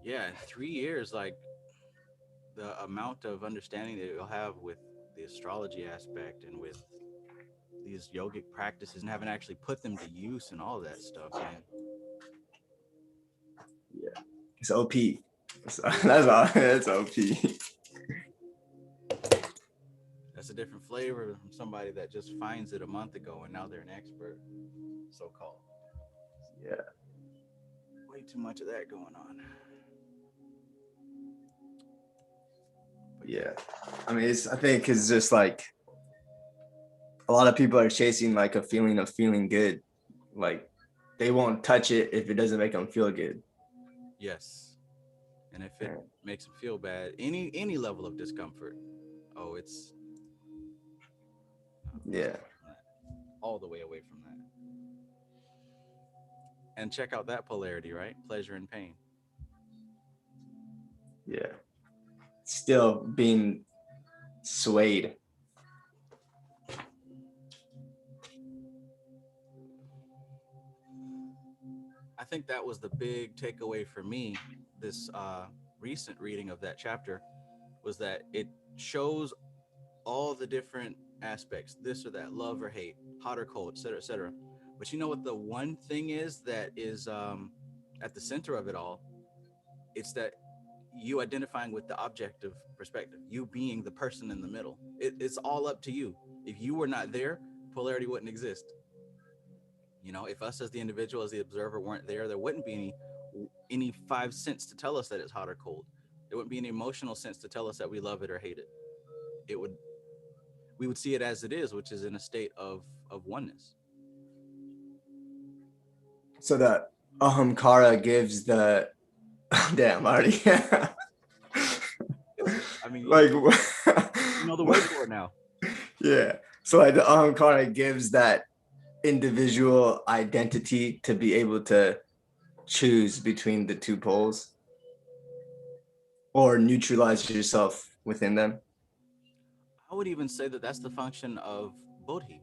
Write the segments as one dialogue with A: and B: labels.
A: Yeah, in 3 years, like the amount of understanding that you'll have with the astrology aspect and with these yogic practices and haven't actually put them to use and all that stuff, man.
B: Yeah, it's OP. That's all. That's OP.
A: That's a different flavor from somebody that just finds it a month ago and now they're an expert, so called.
B: Yeah,
A: Way too much of that going on. But yeah,
B: yeah. I mean, it's. I think it's just like a lot of people are chasing like a feeling of feeling good. Like they won't touch it if it doesn't make them feel good.
A: yes. And if it
B: Yeah.
A: makes them feel bad, any level of discomfort, oh, it's let's
B: Yeah.
A: go from that, all the way away from that. And check out that polarity, right? Pleasure and pain.
B: Yeah. Still being swayed.
A: I think that was the big takeaway for me. This recent reading of that chapter was that it shows all the different aspects, this or that, love or hate, hot or cold, etc., etc. But you know what the one thing is that is at the center of it all? It's that you identifying with the objective perspective, you being the person in the middle. It's all up to you. If you were not there, polarity wouldn't exist. You know, if us as the individual, as the observer, weren't there, there wouldn't be any 5 cents to tell us that it's hot or cold. There wouldn't be any emotional sense to tell us that we love it or hate it. It would We would see it as it is, which is in a state of oneness.
B: So the Ahamkara gives the damn already.
A: I mean,
B: Like
A: you know the word for it now.
B: yeah. So like the Ahamkara gives that individual identity to be able to choose between the two poles or neutralize yourself within them.
A: I would even say that that's the function of Bodhi,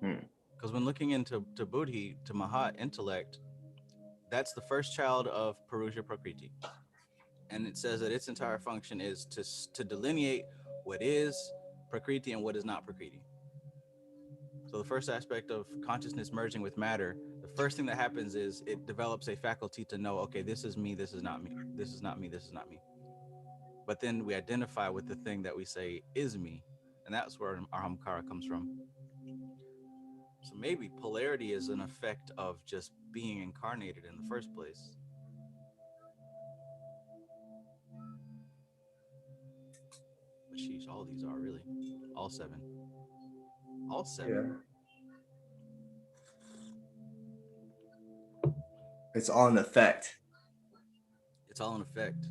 B: Hmm.
A: because when looking into to Bodhi, to Mahat intellect, that's the first child of Purusha Prakriti, and it says that its entire function is to delineate what is Prakriti and what is not Prakriti. So the first aspect of consciousness merging with matter, the first thing that happens is it develops a faculty to know, okay, this is me, this is not me, this is not me, this is not me. But then we identify with the thing that we say is me, and that's where our Ahamkara comes from. So maybe polarity is an effect of just being incarnated in the first place. But sheesh, all these are really all seven, all seven.
B: Yeah. It's all an effect.
A: It's all in effect.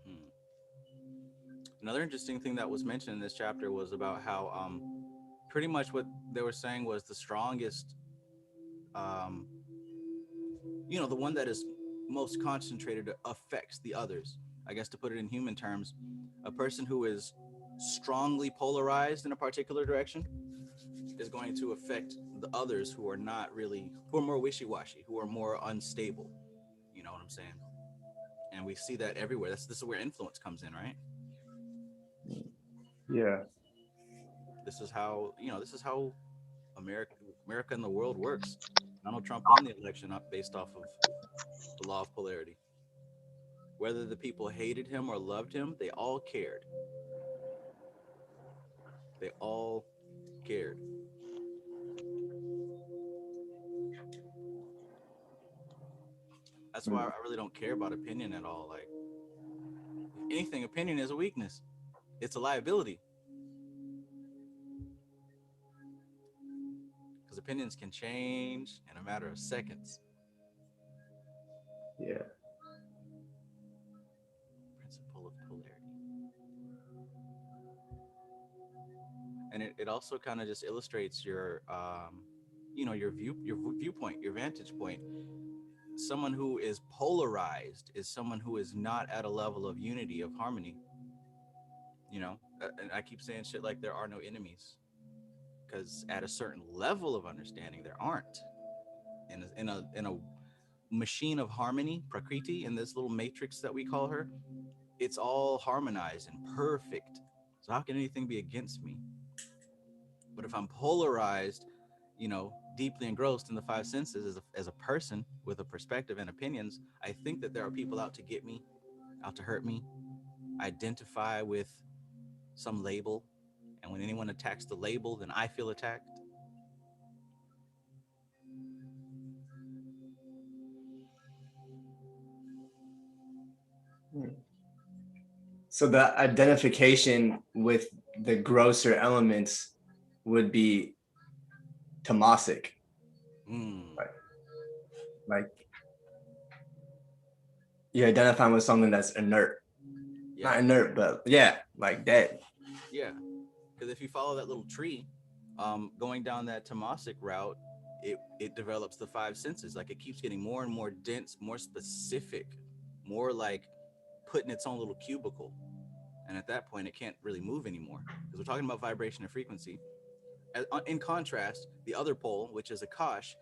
A: Hmm. Another interesting thing that was mentioned in this chapter was about how pretty much what they were saying was the strongest, um, the one that is most concentrated affects the others. I guess to put it in human terms, a person who is strongly polarized in a particular direction is going to affect the others who are not really, who are more wishy-washy, who are more unstable. You know what I'm saying? And we see that everywhere. This is where influence comes in, right?
B: Yeah.
A: This is how America America and the world works. Donald Trump won the election up based off of the law of polarity. Whether the people hated him or loved him, they all cared. They all cared. That's why I really don't care about opinion at all. Like, if anything, opinion is a weakness. It's a liability because opinions can change in a matter of seconds.
B: Yeah.
A: Principle of polarity. And it also kind of just illustrates your your viewpoint, your vantage point. Someone who is polarized is someone who is not at a level of unity, of harmony. And I keep saying shit like there are no enemies, because at a certain level of understanding, there aren't. In a machine of harmony, Prakriti, in this little matrix that we call her, it's all harmonized and perfect. So how can anything be against me? But if I'm polarized, deeply engrossed in the five senses as a person with a perspective and opinions, I think that there are people out to get me, out to hurt me, identify with some label. And when anyone attacks the label, then I feel attacked.
B: So the identification with the grosser elements would be tamasic.
A: Mm,
B: Like you're identifying with something that's inert.
A: yeah.
B: Not inert, but yeah, like dead.
A: Yeah. Because if you follow that little tree, going down that tamasic route, it develops the five senses. Like it keeps getting more and more dense, more specific, more like put in its own little cubicle. And at that point, it can't really move anymore because we're talking about vibration and frequency. In contrast, the other pole, which is Akash,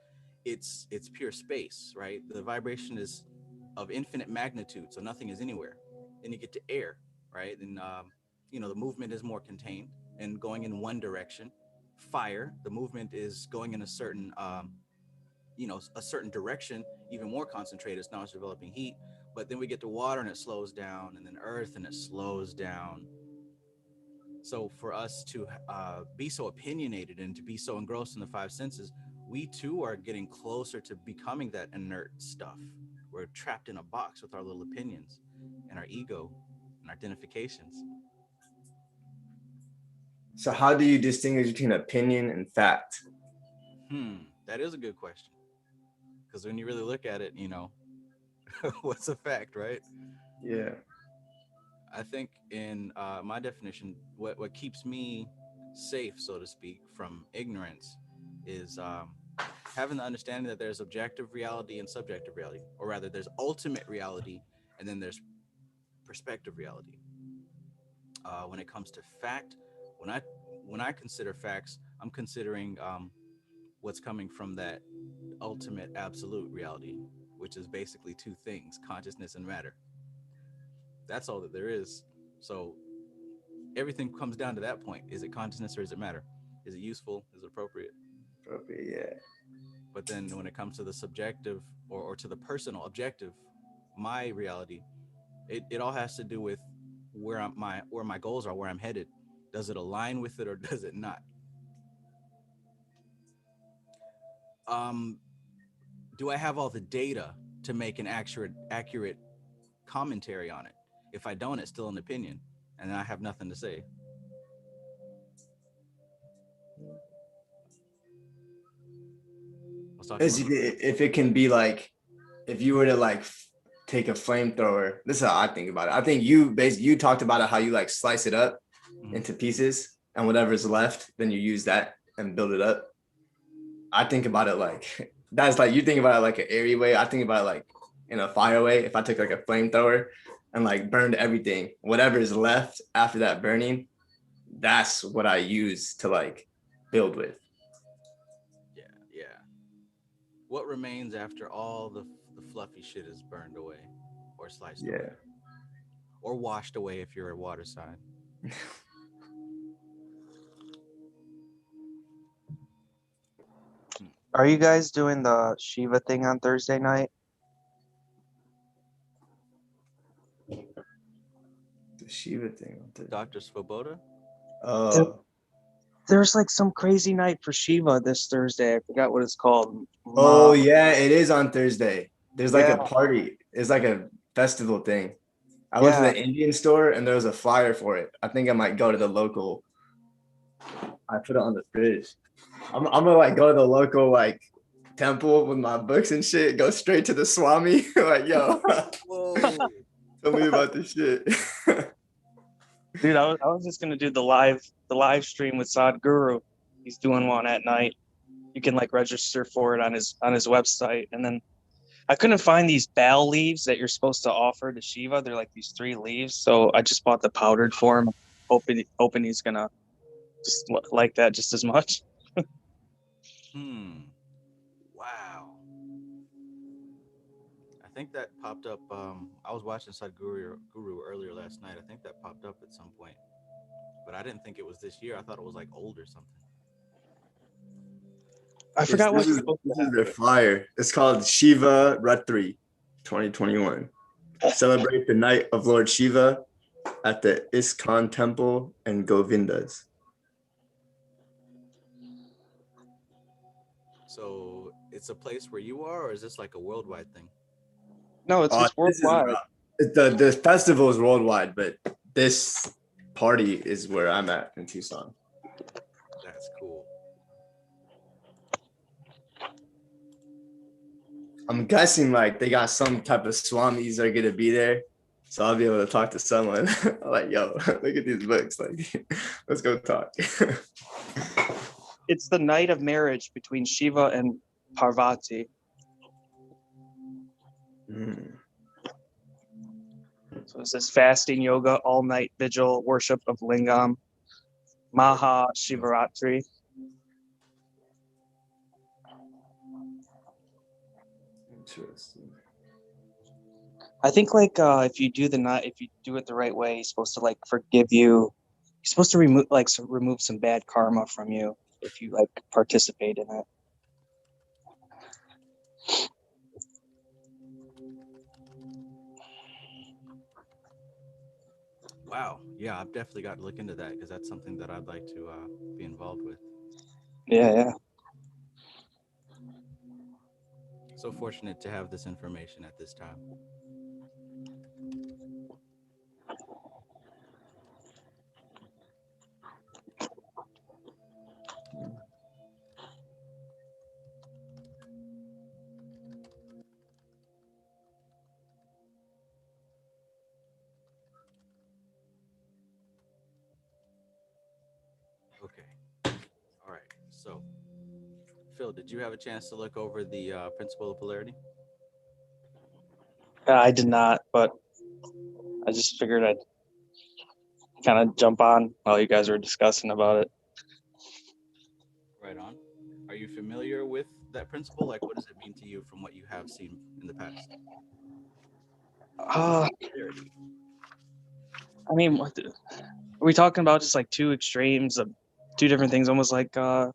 A: it's pure space, right? The vibration is of infinite magnitude, so nothing is anywhere. Then you get to air, right? And the movement is more contained and going in one direction. Fire, the movement is going in a certain direction, even more concentrated. It's now it's developing heat. But then we get to water and it slows down, and then earth and it slows down. So for us to be so opinionated and to be so engrossed in the five senses, we too are getting closer to becoming that inert stuff. We're trapped in a box with our little opinions and our ego and our identifications.
B: So how do you distinguish between opinion and fact?
A: That is a good question. Because when you really look at it, what's a fact, right?
B: Yeah.
A: I think in my definition, what keeps me safe, so to speak, from ignorance is having the understanding that there's objective reality and subjective reality, or rather, there's ultimate reality and then there's perspective reality. When it comes to fact, when I when I consider facts, I'm considering what's coming from that ultimate absolute reality, which is basically two things: consciousness and matter. That's all that there is. So everything comes down to that point. Is it consciousness or is it matter? Is it useful? Is it appropriate?
B: Appropriate, yeah.
A: But then when it comes to the subjective or to the personal objective, my reality, it all has to do with where my goals are, where I'm headed. Does it align with it or does it not? Um, do I have all the data to make an accurate commentary on it? If I don't, it's still an opinion, and I have nothing to say. I was talking
B: As
A: about
B: if it can be like, if you were to like take a flamethrower, this is how I think about it. I think you talked about it, how you like slice it up into pieces, and whatever's left, then you use that and build it up. I think about it like that's like, you think about it like an airy way. I think about it like in a fire way. If I took like a flamethrower and like burned everything, whatever is left after that burning, that's what I use to like build with.
A: yeah, yeah. What remains after all the fluffy shit is burned away, or sliced away,
B: Yeah.
A: or washed away if you're a water sign? Hmm.
C: Are you guys doing the Shiva thing on Thursday night?
B: The Shiva thing.
A: Dr. Svoboda?
B: Oh.
C: There's like some crazy night for Shiva this Thursday. I forgot what it's called.
B: Oh yeah, it is on Thursday. There's like
C: Yeah.
B: a party. It's like a festival thing. I went to
C: Yeah.
B: the Indian store and there was a flyer for it. I think I might go to the local. I put it on the fridge. I'm gonna like go to the local like temple with my books and shit. Go straight to the Swami. Like, yo,
A: Whoa.
B: tell me about this shit.
C: Dude, I was just gonna do the live stream with Sadhguru. He's doing one at night. You can like register for it on his website. And then I couldn't find these bal leaves that you're supposed to offer to Shiva. They're like these 3 leaves. So I just bought the powdered form, hoping he's gonna just like that just as much.
A: Wow. I think that popped up. I was watching Guru earlier last night. I think that popped up at some point, but I didn't think it was this year. I thought it was like old or something.
C: I
B: This,
C: forgot what
B: this
C: it's
B: is
C: supposed
B: this
C: to
B: is their
C: happen.
B: flyer. It's called Shiva Ratri 2021. Celebrate the night of Lord Shiva at the ISKCON temple and Govindas.
A: So it's a place where you are, or is this like a worldwide thing?
C: No, it's
B: This is
C: worldwide.
B: the festival is worldwide, but this party is where I'm at in Tucson.
A: That's cool.
B: I'm guessing like they got some type of swamis are gonna be there, so I'll be able to talk to someone. I'm like, yo, look at these books. Like, let's go talk.
C: It's the night of marriage between Shiva and Parvati. So it's this fasting yoga, all night vigil, worship of Lingam, Maha Shiva Ratri.
B: Interesting.
C: I think like if you do it the right way, he's supposed to like forgive you. He's supposed to remove some bad karma from you if you like participate in it.
A: Wow. Yeah, I've definitely got to look into that because that's something that I'd like to be involved with.
C: Yeah.
A: So fortunate to have this information at this time. Okay. All right. So, Phil, did you have a chance to look over the principle of polarity?
C: I did not, but I just figured I'd kind of jump on while you guys were discussing about it.
A: Right on. Are you familiar with that principle? Like, what does it mean to you from what you have seen in the past? Polarity.
C: I mean, are we talking about just like two extremes of two different things, almost like I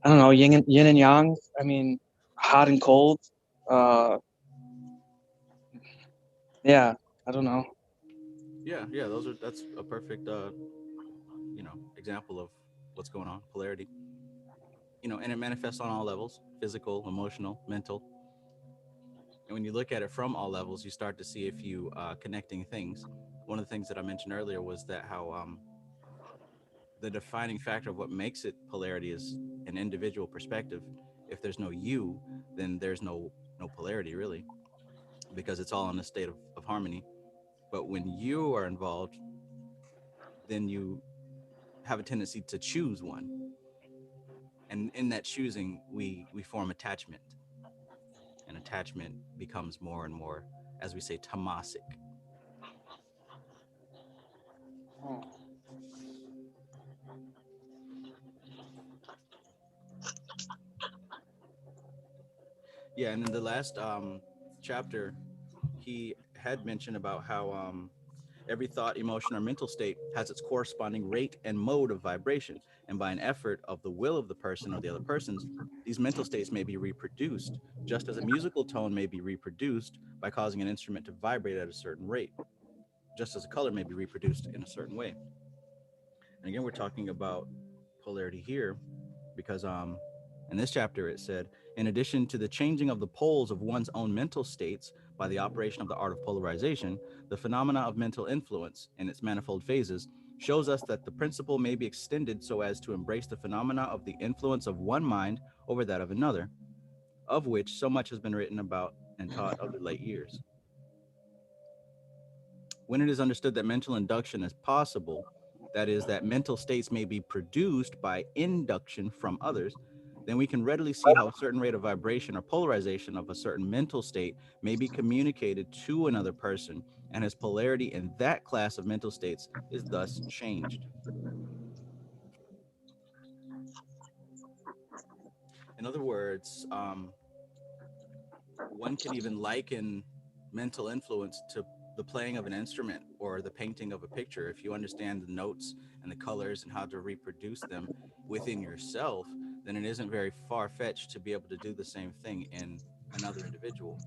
C: don't know, yin and yang. I mean, hot and cold. Uh, yeah, I don't know.
A: Yeah. That's a perfect example of what's going on. Polarity. And it manifests on all levels: physical, emotional, mental. And when you look at it from all levels, you start to see a few connecting things. One of the things that I mentioned earlier was that how the defining factor of what makes it polarity is an individual perspective. If there's no you, then there's no polarity really, because it's all in a state of harmony. But when you are involved, then you have a tendency to choose one, and in that choosing, we form attachment, and attachment becomes more and more, as we say, tamasic. Yeah, and in the last chapter, he had mentioned about how every thought, emotion, or mental state has its corresponding rate and mode of vibration, and by an effort of the will of the person or the other persons, these mental states may be reproduced, just as a musical tone may be reproduced by causing an instrument to vibrate at a certain rate, just as a color may be reproduced in a certain way. And again, we're talking about polarity here because in this chapter it said, in addition to the changing of the poles of one's own mental states by the operation of the art of polarization, the phenomena of mental influence in its manifold phases shows us that the principle may be extended so as to embrace the phenomena of the influence of one mind over that of another, of which so much has been written about and taught of the late years. When it is understood that mental induction is possible, that is, that mental states may be produced by induction from others, then we can readily see how a certain rate of vibration or polarization of a certain mental state may be communicated to another person, and his polarity in that class of mental states is thus changed. In other words, one can even liken mental influence to the playing of an instrument or the painting of a picture. If you understand the notes and the colors and how to reproduce them within yourself, then it isn't very far fetched to be able to do the same thing in another individual,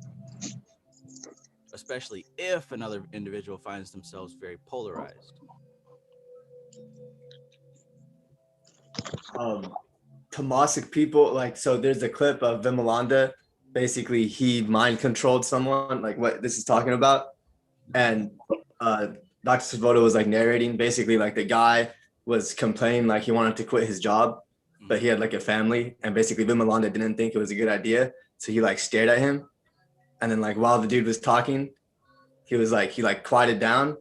A: especially if another individual finds themselves very polarized.
B: Tamasic people, like, so there's a clip of Vimalanda. Basically, he mind controlled someone, like what this is talking about. And uh, Dr. Savoto was like narrating, basically, like the guy was complaining, like he wanted to quit his job, but he had like a family. And basically, Vimalanda didn't think it was a good idea. So he like stared at him. And then, like, while the dude was talking, he like quieted down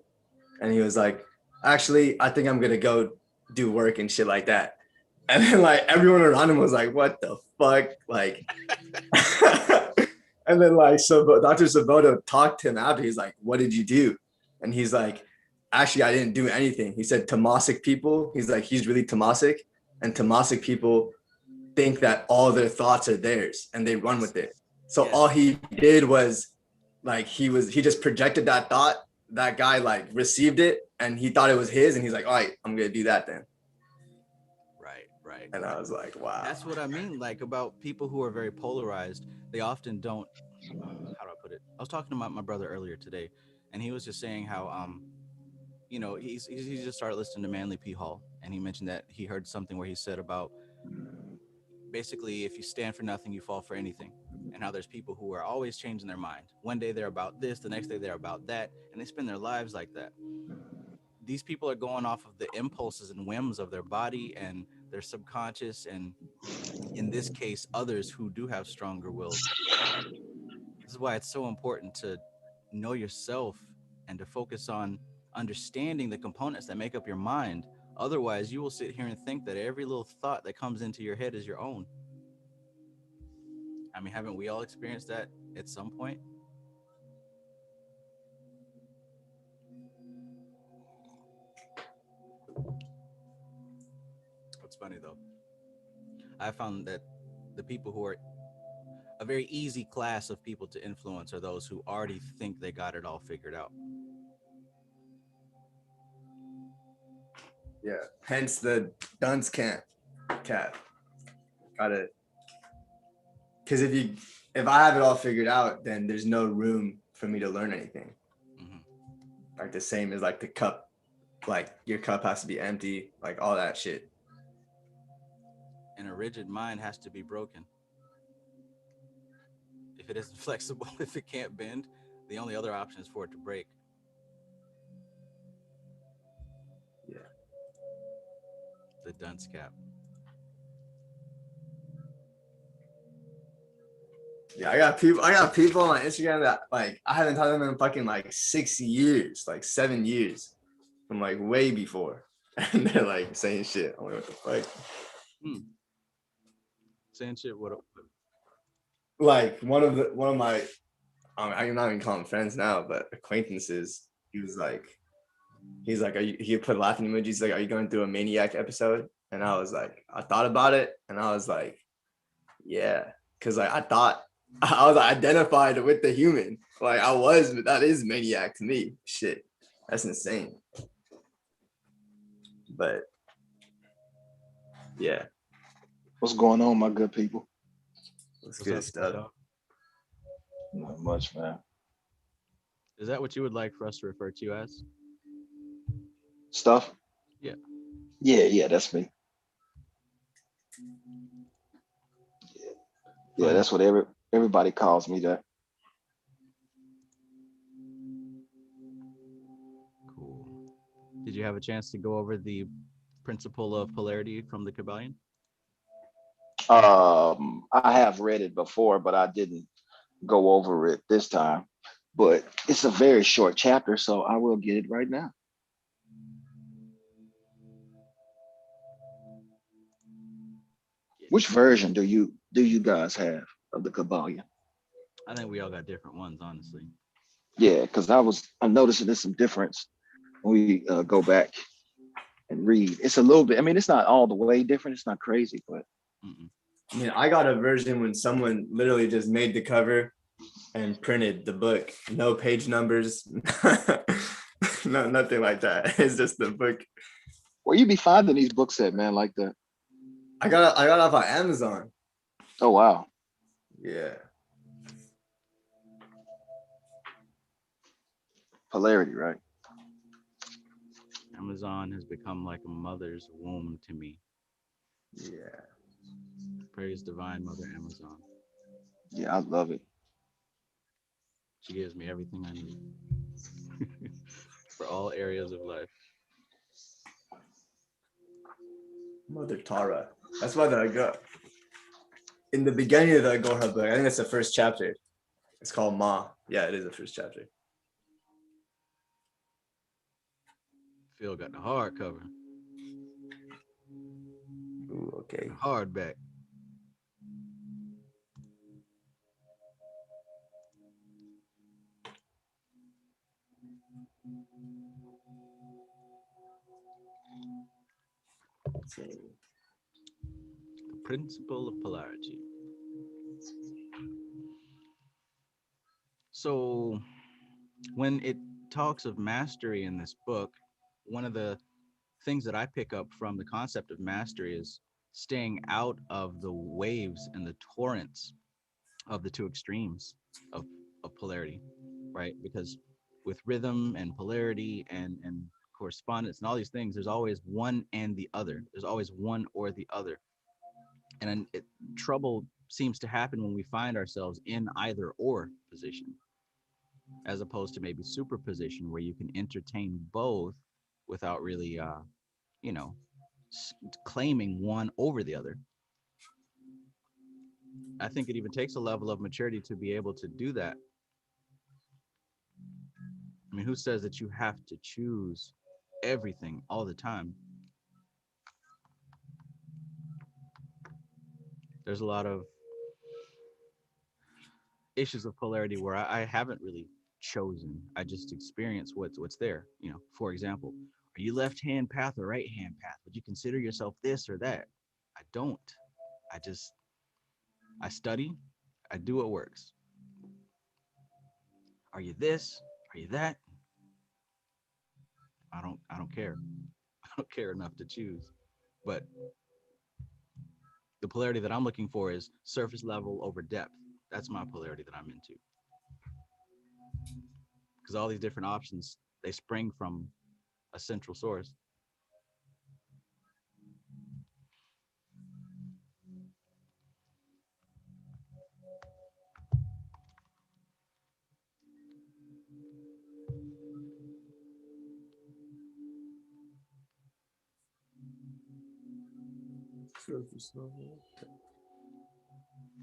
B: and he was like, actually, I think I'm going to go do work and shit like that. And then like everyone around him was like, what the fuck? Like, and then like, so Dr. Savoto talked to him after. He's like, what did you do? And he's like, actually, I didn't do anything. He said, Tamasic people. He's like, he's really Tamasic. And Tamasic people think that all their thoughts are theirs and they run with it. So all he did was like, he just projected that thought. That guy like received it and he thought it was his. And he's like, all right, I'm going to do that then.
A: Right.
B: And I was like, wow.
A: That's what I mean, like about people who are very polarized. They often don't. How do I put it? I was talking to my brother earlier today, and he was just saying how he just started listening to Manly P Hall, and he mentioned that he heard something where he said about basically if you stand for nothing, you fall for anything, and how there's people who are always changing their mind. One day they're about this, the next day they're about that, and they spend their lives like that. These people are going off of the impulses and whims of their body and their subconscious, and in this case, others who do have stronger wills. This is why it's so important to know yourself and to focus on understanding the components that make up your mind. Otherwise, you will sit here and think that every little thought that comes into your head is your own. I mean, haven't we all experienced that at some point? What's funny though, I found that the people who are a very easy class of people to influence are those who already think they got it all figured out.
B: Yeah. Hence the dunce cat. Got it. Because if I have it all figured out, then there's no room for me to learn anything. Mm-hmm. Like the same as like the cup, like your cup has to be empty, like all that shit.
A: And a rigid mind has to be broken. If it isn't flexible, if it can't bend, the only other option is for it to break.
B: Yeah.
A: The dunce cap.
B: Yeah, I got people on Instagram that like I haven't talked to them in fucking like 6 years, like 7 years, from like way before, and they're like saying shit. I'm like, what the fuck?
A: Saying shit. What?
B: Like one of my, I'm not even calling them friends now, but acquaintances. He's like, he put laughing emojis like, are you going through a Maniac episode? And I was like, I thought about it, and I was like, yeah, because like I thought. I was identified with the human. Like that is Maniac to me. Shit. That's insane. But yeah.
D: What's going on, my good people?
B: What's good stuff?
D: Not much, man.
A: Is that what you would like for us to refer to you as?
D: Stuff?
A: Yeah.
D: Yeah, that's me. Yeah, that's what everybody calls me that.
A: Cool. Did you have a chance to go over the principle of polarity from the Kybalion?
D: I have read it before, but I didn't go over it this time. But it's a very short chapter, so I will get it right now. Which version do you guys have of the Kybalion?
A: I think we all got different ones, honestly.
D: Yeah, because I'm noticing there's some difference when we go back and read. It's a little bit. I mean, it's not all the way different. It's not crazy, but
B: I mean, I got a version when someone literally just made the cover and printed the book. No page numbers, no, nothing like that. It's just the book.
D: Where you be finding these books at, man, like that?
B: I got it off of Amazon.
D: Oh wow.
B: Yeah.
D: Polarity, right?
A: Amazon has become like a mother's womb to me.
B: Yeah.
A: Praise divine mother Amazon.
D: Yeah, I love it.
A: She gives me everything I need for all areas of life.
B: Mother Tara. That's why I got in the beginning of the Agora book. I think that's the first chapter. It's called Ma. Yeah, it is the first chapter.
A: Phil got the hardcover.
B: Ooh, okay.
A: Hardback. The principle of polarity. So when it talks of mastery in this book, one of the things that I pick up from the concept of mastery is staying out of the waves and the torrents of the two extremes of, of polarity, right? Because with rhythm and polarity and correspondence and all these things, there's always one and the other. There's always one or the other. And trouble seems to happen when we find ourselves in either or position, as opposed to maybe superposition where you can entertain both without really, you know, claiming one over the other. I think it even takes a level of maturity to be able to do that. I mean, who says that you have to choose everything all the time? There's a lot of issues of polarity where I haven't really chosen. I just experience what's there. You know, for example, are you left hand path or right hand path? Would you consider yourself this or that? I don't. I just I study, I do what works. Are you this? Are you that? I don't care. I don't care enough to choose. But the polarity that I'm looking for is surface level over depth. That's my polarity that I'm into. Because all these different options, they spring from a central source.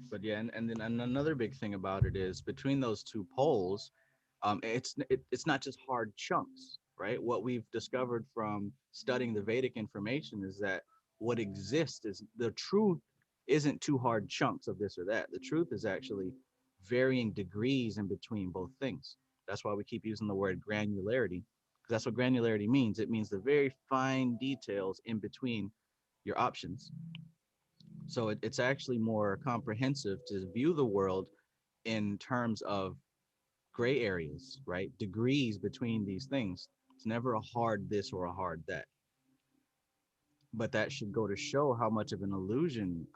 A: But yeah, and then another big thing about it is between those two poles, it's not just hard chunks, right? What we've discovered from studying the Vedic information is that what exists is the truth isn't two hard chunks of this or that. The truth is actually varying degrees in between both things. That's why we keep using the word granularity, because that's what granularity means. It means the very fine details in between your options. So it's actually more comprehensive to view the world in terms of gray areas, right? Degrees between these things. It's never a hard this or a hard that. But that should go to show how much of an illusion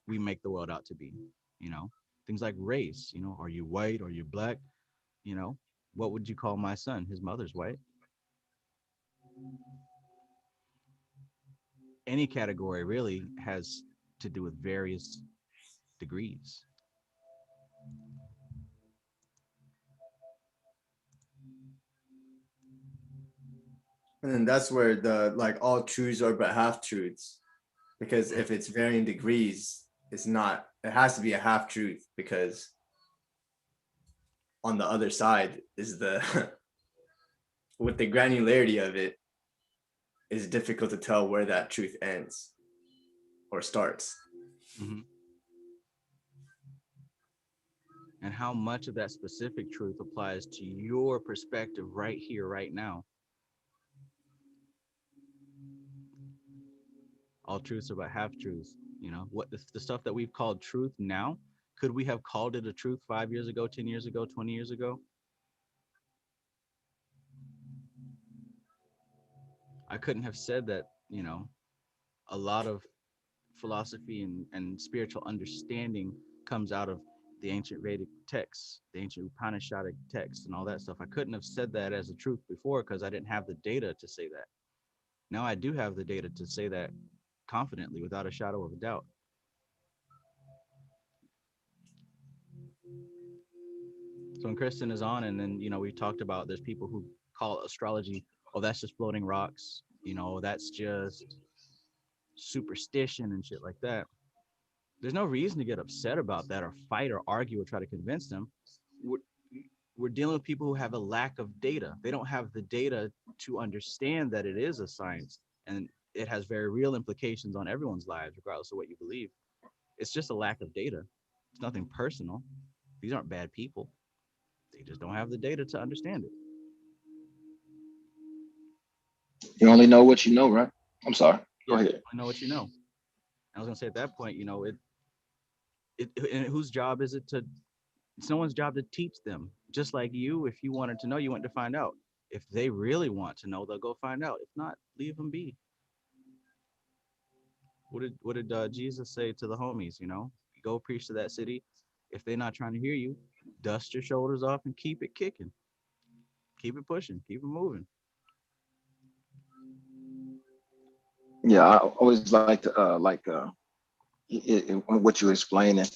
A: we make the world out to be. You know, things like race. You know, are you white? Are you black? You know, what would you call my son? His mother's white. Any category really has to do with various degrees.
B: And then that's where the like all truths are but half truths. Because if it's varying degrees, it's not, it has to be a half truth because on the other side is the with the granularity of it is difficult to tell where that truth ends or starts.
A: Mm-hmm. And how much of that specific truth applies to your perspective right here, right now. All truths are but half truths. You know, what the stuff that we've called truth now, could we have called it a truth 5 years ago, 10 years ago, 20 years ago? I couldn't have said that, you know, a lot of philosophy and spiritual understanding comes out of the ancient Vedic texts, the ancient Upanishadic texts, and all that stuff. I couldn't have said that as a truth before because I didn't have the data to say that. Now I do have the data to say that confidently without a shadow of a doubt. So when Kristen is on, and then, you know, we talked about there's people who call astrology, oh, that's just floating rocks, you know, that's just superstition and shit like that. There's no reason to get upset about that or fight or argue or try to convince them. We're, we're dealing with people who have a lack of data. They don't have the data to understand that it is a science and it has very real implications on everyone's lives, regardless of what you believe. It's just a lack of data. It's nothing personal. These aren't bad people. They just don't have the data to understand it.
D: You only know what you know, right? I'm sorry. Go
A: Yeah,
D: ahead.
A: I know what you know. I was gonna say at that point, you know, and whose job is it to? It's no one's job to teach them. Just like you, if you wanted to know, you went to find out. If they really want to know, they'll go find out. If not, leave them be. What did Jesus say to the homies? You know, go preach to that city. If they're not trying to hear you, dust your shoulders off and keep it kicking, keep it pushing, keep it moving.
D: Yeah, I always like to what you're explaining.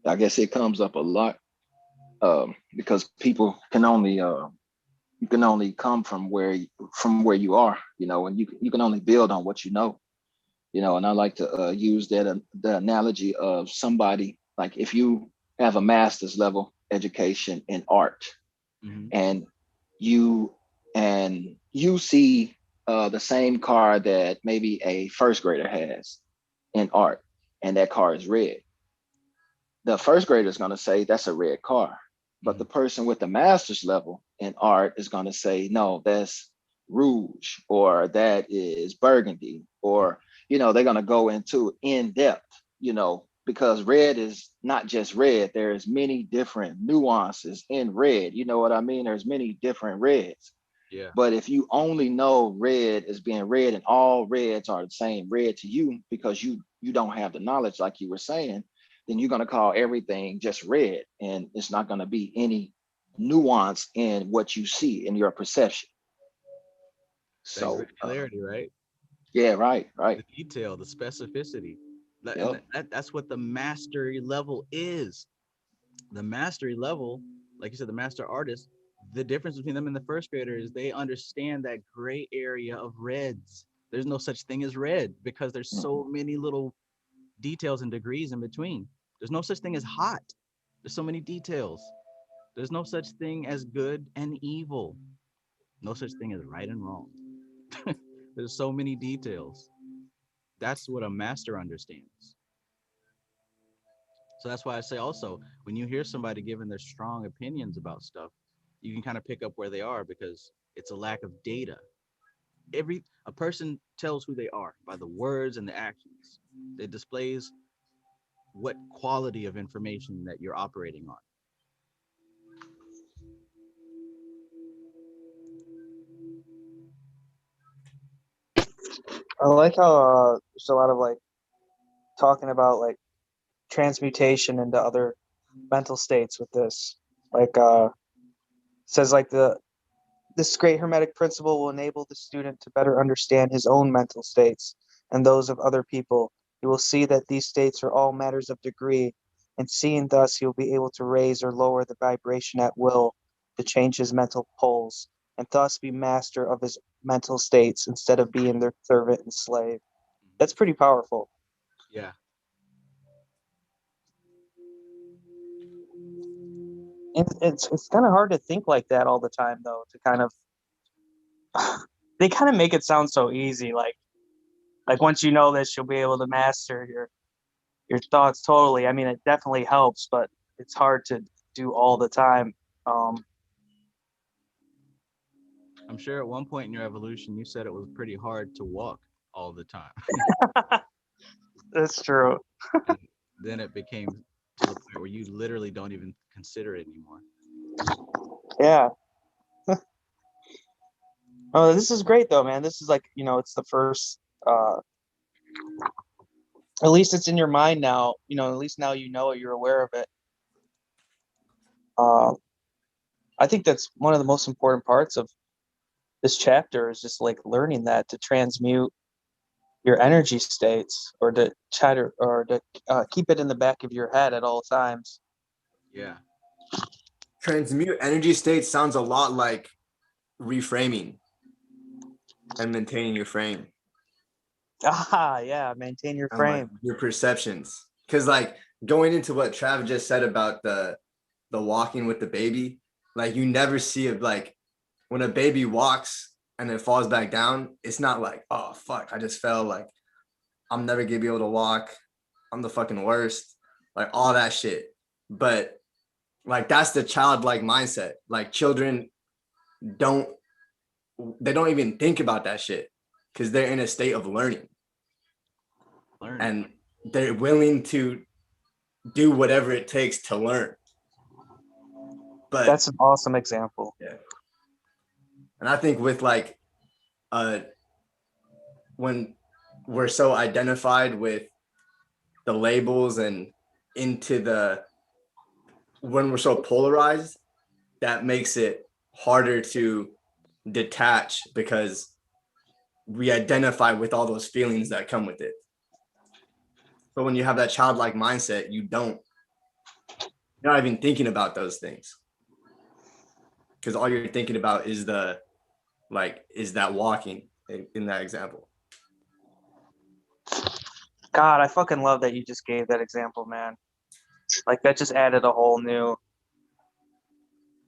D: I guess it comes up a lot because people can only you can only come from where you are, you know, and you can only build on what you know, you know. And I like to use that the analogy of somebody like if you have a master's level education in art,
A: Hmm.
D: and you you see the same car that maybe a first grader has in art, and that car is red. The first grader is going to say that's a red car, but
A: Hmm.
D: the person with the master's level in art is going to say no, that's rouge, or that is burgundy, or you know, they're going to go into in depth, you know, because red is not just red. There's many different nuances in red, you know what I mean? There's many different reds.
A: Yeah,
D: But if you only know red as being red and all reds are the same red to you because you don't have the knowledge like you were saying, then you're going to call everything just red, and it's not going to be any nuance in what you see in your perception.
A: that
D: So
A: granularity, right?
D: yeah, right, right.
A: The detail, the specificity. And
D: Yep.
A: that's what the mastery level is. The mastery level, like you said, the master artist, the difference between them and the first grader is they understand that gray area of reds. There's no such thing as red because there's so many little details and degrees in between. There's no such thing as hot. There's so many details. There's no such thing as good and evil. No such thing as right and wrong. There's so many details. That's what a master understands. So that's why I say also, when you hear somebody giving their strong opinions about stuff, you can kind of pick up where they are because it's a lack of data. Every a person tells who they are by the words and the actions. It displays what quality of information that you're operating on.
C: I like how there's a lot of like talking about like transmutation into other mental states with this. Like says like the this great hermetic principle will enable the student to better understand his own mental states and those of other people. He will see that these states are all matters of degree, and seeing thus, he will be able to raise or lower the vibration at will to change his mental poles, and thus be master of his mental states instead of being their servant and slave. That's pretty powerful.
A: Yeah,
C: And it's kind of hard to think like that all the time, though, to kind of they kind of make it sound so easy. Like once you know this, you'll be able to master your thoughts totally. I mean, it definitely helps, but it's hard to do all the time. Um,
A: I'm sure at one point in your evolution, you said it was pretty hard to walk all the time.
C: That's true.
A: And then it became to the point where you literally don't even consider it anymore.
C: Yeah. Oh, this is great though, man. This is like, it's the first at least it's in your mind now, at least now you know it, you're aware of it. Uh, I think that's one of the most important parts of this chapter is just like learning that to transmute your energy states or to chatter or to keep it in the back of your head at all times.
A: Yeah.
B: Transmute energy states sounds a lot like reframing and maintaining your frame
C: Yeah, maintain your
B: and like
C: frame.
B: your perceptions. Because like going into what Trav just said about the walking with the baby, like you never see it like when a baby walks and it falls back down, it's not like, oh fuck, I just fell, like I'm never gonna be able to walk. I'm the fucking worst. Like all that shit. But like that's the childlike mindset. Like children don't they don't even think about that shit because they're in a state of learning. And they're willing to do whatever it takes to learn. But
C: That's an awesome example.
B: yeah. And I think with like when we're so identified with the labels and into the when we're so polarized, that makes it harder to detach because we identify with all those feelings that come with it. But when you have that childlike mindset, you're not even thinking about those things because all you're thinking about is is that walking in that example.
C: God, I fucking love that you just gave that example, man. Like that just added a whole new,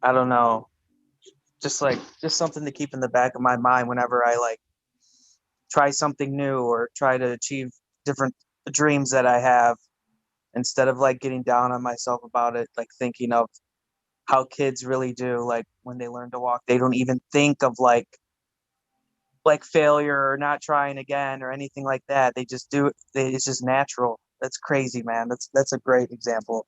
C: I don't know, just something to keep in the back of my mind whenever I like try something new or try to achieve different dreams that I have, instead of like getting down on myself about it, like thinking of how kids really do, like when they learn to walk, they don't even think of like failure or not trying again or anything like that. They just do it. It's just natural. That's crazy, man. That's a great example.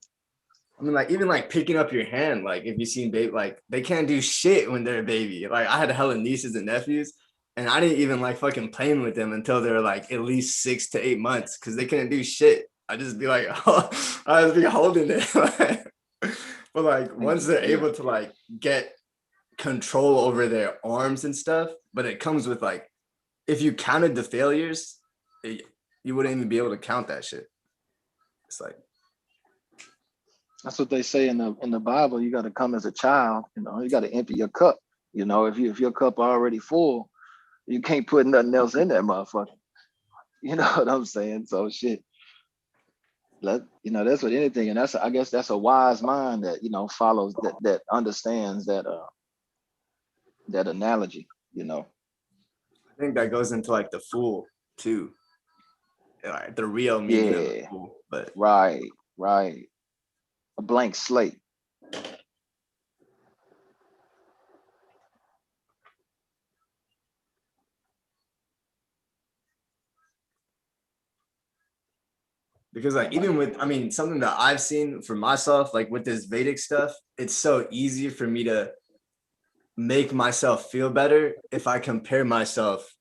B: I mean, like even like picking up your hand, like if you seen baby, like they can't do shit when they're a baby. Like I had hella nieces and nephews, and I didn't even like fucking playing with them until they're like at least 6 to 8 months because they couldn't do shit. I just be like, oh, I just be holding it. But like once they're
D: Yeah.
B: able to like get control over their arms and stuff, but it comes with like if you counted the failures, you wouldn't even be able to count that shit. It's like
D: That's what they say in the Bible. You got to come as a child. You got to empty your cup. If your cup already full, you can't put nothing else in that motherfucker. You know what I'm saying? So shit. That's what anything, and I guess that's a wise mind that follows that understands that analogy.
B: I think that goes into like the fool too, like the real meaning of the
D: Yeah.
B: fool. But
D: Right. A blank slate.
B: because like even with, I mean, something that I've seen for myself, like with this Vedic stuff, it's so easy for me to make myself feel better if I compare myself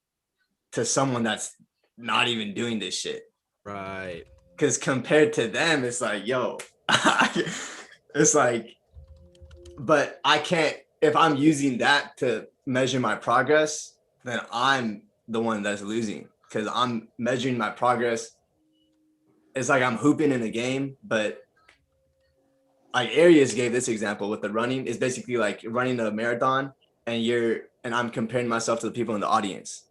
B: to someone that's not even doing this shit.
A: Right.
B: Because compared to them, it's like, yo, it's like, but I can't, if I'm using that to measure my progress, then I'm the one that's losing because I'm measuring my progress. It's like I'm hooping in a game, but like Arias gave this example with the running is basically like running a marathon and I'm comparing myself to the people in the audience.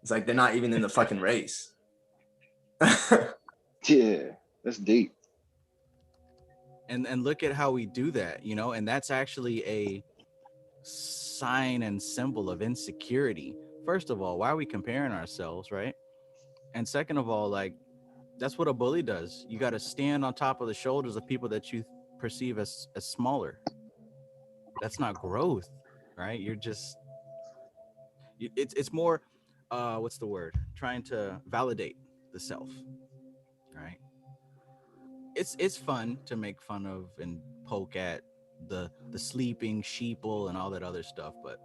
B: It's like they're not even in the fucking race.
D: Yeah, that's deep.
A: And look at how we do that, and that's actually a sign and symbol of insecurity. First of all, why are we comparing ourselves, right? And second of all, like that's what a bully does. You got to stand on top of the shoulders of people that you perceive as smaller. That's not growth, right? You're just it's more what's the word? Trying to validate the self. it's fun to make fun of and poke at the sleeping sheeple and all that other stuff, but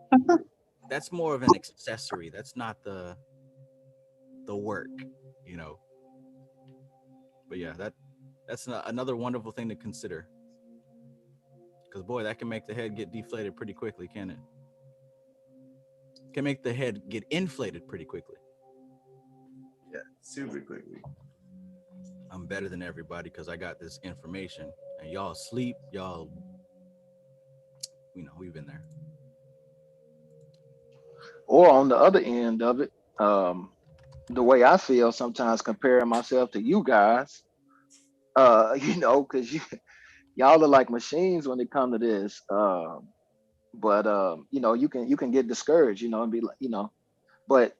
A: that's more of an accessory. That's not the work, you know. But yeah, that's another wonderful thing to consider. Because boy, that can make the head get deflated pretty quickly, can it? Can make the head get inflated pretty quickly.
B: Yeah, super quickly.
A: I'm better than everybody because I got this information, and y'all sleep, y'all. We've been there.
D: Or on the other end of it, the way I feel sometimes comparing myself to you guys, because y'all are like machines when it comes to this. But you can get discouraged, and be like, but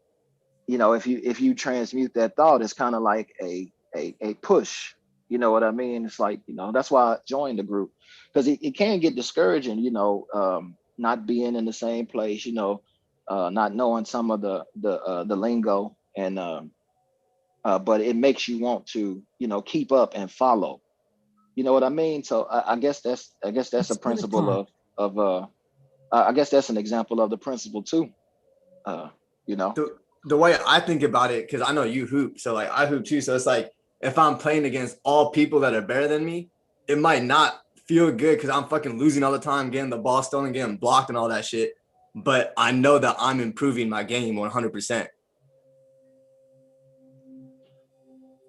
D: if you transmute that thought, it's kind of like a push. You know what I mean? It's like, that's why I joined the group, because it can get discouraging, not being in the same place, not knowing some of the lingo, and but it makes you want to, keep up and follow. You know what I mean? So I guess that's a principle of I guess that's an example of the principle too. Uh, you know.
B: The way I think about it, because I know you hoop, so like I hoop too. So it's like if I'm playing against all people that are better than me, it might not feel good because I'm fucking losing all the time, getting the ball stolen, getting blocked, and all that shit. But I know that I'm improving my game 100%.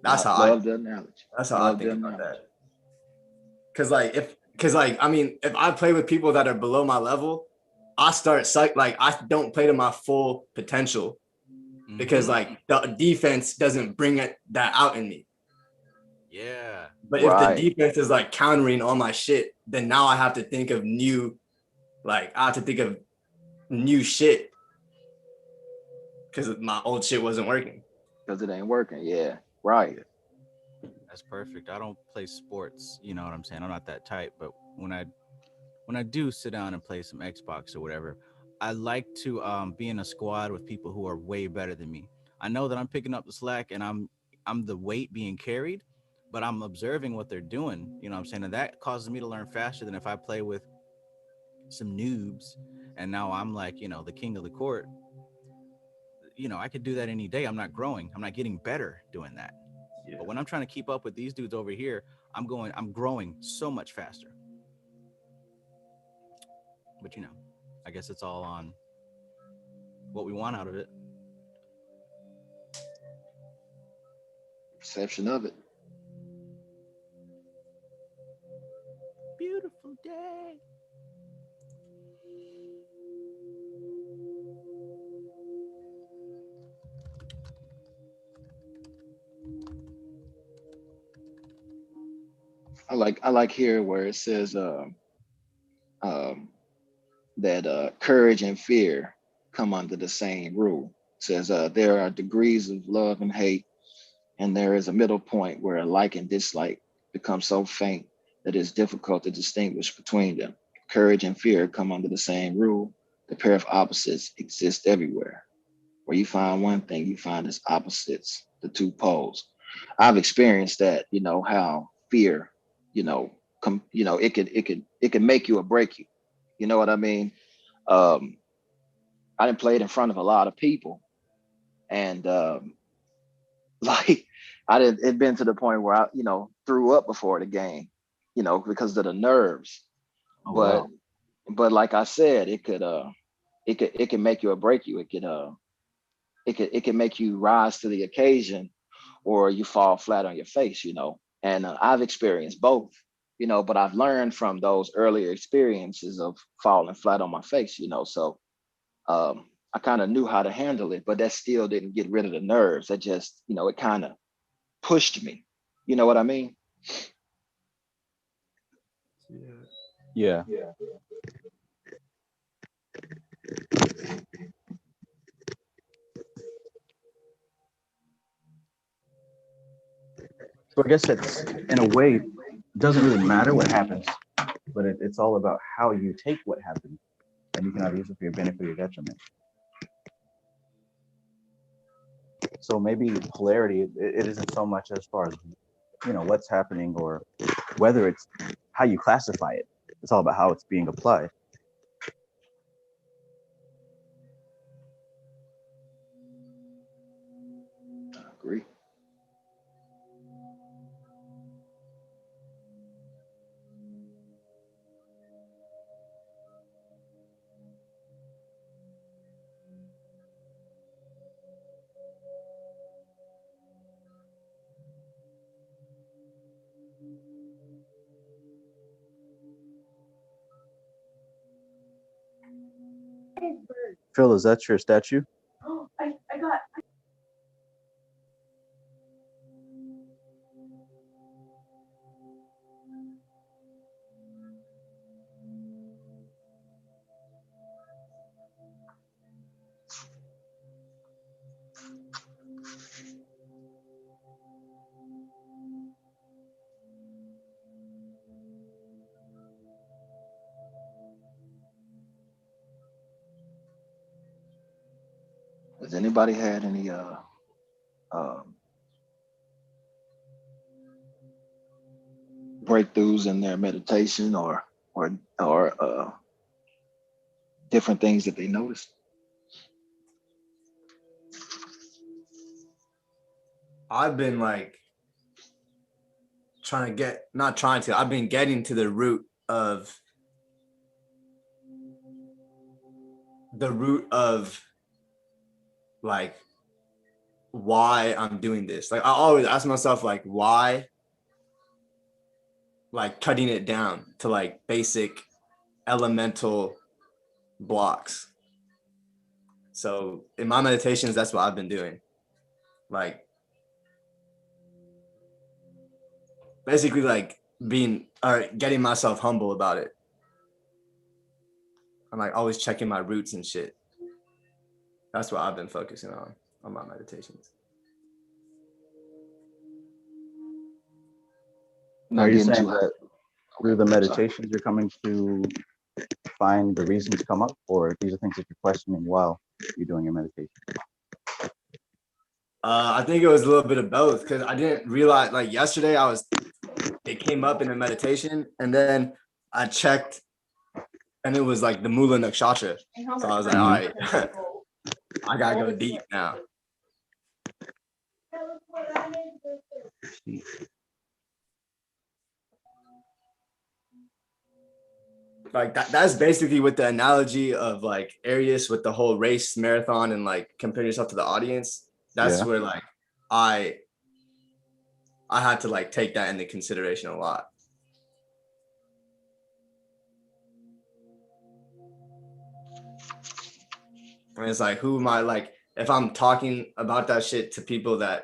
B: That's how I.
D: Love the analogy.
B: That's how I
D: Love the
B: think about
D: analogy.
B: that. Because I mean, if I play with people that are below my level, I start like I don't play to my full potential because
A: Mm-hmm.
B: like the defense doesn't bring that out in me.
A: Yeah.
B: But if the
D: Right.
B: defense is like countering all my shit, then now I have to think of new shit because my old shit wasn't working.
D: Because it ain't working. Yeah. Right.
B: Yeah.
A: That's perfect. I don't play sports, you know what I'm saying? I'm not that type, but when I do sit down and play some Xbox or whatever, I like to be in a squad with people who are way better than me. I know that I'm picking up the slack and I'm the weight being carried, but I'm observing what they're doing. You know what I'm saying? And that causes me to learn faster than if I play with some noobs and now I'm like, the king of the court. I could do that any day. I'm not growing. I'm not getting better doing that.
B: Yeah.
A: But when I'm trying to keep up with these dudes over here, I'm growing so much faster. But I guess it's all on what we want out of it.
D: Perception of it.
A: Beautiful day.
D: I like here where it says um, that courage and fear come under the same rule. It says there are degrees of love and hate, and there is a middle point where like and dislike become so faint that it's difficult to distinguish between them. Courage and fear come under the same rule. The pair of opposites exist everywhere. Where you find one thing, you find its opposites, the two poles. I've experienced that, how fear, it could make you or break you. You know what I mean? Um, I didn't play it in front of a lot of people, and like I did, it been to the point where I, threw up before the game, because of the nerves.
A: Oh
D: But
A: wow.
D: but like I said, it could make you or break you. It can make you rise to the occasion, or you fall flat on your face. And I've experienced both, but I've learned from those earlier experiences of falling flat on my face. So I kind of knew how to handle it, but that still didn't get rid of the nerves. That just, it kind of pushed me. You know what I mean?
A: Yeah. So I guess it's in a way it doesn't really matter what happens, but it's all about how you take what happens, and you can either use it for your benefit or your detriment. So maybe polarity it isn't so much as far as
E: you know, what's happening or whether it's how you classify it. It's all about how it's being applied.
D: I agree.
E: Phil, is that your statue?
D: Has anybody had any um, breakthroughs in their meditation or different things that they noticed?
B: I've been like I've been getting to the root of like why I'm doing this. Like I always ask myself like why, like cutting it down to like basic elemental blocks. So in my meditations, that's what I've been doing. Like basically like getting myself humble about it. I'm like always checking my roots and shit. That's what I've been focusing on my meditations.
E: Are you saying that through the meditations you're coming to find the reasons come up, or these are things that you're questioning while you're doing your meditation?
B: I think it was a little bit of both, because I didn't realize, like yesterday it came up in a meditation, and then I checked and it was like the Mula Nakshatra. So I was like, all right, I gotta go deep now. Like that's basically with the analogy of like Arius with the whole race marathon and like comparing yourself to the audience. That's where like I had to like take that into consideration a lot. And it's like, who am I? Like, if I'm talking about that shit to people that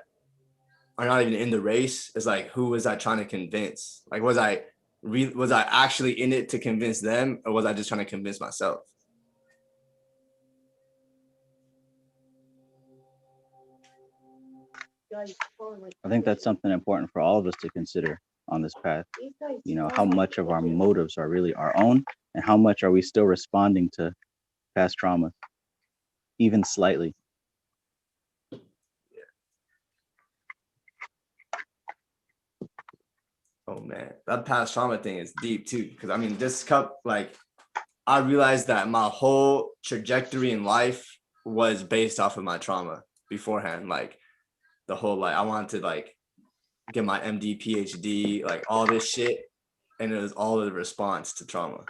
B: are not even in the race, it's like, who was I trying to convince? Like, was I actually in it to convince them, or was I just trying to convince myself?
E: I think that's something important for all of us to consider on this path. You know, how much of our motives are really our own, and how much are we still responding to past trauma, even slightly.
B: Oh man, that past trauma thing is deep too. Because I mean, this cup, like, I realized that my whole trajectory in life was based off of my trauma beforehand. Like the whole, like, I wanted to like get my MD, PhD, like all this shit, and it was all a response to trauma.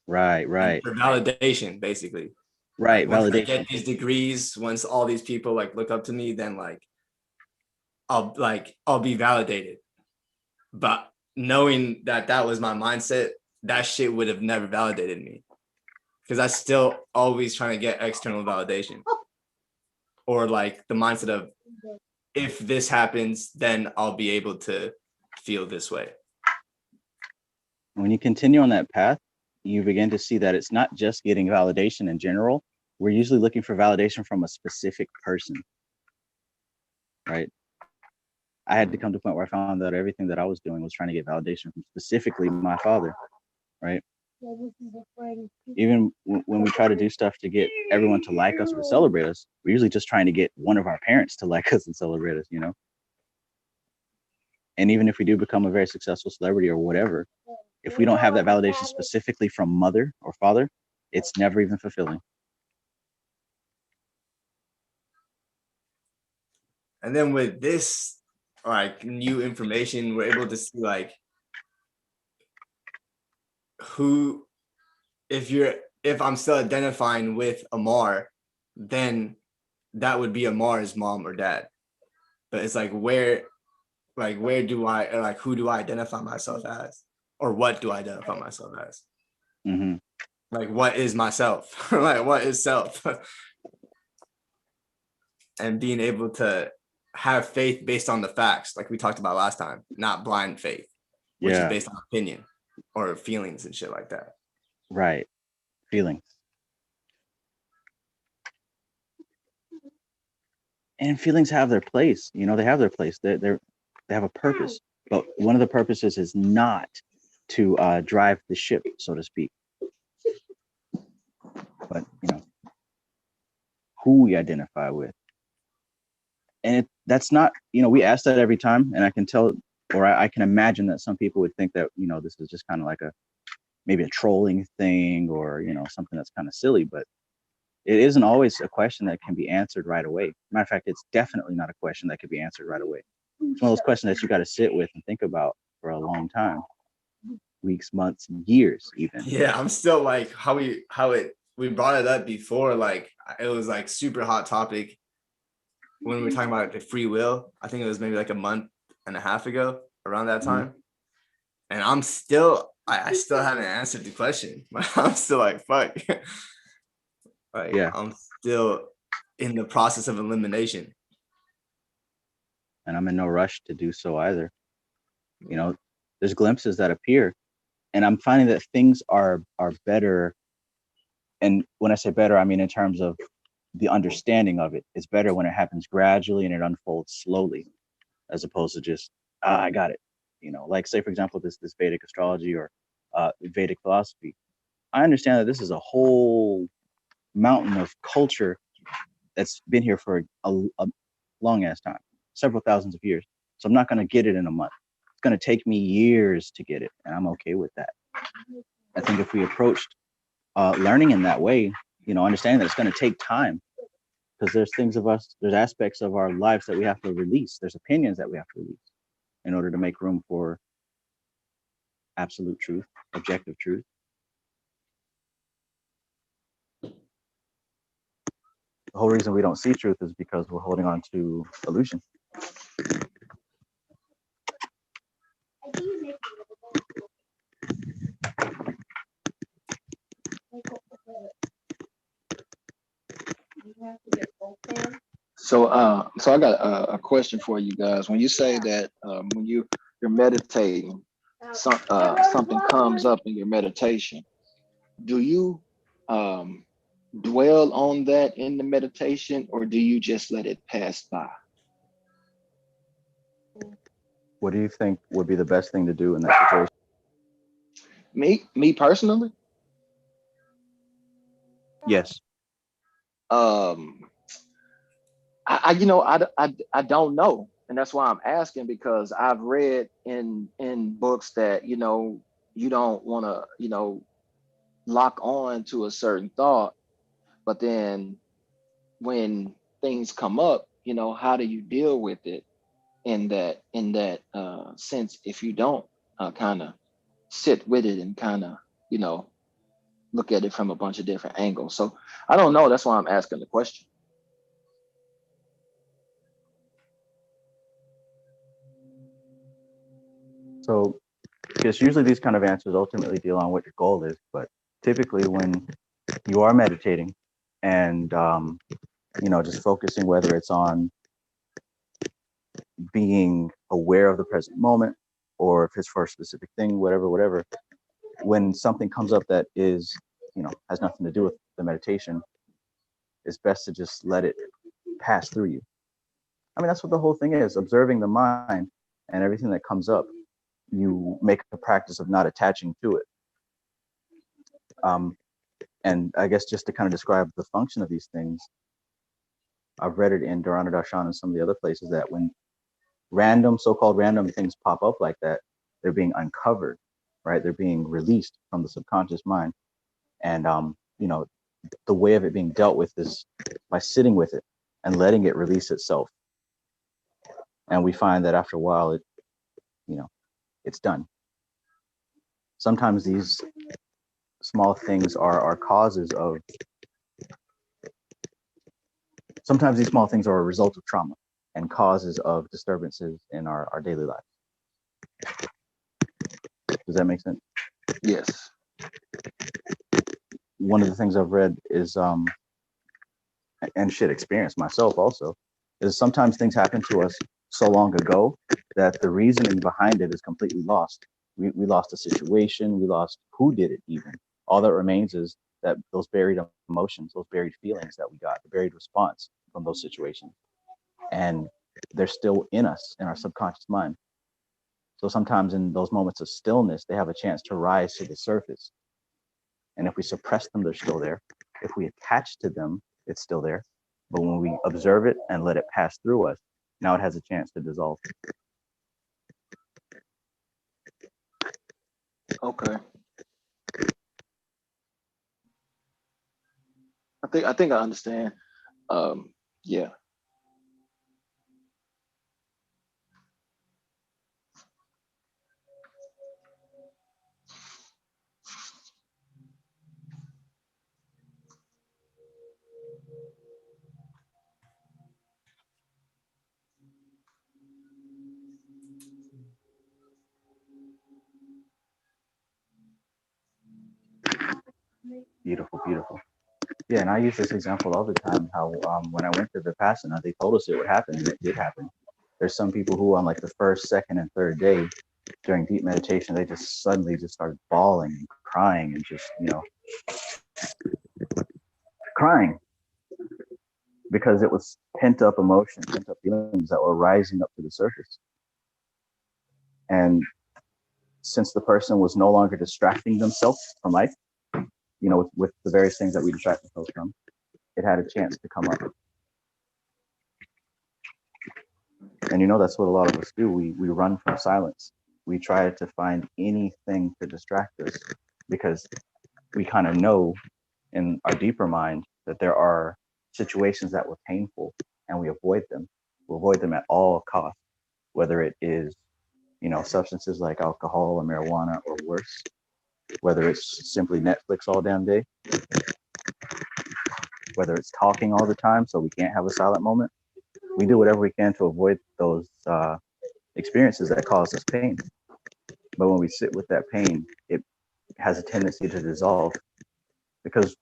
E: Right.
B: And for validation, basically.
E: Right,
B: like,
E: validation.
B: Once I get these degrees, once all these people like look up to me, then like I'll be validated. But knowing that that was my mindset, that shit would have never validated me, because I still always trying to get external validation, or like the mindset of, if this happens, then I'll be able to feel this way.
E: When you continue on that path, you begin to see that it's not just getting validation in general. We're usually looking for validation from a specific person, right? I had to come to a point where I found that everything that I was doing was trying to get validation from specifically my father, right? Even when we try to do stuff to get everyone to like us or to celebrate us, we're usually just trying to get one of our parents to like us and celebrate us, you know? And even if we do become a very successful celebrity or whatever, if we don't have that validation specifically from mother or father, it's never even fulfilling.
B: And then with this like new information, we're able to see like who, if I'm still identifying with Amar, then that would be Amar's mom or dad. But it's like where do I, or like who do I identify myself as, or what do I identify myself as?
E: Mm-hmm.
B: Like what is myself? Like what is self? And being able to have faith based on the facts, like we talked about last time, not blind faith, which is based on opinion or feelings and shit like that.
E: Right. Feelings. And feelings have their place. You know, they have their place. They have a purpose. But one of the purposes is not to drive the ship, so to speak. But, you know, who we identify with. And that's not, you know, we ask that every time. And I can tell, or I can imagine that some people would think that, you know, this is just kind of like maybe a trolling thing, or, you know, something that's kind of silly. But it isn't always a question that can be answered right away. Matter of fact, it's definitely not a question that can be answered right away. It's one of those questions that you got to sit with and think about for a long time, weeks, months, years, even.
B: Yeah, I'm still like we brought it up before, like it was like super hot topic when we were talking about the free will. I think it was maybe like a month and a half ago, around that time. And I still haven't answered the question. I'm still like, fuck. Like, yeah. I'm still in the process of elimination.
E: And I'm in no rush to do so either. You know, there's glimpses that appear, and I'm finding that things are better. And when I say better, I mean in terms of the understanding of it. It's better when it happens gradually and it unfolds slowly, as opposed to just, I got it. You know, like say, for example, this Vedic astrology or Vedic philosophy. I understand that this is a whole mountain of culture that's been here for a long ass time, several thousands of years. So I'm not going to get it in a month. It's going to take me years to get it, and I'm okay with that. I think if we approached learning in that way, you know, understanding that it's going to take time, because there's aspects of our lives that we have to release. There's opinions that we have to release in order to make room for absolute truth, objective truth. The whole reason we don't see truth is because we're holding on to illusion.
D: So I got a question for you guys. When you say that when you're meditating, something comes up in your meditation, do you dwell on that in the meditation, or do you just let it pass by?
E: What do you think would be the best thing to do in that situation?
D: Me personally?
E: Yes.
D: I don't know, and that's why I'm asking, because I've read in books that you don't want to lock on to a certain thought, but then when things come up, how do you deal with it in that sense, if you don't kind of sit with it and kind of look at it from a bunch of different angles. So I don't know, that's why I'm asking the question.
E: So, because usually these kind of answers ultimately deal on what your goal is, but typically when you are meditating and just focusing, whether it's on being aware of the present moment or if it's for a specific thing, whatever, when something comes up that is, has nothing to do with the meditation, it's best to just let it pass through you. I mean, that's what the whole thing is, observing the mind, and everything that comes up, you make a practice of not attaching to it. And I guess just to kind of describe the function of these things, I've read it in Darshan and some of the other places that when random, so-called random things pop up like that, they're being uncovered, right? They're being released from the subconscious mind. And, you know, the way of it being dealt with is by sitting with it and letting it release itself. And we find that after a while, it, you know, it's done. Sometimes these small things are causes of, sometimes these small things are a result of trauma and causes of disturbances in our daily life. Does that make sense?
D: Yes.
E: One of the things I've read is, and shit experience myself also, is sometimes things happen to us so long ago that the reasoning behind it is completely lost. We lost a situation, we lost who did it even. All that remains is that those buried emotions, those buried feelings that we got, the buried response from those situations. And they're still in us, in our subconscious mind. So sometimes in those moments of stillness, they have a chance to rise to the surface. And if we suppress them, they're still there. If we attach to them, it's still there. But when we observe it and let it pass through us, now it has a chance to dissolve.
D: Okay. I think I understand. Yeah.
E: Beautiful, beautiful. Yeah, and I use this example all the time. How when I went to Vipassana, they told us it would happen, and it did happen. There's some people who on like the first, second, and third day during deep meditation, they just suddenly just started bawling and crying and just, you know, crying because it was pent up emotion, pent up feelings that were rising up to the surface. And since the person was no longer distracting themselves from life, you know, with the various things that we distract ourselves from, it had a chance to come up. And you know, that's what a lot of us do. We run from silence. We try to find anything to distract us because we kind of know in our deeper mind that there are situations that were painful and we avoid them. We avoid them at all costs, whether it is, you know, substances like alcohol or marijuana or worse, whether it's simply Netflix all damn day, whether it's talking all the time so we can't have a silent moment. We do whatever we can to avoid those experiences that cause us pain. But when we sit with that pain, it has a tendency to dissolve because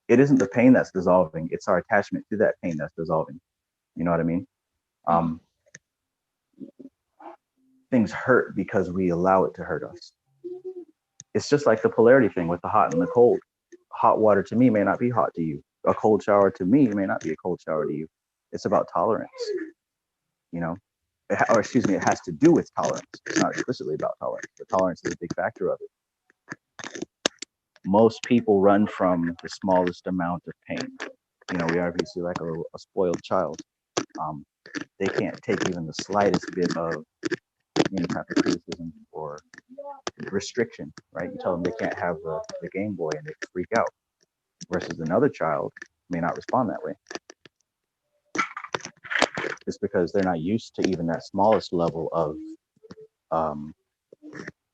E: it isn't the pain that's dissolving, it's our attachment to that pain that's dissolving. You know what I mean? Things hurt because we allow it to hurt us. It's just like the polarity thing with the hot and the cold. Hot water to me may not be hot to you. A cold shower to me may not be a cold shower to you. It's about tolerance, you know? Or excuse me, it has to do with tolerance. It's not explicitly about tolerance, but tolerance is a big factor of it. Most people run from the smallest amount of pain. You know, we are obviously like a spoiled child. They can't take even the slightest bit of any type of criticism or restriction, right? You tell them they can't have the Game Boy and they freak out, versus another child may not respond that way. It's because they're not used to even that smallest level of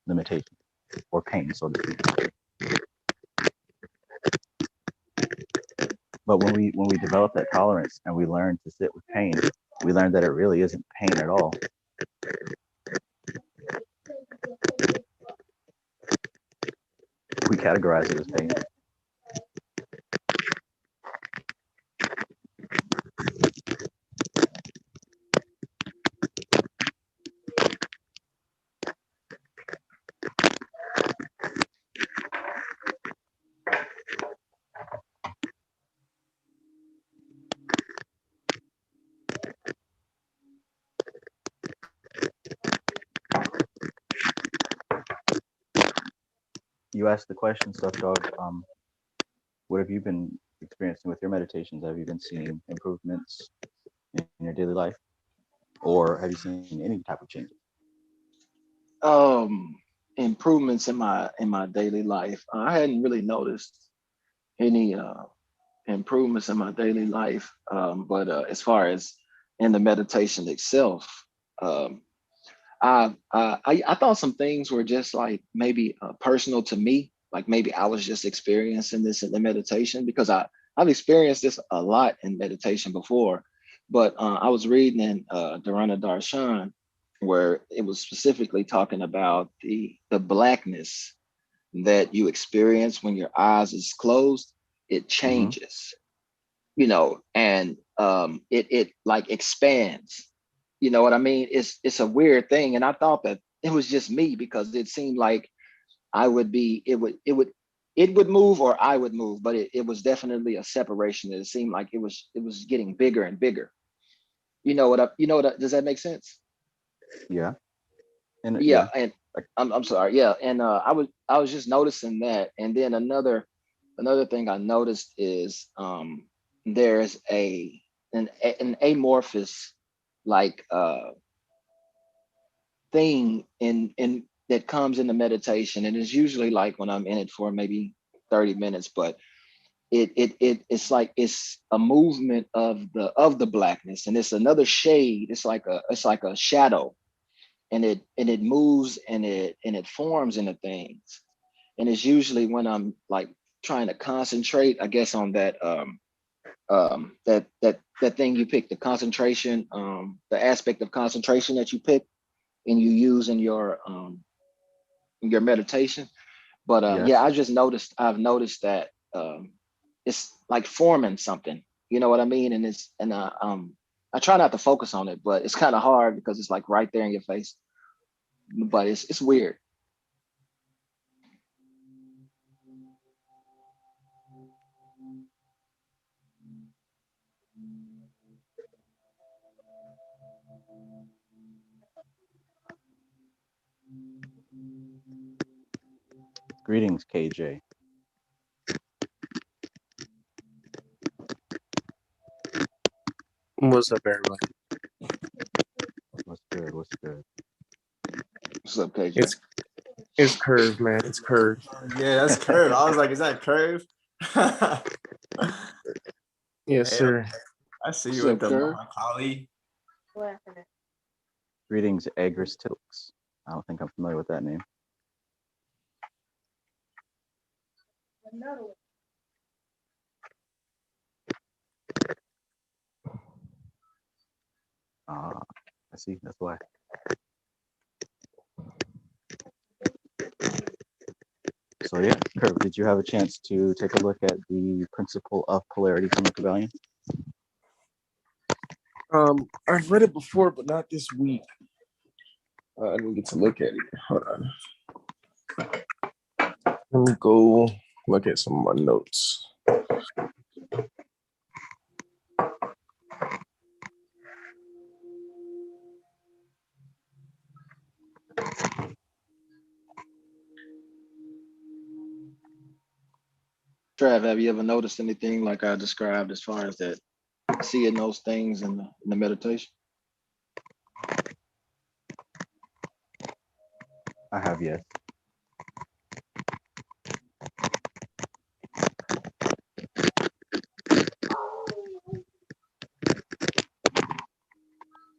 E: limitation or pain, so to speak. But when we develop that tolerance and we learn to sit with pain, we learn that it really isn't pain at all. We categorize it as pain. You asked the question, Stuff Dog. What have you been experiencing with your meditations? Have you been seeing improvements in your daily life? or have you seen any type of changes?
D: Improvements in my daily life. I hadn't really noticed any improvements in my daily life, but as far as in the meditation itself, um, I thought some things were just like maybe personal to me, like maybe I was just experiencing this in the meditation, because I've experienced this a lot in meditation before, but I was reading in Dharana Darshan where it was specifically talking about the blackness that you experience when your eyes is closed. It changes, you know, and it like expands. You know what I mean? It's a weird thing, and I thought that it was just me because it seemed like I would be it would move or I would move, but it was definitely a separation. It seemed like it was getting bigger and bigger. Does that make sense?
E: Yeah, and
D: Yeah,
E: yeah,
D: and
E: like,
D: I'm sorry. Yeah, and I was just noticing that, and then another thing I noticed is there's an amorphous like thing in that comes in the meditation, and it's usually like when I'm in it for maybe 30 minutes, but it's like it's a movement of the blackness, and it's another shade. It's like a shadow, and it moves and it forms into things, and it's usually when I'm like trying to concentrate, I guess, on that thing you pick, the concentration, the aspect of concentration that you pick and you use in your meditation. But yeah,
E: yes.
D: I've noticed that it's like forming something. You know what I mean? And I try not to focus on it, but it's kind of hard because it's like right there in your face. But it's weird.
E: Greetings, KJ.
F: What's up, everybody?
E: What's good? What's good?
D: What's up, KJ?
F: It's curved, man. It's curved.
B: Yeah, that's curve. I was like, is that curve?
F: Yes,
B: Hey,
F: sir.
B: I see
D: What's
B: you with
D: up,
B: the
D: Kurt?
B: Kali.
E: Greetings, Agris Tilks. I don't think I'm familiar with that name. I see. That's why. So yeah, Kurt, did you have a chance to take a look at the principle of polarity from the Kybalion?
F: I've read it before, but not this week. I didn't get to look at it. Hold on. Let me go look at some of my notes.
D: Trav, have you ever noticed anything like I described as far as that seeing those things in the meditation?
E: I have, yes.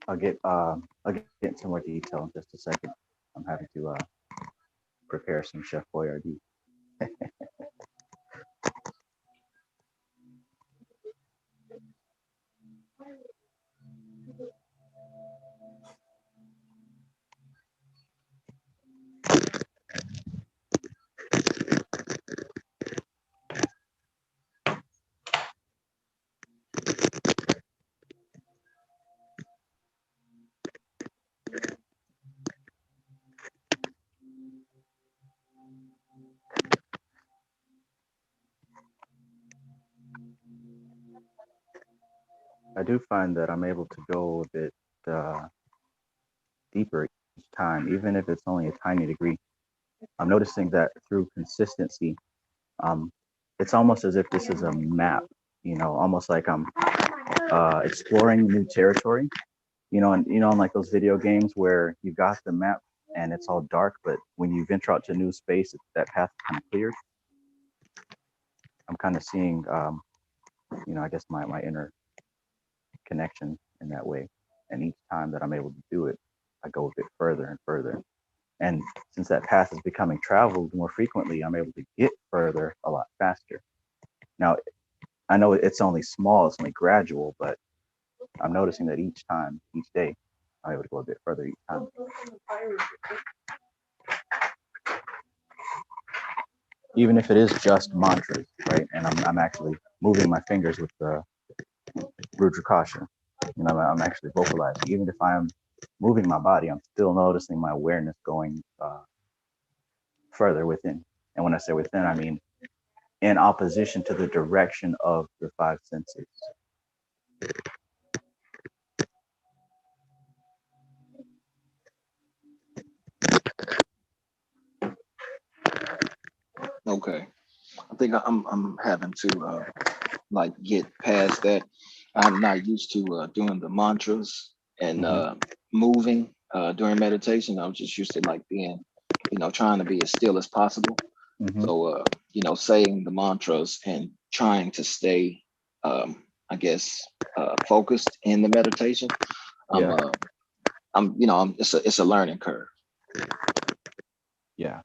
E: I'll get into more detail in just a second. I'm having to prepare some Chef Boyardee. I do find that I'm able to go a bit deeper each time, even if it's only a tiny degree. I'm noticing that through consistency, um, it's almost as if this is a map, almost like I'm exploring new territory, and in like those video games where you got the map and it's all dark, but when you venture out to a new space, that path is kind of cleared. I'm kind of seeing, I guess my inner connection in that way. And each time that I'm able to do it, I go a bit further and further. And since that path is becoming traveled more frequently, I'm able to get further a lot faster. Now, I know it's only small, it's only gradual, but I'm noticing that each day, I'm able to go a bit further each time. Even if it is just mantras, right? And I'm actually moving my fingers with the Rudrakasha. I'm actually vocalizing. Even if I'm moving my body, I'm still noticing my awareness going further within. And when I say within, I mean in opposition to the direction of the five senses.
D: Okay. I think I'm having to like get past that. I'm not used to doing the mantras and moving during meditation. I'm just used to like being, trying to be as still as possible. So, saying the mantras and trying to stay, I guess, focused in the meditation.
E: Yeah.
D: It's a learning curve.
E: Yeah.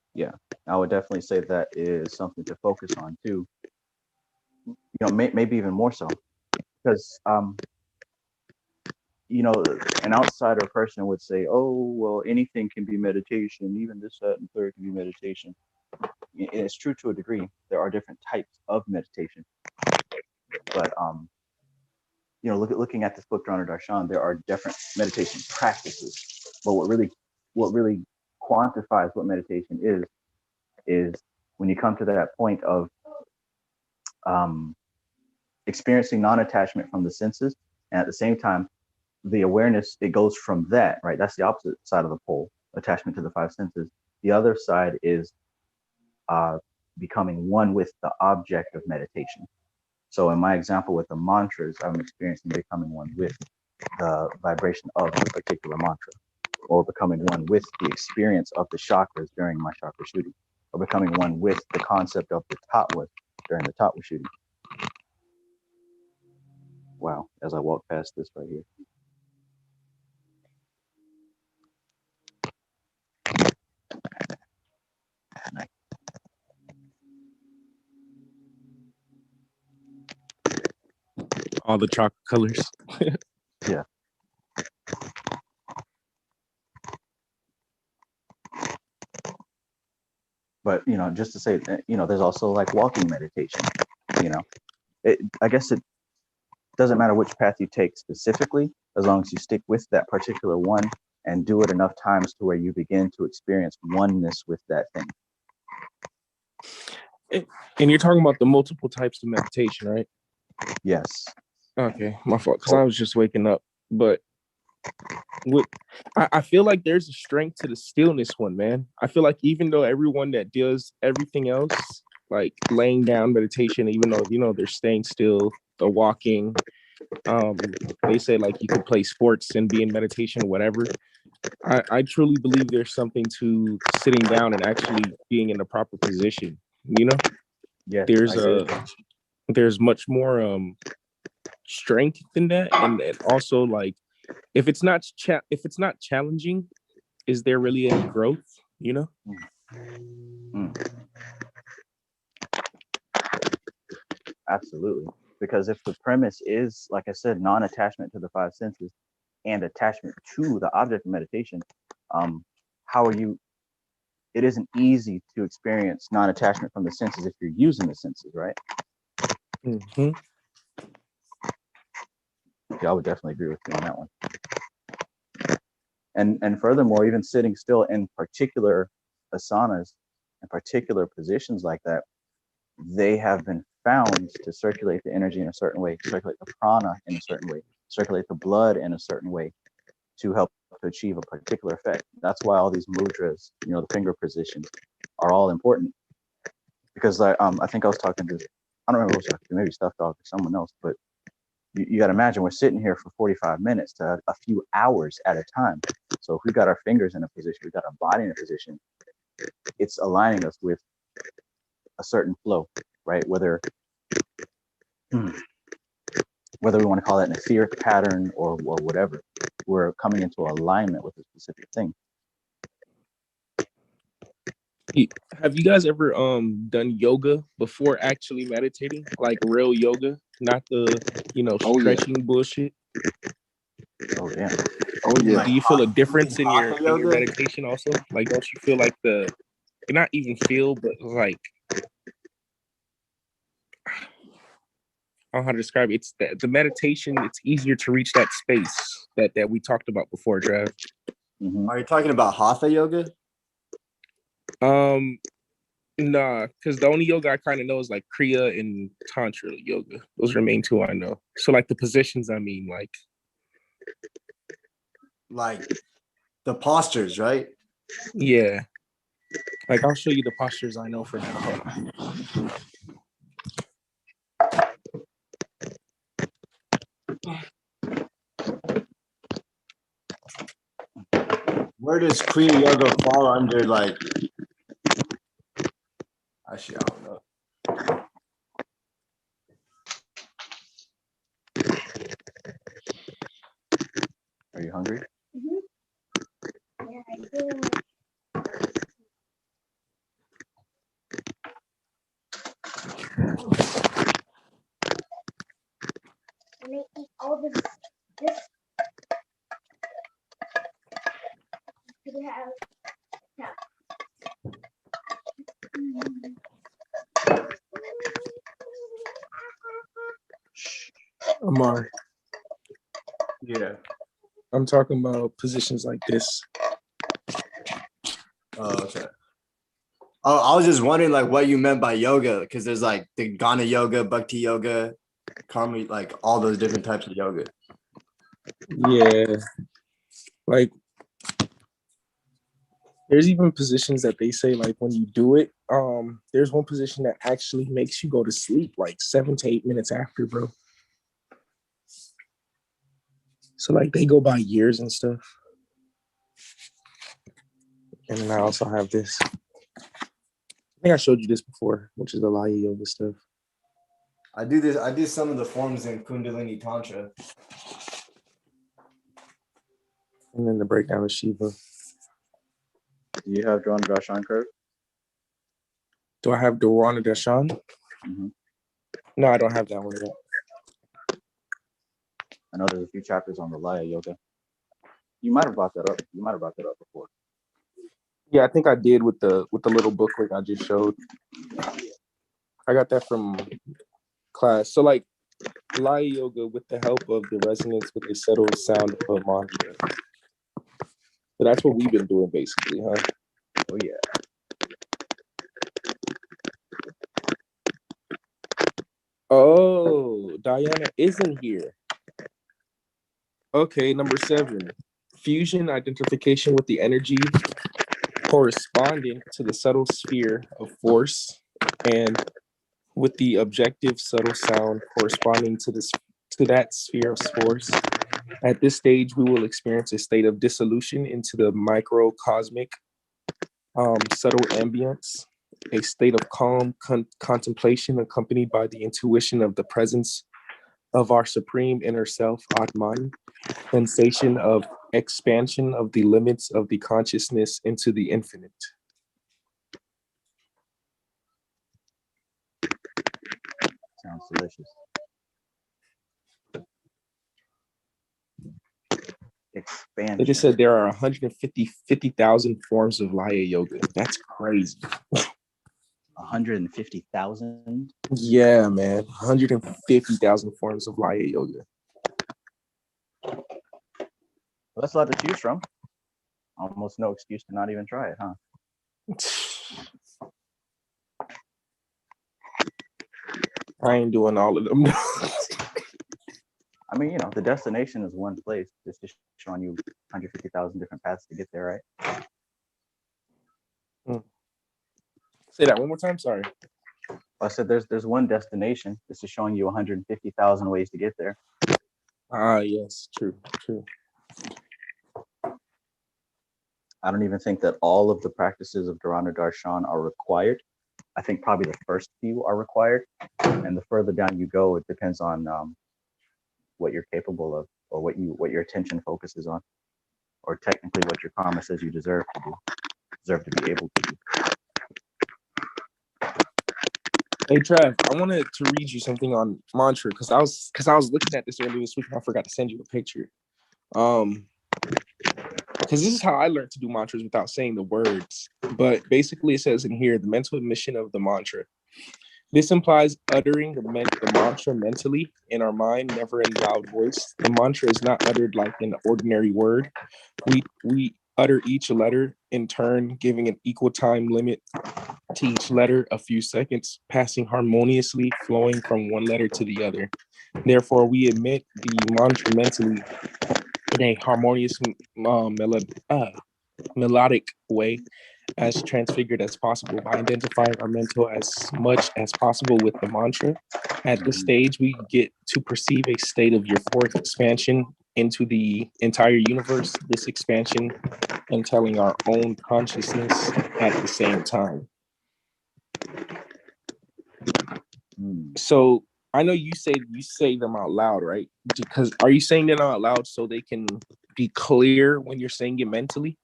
E: I would definitely say that is something to focus on too. Maybe even more so, because an outsider person would say, "Oh, well, anything can be meditation. Even this, that, and third can be meditation." And it's true to a degree. There are different types of meditation, but looking at this book, Drana Darshan, there are different meditation practices. But what really quantifies what meditation is when you come to that point of experiencing non-attachment from the senses, and at the same time, the awareness, it goes from that, right? That's the opposite side of the pole, attachment to the five senses. The other side is becoming one with the object of meditation. So in my example with the mantras, I'm experiencing becoming one with the vibration of the particular mantra, or becoming one with the experience of the chakras during my chakra shooting, or becoming one with the concept of the tattva during the tattva shooting. Wow, as I walk past this right here.
F: All the chocolate colors.
E: Yeah. But, just to say, there's also like walking meditation, I guess it doesn't matter which path you take specifically, as long as you stick with that particular one and do it enough times to where you begin to experience oneness with that thing.
F: And you're talking about the multiple types of meditation, right?
E: Yes.
F: Okay, my fault, because I was just waking up. But I feel like there's a strength to the stillness one, man. I feel like even though everyone that does everything else, like laying down meditation, even though, they're staying still, they're walking, they say like you could play sports and be in meditation, whatever. I truly believe there's something to sitting down and actually being in the proper position,
E: Yes,
F: there's much more strength in that, and also like if it's not challenging, is there really any growth?
E: Absolutely. Because if the premise is, like I said, non-attachment to the five senses and attachment to the object of meditation, it isn't easy to experience non-attachment from the senses if you're using the senses, right?
F: Mm-hmm.
E: Yeah, I would definitely agree with you on that one. And furthermore, even sitting still in particular asanas and particular positions like that, they have been found to circulate the energy in a certain way, circulate the prana in a certain way, circulate the blood in a certain way to help to achieve a particular effect. That's why all these mudras, the finger positions, are all important. Because I think I was talking to, I don't remember who I was talking to, maybe Stuffed Dog or someone else, but You got to imagine we're sitting here for 45 minutes to a few hours at a time. So if we got our fingers in a position, we got our body in a position, it's aligning us with a certain flow, right? Whether we want to call that an etheric pattern or whatever, we're coming into alignment with a specific thing.
F: Have you guys ever done yoga before actually meditating? Like real yoga, not the stretching bullshit.
E: Oh yeah.
D: Oh yeah.
F: Do you feel a difference in your
B: yoga?
F: meditation also? Like, don't you feel like not even feel, but like, I don't know how to describe it. It's the meditation. It's easier to reach that space that we talked about before, Trav.
B: Mm-hmm. Are you talking about hatha yoga?
F: Nah, because the only yoga I kind of know is like Kriya and Tantra yoga. Those are the main two I know. So like the positions, I mean,
B: like the postures, right?
F: Yeah. Like I'll show you the postures I know for now.
B: Where does Kriya yoga fall under? Like, actually, I don't know.
E: Are you hungry?
G: Mm-hmm. Yeah, I do. When I eat all this could have.
F: Amar,
B: Yeah.
F: I'm talking about positions like this.
B: Oh, okay. Oh, I was just wondering like what you meant by yoga, because there's like the Ghana yoga, Bhakti yoga, karma, like all those different types of yoga.
F: Yeah. Like there's even positions that they say like when you do it, there's one position that actually makes you go to sleep like 7 to 8 minutes after, bro. So like they go by years and stuff. And then I also have this. I think I showed you this before, which is the Laya yoga stuff.
B: I do this. I do some of the forms in Kundalini Tantra.
F: And then the breakdown of Shiva.
E: Do you have drawn Darshan curve?
F: Do I have Dharana Darshan?
E: Mm-hmm.
F: No, I don't have that one yet.
E: I know there's a few chapters on the Laya yoga. You might have brought that up. You might have brought that up before.
F: Yeah, I think I did with the little booklet I just showed. I got that from class. So like Laya yoga with the help of the resonance with the subtle sound of a mantra. So that's what we've been doing basically, huh?
E: Oh yeah.
F: Oh, Diana isn't here. Okay, number 7. Fusion identification with the energy corresponding to the subtle sphere of force, and with the objective subtle sound corresponding to that sphere of force. At this stage, we will experience a state of dissolution into the microcosmic subtle ambience, a state of calm contemplation accompanied by the intuition of the presence of our supreme inner self, Atman, sensation of expansion of the limits of the consciousness into the infinite.
E: Sounds delicious. Expansion.
F: They just said there are 50,000 forms of Laya yoga. That's crazy.
E: 150,000?
F: Yeah, man. 150,000 forms of Laya yoga.
E: Well, that's a lot to choose from. Almost no excuse to not even try it, huh?
F: I ain't doing all of them.
E: I mean, you know, the destination is one place. It's just showing you 150,000 different paths to get there, right?
F: Say that one more time. Sorry.
E: I said there's one destination. This is showing you 150,000 ways to get there.
F: Yes, true.
E: I don't even think that all of the practices of Dharana Darshan are required. I think probably the first few are required, and the further down you go, it depends on what you're capable of, or what your attention focuses on, or technically what your karma says you deserve to be able to do.
F: Hey Trav, I wanted to read you something on mantra because I was looking at this earlier this week and I forgot to send you a picture. Because this is how I learned to do mantras without saying the words. But basically, it says in here the mental emission of the mantra. This implies uttering the mantra mentally in our mind, never in loud voice. The mantra is not uttered like an ordinary word. We utter each letter in turn, giving an equal time limit to each letter, a few seconds, passing harmoniously, flowing from one letter to the other. Therefore, we emit the mantra mentally in a harmonious melodic way, as transfigured as possible, by identifying our mental as much as possible with the mantra. At this stage, we get to perceive a state of euphoric expansion into the entire universe, this expansion entailing our own consciousness at the same time. So I know you say them out loud, right? Because are you saying them out loud so they can be clear when you're saying it mentally?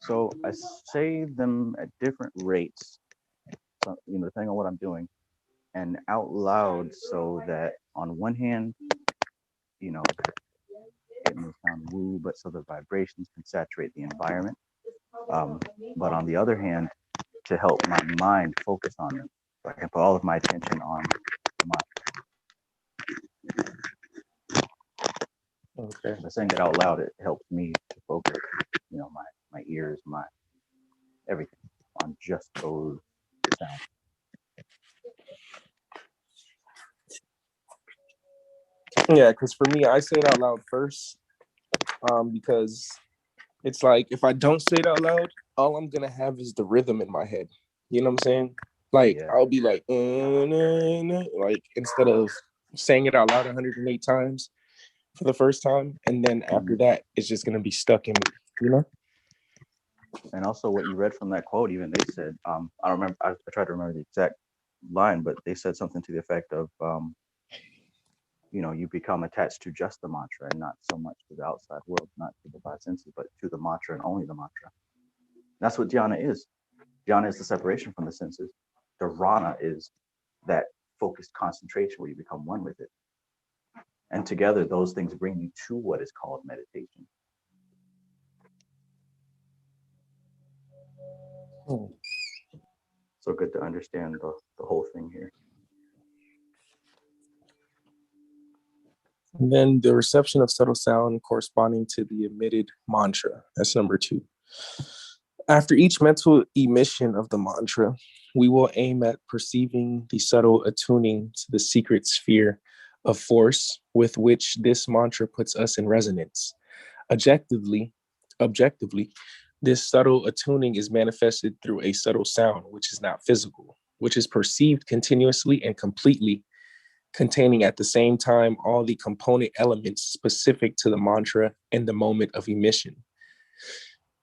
E: So I say them at different rates, depending on what I'm doing, and out loud, so that on one hand, it may sound woo, but so the vibrations can saturate the environment. But on the other hand, to help my mind focus on them, so I can put all of my attention on
F: Okay.
E: by saying it out loud, it helps me to focus, my ears, my everything on just those sounds.
F: Yeah, because for me, I say it out loud first, because it's like if I don't say it out loud, all I'm gonna have is the rhythm in my head. You know what I'm saying? Like I'll be like, like instead of saying it out loud 108 times for the first time, and then after that, it's just gonna be stuck in me.
E: And also, what you read from that quote, even they said, I don't remember. I tried to remember the exact line, but they said something to the effect of, you become attached to just the mantra and not so much to the outside world, not to the five senses, but to the mantra and only the mantra. That's what dhyana is. Dhyana is the separation from the senses. Dharana is that focused concentration where you become one with it. And together, those things bring you to what is called meditation. So good to understand the whole thing here.
F: And then the reception of subtle sound corresponding to the emitted mantra. That's number 2. After each mental emission of the mantra, we will aim at perceiving the subtle attuning to the secret sphere of force with which this mantra puts us in resonance. Objectively, this subtle attuning is manifested through a subtle sound, which is not physical, which is perceived continuously and completely, containing at the same time all the component elements specific to the mantra in the moment of emission.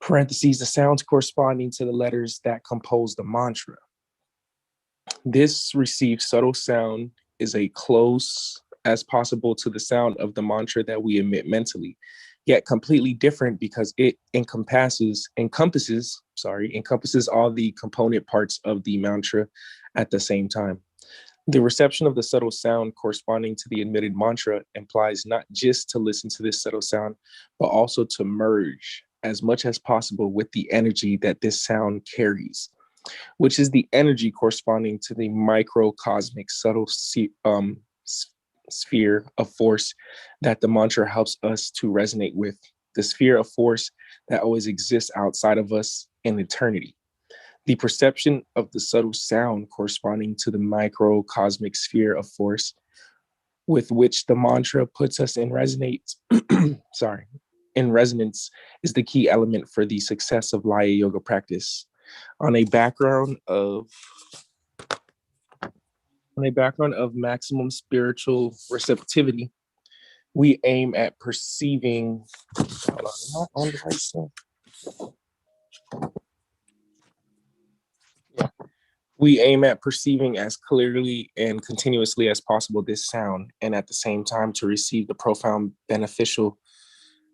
F: Parentheses, the sounds corresponding to the letters that compose the mantra. This received subtle sound is as close as possible to the sound of the mantra that we emit mentally, yet completely different because it encompasses all the component parts of the mantra at the same time. The reception of the subtle sound corresponding to the emitted mantra implies not just to listen to this subtle sound, but also to merge as much as possible with the energy that this sound carries, which is the energy corresponding to the microcosmic subtle sphere of force that the mantra helps us to resonate with, the sphere of force that always exists outside of us in eternity. The perception of the subtle sound corresponding to the microcosmic sphere of force with which the mantra puts us in resonance, is the key element for the success of Laya yoga practice. On a background of On a background of maximum spiritual receptivity, we aim at perceiving. Hold on, am I on the right stuff? Yeah. We aim at perceiving as clearly and continuously as possible this sound, and at the same time to receive the profound beneficial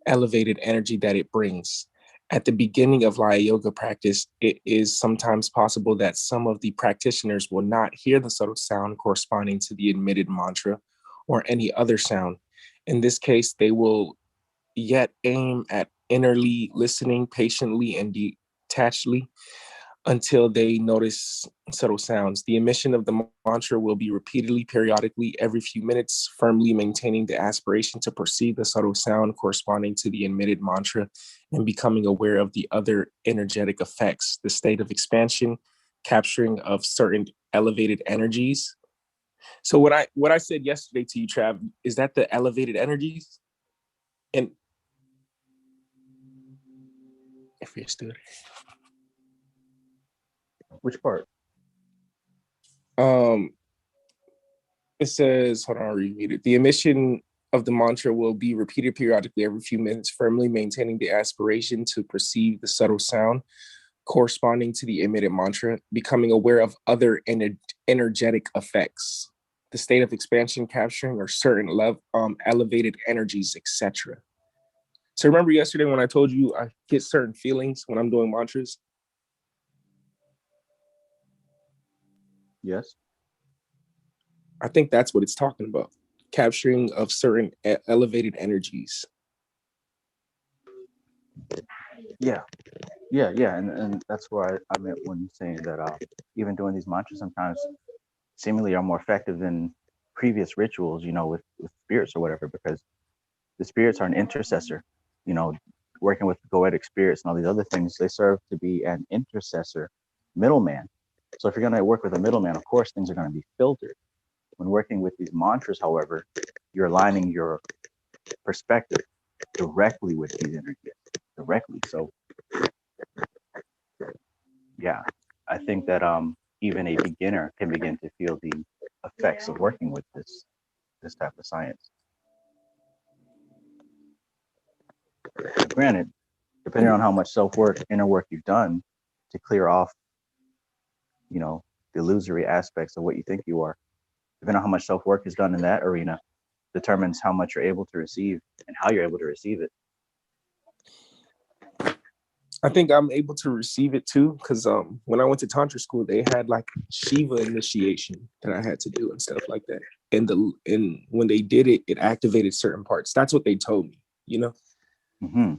F: elevated energy that it brings. At the beginning of Laya Yoga practice, it is sometimes possible that some of the practitioners will not hear the subtle sound corresponding to the emitted mantra or any other sound. In this case, they will yet aim at innerly listening patiently and detachedly until they notice subtle sounds. The emission of the mantra will be repeatedly, periodically, every few minutes, firmly maintaining the aspiration to perceive the subtle sound corresponding to the emitted mantra and becoming aware of the other energetic effects, the state of expansion, capturing of certain elevated energies. So what I said yesterday to you, Trav, is that the elevated energies? And if you're still
E: Which part?
F: It says, hold on, I'll reread it. The emission of the mantra will be repeated periodically every few minutes, firmly maintaining the aspiration to perceive the subtle sound corresponding to the emitted mantra, becoming aware of other energetic effects, the state of expansion, capturing or certain elevated energies, etc. So remember yesterday when I told you I get certain feelings when I'm doing mantras?
E: Yes.
F: I think that's what it's talking about. Capturing of certain elevated energies.
E: Yeah, and that's where I meant when saying that even doing these mantras sometimes seemingly are more effective than previous rituals, with spirits or whatever, because the spirits are an intercessor, working with the goetic spirits and all these other things, they serve to be an intercessor, middleman. So if you're going to work with a middleman, of course, things are going to be filtered. When working with these mantras, however, you're aligning your perspective directly with these energies, directly. So yeah, I think that even a beginner can begin to feel the effects of working with this type of science. Granted, depending on how much self-work, inner work you've done to clear off, the illusory aspects of what you think you are, depending on how much self-work is done in that arena, determines how much you're able to receive and how you're able to receive it.
F: I think I'm able to receive it too, because when I went to Tantra school, they had like Shiva initiation that I had to do and stuff like that. And when they did it, it activated certain parts. That's what they told me,
E: Mm-hmm.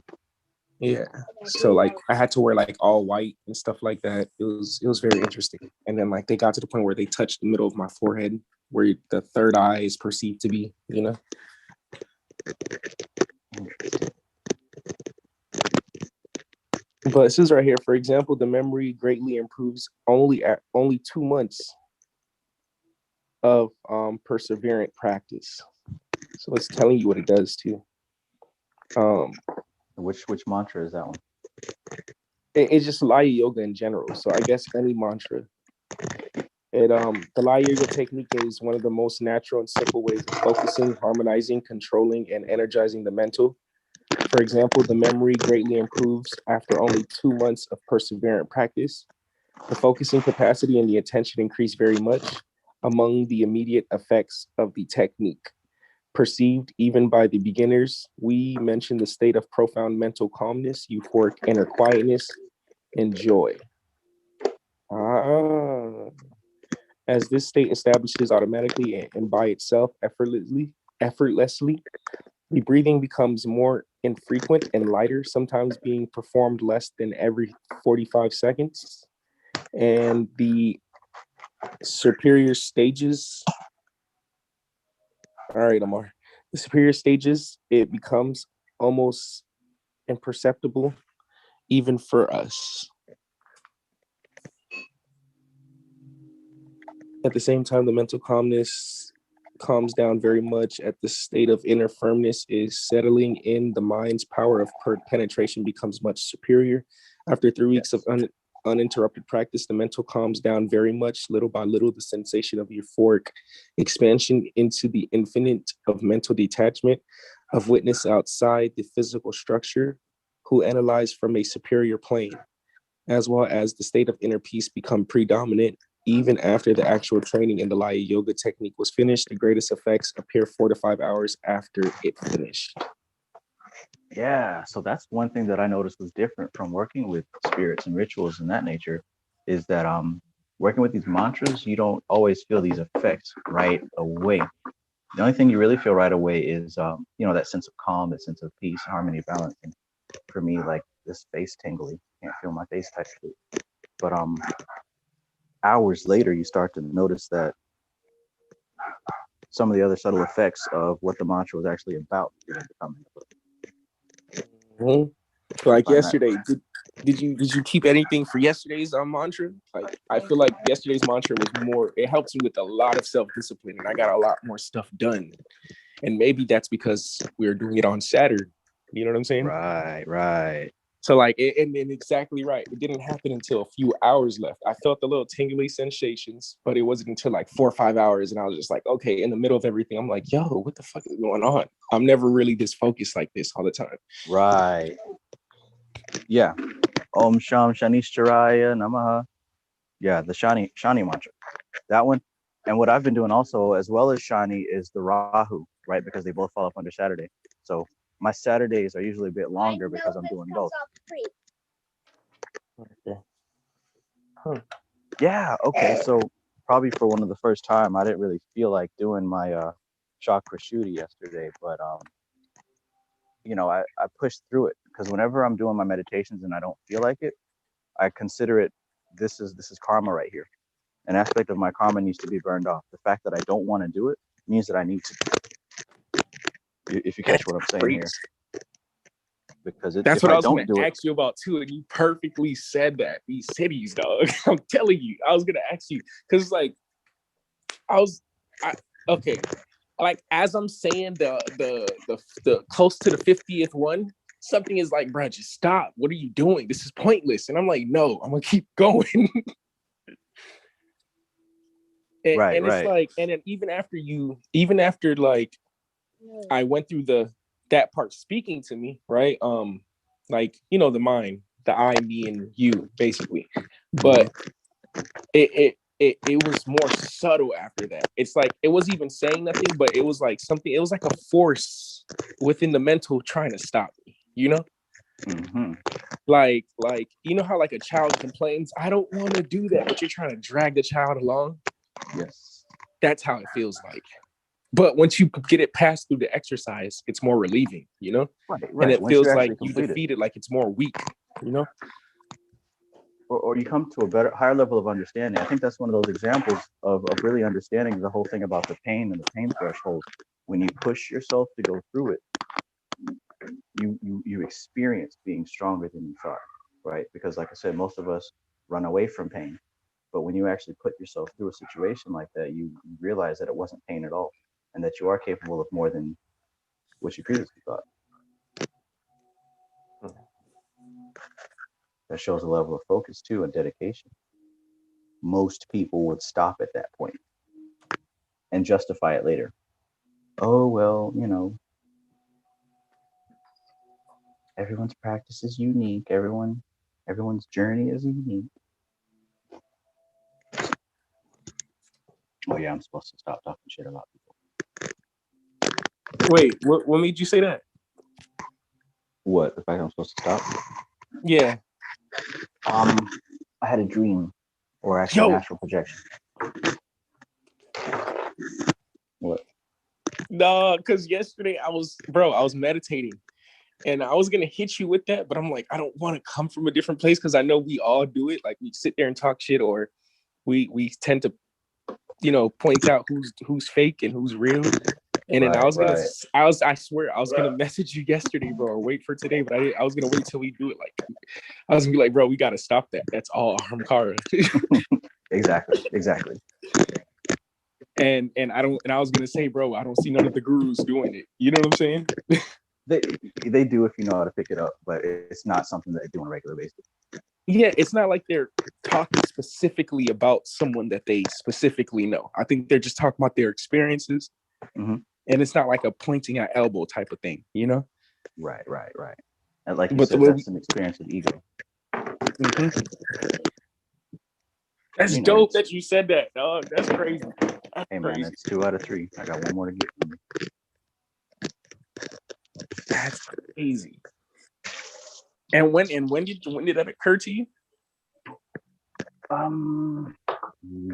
F: Yeah. So like I had to wear like all white and stuff like that. It was very interesting. And then like they got to the point where they touched the middle of my forehead, where the third eye is perceived to be, But it says right here, for example, the memory greatly improves only 2 months of perseverant practice. So it's telling you what it does too.
E: Which mantra is that one?
F: It's just Laya Yoga in general. So I guess any mantra. The Laya Yoga technique is one of the most natural and simple ways of focusing, harmonizing, controlling, and energizing the mental. For example, the memory greatly improves after only 2 months of perseverant practice. The focusing capacity and the attention increase very much among the immediate effects of the technique. Perceived even by the beginners, we mention the state of profound mental calmness, euphoric inner quietness, and joy. As this state establishes automatically and by itself effortlessly, the breathing becomes more infrequent and lighter, sometimes being performed less than every 45 seconds. And the superior stages, all right, Amar. The superior stages, it becomes almost imperceptible, even for us. At the same time, the mental calmness calms down very much at the state of inner firmness is settling in. The mind's power of penetration becomes much superior. After 3 weeks of uninterrupted practice, the mental calms down very much. Little by little, the sensation of euphoric expansion into the infinite of mental detachment, of witness outside the physical structure, who analyze from a superior plane, as well as the state of inner peace become predominant. Even after the actual training in the Laya Yoga technique was finished, the greatest effects appear 4 to 5 hours after it finished.
E: Yeah, so that's one thing that I noticed was different from working with spirits and rituals and that nature, is that working with these mantras, you don't always feel these effects right away. The only thing you really feel right away is that sense of calm, that sense of peace, harmony, balance. And for me, like this face tingly, can't feel my face texture. But hours later, you start to notice that some of the other subtle effects of what the mantra was actually about begin to come into play.
F: Mm-hmm. Like yesterday, did you keep anything for yesterday's mantra? Like, I feel like yesterday's mantra was more, it helps me with a lot of self-discipline, and I got a lot more stuff done. And maybe that's because we were doing it on Saturday. You know what I'm saying?
E: Right.
F: So like, and exactly right. It didn't happen until a few hours left. I felt the little tingly sensations, but it wasn't until like 4 or 5 hours. And I was just like, okay, in the middle of everything, I'm like, yo, what the fuck is going on? I'm never really this focused like this all the time.
E: Right. Yeah. Om Sham Shanishcharaya Namaha. Yeah, the Shani mantra. That one. And what I've been doing also, as well as Shani, is the Rahu, right? Because they both fall up under Saturday. So my Saturdays are usually a bit longer because I'm doing both.
F: Okay. Huh.
E: Yeah, okay. So probably for one of the first time, I didn't really feel like doing my chakra shuddhi yesterday, but I pushed through it, because whenever I'm doing my meditations and I don't feel like it, I consider it, this is karma right here. An aspect of my karma needs to be burned off. The fact that I don't want to do it means that I need to. If you catch what I'm saying here. Because
F: that's what I was going to ask you about too, and you perfectly said that. These cities, dog. I'm telling you, I was going to ask you, because like okay, like as I'm saying the close to the 50th one, something is like, bro, just stop. What are you doing? This is pointless. And I'm like, no, I'm gonna keep going. And it's like, and then even after like I went through that part speaking to me, right? Like, the mind, the I, me, and you, basically. But it was more subtle after that. It's like it wasn't even saying nothing, but it was like something, it was like a force within the mental trying to stop me,
E: Mm-hmm.
F: Like how like a child complains, I don't want to do that, but you're trying to drag the child along.
E: Yes.
F: That's how it feels like. But once you get it passed through the exercise, it's more relieving,
E: Right.
F: And it
E: once
F: feels like you defeat it, like it's more weak,
E: Or you come to a higher level of understanding. I think that's one of those examples of really understanding the whole thing about the pain and the pain threshold. When you push yourself to go through it, you experience being stronger than you thought, right? Because like I said, most of us run away from pain. But when you actually put yourself through a situation like that, you realize that it wasn't pain at all, and that you are capable of more than what you previously thought. That shows a level of focus too, and dedication. Most people would stop at that point and justify it later. Oh, well, everyone's practice is unique. Everyone's journey is unique. Oh yeah, I'm supposed to stop talking shit about people.
F: Wait, what made you say that?
E: What? The fact I'm supposed to stop?
F: Yeah.
E: I had a dream, or actually an astral projection. What?
F: No, because yesterday I was meditating, and I was gonna hit you with that, but I'm like, I don't want to come from a different place, because I know we all do it. Like, we sit there and talk shit, or we tend to, point out who's fake and who's real. And then I swear I was gonna message you yesterday, bro, or wait for today, but I was gonna wait till we do it. Like, I was gonna be like, bro, we gotta stop that. That's all Ahamkara.
E: Exactly.
F: And I was gonna say, bro, I don't see none of the gurus doing it. You know what I'm saying?
E: They do if you know how to pick it up, but it's not something that they do on a regular basis.
F: Yeah, it's not like they're talking specifically about someone that they specifically know. I think they're just talking about their experiences, and it's not like a pointing at elbow type of thing, you know?
E: Right. And like you
F: But
E: said, that's an experience of ego.
F: That's
E: You know,
F: dope that you said that, dog. That's crazy.
E: Hey man, that's 2 out of 3. I got one more to get from you.
F: That's crazy. And when did that occur to you?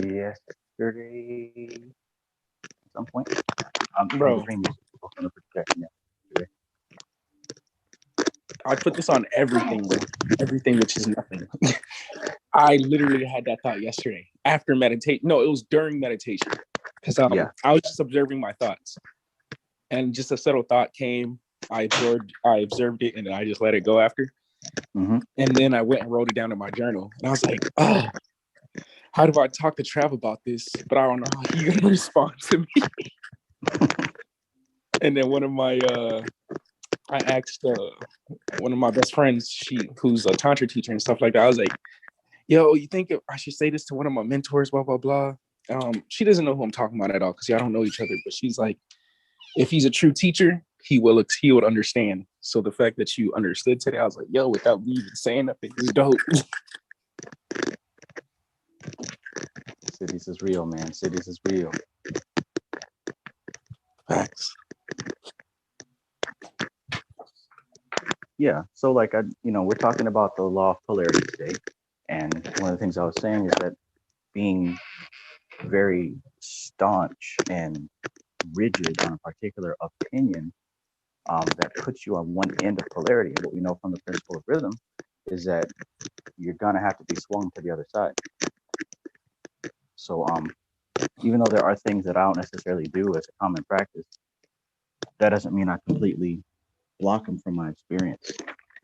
E: Yesterday at some point.
F: Bro, I put this on everything, bro. Everything, which is nothing. I literally had that thought yesterday after meditation. No, it was during meditation, because I was just observing my thoughts, and just a subtle thought came. I observed it, and then I just let it go after. And then I went and wrote it down in my journal, and I was like, oh, how do I talk to Trav about this? But I don't know how he's gonna respond to me. And then I asked one of my best friends, who's a tantra teacher and stuff like that. I was like, yo, you think I should say this to one of my mentors, blah, blah, blah. She doesn't know who I'm talking about at all, because y'all don't know each other, but she's like, if he's a true teacher, he would understand. So the fact that you understood today, I was like, yo, without me even saying nothing, is dope.
E: Cities is real, man. Cities is real.
F: Facts.
E: Yeah. So like we're talking about the law of polarity today. And one of the things I was saying is that being very staunch and rigid on a particular opinion that puts you on one end of polarity. And what we know from the principle of rhythm is that you're gonna have to be swung to the other side. So even though there are things that I don't necessarily do as a common practice, that doesn't mean I completely block them from my experience.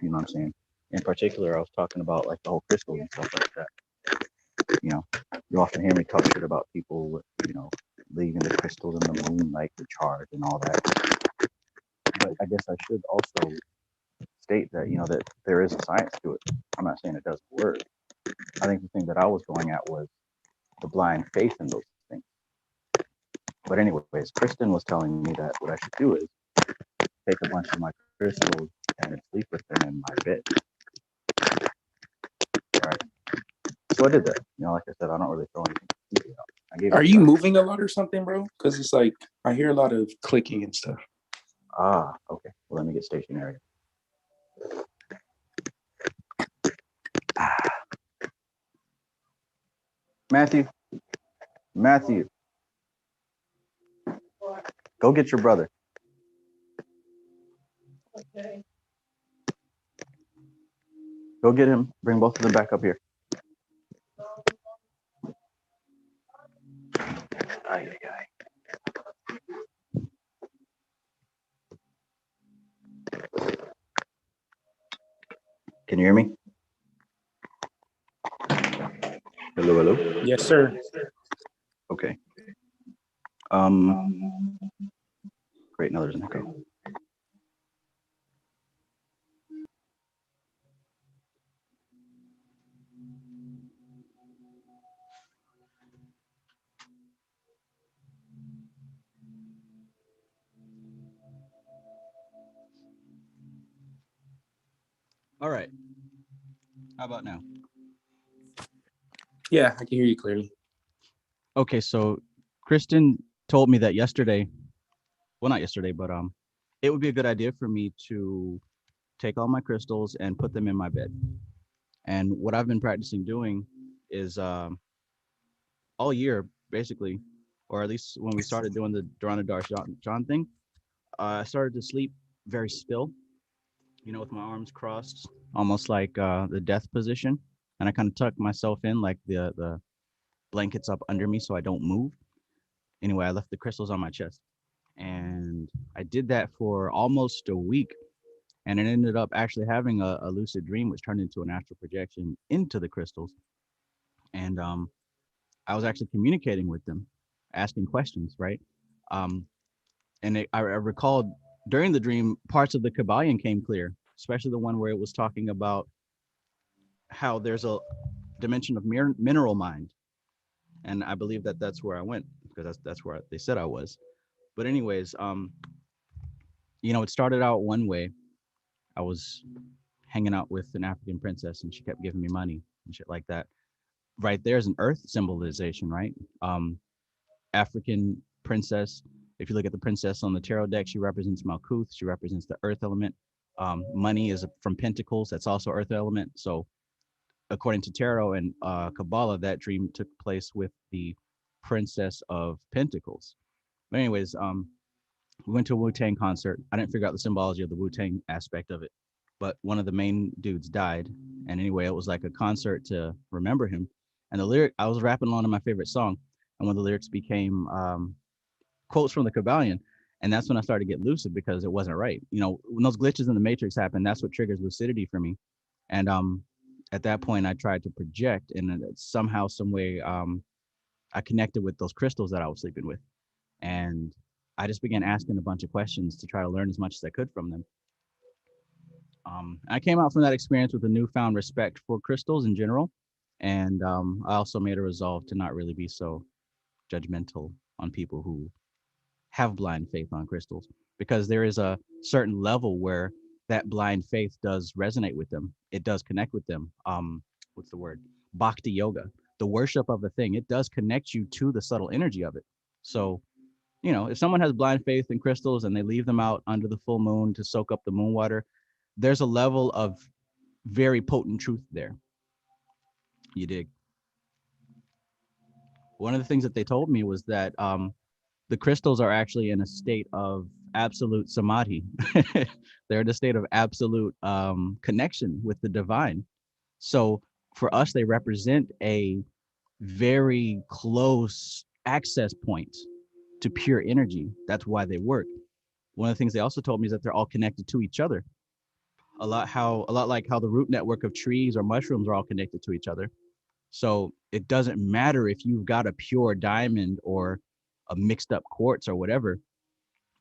E: You know what I'm saying? In particular, I was talking about like the whole crystal and stuff like that. You know, you often hear me talk shit about people, leaving the crystals in the moonlight to charge and all that. But I guess I should also state that, that there is a science to it. I'm not saying it doesn't work. I think the thing that I was going at was the blind faith in those things. But anyways, Kristen was telling me that what I should do is take a bunch of my crystals and sleep with them in my bed. Right. So I did that. Like I said, I don't really throw anything out.
F: Are you moving a lot or something, bro? Because it's like I hear a lot of clicking and stuff.
E: Ah, okay. Well, let me get stationary. Matthew, go get your brother.
G: Okay.
E: Go get him. Bring both of them back up here. Can you hear me? Hello.
F: Yes, sir.
E: Okay. Great. Now there's an echo. All right. How about now?
F: Yeah, I can hear you clearly.
E: Okay, so Kristen told me that yesterday, well, not yesterday, but it would be a good idea for me to take all my crystals and put them in my bed. And what I've been practicing doing is all year, basically, or at least when we started doing the Durana Darshan thing, I started to sleep very still, with my arms crossed, almost like the death position. And I kind of tuck myself in like the blankets up under me so I don't move. Anyway, I left the crystals on my chest. And I did that for almost a week. And it ended up actually having a lucid dream, which turned into an astral projection into the crystals. And I was actually communicating with them, asking questions, right? And I recalled during the dream, parts of the Kybalion came clear, especially the one where it was talking about how there's a dimension of mineral mind, and I believe that that's where I went because that's where they said I was. But anyways, it started out one way. I was hanging out with an African princess, and she kept giving me money and shit like that. Right there's an earth symbolization, right? African princess. If you look at the princess on the tarot deck, she represents Malkuth. She represents the earth element. Money is from Pentacles. That's also earth element. So according to tarot and Kabbalah, that dream took place with the Princess of Pentacles. But anyways, we went to a Wu-Tang concert. I didn't figure out the symbology of the Wu-Tang aspect of it, but one of the main dudes died. And anyway, it was like a concert to remember him. And the lyric, I was rapping along to my favorite song, and one of the lyrics became quotes from the Kybalion. And that's when I started to get lucid because it wasn't right. When those glitches in the matrix happen, that's what triggers lucidity for me. And at that point, I tried to project, and somehow, some way, I connected with those crystals that I was sleeping with. And I just began asking a bunch of questions to try to learn as much as I could from them. I came out from that experience with a newfound respect for crystals in general. And I also made a resolve to not really be so judgmental on people who have blind faith on crystals, because there is a certain level where that blind faith does resonate with them. It does connect with them. What's the word? Bhakti yoga, the worship of a thing. It does connect you to the subtle energy of it. So, if someone has blind faith in crystals and they leave them out under the full moon to soak up the moon water, there's a level of very potent truth there. You dig? One of the things that they told me was that the crystals are actually in a state of absolute samadhi. They're in a state of absolute connection with the divine. So for us, they represent a very close access point to pure energy. That's why they work. One of the things they also told me is that they're all connected to each other. A lot like how the root network of trees or mushrooms are all connected to each other. So it doesn't matter if you've got a pure diamond or a mixed up quartz or whatever.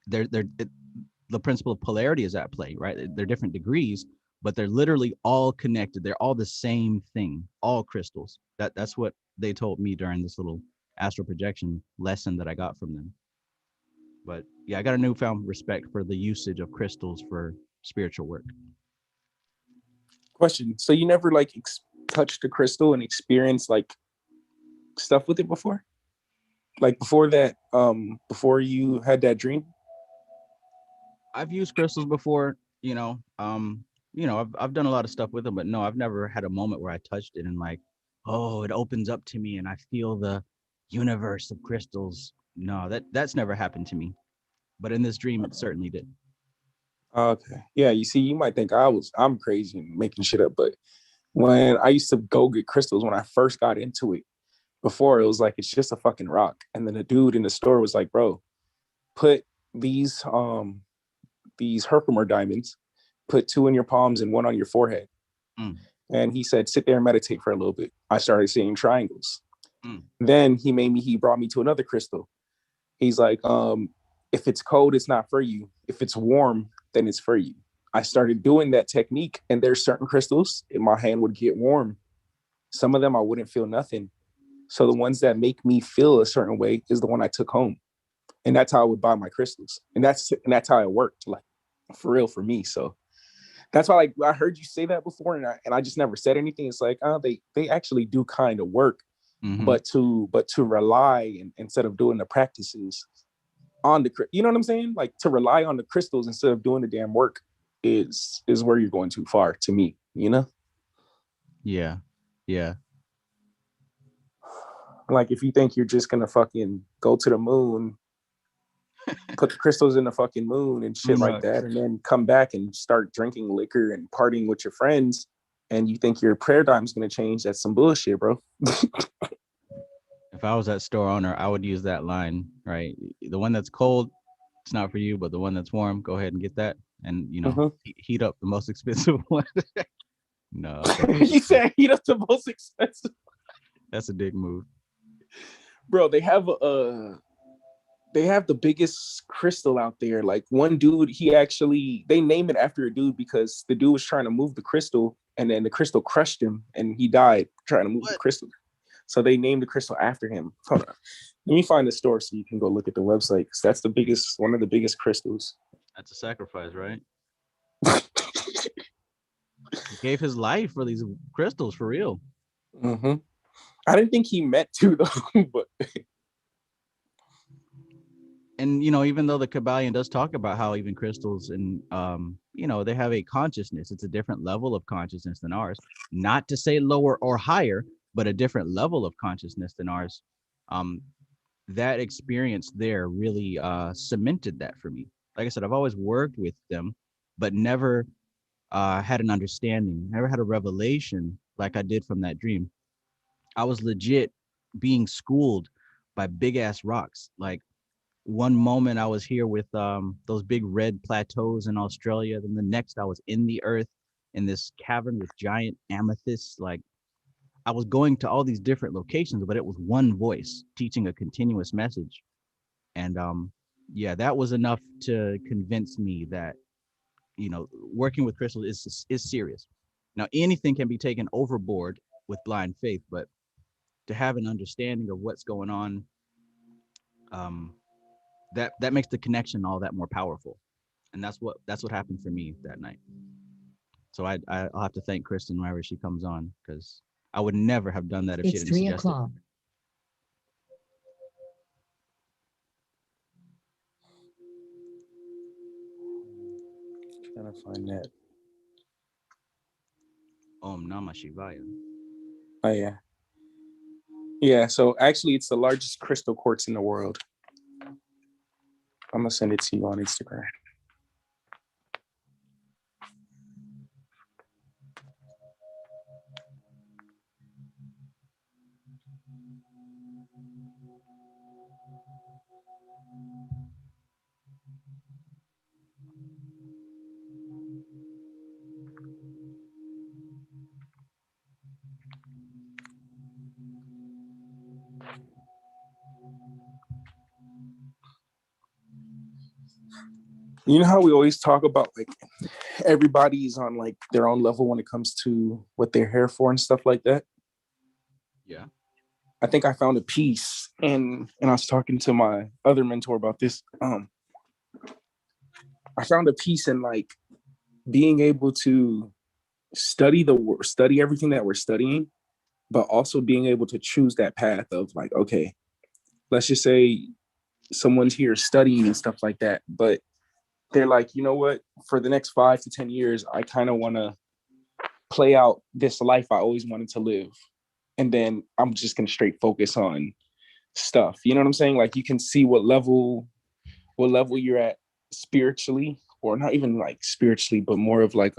E: The principle of polarity is at play, right? They're different degrees, but they're literally all connected. They're all the same thing, all crystals. That's what they told me during this little astral projection lesson that I got from them. But yeah, I got a newfound respect for the usage of crystals for spiritual work.
F: Question. So you never touched a crystal and experienced stuff with it before? Before that, before you had that dream?
E: I've used crystals before, I've done a lot of stuff with them, but no, I've never had a moment where I touched it and it opens up to me and I feel the universe of crystals. No, that's never happened to me. But in this dream, it certainly did.
F: Okay. Yeah, you see, you might think I'm crazy and making shit up, but when I used to go get crystals when I first got into it, before it was it's just a fucking rock. And then the dude in the store was like, bro, put these Herkimer diamonds, put 2 in your palms and 1 on your forehead. And he said, sit there and meditate for a little bit. I started seeing triangles. Then he brought me to another crystal. He's like, if it's cold, it's not for you. If it's warm, then it's for you. I started doing that technique, and there's certain crystals in my hand would get warm. Some of them I wouldn't feel nothing. So the ones that make me feel a certain way is the one I took home. And that's how I would buy my crystals. And that's how it worked, for real for me. So that's why I heard you say that before, and I just never said anything. It's they actually do kind of work, but to rely instead of doing the practices on the, you know what I'm saying? To rely on the crystals instead of doing the damn work is where you're going too far to me,
E: Yeah.
F: If you think you're just gonna fucking go to the moon, put the crystals in the fucking moon and shit like that, and then come back and start drinking liquor and partying with your friends, and you think your paradigm's gonna change, that's some bullshit, bro.
E: If I was that store owner, I would use that line, right? The one that's cold, it's not for you, but the one that's warm, go ahead and get that. And, heat up the most expensive one. No.
F: You said heat up the most expensive.
E: That's a dick move.
F: Bro, they have they have the biggest crystal out there. Like one dude, they name it after a dude because the dude was trying to move the crystal and then the crystal crushed him and he died trying to move the crystal. So they named the crystal after him. Hold on. Let me find the store so you can go look at the website, because that's one of the biggest crystals.
A: That's a sacrifice, right? He gave his life for these crystals, for real.
F: Mm-hmm. I didn't think he meant to though, but
A: and even though the Kybalion does talk about how even crystals and they have a consciousness, it's a different level of consciousness than ours. Not to say lower or higher, but a different level of consciousness than ours. That experience there really cemented that for me. Like I said, I've always worked with them, but never had an understanding, never had a revelation like I did from that dream. I was legit being schooled by big ass rocks. Like one moment I was here with those big red plateaus in Australia. Then the next I was in the earth in this cavern with giant amethysts. Like I was going to all these different locations, but it was one voice teaching a continuous message. And yeah, that was enough to convince me that working with crystals is serious. Now anything can be taken overboard with blind faith, but to have an understanding of what's going on, um, that makes the connection all that more powerful. And that's what happened for me that night. So I'll have to thank Kristen whenever she comes on, because I would never have done that if she
H: It's
A: didn't suggest
H: 3:00.
F: trying to find that.
A: Om Namah Shivaya.
F: Oh yeah. Yeah, so actually it's the largest crystal quartz in the world. I'm gonna send it to you on Instagram. You know how we always talk about like everybody's on like their own level when it comes to what they're here for and stuff like that?
A: Yeah.
F: I think I found a piece, and I was talking to my other mentor about this. I found a piece in like being able to study everything that we're studying, but also being able to choose that path of like, okay, let's just say someone's here studying and stuff like that, but they're like, you know what, for the next 5 to 10 years, I kind of want to play out this life I always wanted to live. And then I'm just going to straight focus on stuff. You know what I'm saying? Like you can see what level you're at spiritually, or not even like spiritually, but more of like,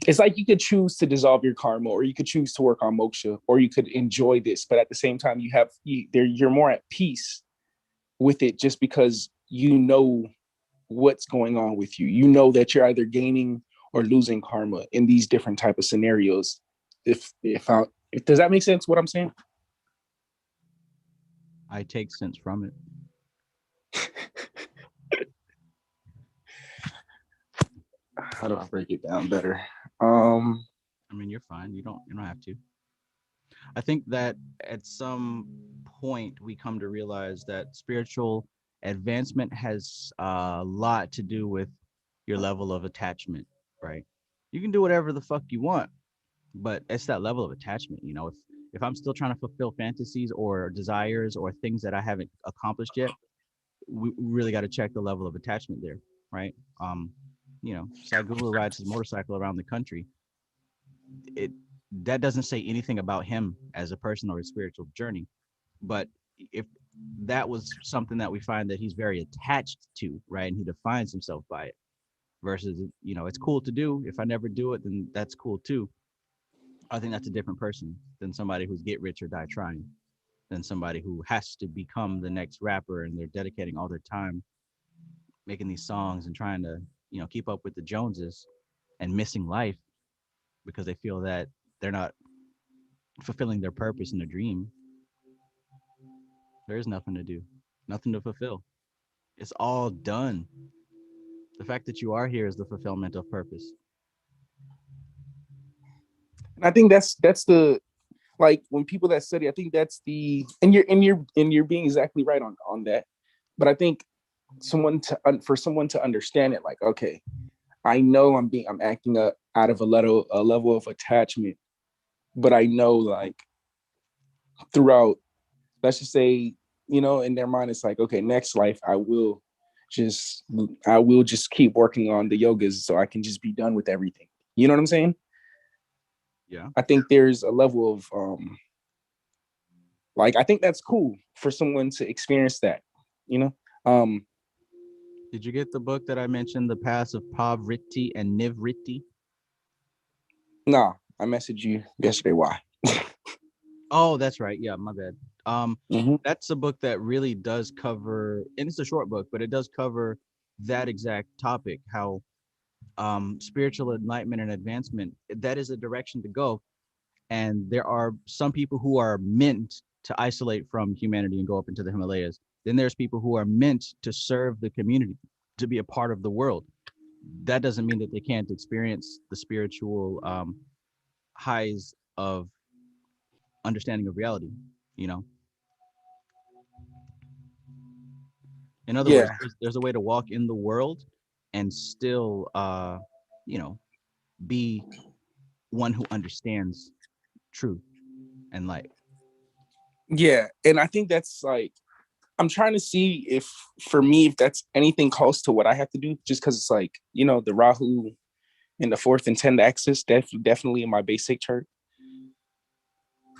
F: it's like you could choose to dissolve your karma, or you could choose to work on moksha, or you could enjoy this. But at the same time, you're more at peace with it, just because you know what's going on with you. You know that you're either gaining or losing karma in these different type of scenarios. If does that make sense what I'm saying?
A: I take sense from it.
F: How do I break it down better?
A: I mean, you're fine. You don't have to. I think that at some point we come to realize that spiritual advancement has a lot to do with your level of attachment, right? You can do whatever the fuck you want, but it's that level of attachment. If I'm still trying to fulfill fantasies or desires or things that I haven't accomplished yet, we really got to check the level of attachment there, right? Sadhguru rides his motorcycle around the country. It That doesn't say anything about him as a person or his spiritual journey, but if that was something that we find that he's very attached to, right, and he defines himself by it, versus it's cool to do. If I never do it, then that's cool too. I think that's a different person than somebody who's get rich or die trying, than somebody who has to become the next rapper and they're dedicating all their time making these songs and trying to keep up with the Joneses and missing life because they feel that they're not fulfilling their purpose in their dream.
E: There is nothing to do, nothing to fulfill. It's all done. The fact that you are here is the fulfillment of purpose.
F: And I think that's the, like, when people that study, I think that's the, and you're being exactly right on that. But I think for someone to understand it, like, okay, I know I'm acting out of a level of attachment, but I know, like, throughout, let's just say, in their mind, it's like, okay, next life just I will just keep working on the yogas so I can just be done with everything. You know what I'm saying?
E: Yeah.
F: I think there's a level of like, I think that's cool for someone to experience that, you know. um
E: Did you get the book that I mentioned, The Paths of Poverty and Nivriti?
F: nah, I messaged you yesterday. Why?
E: Oh, that's right. Yeah, my bad.
F: Mhm.
E: That's a book that really does cover, and it's a short book, but it does cover that exact topic, how spiritual enlightenment and advancement, that is a direction to go. And there are some people who are meant to isolate from humanity and go up into the Himalayas. Then there's people who are meant to serve the community, to be a part of the world. That doesn't mean that they can't experience the spiritual highs of understanding of reality, you know. In other words,
F: Yeah,
E: there's a way to walk in the world and still you know, be one who understands truth and light.
F: yeah, and I think that's like, I'm trying to see if, for me, if that's anything close to what I have to do, just because it's like, the Rahu in the fourth and 10th axis, definitely in my basic chart.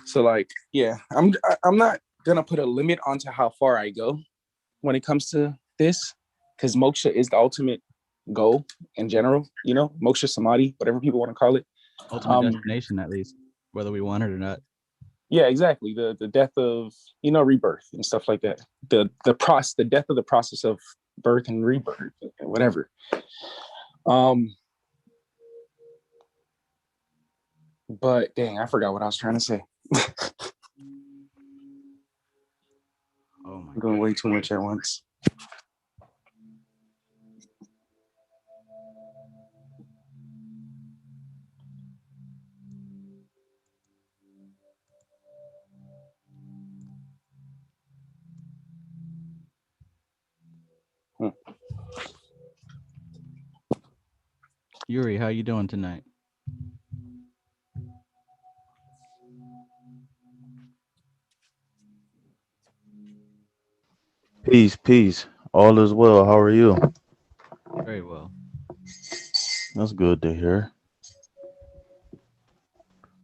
F: So, like, yeah, I'm not gonna put a limit onto how far I go when it comes to this, because moksha is the ultimate goal in general. Moksha, samadhi, whatever people want to call it.
E: Ultimate
F: Um,
E: destination, at least, whether we want it or not.
F: yeah, exactly. The death of, rebirth and stuff like that. The death of the process of birth and rebirth, whatever. Um, but dang, I forgot what I was trying to say.
E: Oh my
F: I'm doing
E: god.
F: way too much at once. Hmm.
E: Yuri, how you doing tonight?
H: Peace, peace. All is well. How are you?
E: Very well.
H: That's good to hear.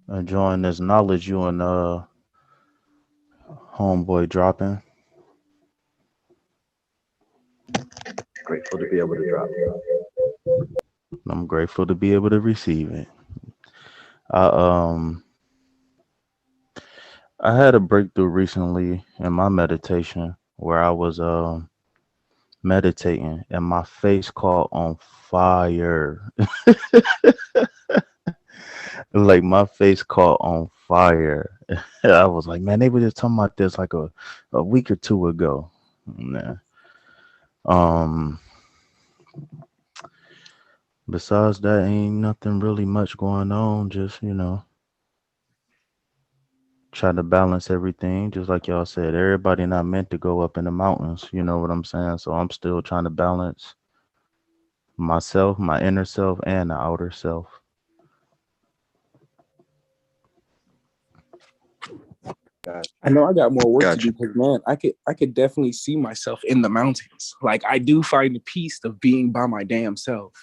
H: Enjoying this knowledge you and homeboy dropping.
B: Grateful to be able to drop.
H: I'm grateful to be able to receive it. I um I had a breakthrough recently in my meditation where I was meditating and my face caught on fire. Like my face caught on fire. I was like, man, they were just talking about this like a week or two ago. Nah. Um Besides that, ain't nothing really much going on. Just, try to balance everything. Just like y'all said, everybody not meant to go up in the mountains. You know what I'm saying? So I'm still trying to balance myself, my inner self, and the outer self.
F: I know I got more work to
B: Gotcha.
F: do, because, man, I could definitely see myself in the mountains. Like, I do find the peace of being by my damn self.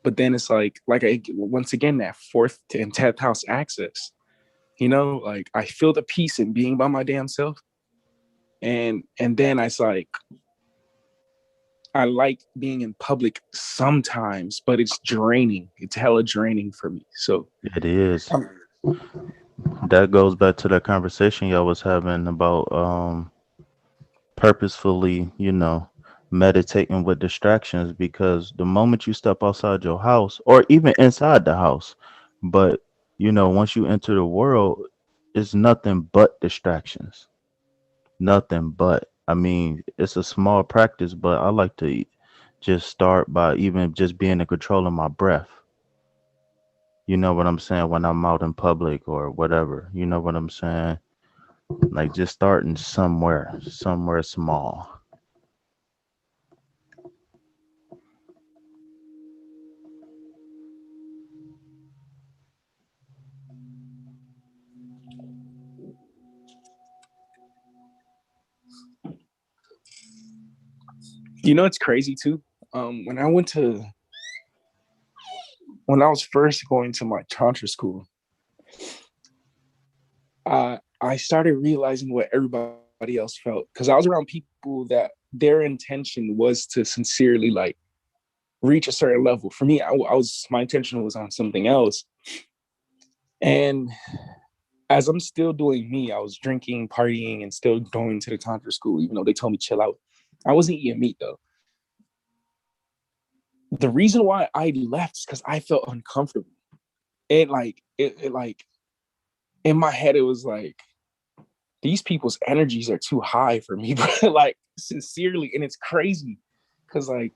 F: But then it's like once again, that fourth and 10th house access. Like, I feel the peace in being by my damn self. And then it's like, I like being in public sometimes, but it's draining. It's hella draining for me. So,
H: It is.
F: um,
H: That goes back to that conversation y'all was having about purposefully, meditating with distractions because the moment you step outside your house or even inside the house, but once you enter the world, it's nothing but distractions. nothing but. I mean, it's a small practice, but I like to just start by even just being in control of my breath. You know what I'm saying? When I'm out in public or whatever. You know what I'm saying? Like just starting somewhere small.
F: You know, it's crazy too. When I went to when I was first going to my tantra school, I started realizing what everybody else felt because I was around people that their intention was to sincerely like reach a certain level. For me, I was my intention was on something else, and as I'm still doing me, I was drinking, partying, and still going to the tantra school, even though they told me chill out. I wasn't eating meat though. The reason why I left is because I felt uncomfortable. It like in my head, it was like these people's energies are too high for me, but like sincerely, and it's crazy because like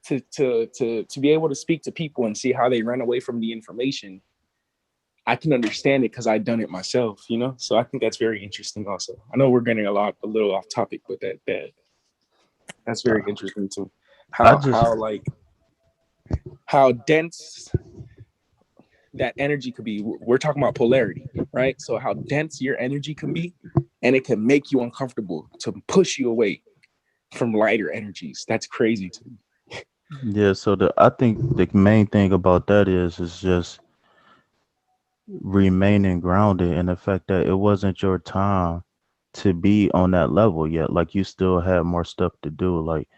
F: to be able to speak to people and see how they run away from the information, I can understand it because I've done it myself, you know. So I think that's very interesting. Also, I know we're getting a little off topic, but that's very interesting too.
H: I
F: How
H: just
F: how like how dense that energy could be. We're talking about polarity, right? So how dense your energy can be, and it can make you uncomfortable to push you away from lighter energies. That's crazy to me.
H: yeah, so the I think the main thing about that is just remaining grounded in the fact that it wasn't your time to be on that level yet. Like you still had more stuff to do. Like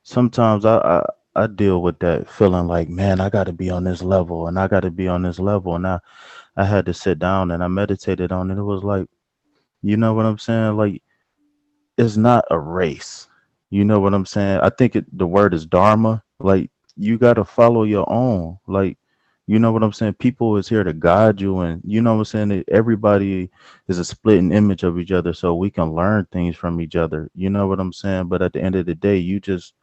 H: sometimes I deal with that feeling like, man, I got to be on this level and I got to be on this level. And I had to sit down and I meditated on it. It was like, you know what I'm saying? Like, it's not a race. You know what I'm saying? I think the word is dharma. Like, you got to follow your own. Like, you know what I'm saying? People is here to guide you. And you know what I'm saying? That everybody is a splitting image of each other so we can learn things from each other. You know what I'm saying? But at the end of the day, you just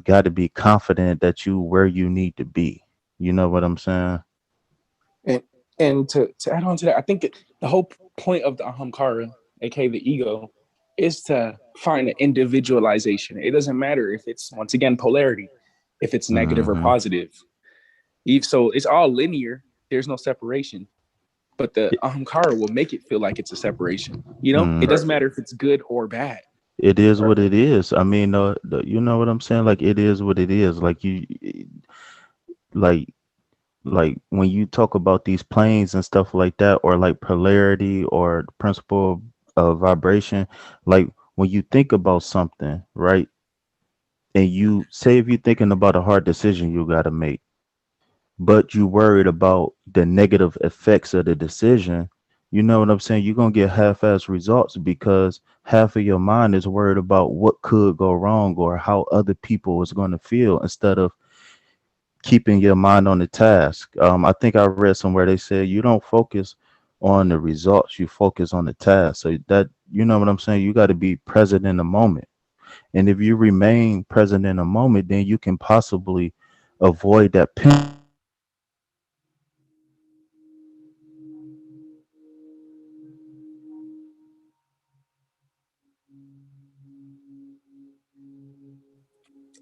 H: got to be confident that you where you need to be. You know what I'm saying?
F: And to add on to that, I think the whole point of the Ahamkara, aka the ego, is to find an individualization. It doesn't matter if it's once again polarity, if it's negative or
H: Mm-hmm.
F: positive. So it's all linear. There's no separation. But the Ahamkara will make it feel like it's a separation. You know, it
H: Mm.
F: doesn't matter if it's good or bad.
H: It is what it is. I mean, you know what I'm saying? Like it is what it is. Like like like when you talk about these planes and stuff like that, or like polarity or the principle of vibration, like when you think about something, right? And you say if you're thinking about a hard decision you got to make, but you worried about the negative effects of the decision, you know what I'm saying? You're gonna get half-ass results because half of your mind is worried about what could go wrong or how other people is going to feel instead of keeping your mind on the task. I think I read somewhere they said you don't focus on the results, you focus on the task. So that you know what I'm saying? You got to be present in the moment. And if you remain present in the moment, then you can possibly avoid that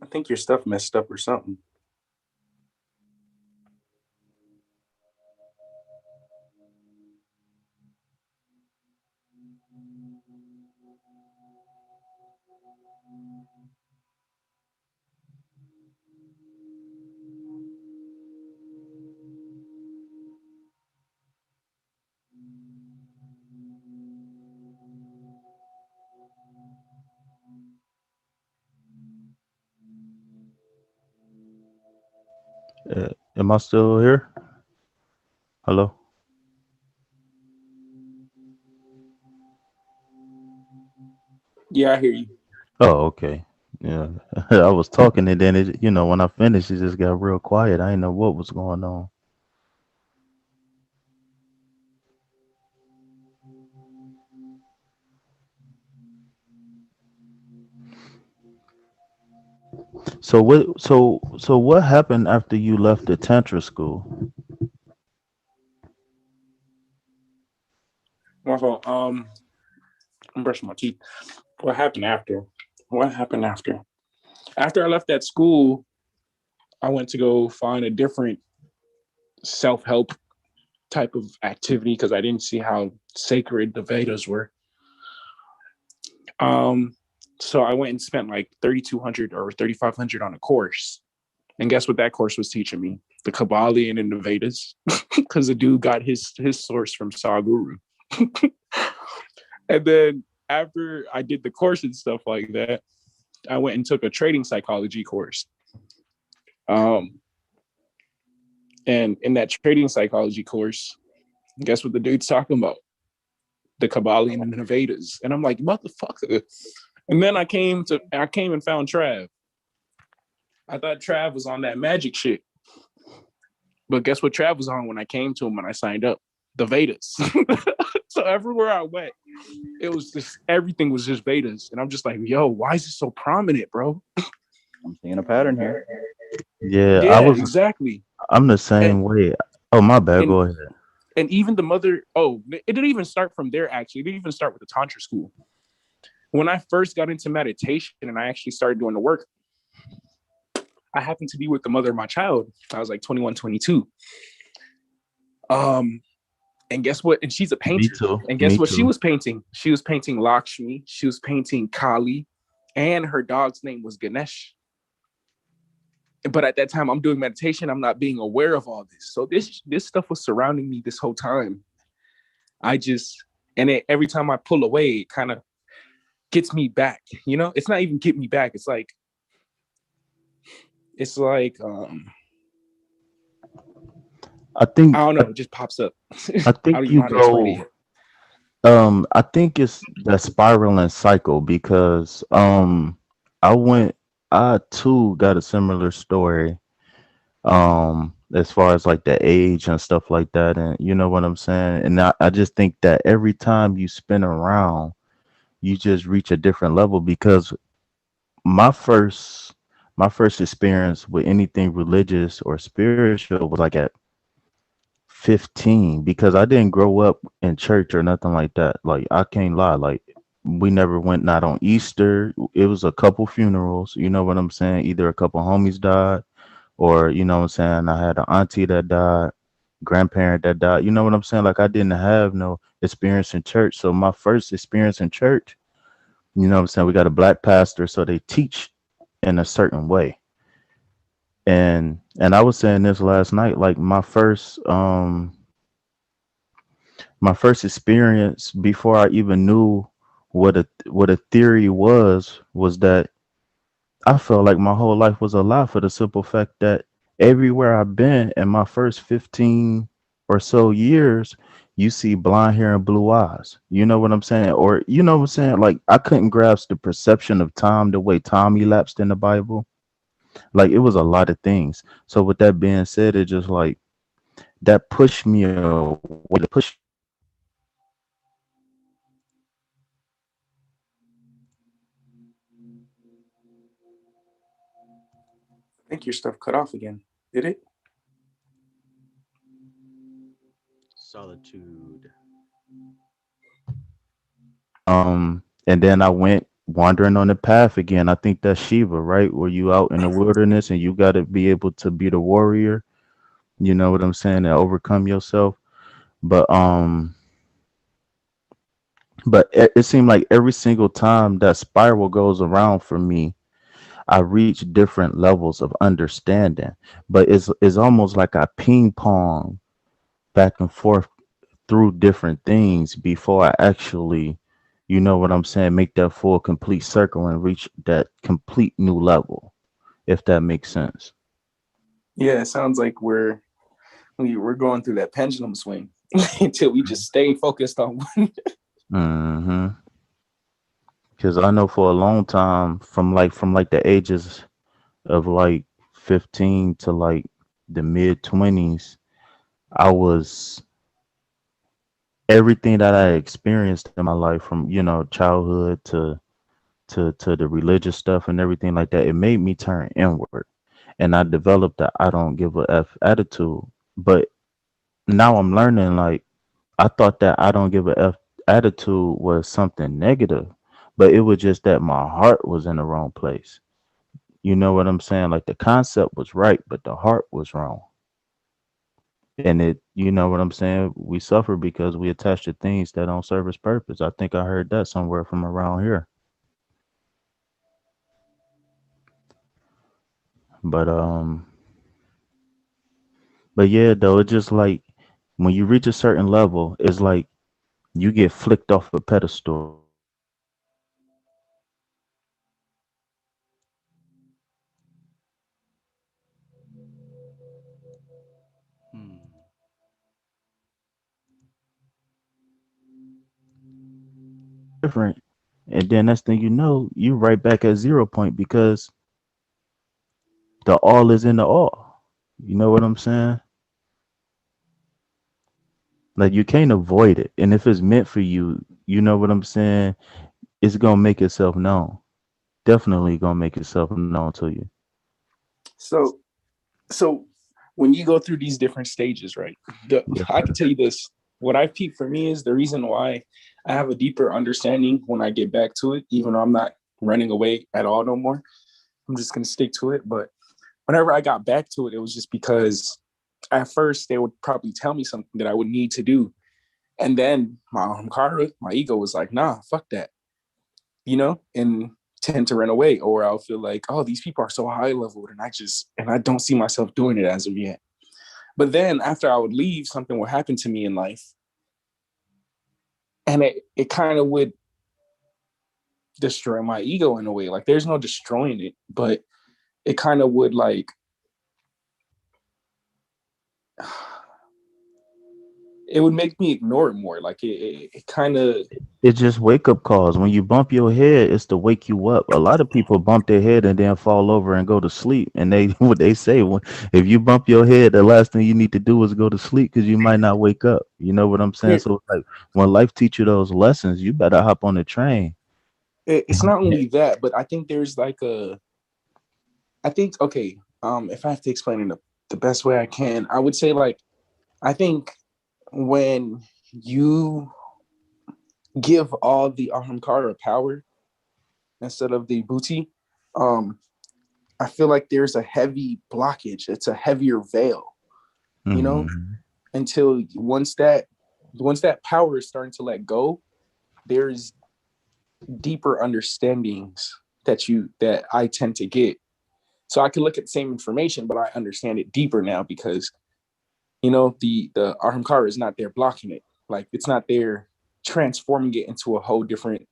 F: I think your stuff messed up or something.
H: am I still here? Hello?
F: Yeah, I hear you.
H: Oh, okay. Yeah. I was talking and then when I finished, it just got real quiet. I didn't know what was going on. So what happened after you left the tantra school?
F: My fault. I'm brushing my teeth. What happened after? What happened after? After I left that school, I went to go find a different self-help type of activity because I didn't see how sacred the Vedas were. So I went and spent like 3,200 or 3,500 on a course. And guess what that course was teaching me? The Kybalion and the Vedas. Because the dude got his source from Sadhguru. And then after I did the course and stuff like that, I went and took a trading psychology course. And in that trading psychology course, guess what the dude's talking about? The Kybalion and the Vedas. And I'm like, motherfucker. And then I came and found Trav. I thought Trav was on that magic shit. But guess what Trav was on when I came to him when I signed up? The Vedas. So everywhere I went, it was just, everything was just Vedas. And I'm just like, yo, why is it so prominent, bro?
E: I'm seeing a pattern here.
H: Yeah,
F: Yeah, exactly.
H: I'm the same
F: And
H: way. Oh, my bad.
F: and
H: Go ahead.
F: and even the mother, it didn't even start from there, actually. It didn't even start with the Tantra school. When I first got into meditation and I actually started doing the work, I happened to be with the mother of my child. I was like 21, 22. And guess what? And she's a
H: Me
F: painter.
H: too.
F: And guess
H: Me
F: what she
H: too.
F: was painting? She was painting Lakshmi. She was painting Kali. And her dog's name was Ganesh. But at that time, I'm doing meditation. I'm not being aware of all this. So this stuff was surrounding me this whole time. Every time I pull away, it kind of gets me back. You know, it's not even get me back. It's like
H: I think
F: I don't know. It just pops up.
H: I
F: I
H: think
F: don't even
H: you
F: know how to explain it
H: go.
F: yet.
H: I think it's the spiraling cycle because I went. I too got a similar story. As far as like the age and stuff like that, and you know what I'm saying. And I just think that every time you spin around, you just reach a different level because my first my first experience with anything religious or spiritual was like at 15 because I didn't grow up in church or nothing like that. Like I can't lie, like we never went not on Easter. It was a couple funerals, you know what I'm saying? Either a couple homies died or you know what I'm saying, I had an auntie that died, grandparent that died. You know what I'm saying? Like I didn't have no experience in church. So my first experience in church, you know what I'm saying, we got a black pastor so they teach in a certain way. And I was saying this last night, like my first experience before I even knew what a theory was that I felt like my whole life was a lie for the simple fact that everywhere I've been in my first 15 or so years, you see blonde hair and blue eyes. You know what I'm saying? Or you know what I'm saying? Like I couldn't grasp the perception of time the way time elapsed in the Bible. Like it was a lot of things. So with that being said, it just like that pushed me away.
F: I think your stuff cut off again. Did it?
A: Solitude.
H: And then I went wandering on the path again. I think that's Shiva, right? Where you out in the wilderness and you got to be able to be the warrior. You know what I'm saying? And overcome yourself. But it seemed like every single time that spiral goes around for me, I reach different levels of understanding. But it's almost like I ping pong back and forth through different things before I actually, you know what I'm saying, make that full complete circle and reach that complete new level, if that makes sense.
F: Yeah, it sounds like we're going through that pendulum swing until we just stay focused on one.
H: Mm-hmm. Because I know for a long time, from like the ages of like 15 to like the mid 20s, I was everything that I experienced in my life from childhood to to the religious stuff and everything like that, it made me turn inward, and I developed the I don't give a f attitude. But now I'm learning, like, I thought that I don't give a f attitude was something negative, but it was just that my heart was in the wrong place. You know what I'm saying? Like the concept was right, but the heart was wrong. And it, you know what I'm saying? We suffer because we attach to things that don't serve its purpose. I think I heard that somewhere from around here. But but yeah, though, it's just like when you reach a certain level, it's like you get flicked off a pedestal. You know what I'm saying?
A: Hmm.
H: Different. And then next thing you know, you right back at 0 point because the all is in the all. You know what I'm saying? Like you can't avoid it. And if it's meant for you, you know what I'm saying? It's gonna make itself known. Definitely gonna make itself known to you.
F: So so when you go through these different stages, right?
H: Yes,
F: I can
H: sir.
F: tell you this. What I've peeped for me is the reason why I have a deeper understanding when I get back to it, even though I'm not running away at all no more. I'm just gonna stick to it. But whenever I got back to it, it was just because at first they would probably tell me something that I would need to do. And then my Ahamkara, my ego was like, nah, fuck that, and tend to run away. Or I'll feel like, oh, these people are so high leveled and I don't see myself doing it as of yet. But then after I would leave, something would happen to me in life. And it kind of would destroy my ego in a way. Like there's no destroying it, but it kind of would like it would make me ignore it more. Like it kind of
H: It's just wake up calls. When you bump your head, it's to wake you up. A lot of people bump their head and then fall over and go to sleep. And they what they say, if you bump your head, the last thing you need to do is go to sleep because you might not wake up. You know what I'm saying?
F: it,
H: So like when life teach you those lessons, you better hop on the train.
F: it's not only that, but I think there's like I think okay, if I have to explain it the best way I can, I would say like I think when you give all the Ahamkara power instead of the Bhuti, um, I feel like there's a heavy blockage. It's a heavier veil, you know,
H: Hmm.
F: until once that power is starting to let go, there's deeper understandings that I tend to get. So I can look at the same information, but I understand it deeper now because the Ahamkara is not there blocking it. Like it's not there transforming it into a whole different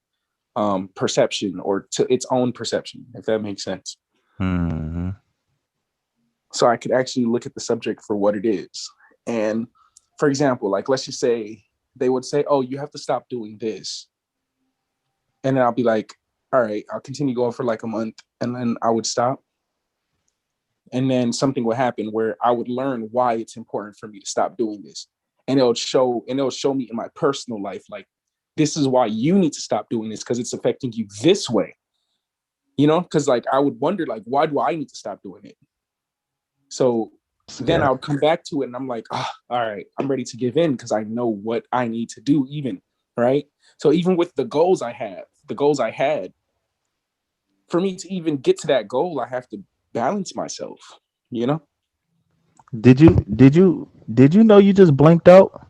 F: perception or to its own perception, if that makes sense.
H: Hmm.
F: So I could actually look at the subject for what it is. And for example, like let's just say they would say, oh, you have to stop doing this. And then I'll be like, all right, I'll continue going for like a month. And then I would stop. And then something would happen where I would learn why it's important for me to stop doing this. And it'll show me in my personal life, like, this is why you need to stop doing this because it's affecting you this way. Because like I would wonder, like, why do I need to stop doing it? So then I
H: Scott.
F: would come back to it and I'm like, all right, I'm ready to give in because I know what I need to do, even right. So even with the goals I had, for me to even get to that goal, I have to balance myself, you know?
H: Did you know you just blanked out?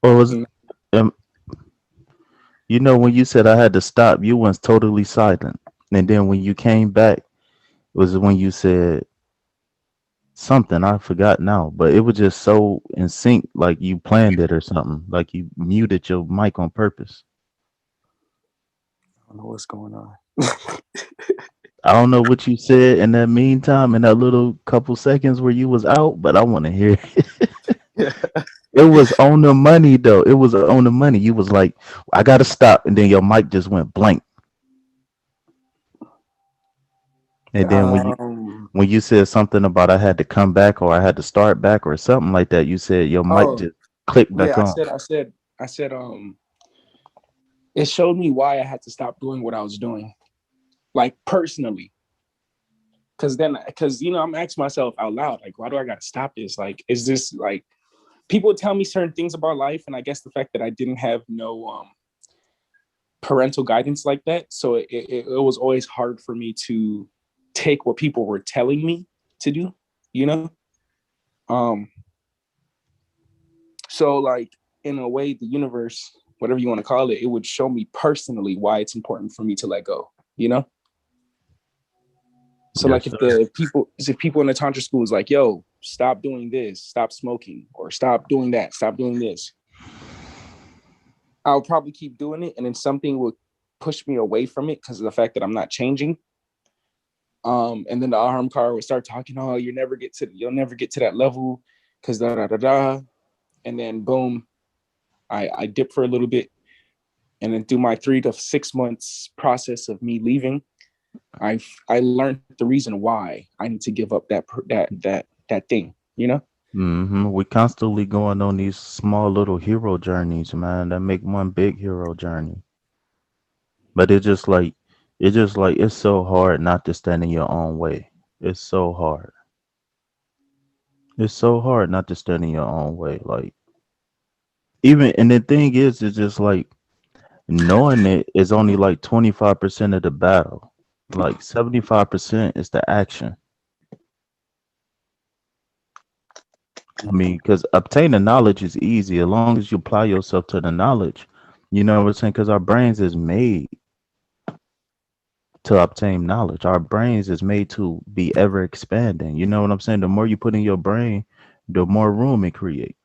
H: Or was um, you know when you said I had to stop, you went totally silent. And then when you came back was when you said something I forgot now, but it was just so in sync, like you planned it or something, like you muted your mic on purpose.
F: I don't know what's going on.
H: I don't know what you said in that meantime, in that little couple seconds where you was out, but I want to hear it.
F: Yeah.
H: It was on the money though. It was on the money. You was like, I gotta stop, and then your mic just went blank. And then
F: Um.
H: when you said something about I had to come back or I had to start back or something like that, you said your mic
F: Oh,
H: just clicked
F: yeah.
H: back
F: I
H: on.
F: said. I said. I said. it showed me why I had to stop doing what I was doing, like personally. Because I'm asking myself out loud, like, why do I gotta stop this? Like, is this like people tell me certain things about life, and I guess the fact that I didn't have no parental guidance like that, so it was always hard for me to take what people were telling me to do, you know. Um, so like in a way, the universe, whatever you want to call it, it would show me personally why it's important for me to let go, you know. So
H: Yes,
F: like if
H: sir.
F: the people, if people in the tantra school is like, yo, stop doing this, stop smoking, or stop doing that, stop doing this, I'll probably keep doing it, and then something will push me away from it because of the fact that I'm not changing. And then the Ahamkara would start talking, oh, you'll never get to that level because da da da da. And then boom, I dip for a little bit. And then through my 3 to 6 months process of me leaving, I learned the reason why I need to give up that thing, you know?
H: We constantly going on these small little hero journeys, man, that make one big hero journey. But it's so hard not to stand in your own way. It's so hard. It's so hard not to stand in your own way. Like even and the thing is, it's just like knowing it is only like 25% of the battle. Like 75% is the action. I mean, because obtaining knowledge is easy as long as you apply yourself to the knowledge. You know what I'm saying? Because our brains is made to obtain knowledge. Our brains is made to be ever expanding. You know what I'm saying? The more you put in your brain, the more room it creates.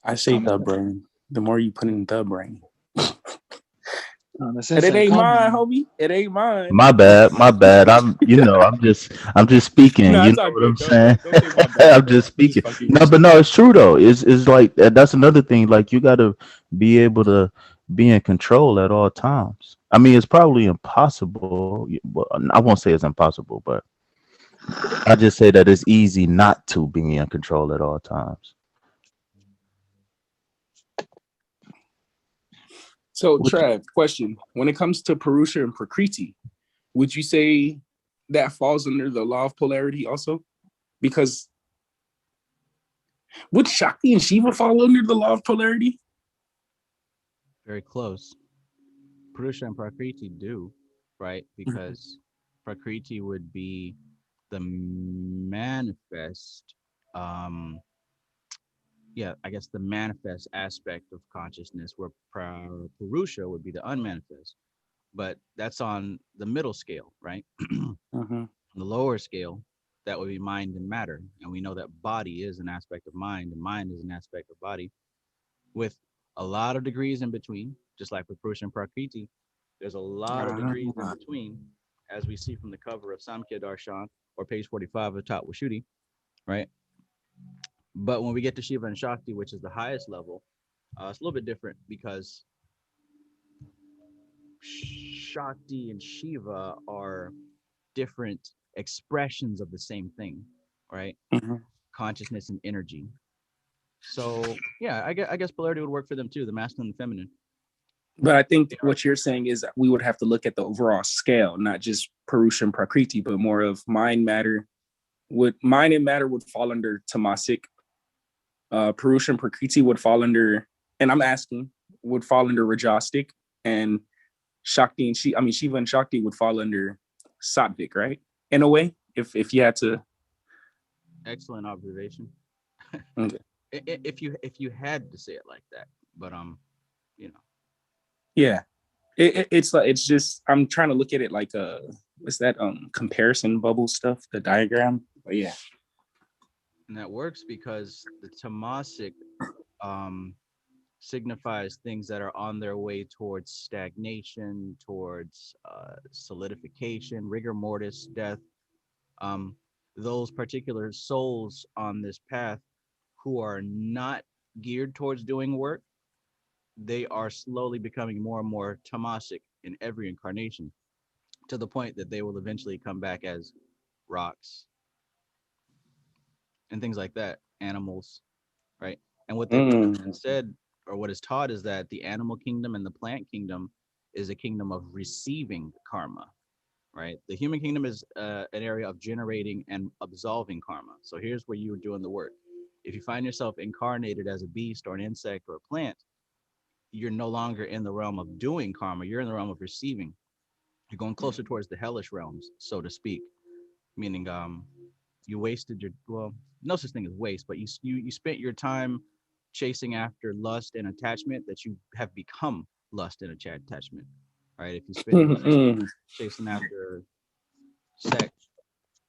F: I say the brain. The more you put in the brain.
C: The
F: And it
C: sensei,
F: ain't
C: calm
F: mine,
C: down.
F: homie. It ain't mine.
H: My bad, my bad. I'm just speaking.
F: No,
H: You
F: it's
H: know
F: all
H: what I'm
F: good.
H: saying?
F: Don't say my bad,
H: I'm
F: bro.
H: just
F: I'm just
H: speaking.
F: fucking
H: No,
F: with
H: but
F: you.
H: no, it's true though. It's like that's another thing. Like you got to be able to be in control at all times. I mean, it's probably impossible. Well, I won't say it's impossible, but I just say that it's easy not to be in control at all times.
F: So,
H: Which
F: Trav, question. When it comes to Purusha and Prakriti, would you say that falls under the law of polarity also? Because would Shakti and Shiva fall under the law of polarity?
A: Very close. Purusha and Prakriti do, right? Because Prakriti would be the manifest, um, yeah, I guess the manifest aspect of consciousness, where Purusha would be the unmanifest. But that's on the middle scale, right?
F: Mm-hmm.
A: The lower scale, that would be mind and matter. And we know that body is an aspect of mind, and mind is an aspect of body, with a lot of degrees in between, just like with Purusha and Prakriti. There's a lot of degrees in between, as we see from the cover of Samkhya Darshan or page 45 of Tat Washuddhi, right? But when we get to Shiva and Shakti, which is the highest level, it's a little bit different because Shakti and Shiva are different expressions of the same thing, right?
F: Mm-hmm.
A: Consciousness and energy. So yeah, I guess polarity would work for them too, the masculine and feminine.
F: But I think
A: They are.
F: what you're saying is that we would have to look at the overall scale, not just Purusha and Prakriti, but more of mind matter. Would mind and matter would fall under Tamasic. Purusha and Prakriti would fall under, and I'm asking, would fall under Rajastic, and Shakti and Shiva and Shakti would fall under Sattvic, right? In a way, if you had to.
A: Excellent observation.
F: Okay.
A: If you had to say it like that, but you know,
F: Yeah, it's like it's just I'm trying to look at it like what's that comparison bubble stuff, the diagram. But yeah.
A: and that works because the tamasic um signifies things that are on their way towards stagnation, towards solidification, rigor mortis, death. Um, those particular souls on this path who are not geared towards doing work, they are slowly becoming more and more tamasic in every incarnation, to the point that they will eventually come back as rocks and things like that, animals, right? And what they've even
F: Mm.
A: said or what is taught is that the animal kingdom and the plant kingdom is a kingdom of receiving karma, right? The human kingdom is an area of generating and absolving karma. So here's where you're doing the work. If you find yourself incarnated as a beast or an insect or a plant, you're no longer in the realm of doing karma. You're in the realm of receiving. You're going closer towards the hellish realms, so to speak. Meaning, you wasted your, well, no such thing as waste, but you spent your time chasing after lust and attachment that you have become lust and attachment, right? If you spend your life chasing after sex,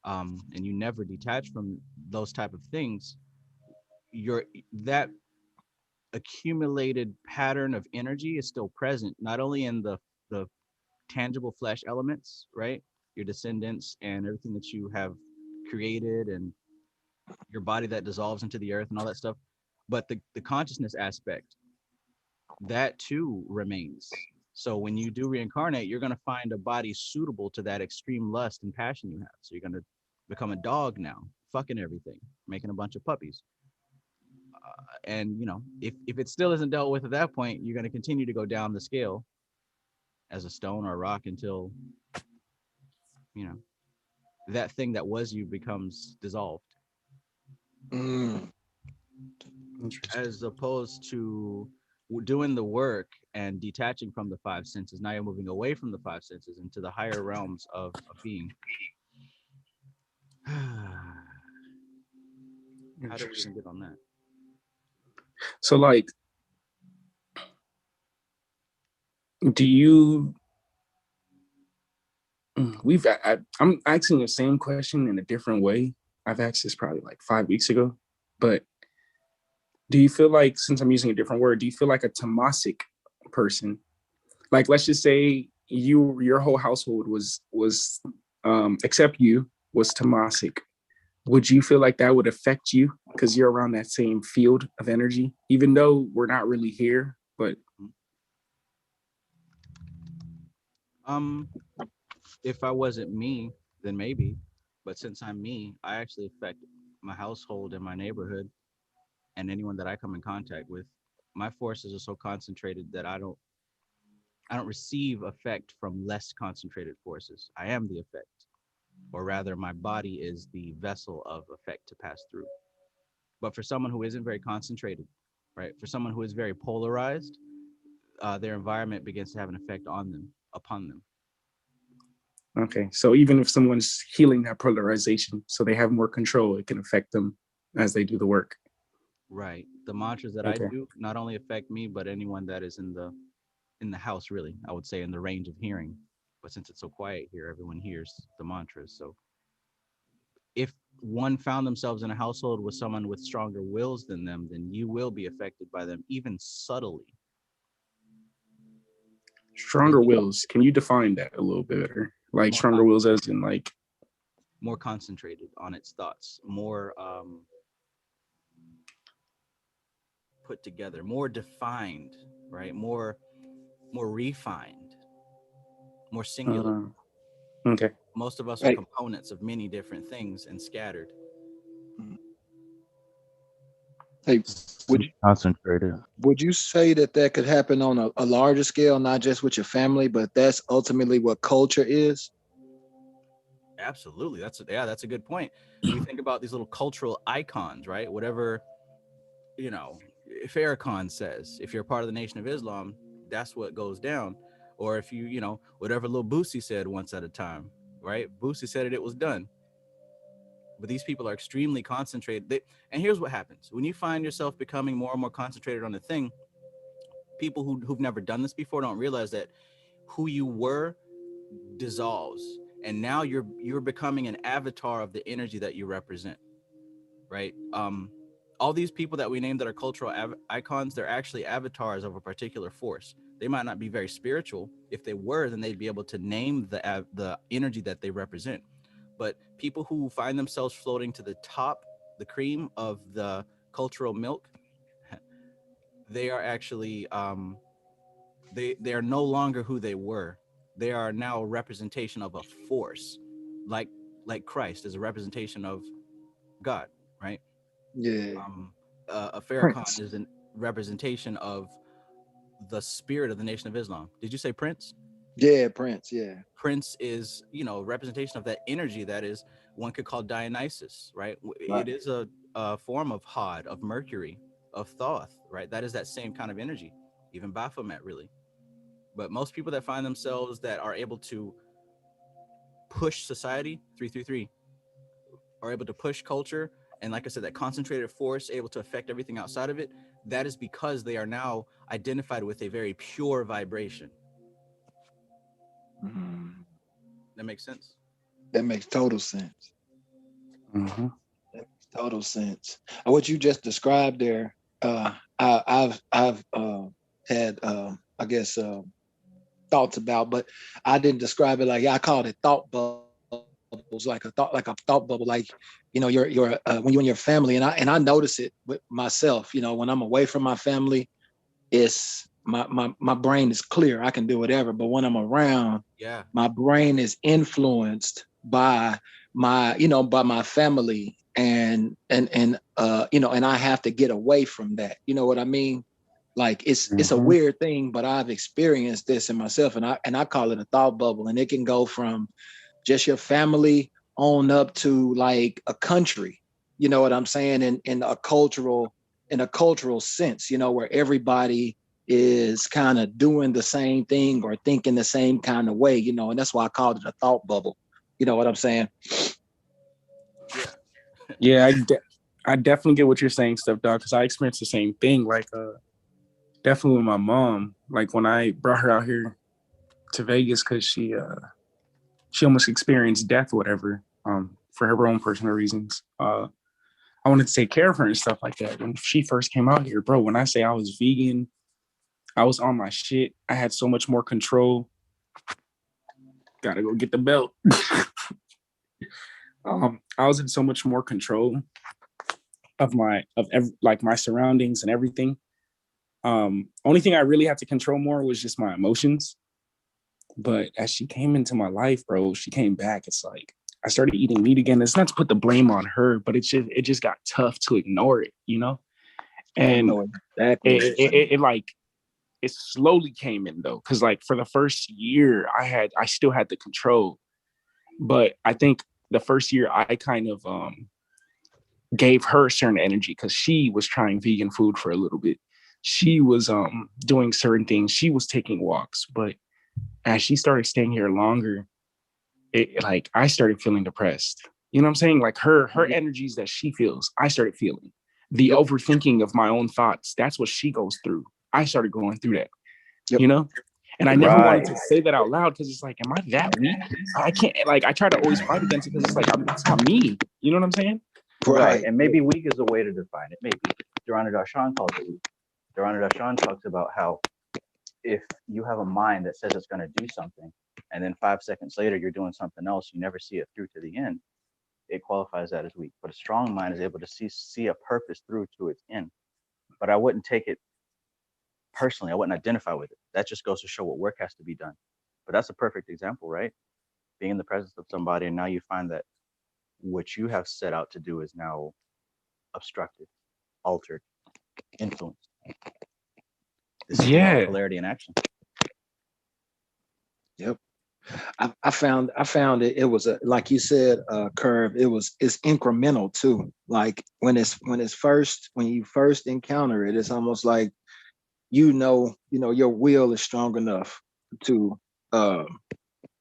A: and you never detach from those type of things, your that accumulated pattern of energy is still present, not only in the tangible flesh elements, right? Your descendants and everything that you have created, and your body that dissolves into the earth and all that stuff, but the consciousness aspect, that too remains. So when you do reincarnate, you're going to find a body suitable to that extreme lust and passion you have. So you're going to become a dog now, fucking everything, making a bunch of puppies. And if it still isn't dealt with at that point, you're going to continue to go down the scale as a stone or a rock until you know that thing that was you becomes dissolved.
D: Mm.
A: As opposed to doing the work and detaching from the five senses. Now you're moving away from the five senses into the higher realms of being. How did we even get on that?
F: So, like, do you? I'm asking the same question in a different way. I've asked this probably like 5 weeks ago, but do you feel like, since I'm using a different word, do you feel like a tamasic person? Like, let's just say your whole household was except you was tamasic. Would you feel like that would affect you because you're around that same field of energy, even though we're not really here? But
A: If I wasn't me, then maybe. But since I'm me, I actually affect my household and my neighborhood and anyone that I come in contact with. My forces are so concentrated that I don't receive effect from less concentrated forces. I am the effect, or rather, my body is the vessel of effect to pass through. But for someone who isn't very concentrated, right? For someone who is very polarized, their environment begins to have an effect on them, upon them.
F: okay, so even if someone's healing that polarization, so they have more control, it can affect them as they do the work.
A: Right. The mantras that I
F: Okay.
A: do not only affect me, but anyone that is in the house, really. I would say in the range of hearing. But since it's so quiet here, everyone hears the mantras. So if one found themselves in a household with someone with stronger wills than them, then you will be affected by them, even subtly.
F: Stronger wills. Can you define that a little bit better? Like
A: More
F: stronger wills as in like
A: more concentrated on its thoughts, more put together, more defined, right? More refined, more singular.
F: okay.
A: Most of us are
D: Hey,
A: components of many different things and scattered.
D: hey, would you,
H: Concentrated.
D: would you say that that could happen on a larger scale, not just with your family, but that's ultimately what culture is?
A: Absolutely. That's a good point. We think about these little cultural icons, right? Whatever, you know, Farrakhan says, if you're part of the Nation of Islam, that's what goes down. Or if whatever Lil Boosie said once at a time, right? Boosie said it was done. But these people are extremely concentrated. And here's what happens. When you find yourself becoming more and more concentrated on a thing, people who've never done this before don't realize that who you were dissolves, and now you're becoming an avatar of the energy that you represent, right? All these people that we name that are cultural icons, they're actually avatars of a particular force. They might not be very spiritual. If they were, then they'd be able to name the energy that they represent. But people who find themselves floating to the top, the cream of the cultural milk, they are actually they are no longer who they were. They are now a representation of a force, like Christ is a representation of God, right?
D: Yeah.
A: A Farrakhan
F: Prince.
A: is an representation of the spirit of the Nation of Islam. Did you say Prince?
D: Yeah, Prince. Yeah.
A: Prince is, representation of that energy that is, one could call Dionysus, right?
D: Right.
A: It is a form of Hod, of Mercury, of Thoth, right? That is that same kind of energy, even Baphomet, really. But most people that find themselves that are able to push society, 333, are able to push culture, and like I said, that concentrated force able to affect everything outside of it, that is because they are now identified with a very pure vibration.
D: Mhm.
A: That makes sense.
D: That makes total sense.
E: Mm-hmm.
D: That makes total sense. And what you just described there, I've had I guess thoughts about, but I didn't describe it like, I called it thought bubbles, like a thought bubble, like your when you and your family, and I notice it with myself. When I'm away from my family, it's my brain is clear. I can do whatever. But when I'm around,
A: Yeah.
D: my brain is influenced by by my family, and I have to get away from that. You know what I mean? Like it's a
E: Mm-hmm.
D: weird thing, but I've experienced this in myself, and I call it a thought bubble, and it can go from just your family on up to like a country. You know what I'm saying? In a cultural sense, where everybody is kind of doing the same thing or thinking the same kind of way, and that's why I called it a thought bubble. You know what I'm saying?
A: Yeah.
F: Yeah, I definitely get what you're saying, stuff, dog. Because I experienced the same thing. Like, definitely with my mom. Like when I brought her out here to Vegas, because she almost experienced death, whatever, for her own personal reasons. I wanted to take care of her and stuff like that. When she first came out here, bro, when I say I was vegan, I was on my shit. I had so much more control. Gotta go get the belt. I was in so much more control of my surroundings and everything. Only thing I really had to control more was just my emotions. But as she came into my life, bro, she came back. It's like I started eating meat again. It's not to put the blame on her, but it just got tough to ignore it,
D: I
F: And
D: know exactly what
F: it,
D: you're
F: it,
D: saying.
F: it like it slowly came in though, because like for the first year, I still had the control, but I think the first year I kind of gave her certain energy because she was trying vegan food for a little bit. She was doing certain things. She was taking walks, but as she started staying here longer, it like I started feeling depressed. You know what I'm saying? Like her energies that she feels, I started feeling. The
D: Yep.
F: overthinking of my own thoughts, that's what she goes through. I started going through that,
D: Yep.
F: you know? And I never wanted
E: Right.
F: to say that out loud because it's like, am I that weak? I can't, like, I try to always fight against it because it's like, it's not me. You know what I'm saying?
E: Right.
D: Right.
E: And maybe weak is a way to define it. Maybe. Durana Darshan calls it weak. Durana Darshan talks about how if you have a mind that says it's going to do something, and then 5 seconds later you're doing something else, you never see it through to the end, it qualifies that as weak. But a strong mind is able to see a purpose through to its end. But I wouldn't take it personally. I wouldn't identify with it. That just goes to show what work has to be done. But that's a perfect example, right? Being in the presence of somebody, and now you find that what you have set out to do is now obstructed, altered, influenced. This is the law of
F: Yeah.
E: polarity in action.
D: Yep. I found it was like you said, curve. It's incremental too. Like when you first encounter it, it's almost like your will is strong enough to uh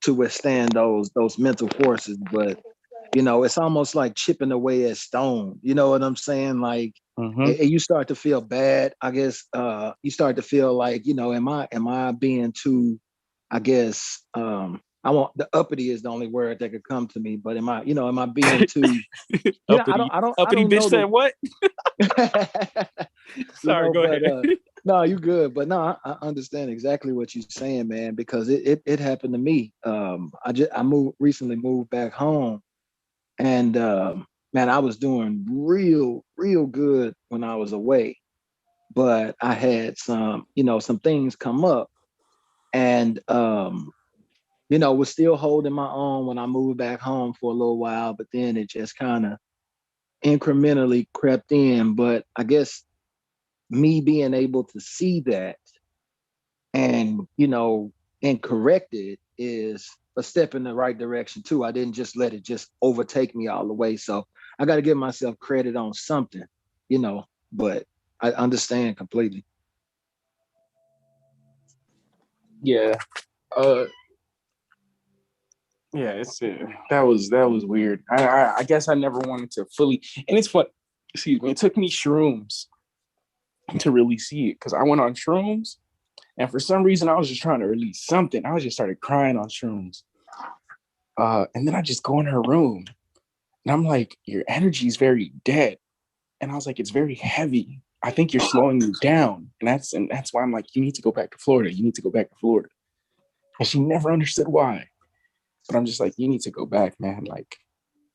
D: to withstand those mental forces. But it's almost like chipping away at stone. You know what I'm saying? Like,
F: Mm-hmm.
D: and you start to feel bad. I guess you start to feel like, am I being too, I guess, I want the uppity is the only word that could come to me. But am I being too, I don't,
F: uppity,
D: I don't, I
F: uppity
D: don't
F: bitch
D: know
F: said what?
D: the,
F: Sorry, go
D: but
F: ahead.
D: no, you good. But no, I understand exactly what you're saying, man, because it happened to me. I recently moved back home, and man, I was doing real good when I was away, but I had some things come up, and was still holding my own when I moved back home for a little while, but then it just kind of incrementally crept in. But I guess me being able to see that and, and correct it is a step in the right direction too. I didn't just let it just overtake me all the way. So I got to give myself credit on something, but I understand completely.
F: Yeah. Yeah, that was weird. I guess I never wanted to fully, and it's fun. Excuse me. It took me shrooms to really see it because I went on shrooms, and for some reason I was just trying to release something. I was just started crying on shrooms, and then I just go in her room, and I'm like, "Your energy is very dead," and I was like, "It's very heavy. I think you're slowing you down," and that's why I'm like, "You need to go back to Florida. You need to go back to Florida," and she never understood why. But I'm just like, you need to go back, man. Like,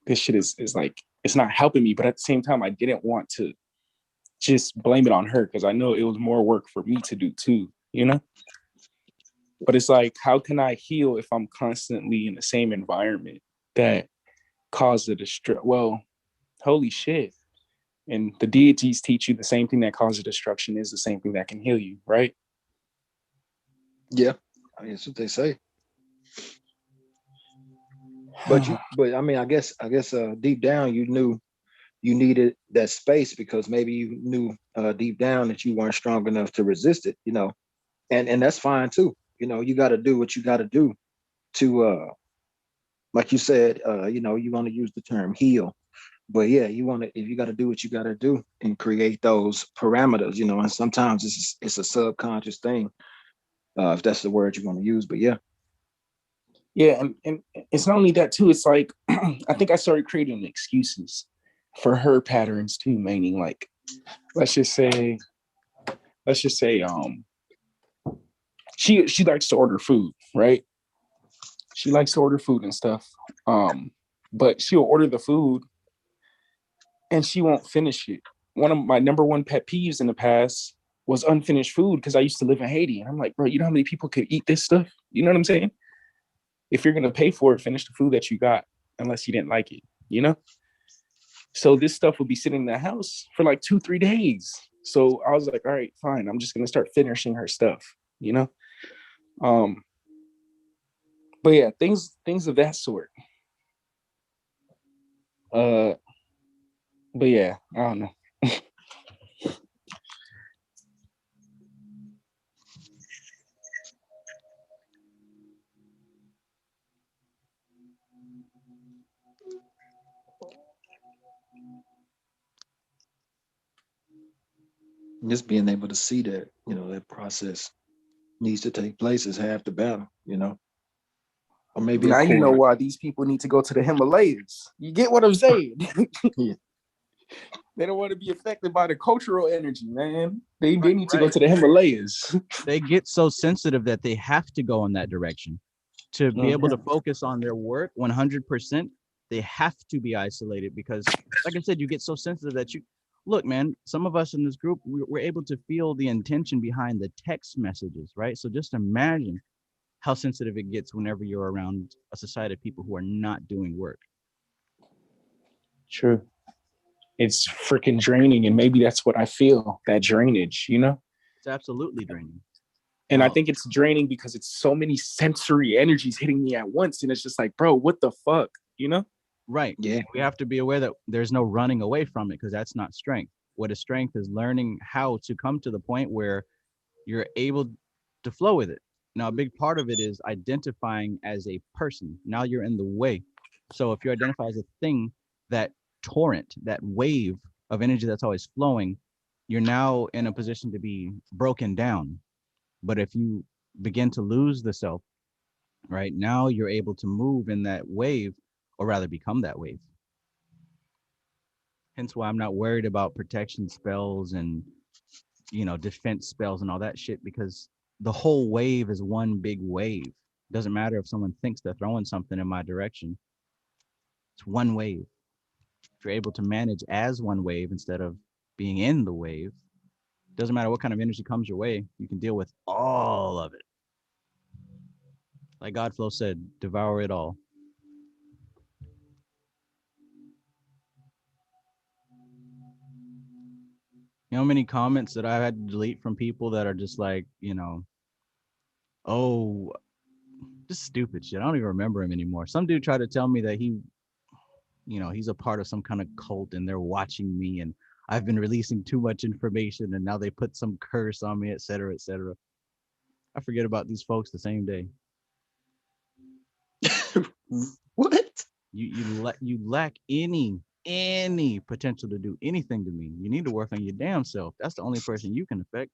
F: this shit is like, it's not helping me. But at the same time, I didn't want to just blame it on her because I know it was more work for me to do too, But it's like, how can I heal if I'm constantly in the same environment that caused the destruction? Well, holy shit. And the deities teach you the same thing that causes destruction is the same thing that can heal you, right?
D: Yeah, I mean, that's what they say. But I mean, I guess deep down you knew you needed that space because maybe you knew deep down that you weren't strong enough to resist it, and that's fine too. You got to do what you got to do to, like you said, you want to use the term heal, but yeah, if you got to do what you got to do and create those parameters, and sometimes it's a subconscious thing, if that's the word you want to use. But yeah.
F: Yeah, and it's not only that too. It's like I think I started creating excuses for her patterns too, meaning like let's just say she likes to order food, right? She likes to order food and stuff. But she'll order the food and she won't finish it. One of my number one pet peeves in the past was unfinished food because I used to live in Haiti. And I'm like, bro, you know how many people could eat this stuff? You know what I'm saying? If you're gonna pay for it, finish the food that you got, unless you didn't like it. So this stuff would be sitting in the house for like 2-3 days. So I was like, all right, fine. I'm just gonna start finishing her stuff. Um, but yeah, things of that sort. Uh, but yeah, I don't know.
D: Just being able to see that, that process needs to take place is half the battle, or maybe a
F: Now you know
D: quarter.
F: why these people need to go to the Himalayas. You get what I'm saying?
D: Yeah.
F: They don't want to be affected by the cultural energy, man. They need to go
A: Right.
F: to the Himalayas.
E: They get so sensitive that they have to go in that direction to be able to focus on their work 100%. They have to be isolated because, like I said, you get so sensitive that you look, man. Some of us in this group, we're able to feel the intention behind the text messages, right? So just imagine how sensitive it gets whenever you're around a society of people who are not doing work.
F: True. It's freaking draining, and maybe that's what I feel, that drainage.
E: It's absolutely draining.
F: And I think it's draining because it's so many sensory energies hitting me at once, and it's just like, bro, what the fuck?
E: Right.
D: Yeah.
E: We have to be aware that there's no running away from it because that's not strength. What is strength is learning how to come to the point where you're able to flow with it. Now, a big part of it is identifying as a person. Now you're in the way. So if you identify as a thing, that torrent, that wave of energy that's always flowing, you're now in a position to be broken down. But if you begin to lose the self, right now you're able to move in that wave or rather become that wave. Hence why I'm not worried about protection spells and defense spells and all that shit because the whole wave is one big wave. Doesn't matter if someone thinks they're throwing something in my direction. It's one wave. If you're able to manage as one wave instead of being in the wave, doesn't matter what kind of energy comes your way, you can deal with all of it. Like Godflow said, devour it all. You know how many comments that I had to delete from people that are just like, oh, just stupid shit. I don't even remember him anymore. Some dude tried to tell me that he's a part of some kind of cult and they're watching me and I've been releasing too much information and now they put some curse on me, et cetera, et cetera. I forget about these folks the same day.
D: What?
E: You lack any potential to do anything to me. You need to work on your damn self. That's the only person you can affect.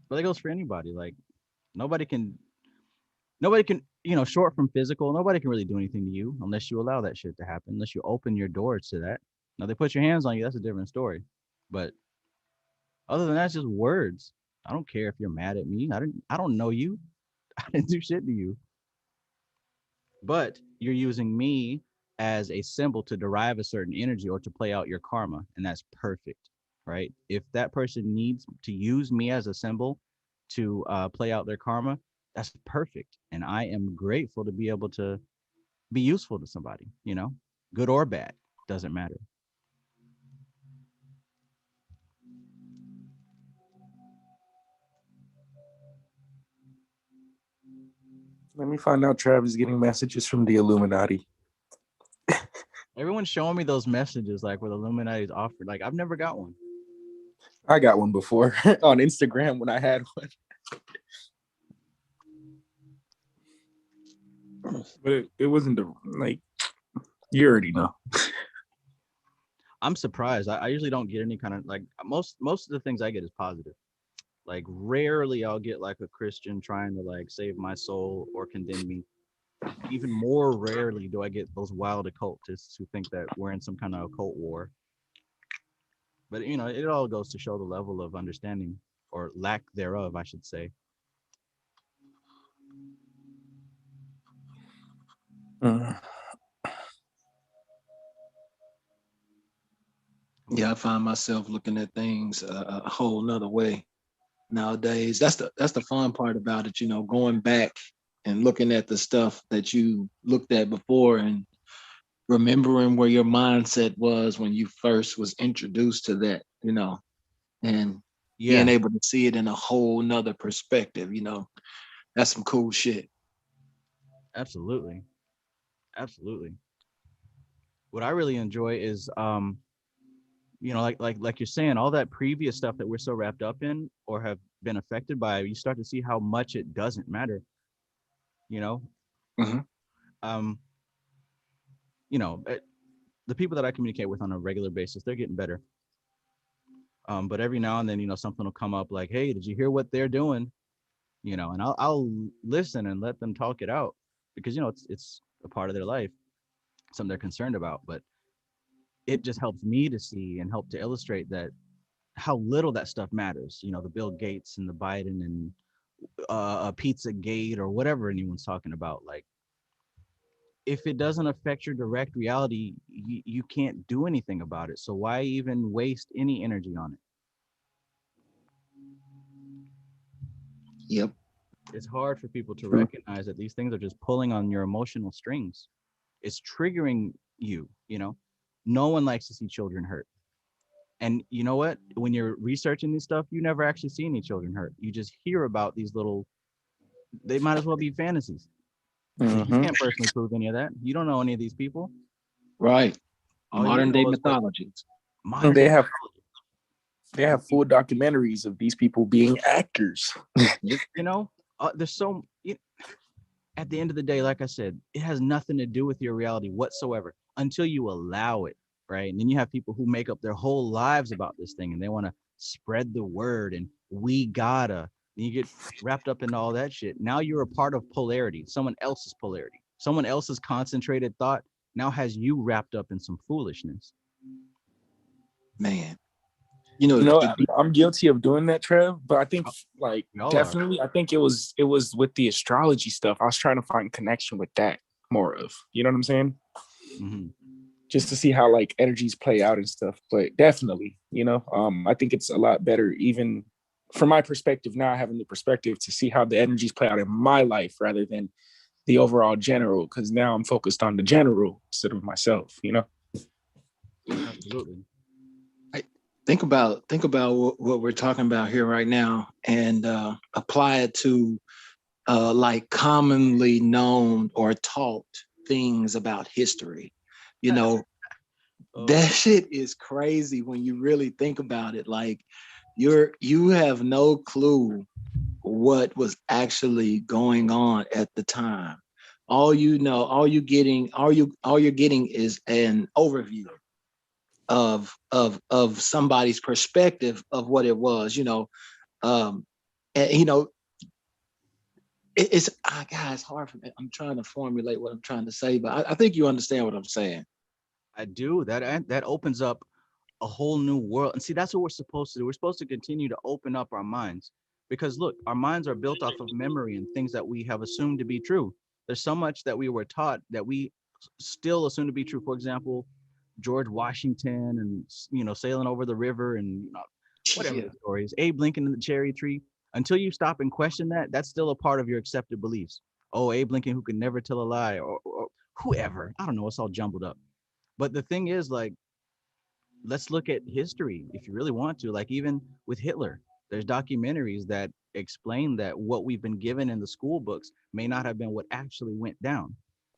E: But that goes for anybody. Like nobody can, short from physical, nobody can really do anything to you unless you allow that shit to happen, unless you open your doors to that. Now they put your hands on you, that's a different story. But other than that, it's just words. I don't care if you're mad at me. I don't know you. I didn't do shit to you. But you're using me as a symbol to derive a certain energy or to play out your karma, and that's perfect, right? If that person needs to use me as a symbol to play out their karma, that's perfect, and I am grateful to be able to be useful to somebody, good or bad, doesn't matter.
F: Let me find out Travis is getting messages from the Illuminati.
E: Everyone's showing me those messages like where the Illuminati's offered. Like I've never got one.
F: I got one before on Instagram when I had one. But it wasn't you already know.
E: I'm surprised. I usually don't get any kind of like most of the things I get is positive. Like rarely I'll get like a Christian trying to like save my soul or condemn me. Even more rarely do I get those wild occultists who think that we're in some kind of occult war. But it all goes to show the level of understanding or lack thereof, I should say.
D: Yeah, I find myself looking at things a whole nother way nowadays. That's the fun part about it, going back and looking at the stuff that you looked at before and remembering where your mindset was when you first was introduced to that, and being
E: Yeah,
D: able to see it in a whole nother perspective, that's some cool shit.
E: absolutely. Absolutely. What I really enjoy is like you're saying, all that previous stuff that we're so wrapped up in or have been affected by, you start to see how much it doesn't matter, you know?
D: Mhm.
E: Um, the people that I communicate with on a regular basis, they're getting better. But every now and then, something will come up like, hey, did you hear what they're doing? And I'll listen and let them talk it out because, it's a part of their life, something they're concerned about. But it just helps me to see and help to illustrate that how little that stuff matters. The Bill Gates and the Biden and a Pizza Gate or whatever anyone's talking about. Like, if it doesn't affect your direct reality, you can't do anything about it. So why even waste any energy on it?
D: Yep.
E: It's hard for people to
D: True.
E: recognize that these things are just pulling on your emotional strings. It's triggering you. No one likes to see children hurt. And you know what? When you're researching this stuff, you never actually see any children hurt. You just hear about these little, they might as well be fantasies. Because you can't personally prove any of that. You don't know any of these people.
D: Right.
E: All you
D: Modern day
E: know is what
D: mythologies.
E: modern
F: They
E: day
F: have
E: mythology.
F: they have full documentaries of these people being actors.
E: There's so at the end of the day, like I said, it has nothing to do with your reality whatsoever until you allow it, right? And then you have people who make up their whole lives about this thing and they want to spread the word and we gotta. And you get wrapped up in all that shit. Now you're a part of polarity, someone else's polarity, someone else's concentrated thought now has you wrapped up in some foolishness.
D: Man.
F: I'm guilty of doing that, Trev, but I think
E: Y'all are.
F: definitely, I think it was with the astrology stuff. I was trying to find connection with that more of, you know what I'm saying?
E: Mm-hmm.
F: Just to see how like energies play out and stuff. But definitely, I think it's a lot better, even from my perspective now, having the perspective to see how the energies play out in my life rather than the overall general, because now I'm focused on the general instead of myself,
E: Absolutely.
D: think about what we're talking about here right now, and apply it to like commonly known or taught things about history. You know, that shit is crazy when you really think about it. Like you have no clue what was actually going on at the time. All you know, all you're getting is an overview of somebody's perspective of what it was. And it's God, it's hard for me. I'm trying to formulate what I'm trying to say, but I think you understand what I'm saying.
A: I do. That opens up a whole new world. And see, that's what we're supposed to do. We're supposed to continue to open up our minds, because look, our minds are built off of memory and things that we have assumed to be true. There's so much that we were taught that we still assume to be true. For example, George Washington and sailing over the river and whatever
D: Yeah.
A: the story is, Abe Lincoln and the cherry tree. Until you stop and question that, that's still a part of your accepted beliefs. Oh, Abe Lincoln, who could never tell a lie, or whoever. I don't know. It's all jumbled up. But the thing is, like, let's look at history if you really want to. Like, even with Hitler, there's documentaries that explain that what we've been given in the school books may not have been what actually went down.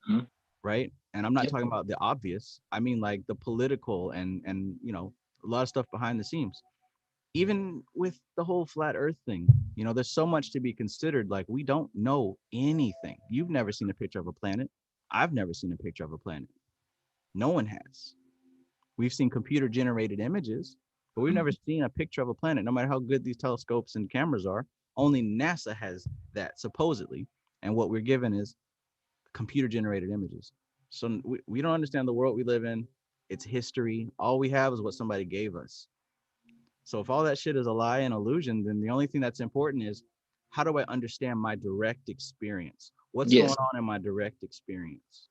D: Mhm.
A: Right. And I'm not
D: Yep.
A: talking about the obvious. I mean, like, the political and a lot of stuff behind the scenes. Even with the whole flat earth thing, there's so much to be considered. Like, we don't know anything. You've never seen a picture of a planet. I've never seen a picture of a planet. No one has. We've seen computer generated images, but we've never seen a picture of a planet, no matter how good these telescopes and cameras are. Only NASA has that, supposedly. And what we're given is computer generated images. So we don't understand the world we live in. It's history. All we have is what somebody gave us. So if all that shit is a lie and illusion, then the only thing that's important is, how do I understand my direct experience? What's going
D: Yes.
A: on in my direct experience?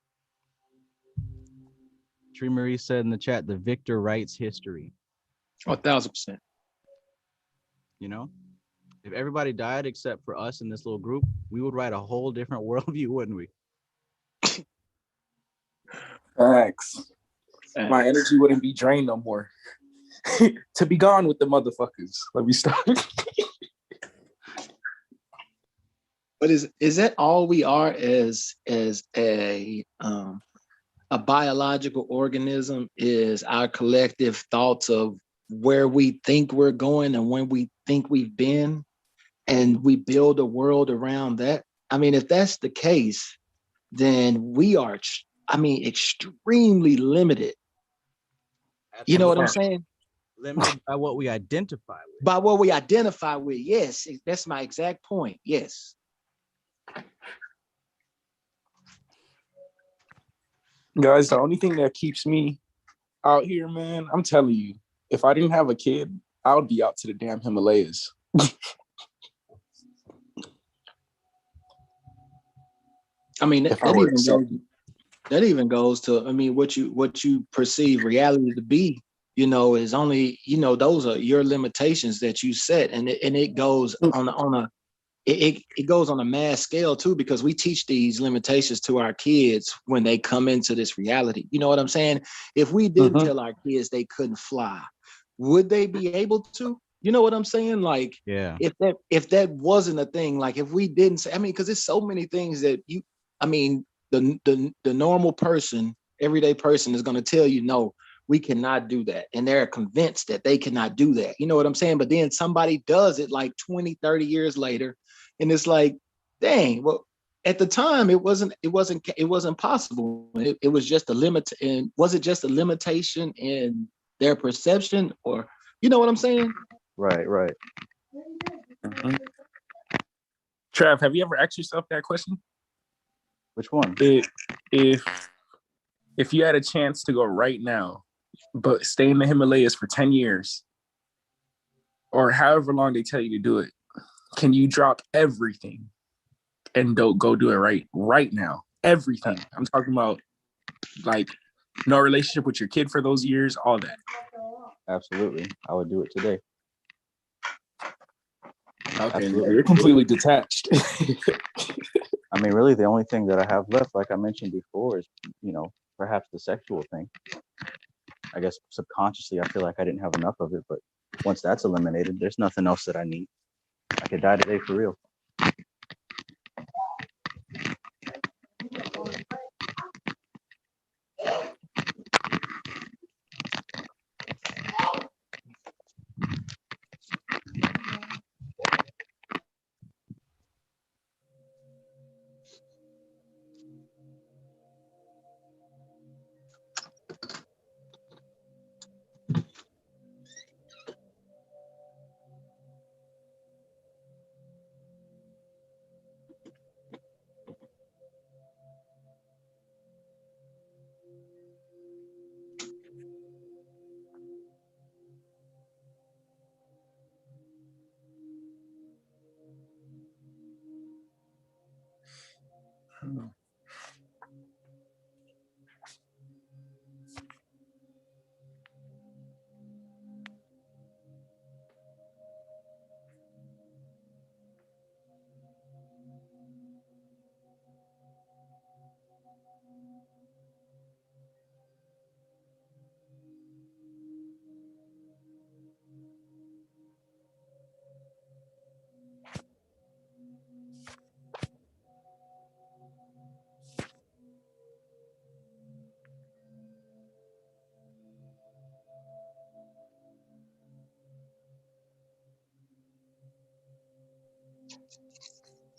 A: Tree Marie said in the chat, the victor writes history.
D: 1,000%.
A: You know, if everybody died except for us in this little group, we would write a whole different worldview, wouldn't we?
F: Facts. My energy wouldn't be drained no more. To be gone with the motherfuckers. Let me start.
D: But is that all we are as a biological organism? Is our collective thoughts of where we think we're going and when we think we've been, and we build a world around that? I mean, if that's the case, then we are, extremely limited. You know what I'm saying?
A: Limited by what we identify with.
D: By what we identify with. Yes, that's my exact point. Yes.
F: Guys, the only thing that keeps me out here, man, I'm telling you, if I didn't have a kid, I would be out to the damn Himalayas.
D: I mean, that even goes to, I mean, what you perceive reality to be, is only, those are your limitations that you set, and it goes it goes on a mass scale too, because we teach these limitations to our kids when they come into this reality. You know what I'm saying? If we didn't tell our kids they couldn't fly, would they be able to? You know what I'm saying? Like,
A: Yeah.
D: If that wasn't a thing, like if we didn't say, I mean, because there's so many things that the normal person, everyday person is going to tell you, no, we cannot do that. And they're convinced that they cannot do that. You know what I'm saying? But then somebody does it like 20, 30 years later. And it's like, dang, well, at the time it wasn't possible. It was just a limit. And was it just a limitation in their perception, or, you know what I'm saying?
E: Right.
F: Mm-hmm. Trav, have you ever asked yourself that question?
E: Which one?
F: If you had a chance to go right now, but stay in the Himalayas for 10 years, or however long they tell you to do it, can you drop everything and don't go do it right now? Everything. I'm talking about, like, no relationship with your kid for those years, all that.
E: Absolutely. I would do it today.
F: Okay, you're completely detached.
E: I mean, really, the only thing that I have left, like I mentioned before, is, perhaps the sexual thing. I guess subconsciously I feel like I didn't have enough of it, but once that's eliminated, there's nothing else that I need. I could die today for real.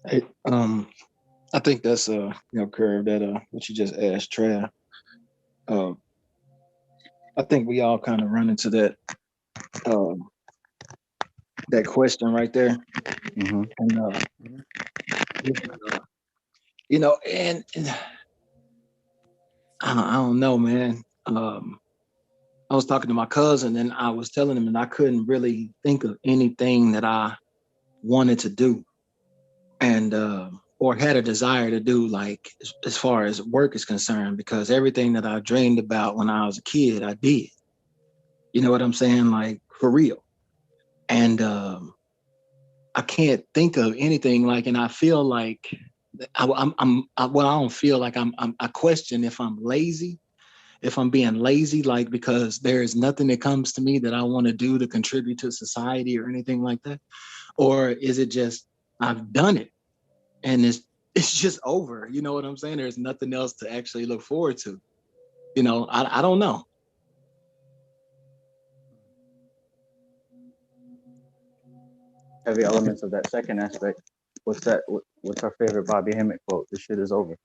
D: Hey, I think that's curve that what you just asked, Trav. I think we all kind of run into that that question right there,
E: Mm-hmm.
D: and and I don't know, man. I was talking to my cousin, and I was telling him, and I couldn't really think of anything that I wanted to do, and or had a desire to do, like as far as work is concerned, because everything that I dreamed about when I was a kid, I did. You know what I'm saying? Like for real. And I can't think of anything like, and I feel like I don't feel like I question if I'm lazy, if I'm being lazy, like because there is nothing that comes to me that I want to do to contribute to society or anything like that, or is it just I've done it and it's just over? You know what I'm saying? There's nothing else to actually look forward to. You know, I don't know.
E: Heavy elements of that second aspect. What's that? What's our favorite Bobby Hemmett quote? This shit is over.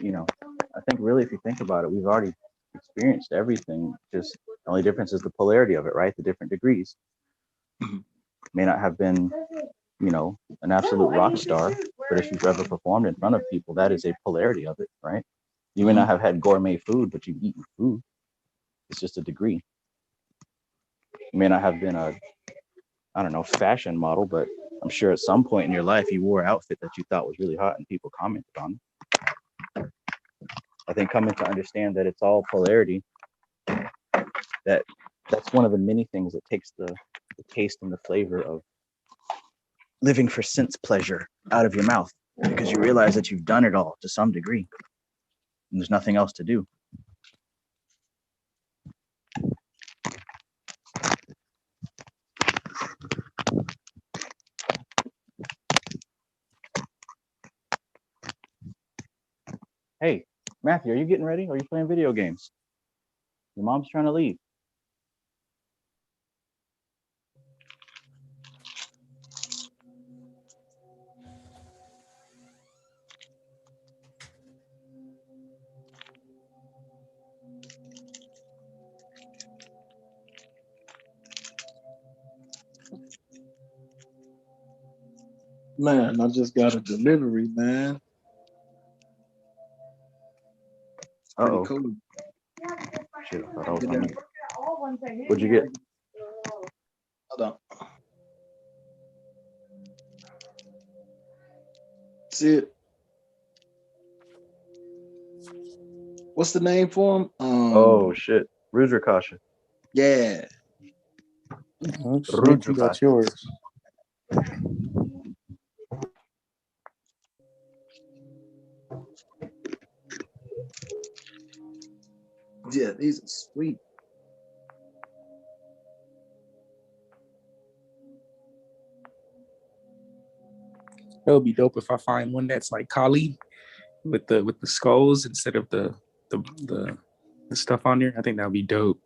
E: You know, I think really, if you think about it, we've already experienced everything. Just the only difference is the polarity of it, right? The different degrees. May not have been, an absolute rock star, but if you've ever performed in front of people, that is a polarity of it, right? You may not have had gourmet food, but you've eaten food. It's just a degree. You may not have been fashion model, but I'm sure at some point in your life you wore an outfit that you thought was really hot and people commented on it. I think coming to understand that it's all polarity, that's one of the many things that takes the taste and the flavor of living for sense pleasure out of your mouth, because you realize that you've done it all to some degree and there's nothing else to do. Hey, Matthew, are you getting ready? Or are you playing video games? Your mom's trying to leave.
D: Man, I just got a delivery, man. Pretty
E: Uh-oh.
D: cool.
E: Shit, I thought I was on mute. What'd you get?
D: Hold on. See it? What's the name for him?
E: Oh shit, Rudrakasha.
D: Yeah.
F: Snakey, that's yours.
D: Yeah,
B: these are sweet.
F: It would be dope if I find one that's like Kali with the skulls instead of the stuff on there. I think that would be dope.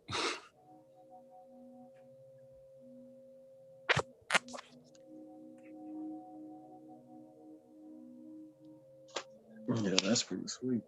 B: Yeah, that's pretty sweet.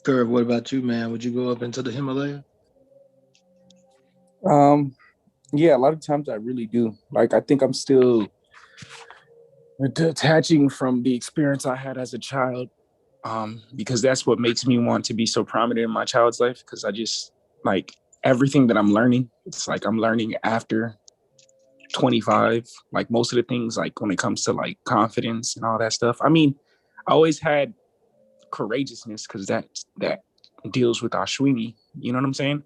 B: Curve, what about you, man? Would you go up into the Himalaya?
F: Yeah, a lot of times I really do. Like, I think I'm still detaching from the experience I had as a child, because that's what makes me want to be so prominent in my child's life. Because I just like everything that I'm learning. It's like I'm learning after 25. Like most of the things, like when it comes to like confidence and all that stuff. I mean, I always had courageousness because that deals with Ashwini. You know what I'm saying?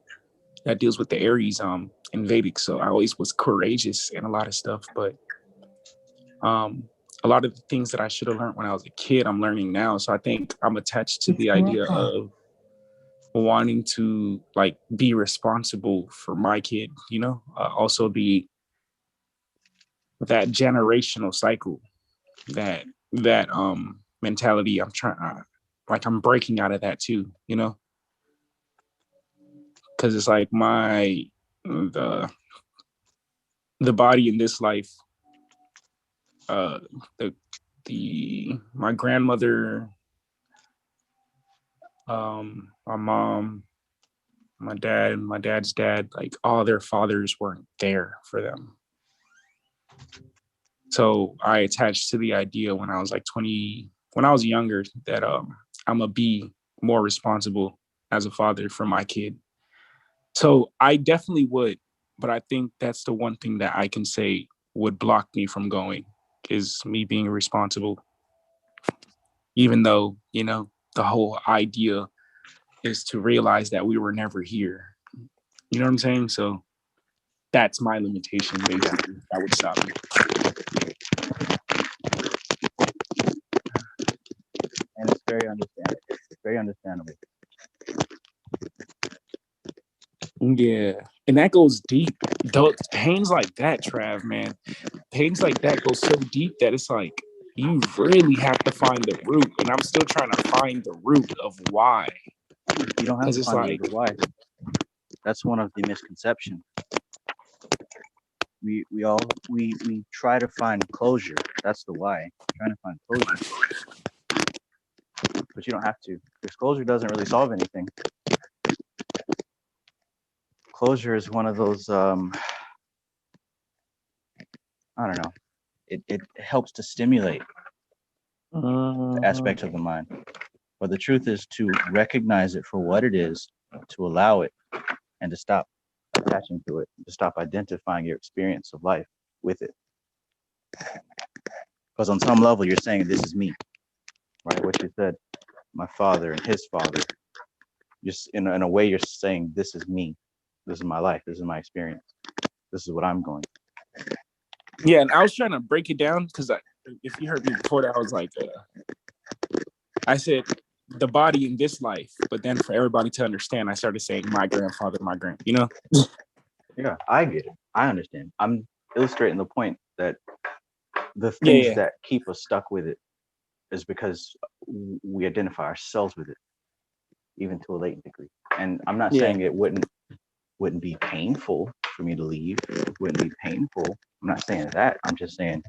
F: That deals with the Aries in Vedic. So I always was courageous in a lot of stuff, but a lot of the things that I should have learned when I was a kid, I'm learning now. So I think I'm attached to the idea of wanting to like be responsible for my kid, you know, also that generational cycle, that mentality. I'm trying, like I'm breaking out of that too, you know, because it's like the body in this life, my grandmother, my mom, my dad, and my dad's dad, like all their fathers weren't there for them. So I attached to the idea when I was like 20, when I was younger, that I'm gonna be more responsible as a father for my kid. So I definitely would, but I think that's the one thing that I can say would block me from going, is me being responsible. Even though, you know, the whole idea is to realize that we were never here. You know what I'm saying? So that's my limitation, basically. That would stop me.
E: And it's very understandable. It's very understandable.
F: Yeah. And that goes deep. Pains like that, Trav, man. Pains like that go so deep that it's like you really have to find the root. And I'm still trying to find the root of why.
E: You don't have to
F: it's
E: find
F: like
E: the why. That's one of the misconceptions. We try to find closure. That's the why. Trying to find closure. But you don't have to. Because closure doesn't really solve anything. Closure is one of those I don't know. It helps to stimulate the aspect of the mind. But the truth is to recognize it for what it is, to allow it, and to stop attaching to it, to stop identifying your experience of life with it. Because on some level, you're saying, this is me, right? What you said, my father and his father. Just in a way, you're saying, this is me. This is my life. This is my experience. This is what I'm going through.
F: Yeah, and I was trying to break it down because if you heard me before that, I was like, I said the body in this life, but then for everybody to understand, I started saying my grandfather, you know?
E: Yeah, I get it. I understand. I'm illustrating the point that the things that keep us stuck with it is because we identify ourselves with it, even to a latent degree. And I'm not saying it wouldn't be painful for me to leave. It wouldn't be painful. I'm not saying that. I'm just saying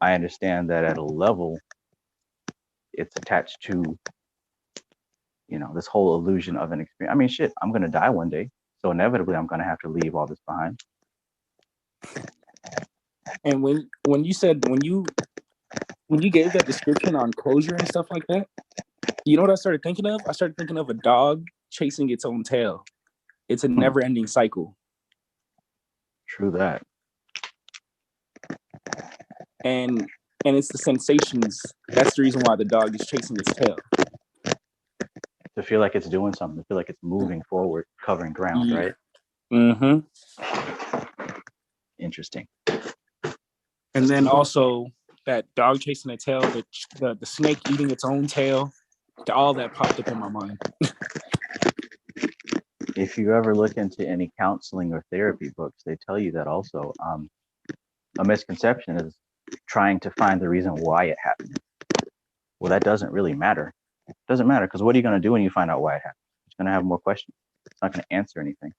E: I understand that at a level, it's attached to, you know, this whole illusion of an experience. I mean, shit, I'm going to die one day. So inevitably, I'm going to have to leave all this behind.
F: And when you said when you gave that description on closure and stuff like that, you know what I started thinking of? I started thinking of a dog chasing its own tail. It's a never-ending cycle.
E: True that.
F: And it's the sensations. That's the reason why the dog is chasing its tail.
E: To feel like it's doing something, to feel like it's moving forward, covering ground, right?
F: Mm-hmm.
E: Interesting.
F: And then also that dog chasing a tail, the snake eating its own tail, all that popped up in my mind.
E: If you ever look into any counseling or therapy books, they tell you that also. A misconception is trying to find the reason why it happened. Well, that doesn't really matter. It doesn't matter, because what are you going to do when you find out why it happened? It's going to have more questions. It's not going to answer anything.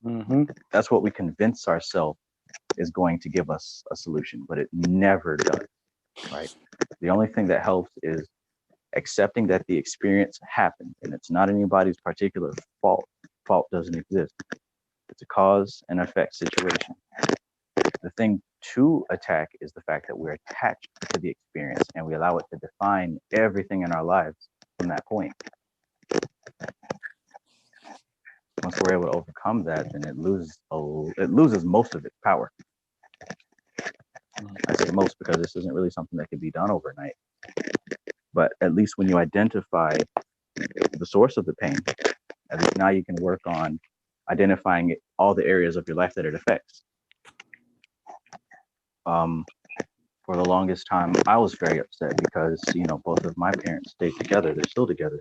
F: Mm-hmm.
E: That's what we convince ourselves is going to give us a solution, but it never does, right? The only thing that helps is accepting that the experience happened and it's not anybody's particular fault. Fault doesn't exist. It's a cause and effect situation. The thing to attack is the fact that we're attached to the experience and we allow it to define everything in our lives from that point. Once we're able to overcome that, then it loses most of its power. I say most because this isn't really something that can be done overnight. But at least when you identify the source of the pain, at least now you can work on identifying all the areas of your life that it affects. For the longest time, I was very upset because, both of my parents stayed together. They're still together.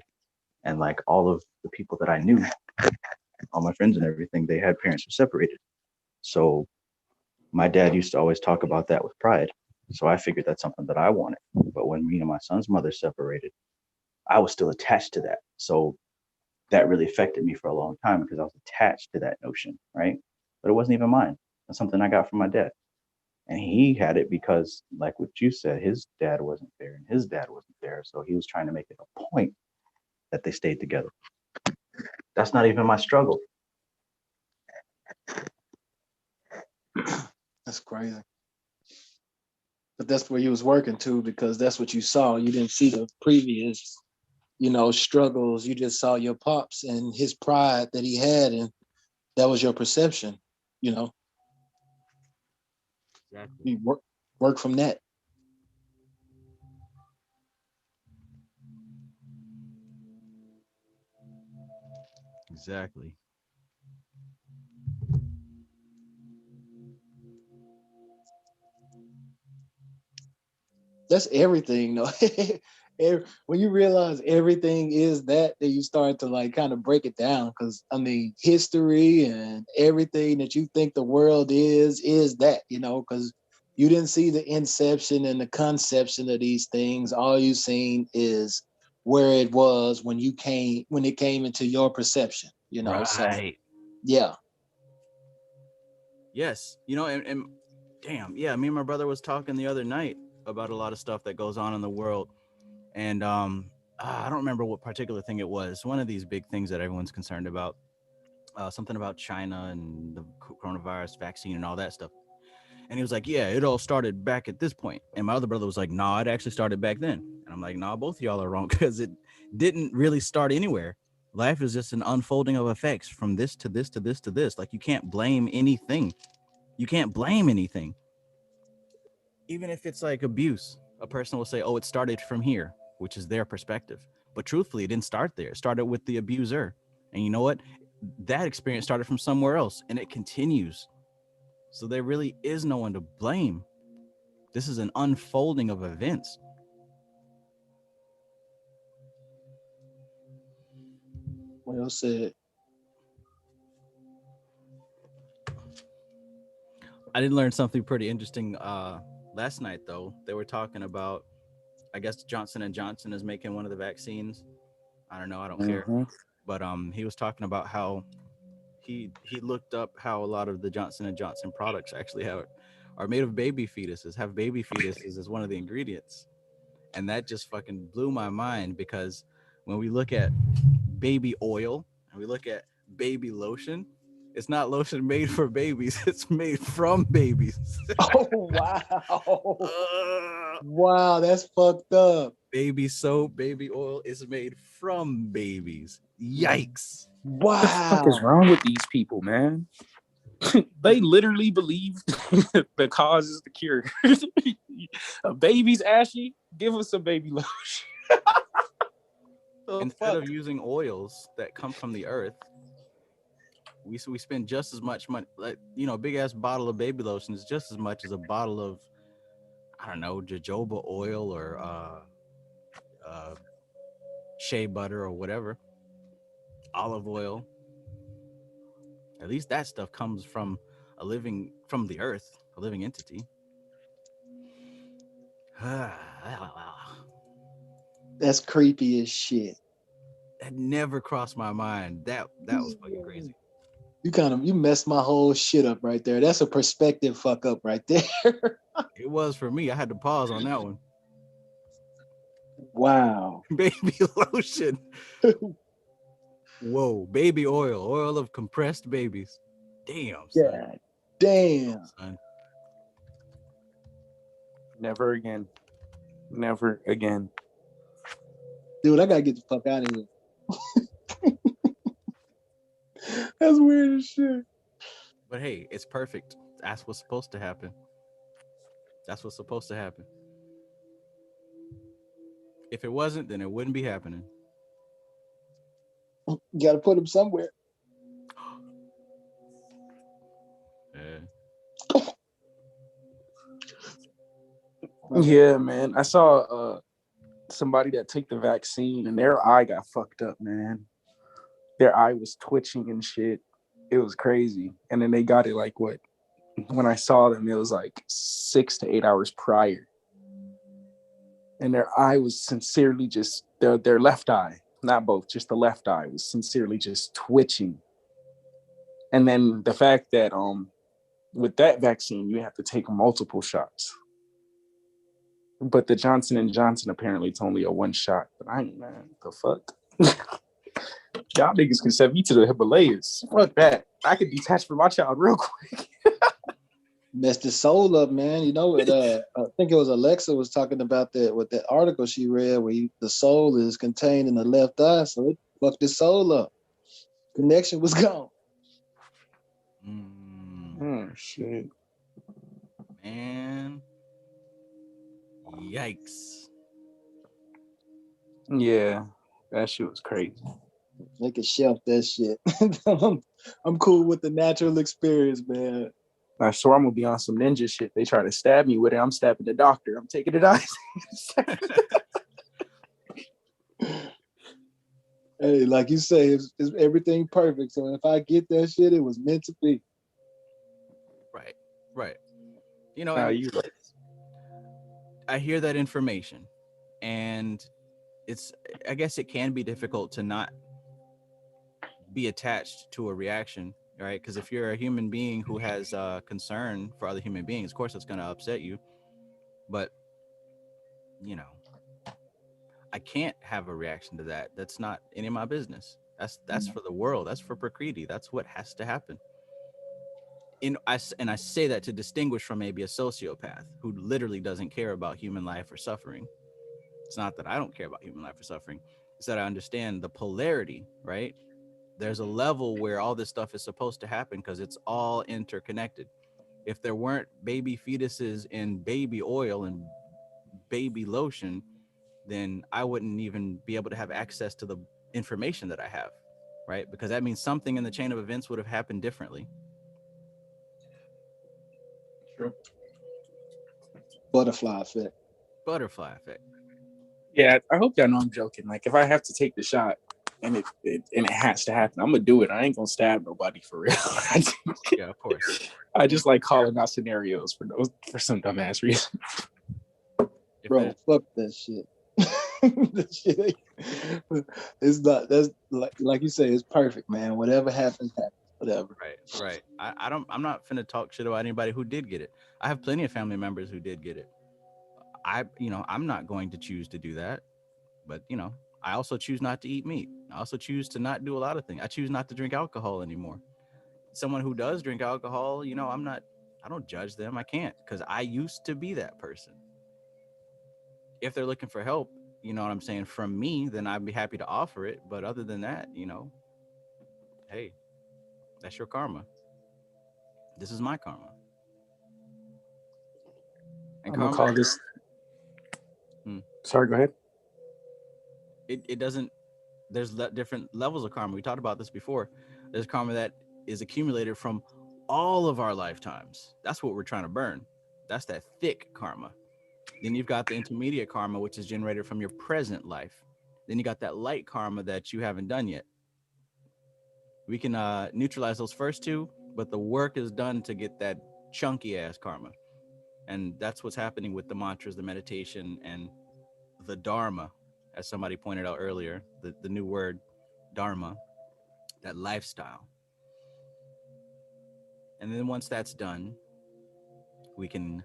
E: And like all of the people that I knew, all my friends and everything, they had parents who separated. So my dad used to always talk about that with pride. So I figured that's something that I wanted. But when me and my son's mother separated, I was still attached to that. So that really affected me for a long time because I was attached to that notion, right? But it wasn't even mine. That's something I got from my dad. And he had it because, like what you said, his dad wasn't there and his dad wasn't there. So he was trying to make it a point that they stayed together. That's not even my struggle.
I: That's crazy. But that's where you was working too, because that's what you saw. You didn't see the previous, struggles. You just saw your pops and his pride that he had, and that was your perception.
A: Exactly.
I: You work from that.
A: Exactly.
I: That's everything, though. When you realize everything is that, then you start to like kind of break it down. Because history and everything that you think the world is that, because you didn't see the inception and the conception of these things. All you've seen is where it was when it came into your perception.
A: Right.
I: So yeah.
A: Yes. And damn, yeah, me and my brother was talking the other night about a lot of stuff that goes on in the world. And I don't remember what particular thing it was. One of these big things that everyone's concerned about. Something about China and the coronavirus vaccine and all that stuff. And he was like, yeah, it all started back at this point. And my other brother was like, nah, it actually started back then. And I'm like, nah, both of y'all are wrong because it didn't really start anywhere. Life is just an unfolding of effects from this to this to this to this. Like, you can't blame anything. You can't blame anything. Even if it's like abuse, a person will say, oh, it started from here, which is their perspective. But truthfully, it didn't start there. It started with the abuser. And you know what? That experience started from somewhere else and it continues. So there really is no one to blame. This is an unfolding of events.
I: Well said.
A: I did learn something pretty interesting last night, though. They were talking about, I guess Johnson and Johnson is making one of the vaccines. I don't know. I don't care. But he was talking about how he looked up how a lot of the Johnson and Johnson products actually are made of baby fetuses. Have baby fetuses as one of the ingredients, and that just fucking blew my mind because when we look at baby oil and we look at baby lotion, It's not lotion made for babies. It's made from babies.
I: Oh wow.
A: Uh,
I: Wow, that's fucked up.
A: baby soap, baby oil is made from babies. Yikes.
F: What the fuck is
I: Wow.
F: wrong with these people, man? They literally believe the cause is the cure. A baby's ashy, give us some baby lotion. The
A: Instead
F: fuck?
A: of using oils that come from the earth, we spend just as much money. Like, you know, big ass bottle of baby lotion is just as much as a bottle of, I don't know, jojoba oil or uh, shea butter or whatever, olive oil. At least that stuff comes from from the earth, a living entity. That
I: That's creepy as shit.
A: never crossed my mind. That was fucking crazy.
I: You messed my whole shit up right there. That's a perspective fuck up right there.
A: It was for me. I had to pause on that one.
I: Wow.
A: Baby lotion. Whoa, baby oil of compressed babies. Damn, son.
I: God damn.
A: Son.
F: Never again. Never again.
I: Dude, I gotta get the fuck out of here. That's weird as shit.
A: But hey, it's perfect. That's what's supposed to happen. That's what's supposed to happen. If it wasn't, then it wouldn't be happening.
I: You gotta put them somewhere.
A: Yeah.
F: Yeah, man. I saw somebody that took the vaccine and their eye got fucked up, man. Their eye was twitching and shit. It was crazy. And then they got it like what? When I saw them, it was like 6 to 8 hours prior. And their eye was sincerely just their left eye, not both, just the left eye was sincerely just twitching. And then the fact that with that vaccine, you have to take multiple shots. But the Johnson & Johnson, apparently it's only a one shot. But I ain't, man, the fuck? Y'all niggas can send me to the Himalayas. Fuck that. I could detach from my child real quick.
I: Messed his soul up, man. You know what? I think it was Alexa was talking about that with that article she read where the soul is contained in the left eye, so it fucked his soul up. Connection was gone.
F: Shit.
A: Man. Yikes.
F: Yeah, that shit was crazy.
I: They could shelf that shit. I'm cool with the natural experience, man.
F: I swear I'm gonna be on some ninja shit. They try to stab me with it. I'm stabbing the doctor. I'm taking it out.
I: Hey, like you say, it's everything perfect. So if I get that shit, it was meant to be.
A: Right. You know,
F: You right.
A: I hear that information, and I guess it can be difficult to not be attached to a reaction, right? Because if you're a human being who has concern for other human beings, of course it's going to upset you. But, you know, I can't have a reaction to that. That's not any of my business. That's for the world. That's for Prakriti. That's what has to happen. And I say that to distinguish from maybe a sociopath who literally doesn't care about human life or suffering. It's not that I don't care about human life or suffering. It's that I understand the polarity, right? There's a level where all this stuff is supposed to happen because it's all interconnected. If there weren't baby fetuses in baby oil and baby lotion, then I wouldn't even be able to have access to the information that I have, right? Because that means something in the chain of events would have happened differently.
F: True.
I: Butterfly effect.
A: Butterfly effect.
F: Yeah, I hope y'all know I'm joking. Like, if I have to take the shot and it has to happen, I'm gonna do it. I ain't gonna stab nobody for real.
A: Yeah, of course.
F: I just like calling out scenarios for some dumbass reason.
I: Bro, fuck that shit. That shit it's not, that's like you say, it's perfect, man. Whatever happens, whatever.
A: Right. I'm not finna talk shit about anybody who did get it. I have plenty of family members who did get it. I'm not going to choose to do that, but I also choose not to eat meat. I also choose to not do a lot of things. I choose not to drink alcohol anymore. someone who does drink alcohol, I don't judge them. I can't, because I used to be that person. If they're looking for help, you know what I'm saying, from me, then I'd be happy to offer it. But other than that, hey, that's your karma. This is my karma. And
F: I'm gonna
A: karma,
F: call this. Sorry, go ahead.
A: it doesn't, there's different levels of karma. We talked about this before. There's karma that is accumulated from all of our lifetimes. That's what we're trying to burn. That's that thick karma. Then you've got the intermediate karma, which is generated from your present life. Then you got that light karma that you haven't done yet. We can neutralize those first two, but the work is done to get that chunky ass karma. And that's what's happening with the mantras, the meditation, and the dharma, as somebody pointed out earlier, the new word dharma, that lifestyle. And then once that's done, we can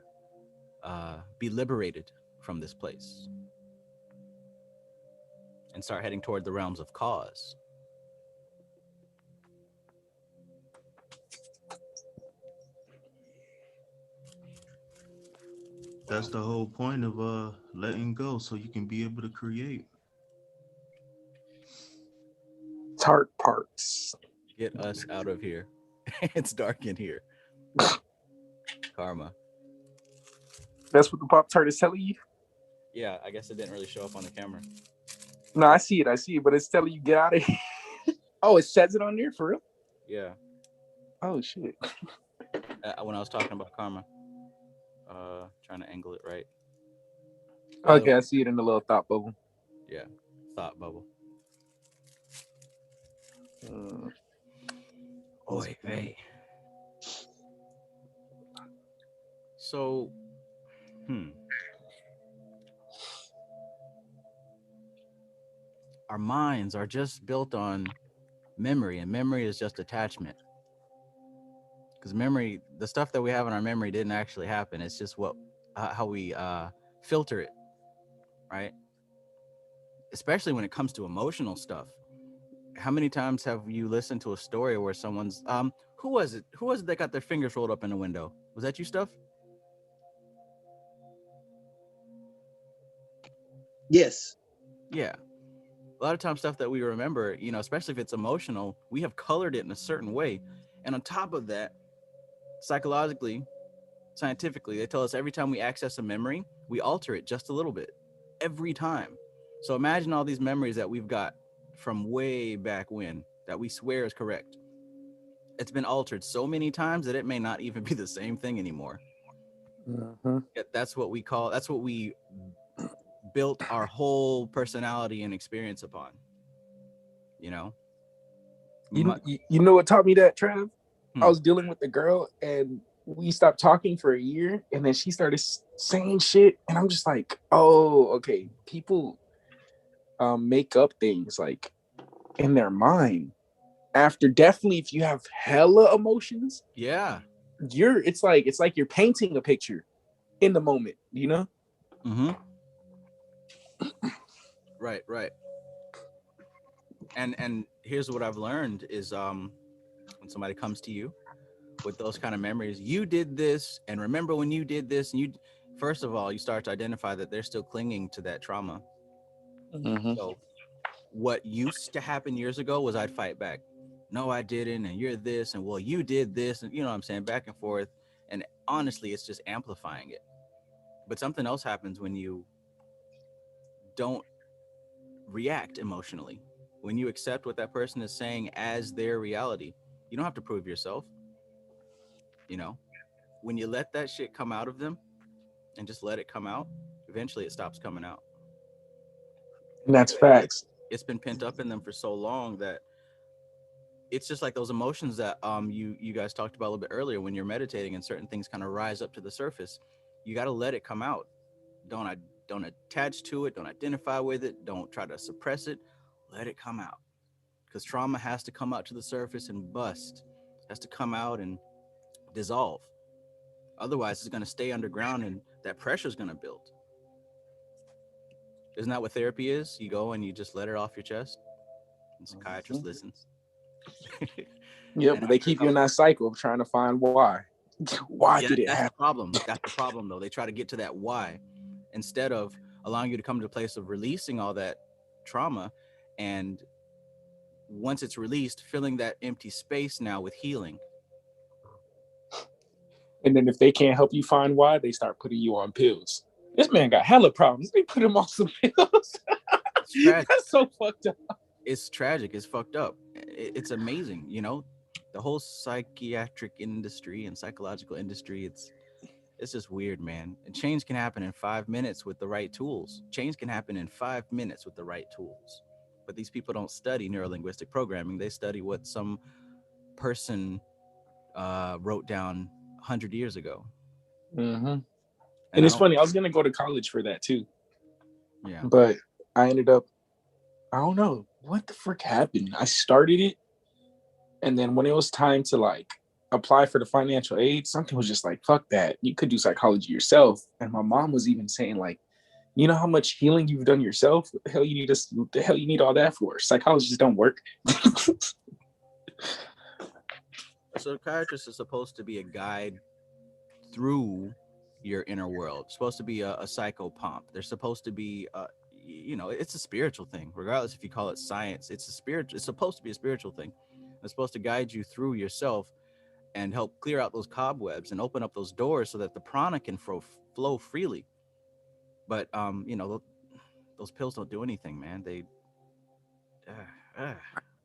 A: be liberated from this place and start heading toward the realms of cause.
H: That's the whole point of letting go, so you can be able to create.
F: Tart parts.
A: Get us out of here. It's dark in here. Karma.
F: That's what the Pop Tart is telling you.
A: Yeah, I guess it didn't really show up on the camera.
F: No, I see it, but it's telling you get out of here. Oh, it says it on there for real?
A: Yeah.
F: Oh shit.
A: When I was talking about karma, trying to angle it right.
F: Okay, I see it in the little thought bubble.
A: Yeah, thought bubble. Oy vey. So, our minds are just built on memory, and memory is just attachment. Because memory, the stuff that we have in our memory didn't actually happen. It's just how we filter it, right? Especially when it comes to emotional stuff. How many times have you listened to a story where someone's who was it that got their fingers rolled up in the window? Was that you, Stuff?
I: Yes.
A: Yeah. A lot of times stuff that we remember, especially if it's emotional, we have colored it in a certain way. And on top of that, psychologically, scientifically, they tell us every time we access a memory, we alter it just a little bit. Every time. So imagine all these memories that we've got from way back when that we swear is correct. It's been altered so many times that it may not even be the same thing anymore. That's what we built our whole personality and experience upon. You know
F: what taught me that, Trav? I was dealing with a girl and we stopped talking for a year, and then she started saying shit, and I'm just like, oh, okay. People make up things like in their mind after, definitely if you have hella emotions.
A: Yeah.
F: It's like you're painting a picture in the moment, you know?
A: Mm-hmm. Right. And here's what I've learned is when somebody comes to you with those kind of memories, you did this, and remember when you did this, and first of all, you start to identify that they're still clinging to that trauma.
I: Mm-hmm.
A: So what used to happen years ago was I'd fight back. No, I didn't, and you're this, and well, you did this, and you know what I'm saying, back and forth. And honestly, it's just amplifying it. But something else happens when you don't react emotionally. When you accept what that person is saying as their reality, you don't have to prove yourself. When you let that shit come out of them and just let it come out, eventually it stops coming out.
F: And that's facts.
A: It's been pent up in them for so long that it's just like those emotions that you guys talked about a little bit earlier. When you're meditating and certain things kind of rise up to the surface, you got to let it come out. Don't attach to it. Don't identify with it. Don't try to suppress it. Let it come out, because trauma has to come out to the surface and bust. It has to come out and dissolve. Otherwise, it's going to stay underground, and that pressure is going to build. Isn't that what therapy is? You go and you just let it off your chest, and psychiatrist listens.
F: Yeah,
A: And
F: but they keep you in that cycle of trying to find why. Why did it
A: that's
F: happen?
A: the problem. That's the problem, though. They try to get to that why instead of allowing you to come to a place of releasing all that trauma, and once it's released, filling that empty space now with healing.
F: And then if they can't help you find why, they start putting you on pills. This man got hella problems. They put him on some pills.
A: It's tragic.
F: That's so fucked up.
A: It's tragic. It's fucked up. It's amazing, you know, the whole psychiatric industry and psychological industry. It's just weird, man. And change can happen in 5 minutes with the right tools. Change can happen in 5 minutes with the right tools. But these people don't study neurolinguistic programming. They study what some person wrote down 100 years ago.
F: And it's funny. I was gonna go to college for that too.
A: Yeah.
F: But I ended up, I don't know what the frick happened. I started it, and then when it was time to like apply for the financial aid, something was just like, fuck that. You could do psychology yourself. And my mom was even saying like, you know how much healing you've done yourself? What the hell you need us? What the hell you need all that for? Psychologists don't work.
A: A psychiatrist is supposed to be a guide through your inner world. It's supposed to be a psychopomp. They're supposed to be you know, it's a spiritual thing, regardless if you call it science. It's supposed to be a spiritual thing. It's supposed to guide you through yourself and help clear out those cobwebs and open up those doors so that the prana can flow freely. But you know, those pills don't do anything, man. They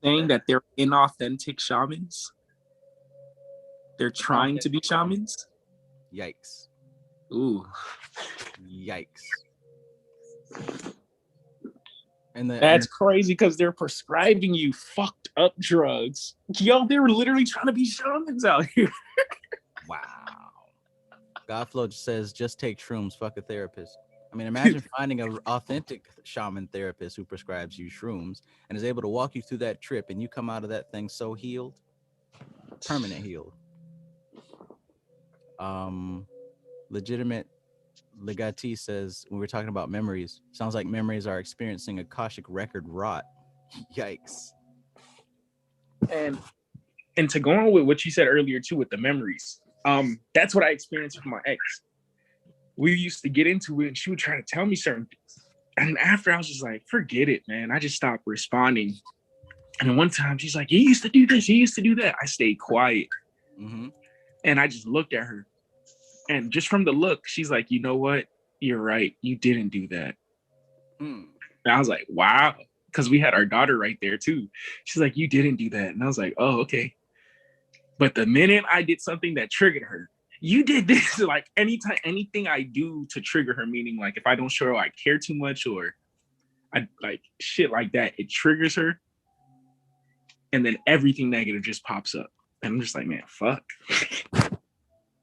F: saying that they're inauthentic shamans. They're trying to be shamans.
A: Yikes.
F: Ooh.
A: Yikes. And
F: that's crazy because they're prescribing you fucked up drugs. Yo, they were literally trying to be shamans out here.
A: Wow. Godflow says, just take shrooms, fuck a therapist. I mean, imagine finding an authentic shaman therapist who prescribes you shrooms and is able to walk you through that trip, and you come out of that thing so healed, permanent healed. Legitimate Legati says, when we're talking about memories, sounds like memories are experiencing Akashic record rot. Yikes.
F: And to go on with what you said earlier too with the memories, that's what I experienced with my ex. We used to get into it and she would try to tell me certain things. And after I was just like, forget it, man. I just stopped responding. And then one time she's like, you used to do this, you used to do that. I stayed quiet.
A: Mm-hmm.
F: And I just looked at her. And just from the look, she's like, you know what? You're right. You didn't do that. And I was like, wow. Because we had our daughter right there too. She's like, you didn't do that. And I was like, oh, okay. But the minute I did something that triggered her, you did this. Like anytime, anything I do to trigger her, meaning like if I don't show her I care too much or I like shit like that, it triggers her. And then everything negative just pops up. And I'm just like, man, fuck.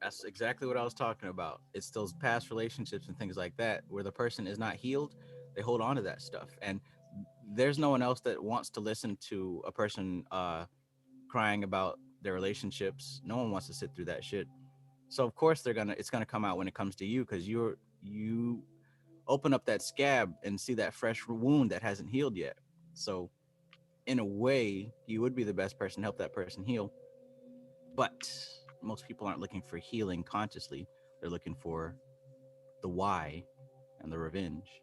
A: That's exactly what I was talking about. It's those past relationships and things like that where the person is not healed. They hold on to that stuff. And there's no one else that wants to listen to a person crying about their relationships. No one wants to sit through that shit. So of course it's gonna come out when it comes to you, because you open up that scab and see that fresh wound that hasn't healed yet. So in a way, you would be the best person to help that person heal. But most people aren't looking for healing consciously. They're looking for the why and the revenge.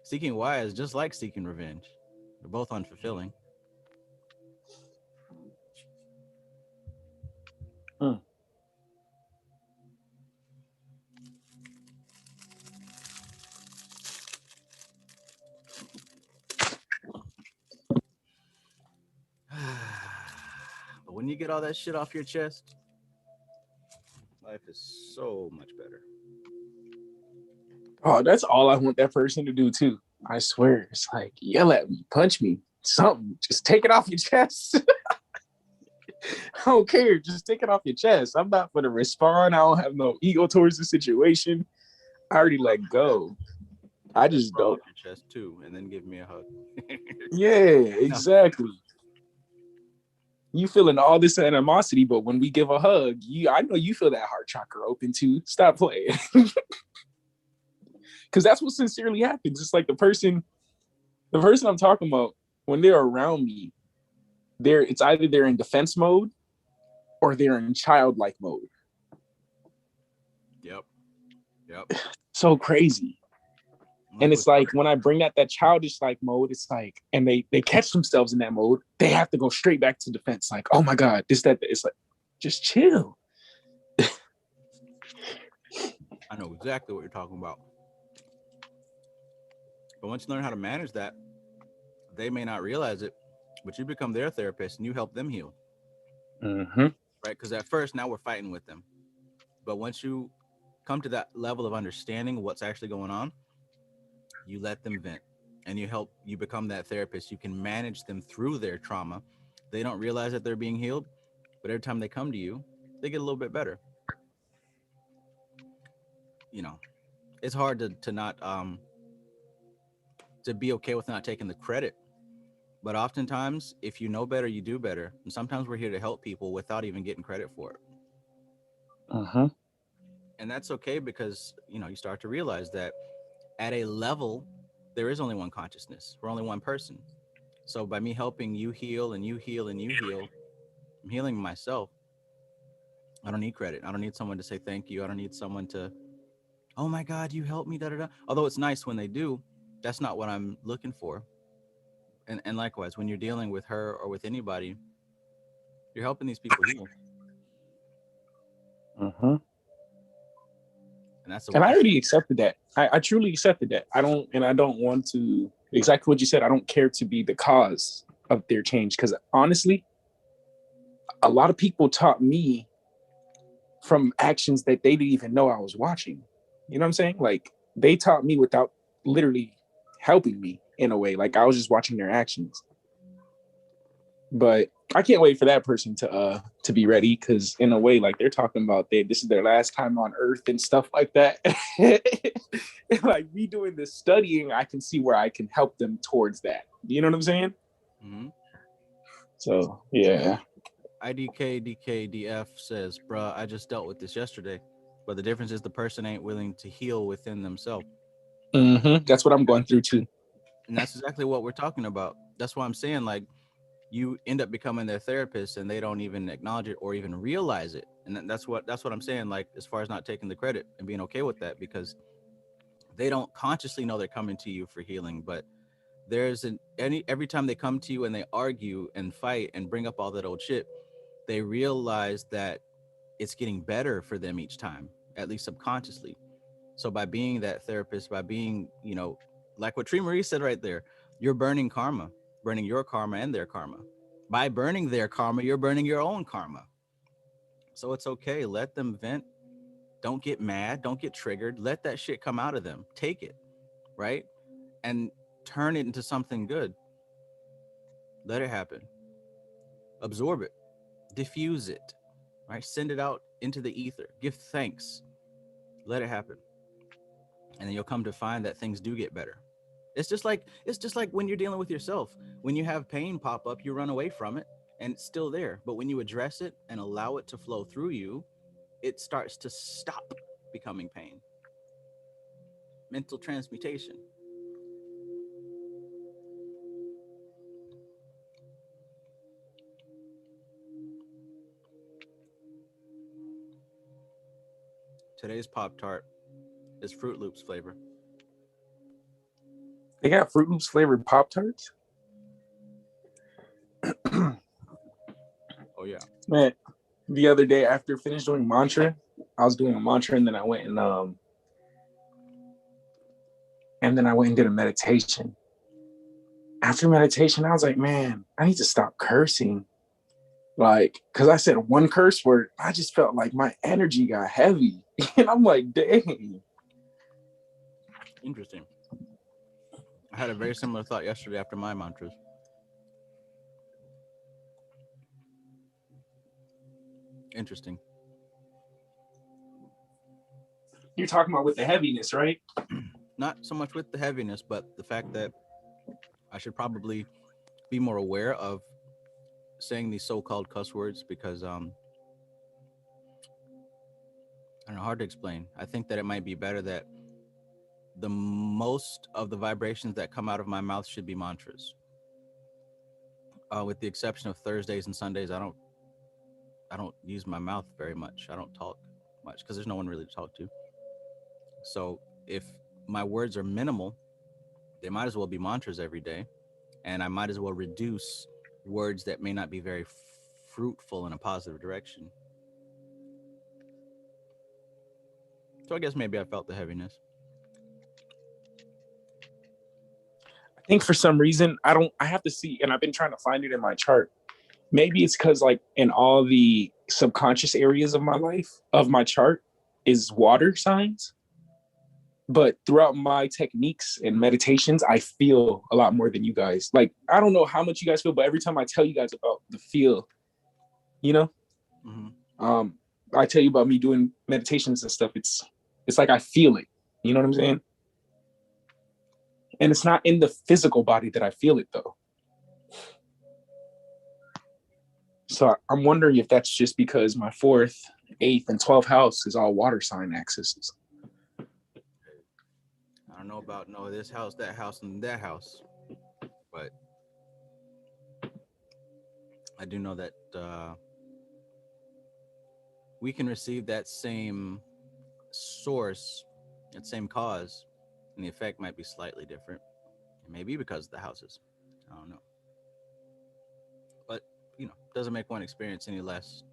A: Seeking why is just like seeking revenge. They're both unfulfilling. But when you get all that shit off your chest, life is so much better.
F: Oh, that's all I want that person to do too. I swear. It's like, yell at me, punch me, something. Just take it off your chest. I don't care. Just take it off your chest. I'm not going to respond. I don't have no ego towards the situation. I already let go. I just don't.
A: Your chest too, and then give me a hug.
F: Yeah, exactly. You feeling all this animosity, but when we give a hug, I know you feel that heart chakra open too. Stop playing. Because that's what sincerely happens. It's like the person I'm talking about, when they're around me, it's either they're in defense mode or they're in childlike mode.
A: Yep.
F: So crazy. And it's like when I bring that childish like mode, it's like, and they catch themselves in that mode, they have to go straight back to defense. Like, oh my God, this, that. It's like, just chill.
A: I know exactly what you're talking about. But once you learn how to manage that, they may not realize it, but you become their therapist and you help them heal.
F: Mm-hmm.
A: Right? Because at first, now we're fighting with them. But once you come to that level of understanding what's actually going on, you let them vent and you become that therapist. You can manage them through their trauma. They don't realize that they're being healed, but every time they come to you, they get a little bit better. You know, it's hard to not to be okay with not taking the credit. But oftentimes, if you know better, you do better. And sometimes we're here to help people without even getting credit for it.
F: Uh-huh.
A: And that's okay because, you start to realize that at a level, there is only one consciousness. We're only one person. So by me helping you heal and you heal and you heal, I'm healing myself. I don't need credit. I don't need someone to say thank you. I don't need someone to, oh my God, you helped me, da da da. Although it's nice when they do, that's not what I'm looking for. And likewise, when you're dealing with her or with anybody, you're helping these people heal.
F: Uh-huh.
A: And that's
F: And I already accepted that. I truly accepted that. I don't want to, exactly what you said, I don't care to be the cause of their change. Because honestly, a lot of people taught me from actions that they didn't even know I was watching. You know what I'm saying? Like, they taught me without literally helping me in a way. Like, I was just watching their actions. But I can't wait for that person to be ready, because in a way, like, they're talking about this is their last time on Earth and stuff like that. And like me doing this studying, I can see where I can help them towards that. You know what I'm saying?
A: Mm-hmm.
F: So yeah.
A: IDKDKDF says, bruh, I just dealt with this yesterday. But the difference is the person ain't willing to heal within themselves.
F: Mm-hmm. That's what I'm going through too.
A: And that's exactly what we're talking about. That's why I'm saying, like, you end up becoming their therapist and they don't even acknowledge it or even realize it. And that's what I'm saying, like, as far as not taking the credit and being okay with that, because they don't consciously know they're coming to you for healing. But every time they come to you and they argue and fight and bring up all that old shit, they realize that it's getting better for them each time, at least subconsciously. So by being that therapist, by being, like what Tree Marie said right there, you're burning karma, burning your karma and their karma. By burning their karma, you're burning your own karma. So it's okay. Let them vent. Don't get mad. Don't get triggered. Let that shit come out of them. Take it, right? And turn it into something good. Let it happen. Absorb it. Diffuse it, right? Send it out into the ether. Give thanks. Let it happen. And then you'll come to find that things do get better. It's just like when you're dealing with yourself. When you have pain pop up, you run away from it and it's still there. But when you address it and allow it to flow through you, it starts to stop becoming pain. Mental transmutation. Today's Pop-Tart is Fruit Loops flavor.
F: They got Fruit Loops flavored Pop-Tarts?
A: Oh yeah.
F: Man, the other day after finished doing mantra, I was doing a mantra and then I went and did a meditation. After meditation, I was like, man, I need to stop cursing. Like, because I said one curse word, I just felt like my energy got heavy. And I'm like, dang.
A: Interesting. I had a very similar thought yesterday after my mantras. Interesting.
F: You're talking about with the heaviness, right?
A: Not so much with the heaviness, but the fact that I should probably be more aware of saying these so-called cuss words, because I don't know, hard to explain. I think that it might be better that the most of the vibrations that come out of my mouth should be mantras. With the exception of Thursdays and Sundays, I don't use my mouth very much. I don't talk much because there's no one really to talk to. So if my words are minimal, they might as well be mantras every day, and I might as well reduce words that may not be very fruitful in a positive direction. So I guess maybe I felt the heaviness.
F: I think for some reason I have to see, and I've been trying to find it in my chart. Maybe it's because like in all the subconscious areas of my life, of my chart, is water signs. But throughout my techniques and meditations, I feel a lot more than you guys. Like, I don't know how much you guys feel, but every time I tell you guys about the feel, you know,
A: Mm-hmm.
F: I tell you about me doing meditations and stuff. It's like I feel it. You know what I'm saying? And it's not in the physical body that I feel it though. So I'm wondering if that's just because my 4th, 8th, and 12th house is all water sign axes.
A: I don't know about this house, and that house, but I do know that we can receive that same source, that same cause, and the effect might be slightly different. It may be because of the houses. I don't know. But, doesn't make one experience any less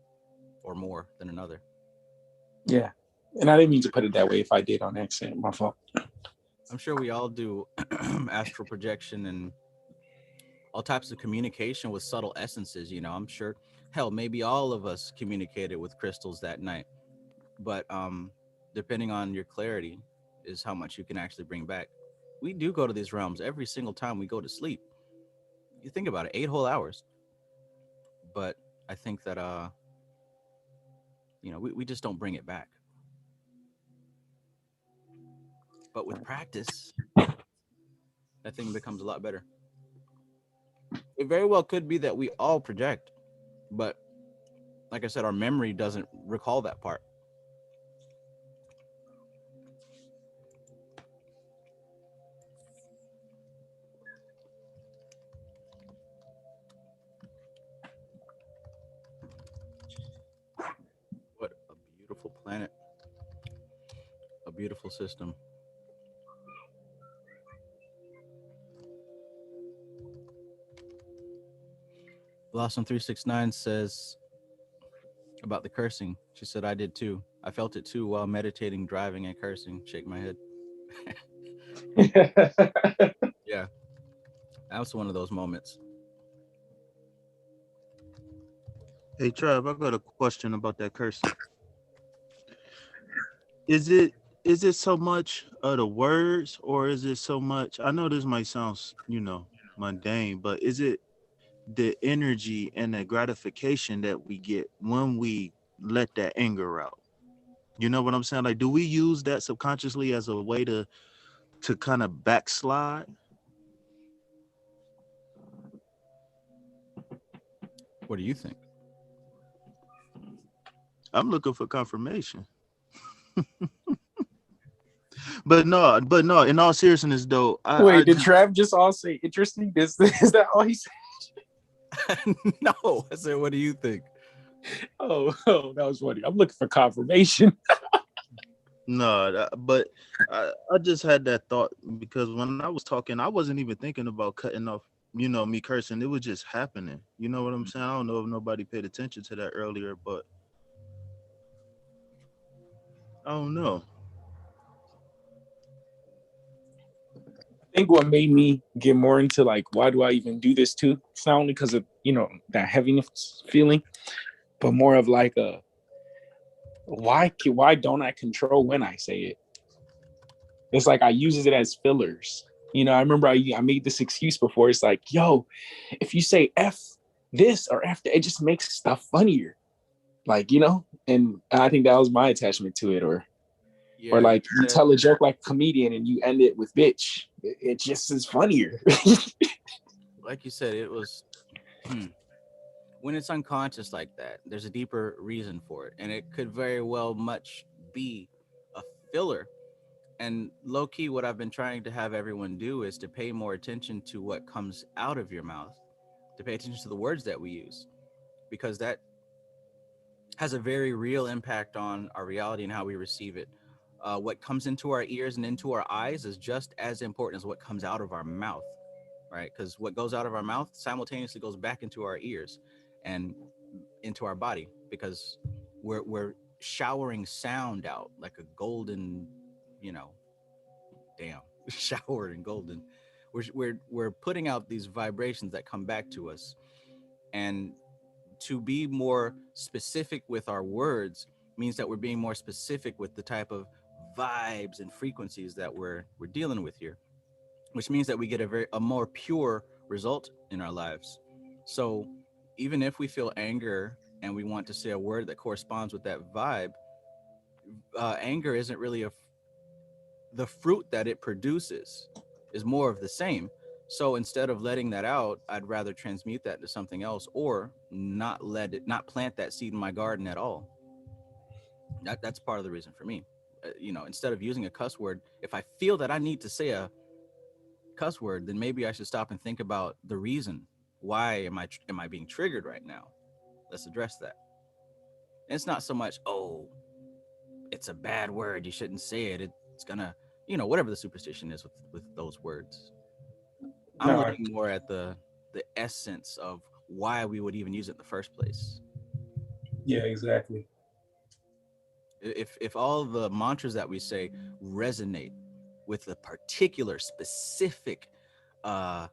A: or more than another.
F: Yeah. And I didn't mean to put it that way. If I did on accident, my fault.
A: I'm sure we all do astral projection and all types of communication with subtle essences. I'm sure, hell, maybe all of us communicated with crystals that night. But depending on your clarity is how much you can actually bring back. We do go to these realms every single time we go to sleep. You think about it, 8 whole hours. But I think that we just don't bring it back. But with practice, that thing becomes a lot better. It very well could be that we all project, but like I said, our memory doesn't recall that part. What a beautiful planet, a beautiful system. Blossom369 says about the cursing. She said, I did too. I felt it too while meditating, driving, and cursing. Shake my head. Yeah, that was one of those moments.
H: Hey, Trav, I got a question about that cursing. Is it so much of the words, or is it so much? I know this might sound, mundane, but is it the energy and the gratification that we get when we let that anger out? You know what I'm saying? Like, do we use that subconsciously as a way to kind of backslide?
A: What do you think?
H: I'm looking for confirmation. But no. In all seriousness, though,
F: Wait, did Trav just all say interesting? Is that all he said?
A: No, I said, what do you think?
F: Oh, that was funny. I'm looking for confirmation.
H: No, but I just had that thought because when I was talking, I wasn't even thinking about cutting off, me cursing. It was just happening. You know what I'm saying? I don't know if nobody paid attention to that earlier, but I don't know.
F: I think what made me get more into like, why do I even do this too? It's not only because of, that heaviness feeling, but more of like why don't I control when I say it? It's like I use it as fillers. I remember I made this excuse before. It's like, yo, if you say F this or F that, it just makes stuff funnier. Like, and I think that was my attachment to it. Or like you tell a joke like a comedian and you end it with bitch. It just is funnier.
A: Like you said, it was when it's unconscious like that, there's a deeper reason for it. And it could very well much be a filler. And low key, what I've been trying to have everyone do is to pay more attention to what comes out of your mouth to pay attention to the words that we use, because that has a very real impact on our reality and how we receive it. What comes into our ears and into our eyes is just as important as what comes out of our mouth, right? Because what goes out of our mouth simultaneously goes back into our ears and into our body, because we're showering sound out like a golden, you know, damn, showered in golden. We're putting out these vibrations that come back to us, and to be more specific with our words means that we're being more specific with the type of vibes and frequencies that we're dealing with here, which means that we get a more pure result in our lives. So even if we feel anger and we want to say a word that corresponds with that vibe, anger isn't really the fruit that it produces is more of the same. So instead of letting that out, I'd rather transmute that to something else, or not plant that seed in my garden at all. That's part of the reason for me. Instead of using a cuss word, if I feel that I need to say a cuss word, then maybe I should stop and think about the reason. Why am I being triggered right now? Let's address that. And it's not so much, oh, it's a bad word, you shouldn't say it. It's gonna, whatever the superstition is with those words. I'm
F: No,
A: looking more at the essence of why we would even use it in the first place.
J: Yeah, exactly.
A: If all the mantras that we say resonate with a particular specific uh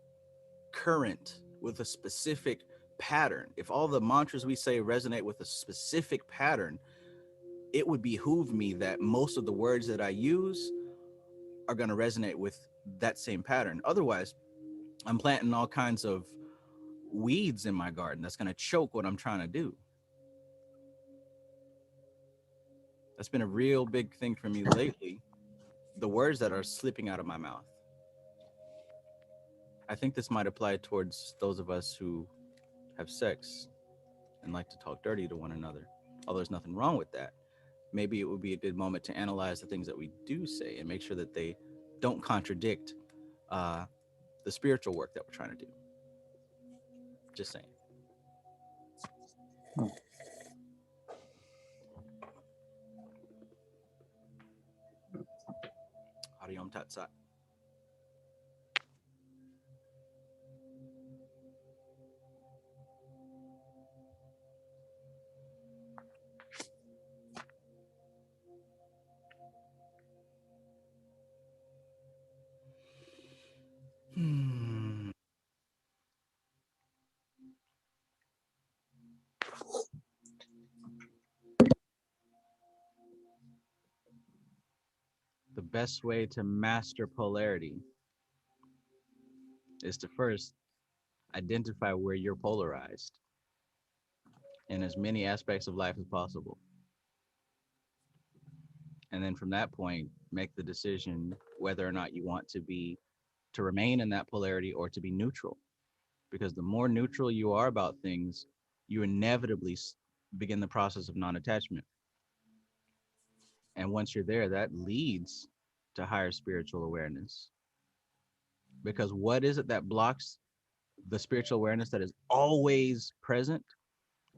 A: current, with a specific pattern, if all the mantras we say resonate with a specific pattern, it would behoove me that most of the words that I use are going to resonate with that same pattern. Otherwise, I'm planting all kinds of weeds in my garden that's going to choke what I'm trying to do. That's been a real big thing for me lately. The words that are slipping out of my mouth. I think this might apply towards those of us who have sex and like to talk dirty to one another. Although there's nothing wrong with that. Maybe it would be a good moment to analyze the things that we do say and make sure that they don't contradict uh, the spiritual work that we're trying to do. Just saying. Hariom Tat Sat. Hmm. The best way to master polarity is to first identify where you're polarized in as many aspects of life as possible. And then from that point, make the decision whether or not you want to remain in that polarity or to be neutral. Because the more neutral you are about things, you inevitably begin the process of non-attachment. And once you're there, that leads to higher spiritual awareness. Because what is it that blocks the spiritual awareness that is always present?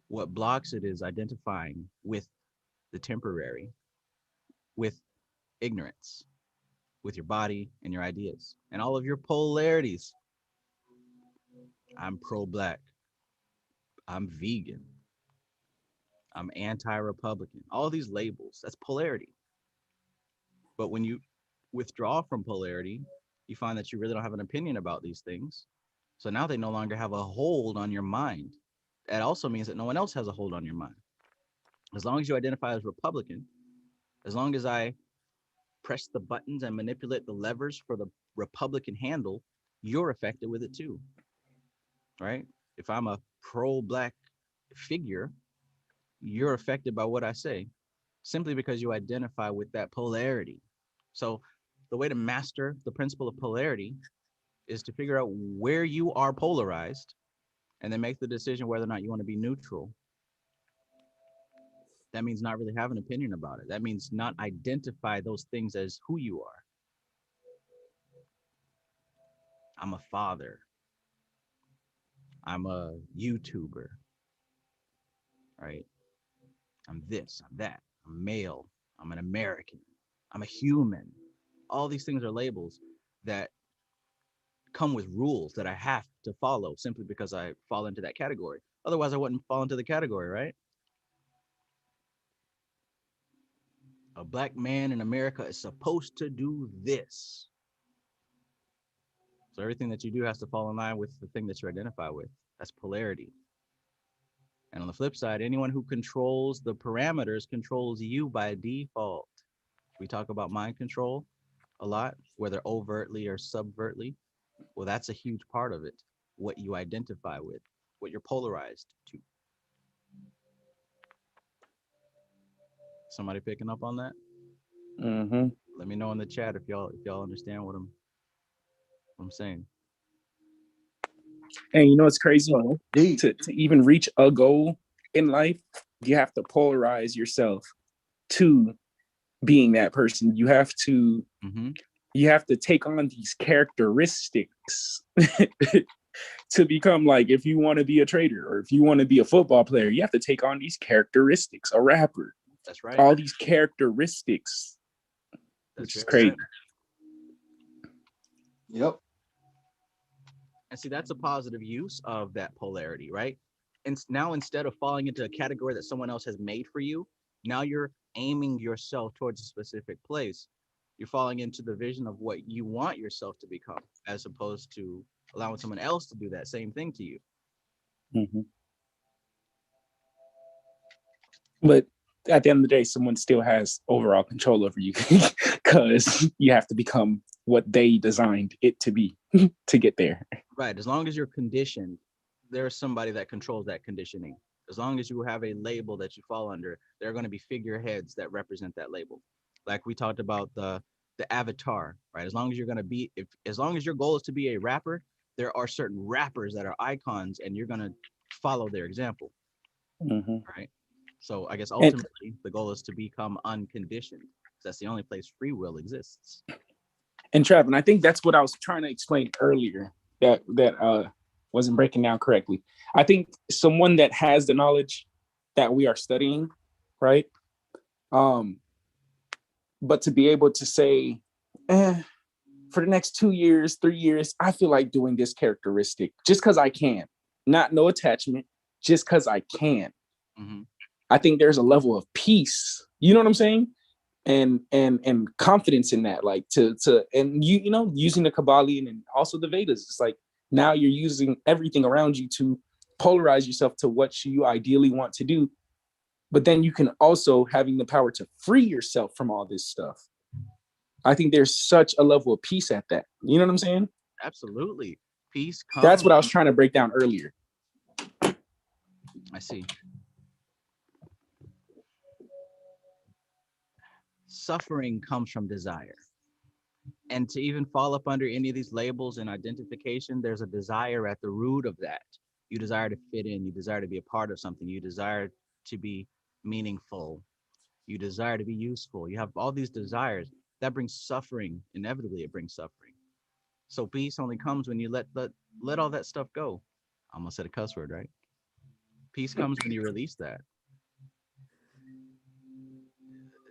A: What blocks it is identifying with the temporary, with ignorance, with your body and your ideas and all of your polarities. I'm pro-black. I'm vegan. I'm anti-Republican. All these labels, that's polarity. But when you withdraw from polarity, you find that you really don't have an opinion about these things. So now they no longer have a hold on your mind. That also means that no one else has a hold on your mind. As long as you identify as Republican, as long as I press the buttons and manipulate the levers for the Republican handle, you're affected with it too, right? If I'm a pro-black figure, you're affected by what I say simply because you identify with that polarity. So the way to master the principle of polarity is to figure out where you are polarized and then make the decision whether or not you want to be neutral. That means not really have an opinion about it. That means not identify those things as who you are. I'm a father. I'm a YouTuber, right? I'm this, I'm that. I'm male. I'm an American. I'm a human. All these things are labels that come with rules that I have to follow simply because I fall into that category. Otherwise, I wouldn't fall into the category, right? A black man in America is supposed to do this. So everything that you do has to fall in line with the thing that you identify with. That's polarity. And on the flip side, anyone who controls the parameters controls you by default. We talk about mind control a lot, whether overtly or subvertly. Well, that's a huge part of it. What you identify with, what you're polarized to. Somebody picking up on that?
F: Mm-hmm.
A: Let me know in the chat if y'all understand what I'm saying.
F: And you know it's crazy
I: Oh, deep.
F: to even reach a goal in life, you have to polarize yourself to being that person. You have to take on these characteristics to become, like, if you want to be a trader or if you want to be a football player, you have to take on these characteristics. A rapper,
A: That's right.
F: all these characteristics, which is crazy.
A: Right.
I: Yep.
A: And see, that's a positive use of that polarity, right? And now instead of falling into a category that someone else has made for you, now you're aiming yourself towards a specific place. You're falling into the vision of what you want yourself to become, as opposed to allowing someone else to do that same thing to you.
F: Mm-hmm. But at the end of the day, someone still has overall control over you because you have to become what they designed it to be to get there.
A: Right. As long as you're conditioned, there's somebody that controls that conditioning. As long as you have a label that you fall under, there are going to be figureheads that represent that label. Like we talked about the avatar, right? As long as you're going to be, as long as your goal is to be a rapper, there are certain rappers that are icons, and you're going to follow their example,
F: Mm-hmm.
A: right? So I guess ultimately the goal is to become unconditioned, because that's the only place free will exists.
F: And Trav, and I think that's what I was trying to explain earlier that wasn't breaking down correctly. I think someone that has the knowledge that we are studying, right? But to be able to say, for the next 2 years, 3 years, I feel like doing this characteristic just because I can, not no attachment, just because I can.
A: Mm-hmm.
F: I think there's a level of peace. You know what I'm saying? And confidence in that, like to and you know, using the Kybalion and also the Vedas, it's like now you're using everything around you to polarize yourself to what you ideally want to do, but then you can also having the power to free yourself from all this stuff. I think there's such a level of peace at that. You know what I'm saying?
A: Absolutely. Peace comes.
F: That's what I was trying to break down earlier.
A: I see. Suffering comes from desire. And to even fall up under any of these labels and identification, there's a desire at the root of that. You desire to fit in, you desire to be a part of something, you desire to be meaningful, you desire to be useful. You have all these desires. That brings suffering. Inevitably, it brings suffering. So peace only comes when you let all that stuff go. I almost said a cuss word, right? Peace comes when you release that.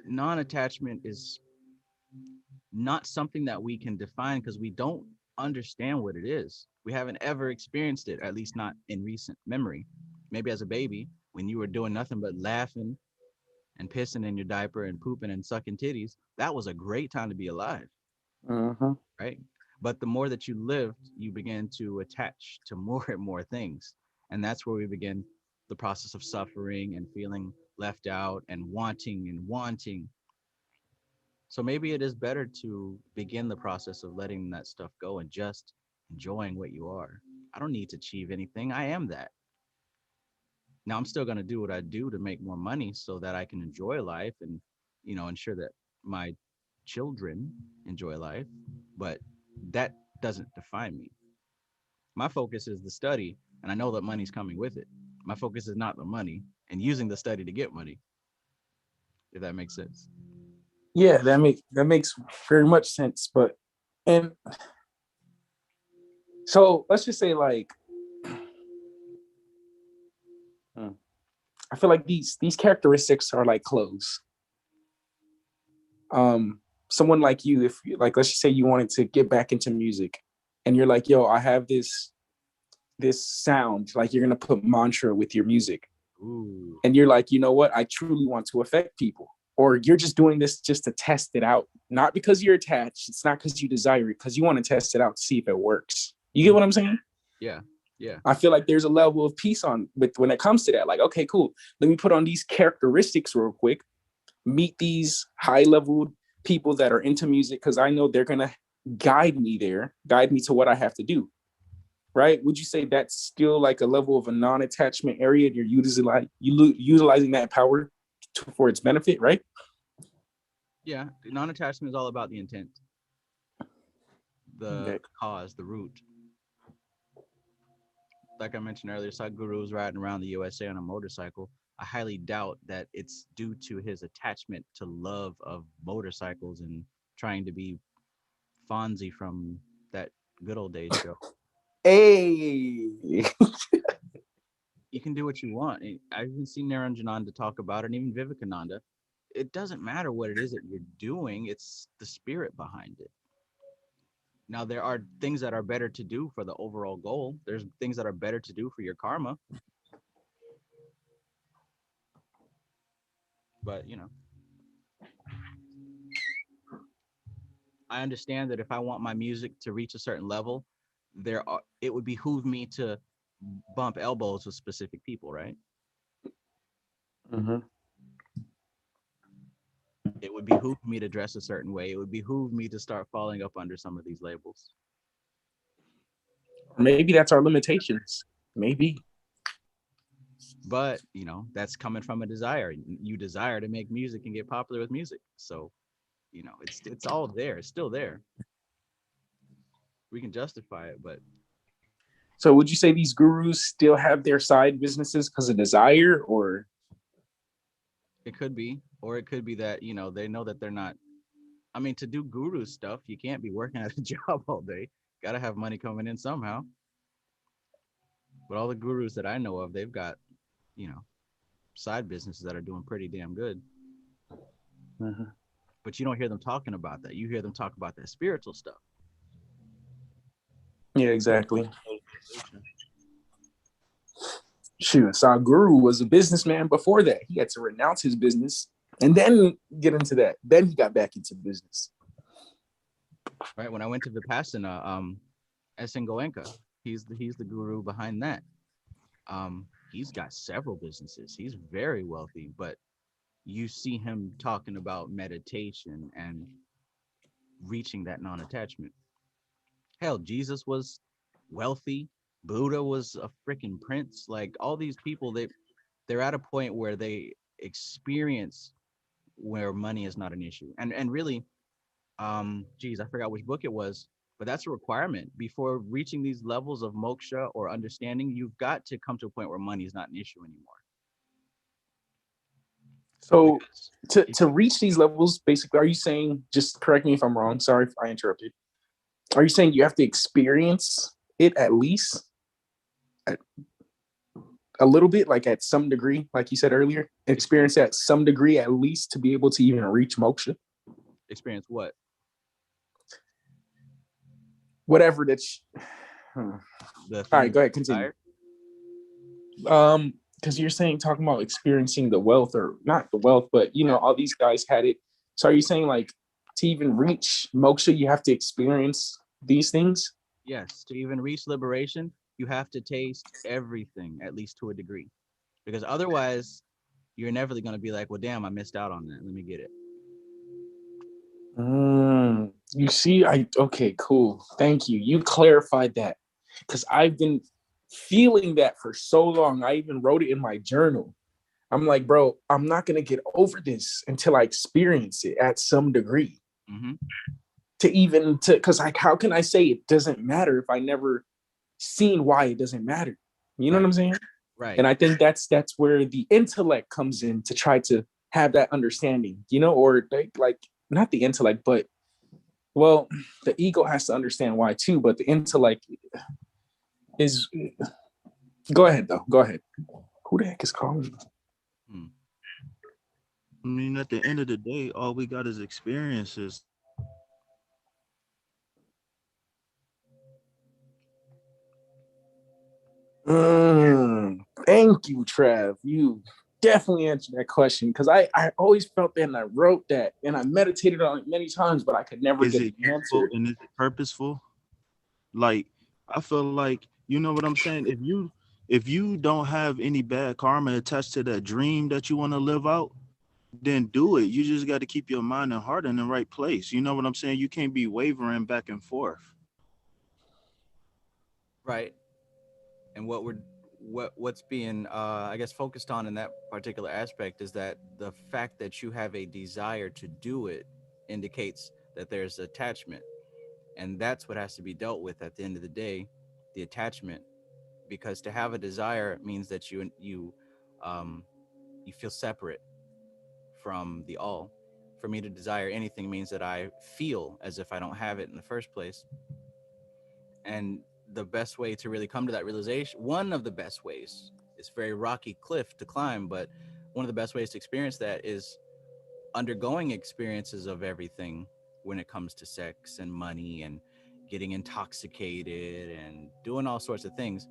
A: Non-attachment is not something that we can define because we don't understand what it is. We haven't ever experienced it, at least not in recent memory. Maybe as a baby, when you were doing nothing but laughing and pissing in your diaper and pooping and sucking titties, that was a great time to be alive, right? But the more that you lived, you began to attach to more and more things. And that's where we begin the process of suffering and feeling left out and wanting and wanting. So maybe it is better to begin the process of letting that stuff go and just enjoying what you are. I don't need to achieve anything. I am that. Now I'm still going to do what I do to make more money so that I can enjoy life and, ensure that my children enjoy life, but that doesn't define me. My focus is the study, and I know that money's coming with it. My focus is not the money and using the study to get money, if that makes sense.
F: Yeah, that makes very much sense. And so let's just say, like, I feel like these characteristics are like clothes. Someone like you, if like, let's just say you wanted to get back into music, and you're like, yo, I have this sound, like you're gonna put mantra with your music.
A: Ooh.
F: And you're like, you know what, I truly want to affect people. Or you're just doing this just to test it out, not because you're attached, it's not because you desire it, because you want to test it out to see if it works. You get what I'm saying?
A: Yeah.
F: I feel like there's a level of peace when it comes to that. Like, okay, cool, let me put on these characteristics real quick, meet these high level people that are into music, because I know they're gonna guide me to what I have to do. Right? Would you say that's still like a level of a non-attachment area, and you're utilizing that power for its benefit, right?
A: Yeah. Non-attachment is all about the intent, the
F: Okay.
A: cause, the root. Like I mentioned earlier, Sadhguru was riding around the USA on a motorcycle. I highly doubt that it's due to his attachment to love of motorcycles and trying to be Fonzie from that good old days show.
F: Hey.
A: You can do what you want. I've even seen Naranjananda talk about it, and even Vivekananda. It doesn't matter what it is that you're doing, it's the spirit behind it. Now, there are things that are better to do for the overall goal. There's things that are better to do for your karma. But, I understand that if I want my music to reach a certain level, it would behoove me to bump elbows with specific people, right?
F: Mm-hmm.
A: It would behoove me to dress a certain way. It would behoove me to start falling up under some of these labels.
F: Or maybe that's our limitations. Maybe.
A: But, that's coming from a desire. You desire to make music and get popular with music. So, it's all there. It's still there. We can justify it, but
F: So would you say these gurus still have their side businesses because of desire, or?
A: it could be, or it could be that, they know that they're not. I mean, to do guru stuff, you can't be working at a job all day. Got to have money coming in somehow. But all the gurus that I know of, they've got, you know, side businesses that are doing pretty damn good.
F: Mm-hmm.
A: But you don't hear them talking about that. You hear them talk about that spiritual stuff.
F: Yeah, exactly. Shoot, Sadhguru was a businessman before that. He had to renounce his business and then get into that. Then he got back into business.
A: Right. When I went to Vipassana, Essen Goenka, he's the guru behind that. He's got several businesses. He's very wealthy, but you see him talking about meditation and reaching that non-attachment. Hell, Jesus was wealthy. Buddha was a freaking prince. Like all these people, they're at a point where they experience where money is not an issue. And really, geez, I forgot which book it was, but that's a requirement. Before reaching these levels of moksha or understanding, you've got to come to a point where money is not an issue anymore.
F: So to reach these levels, basically, are you saying, just correct me if I'm wrong, sorry if I interrupted. Are you saying you have to experience it at least a little bit, like at some degree, like you said earlier, experience at some degree at least to be able to even reach moksha?
A: Experience what?
F: Whatever that's. All right, go ahead, continue. Because you're saying, talking about experiencing the wealth, or not the wealth, but all these guys had it. So are you saying, like, to even reach moksha, you have to experience these things?
A: Yes, to even reach liberation, you have to taste everything, at least to a degree, because otherwise you're never going to be like, well, damn, I missed out on that, let me get it.
F: You see, okay, cool, thank you, you clarified that, because I've been feeling that for so long. I even wrote it in my journal. I'm like, bro, I'm not gonna get over this until I experience it at some degree.
A: Mm-hmm.
F: Because like, how can I say it doesn't matter if I never seen why it doesn't matter? You know what I'm saying?
A: Right.
F: And I think that's where the intellect comes in, to try to have that understanding, or like not the intellect, but, well, the ego has to understand why too, but the intellect is. Go ahead though. Go ahead. Who the heck is calling?
H: I mean, at the end of the day, all we got is experiences.
F: Thank you, Trav. You definitely answered that question because I always felt that and I wrote that and I meditated on it many times, but I could never
H: Is
F: get
H: it
F: the
H: useful
F: answer.
H: and is it purposeful? Like, I feel like, you know what I'm saying? If you don't have any bad karma attached to that dream that you want to live out, then do it. You just got to keep your mind and heart in the right place. You know what I'm saying? You can't be wavering back and forth.
A: Right. And what's being I guess focused on in that particular aspect is that the fact that you have a desire to do it indicates that there's attachment, and that's what has to be dealt with at the end of the day, the attachment. Because to have a desire means that um you feel separate from the all. For me to desire anything means that I feel as if I don't have it in the first place. And the best way to really come to that realization, one of the best ways, it's a very rocky cliff to climb, but one of the best ways to experience that is undergoing experiences of everything when it comes to sex and money and getting intoxicated and doing all sorts of things.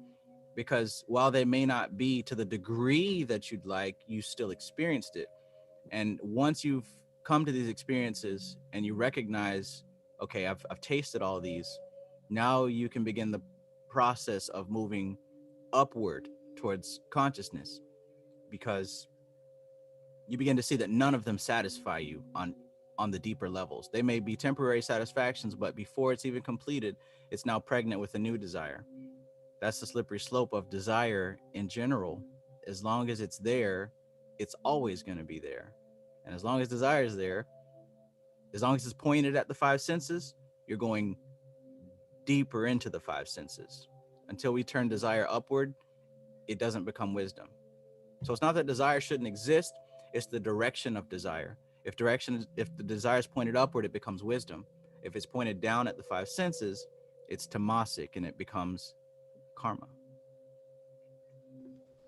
A: Because while they may not be to the degree that you'd like, you still experienced it. And once you've come to these experiences and you recognize, okay, I've tasted all these, now you can begin the process of moving upward towards consciousness, because you begin to see that none of them satisfy you on the deeper levels. They may be temporary satisfactions, but before it's even completed, it's now pregnant with a new desire. That's the slippery slope of desire in general. As long as it's there, it's always going to be there. And as long as desire is there, as long as it's pointed at the five senses, you're going deeper into the five senses. Until we turn desire upward, it doesn't become wisdom. So it's not that desire shouldn't exist, it's the direction of desire. If the desire is pointed upward, it becomes wisdom. If it's pointed down at the five senses, it's tamasic and it becomes karma.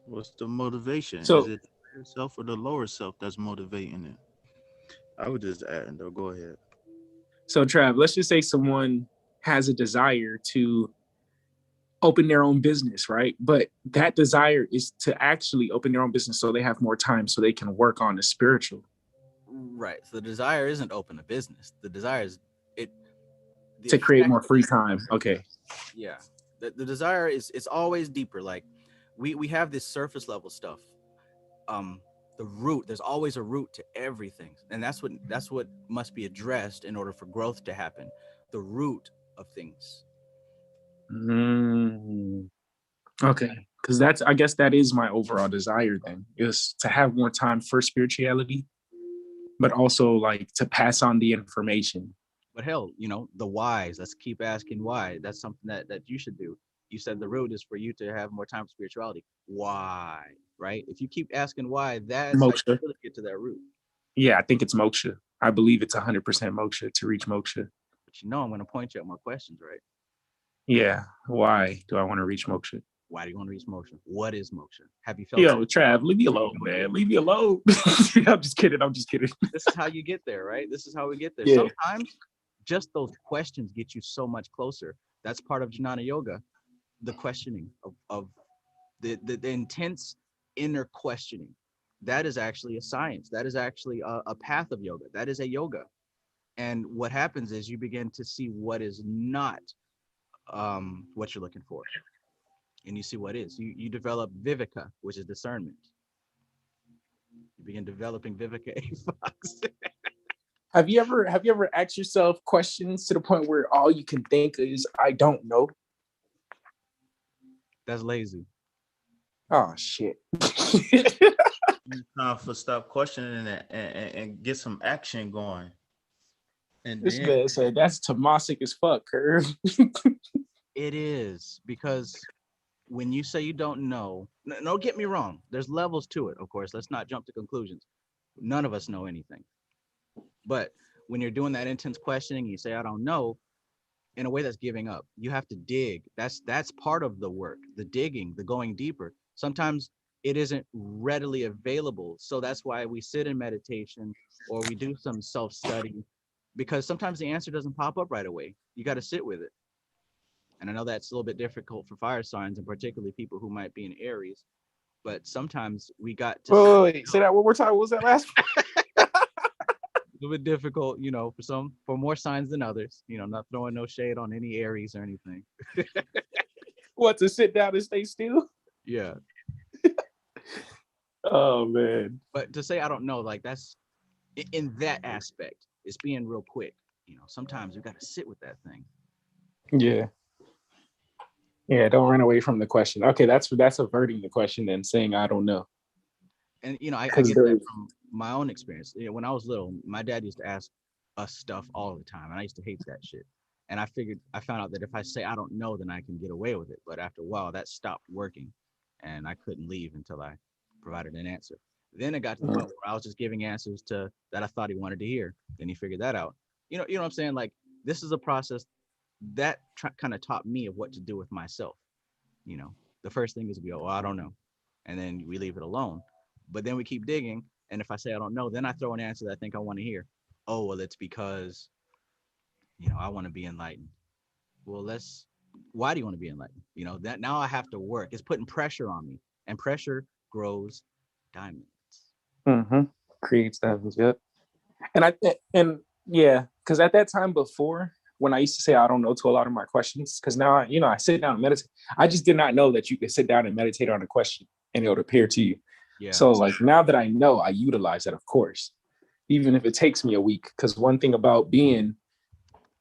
H: What's the motivation? Is
F: So
H: it the higher self or the lower self that's motivating it? I would just add, though. Go ahead.
F: so Trav, let's just say someone has a desire to open their own business, right? But that desire is to actually open their own business so they have more time so they can work on the spiritual.
A: Right. So the desire isn't open a business. The desire is it the
F: To create
A: effect
F: more
A: of
F: free
A: the
F: time.
A: desire.
F: Okay.
A: Yeah. The desire is it's always deeper. Like we have this surface level stuff. Um the root, there's always a root to everything. And that's what must be addressed in order for growth to happen. The root of things.
F: Mm, okay. Because that's, I guess that is my overall desire then, is to have more time for spirituality, but also like to pass on the information.
A: But hell, the whys. Let's keep asking why. That's something that you should do. You said the root is for you to have more time for spirituality. Why? Right? If you keep asking why, that's how you
F: Moksha.
A: really get to that root.
F: Yeah, I think it's moksha. I believe it's 100% moksha to reach moksha.
A: But I'm going to point you at more questions, right?
F: Yeah. Why do I want to reach moksha?
A: Why do you want to reach moksha? What is moksha? Have you felt
F: Yo,
A: it?
F: Trav, leave me alone, man. Leave me alone. I'm just kidding. I'm just kidding.
A: This is how you get there, right? This is how we get there.
F: Yeah.
A: Sometimes just those questions get you so much closer. That's part of Jnana Yoga, the questioning of the intense inner questioning. That is actually a science. That is actually a path of yoga. That is a yoga. And what happens is you begin to see what is not what you're looking for. And you see what is. You develop viveka, which is discernment. You begin developing viveka a fox.
F: Have you ever asked yourself questions to the point where all you can think is I don't know?
A: That's lazy.
F: Oh shit.
H: It's time for stop questioning it and get some action going. And
F: This
H: then
F: man said that's Tomasic as fuck, Curve.
A: It is, because when you say you don't know, don't get me wrong, there's levels to it, of course. Let's not jump to conclusions. None of us know anything. But when you're doing that intense questioning, you say, I don't know, in a way that's giving up. You have to dig. That's part of the work, the digging, the going deeper. Sometimes it isn't readily available. So that's why we sit in meditation or we do some self-study, because sometimes the answer doesn't pop up right away. You got to sit with it. And I know that's a little bit difficult for fire signs, and particularly people who might be in Aries. But sometimes we got to
F: wait, say that one more time. What was that last?
A: a little bit difficult, for more signs than others. Not throwing no shade on any Aries or anything.
F: What, to sit down and stay still?
A: Yeah.
F: Oh man.
A: But to say I don't know, like that's in that aspect, it's being real quick. Sometimes we got to sit with that thing.
F: Yeah. Yeah, don't run away from the question. Okay, that's averting the question and saying I don't know.
A: And I get that from my own experience. When I was little, my dad used to ask us stuff all the time, and I used to hate that shit. And I found out that if I say I don't know, then I can get away with it. But after a while, that stopped working, and I couldn't leave until I provided an answer. Then it got to the point where I was just giving answers that I thought he wanted to hear. Then he figured that out. You know what I'm saying? Like, this is a process that kind of taught me of what to do with myself. The first thing is to be, oh, I don't know. And then we leave it alone. But then we keep digging. And if I say I don't know, then I throw an answer that I think I want to hear. Oh, well, it's because, I want to be enlightened. Well, why do you want to be enlightened? That now I have to work. It's putting pressure on me. And pressure grows diamonds.
F: Mm-hmm. Creates diamonds, yep. And yeah, because at that time before, when I used to say I don't know to a lot of my questions, because now I sit down and meditate. I just did not know that you could sit down and meditate on a question and it would appear to you.
A: Yeah.
F: So like now that I know, I utilize it, of course, even if it takes me a week. Because one thing about being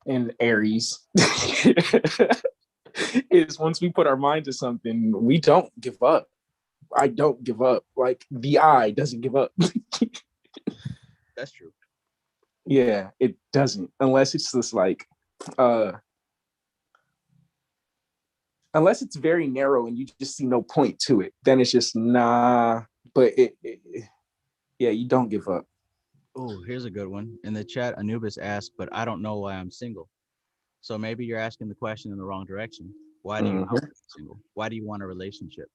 F: in Aries is once we put our mind to something, we don't give up. I don't give up. Like the eye doesn't give up.
A: That's true.
F: Yeah, it doesn't, unless it's just like unless it's very narrow and you just see no point to it, then it's just nah. But yeah, you don't give up.
A: Oh, here's a good one. In the chat, Anubis asked, but I don't know why I'm single. So maybe you're asking the question in the wrong direction. Why do you not want to be single? Why do you want a relationship?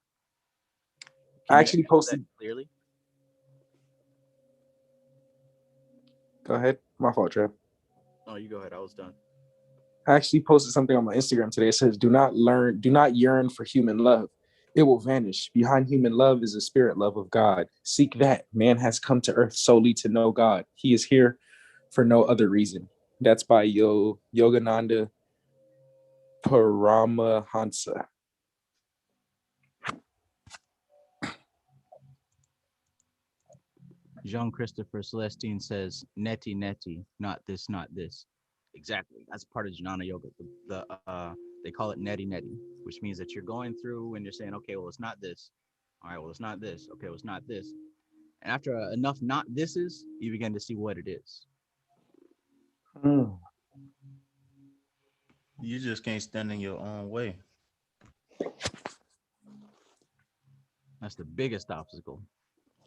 F: I actually posted
A: clearly.
F: Go ahead. My fault, Trev.
A: Oh, you go ahead. I was done.
F: I actually posted something on my Instagram today. It says, do not yearn for human love. It will vanish. Behind human love is a spirit love of God. Seek that. Man has come to earth solely to know God. He is here for no other reason. That's by Yogananda Paramahansa.
A: Jean-Christopher Celestine says, neti neti, not this, not this. Exactly. That's part of Jnana Yoga. They call it neti neti, which means that you're going through and you're saying, okay, well, it's not this. All right, well, it's not this. Okay, well, it's not this. And after enough not thises, you begin to see what it is.
H: You just can't stand in your own way.
A: That's the biggest obstacle.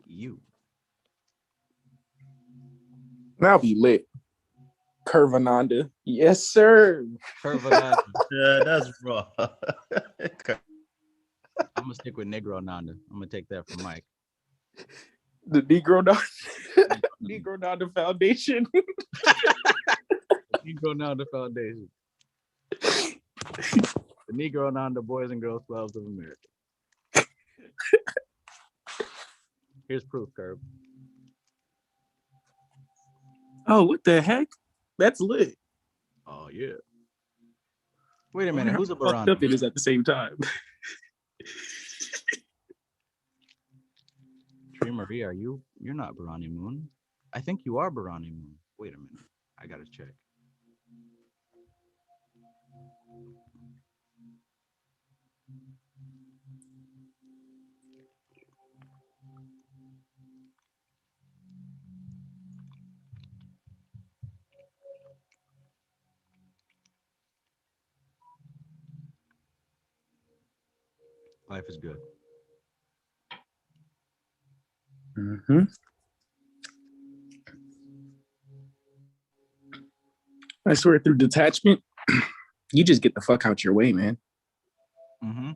A: You.
F: Now be lit. Curvananda. Yes, sir.
A: Curvananda.
H: Yeah, that's raw.
A: I'm gonna stick with Negro Nanda. I'm gonna take that from Mike.
F: The Negro Nanda Foundation.
A: Negro Nanda Foundation. The Negro Nanda Boys and Girls Clubs of America. Here's proof, Curb.
F: Oh, what the heck? That's lit.
A: Oh yeah. Wait a minute. Who's a Barani?
F: Up it is at the same time.
A: Tree Marie, you're not Barani Moon. I think you are Barani Moon. Wait a minute. I gotta check. Life is good.
F: Mm-hmm. I swear, through detachment, you just get the fuck out your way, man.
A: Mm-hmm.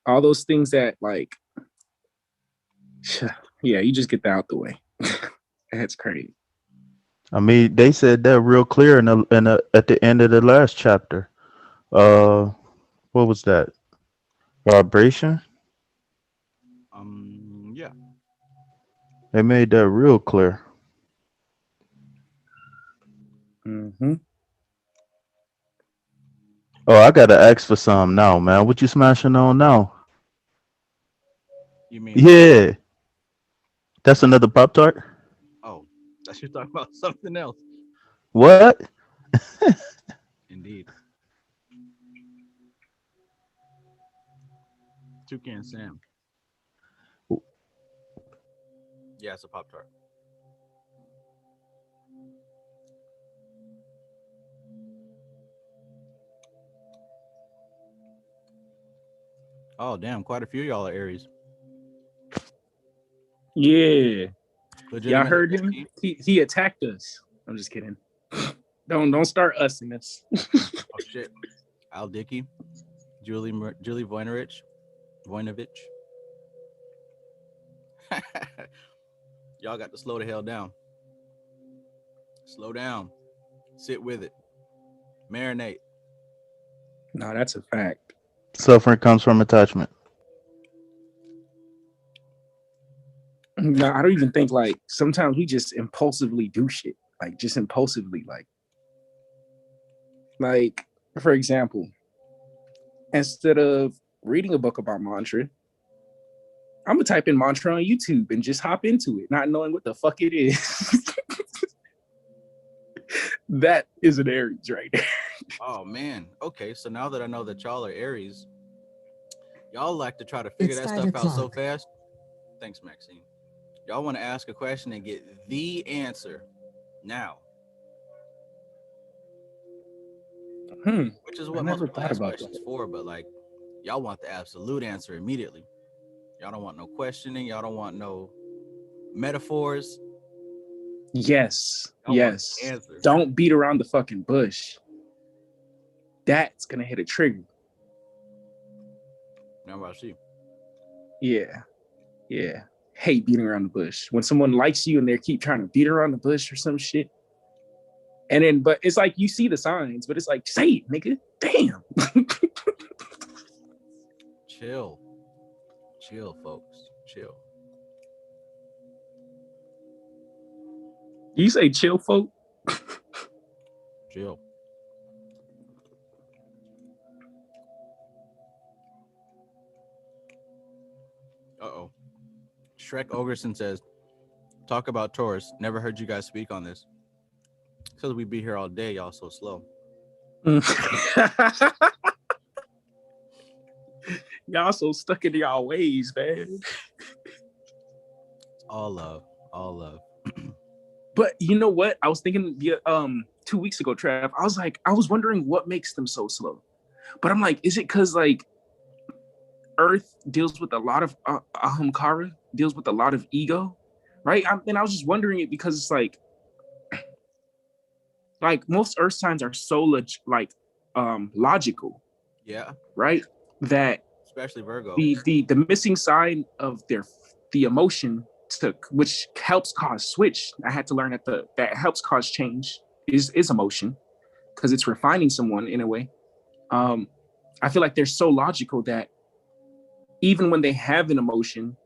F: All those things that like Yeah, you just get that out the way. That's crazy.
H: I mean, they said that real clear at the end of the last chapter. Uh, what was that? Vibration.
A: Yeah.
H: They made that real clear.
F: Mm-hmm.
H: Oh, I gotta ask for some now, man. What you smashing on now?
A: You mean
H: Yeah, that's another Pop Tart.
A: oh, I should talk about something else.
H: What?
A: Indeed. Toucan Sam. Yeah, it's a Pop Tart. Oh damn, quite a few of y'all are Aries.
F: Yeah. Y'all
A: Legitimately
F: heard him?
A: 15.
F: He attacked us. I'm just kidding. Don't start us in this.
A: Oh shit. Al Dickey, Julie Voinovich. Y'all got to slow the hell down. Slow down. Sit with it. Marinate.
F: No, that's a fact.
H: Suffering comes from attachment.
F: No, I don't even think like sometimes we just impulsively do shit. Like just impulsively, like for example, instead of reading a book about mantra, I'm gonna type in mantra on YouTube and just hop into it, not knowing what the fuck it is. That is an Aries right there.
A: Oh man. Okay, so now that I know that y'all are Aries, y'all like to try to figure that stuff out so fast. Thanks, Maxine. Y'all want to ask a question and get the answer now, which is
F: I
A: what most
F: never
A: people
F: thought
A: ask
F: about
A: questions
F: that.
A: for. But like, y'all want the absolute answer immediately. Y'all don't want no questioning. Y'all don't want no metaphors.
F: Yes,
A: Y'all want
F: yes.
A: the answer.
F: Don't beat around the fucking bush. That's gonna hit a trigger.
A: Now about you.
F: Yeah, yeah. Hate beating around the bush. When someone likes you and they keep trying to beat around the bush or some shit. And then, but it's like you see the signs, but it's like, say it, nigga. Damn.
A: Chill. Chill, folks. Chill.
F: You say chill, folk?
A: Chill. Uh-oh. Shrek Ogerson says, talk about Taurus. Never heard you guys speak on this. Because we be here all day, y'all so slow.
F: Y'all so stuck in y'all ways, man.
A: All love. All love.
F: But you know what? I was thinking 2 weeks ago, Trav. I was wondering what makes them so slow. But I'm like, is it because like Earth deals with a lot of Ahamkara, deals with a lot of ego, right? And I was just wondering it because it's like most Earth signs are so logical,
A: Yeah.
F: right? That
A: Especially Virgo.
F: the missing side of the emotion which helps cause switch. I had to learn that helps cause change is emotion because it's refining someone in a way. I feel like they're so logical that even when they have an emotion,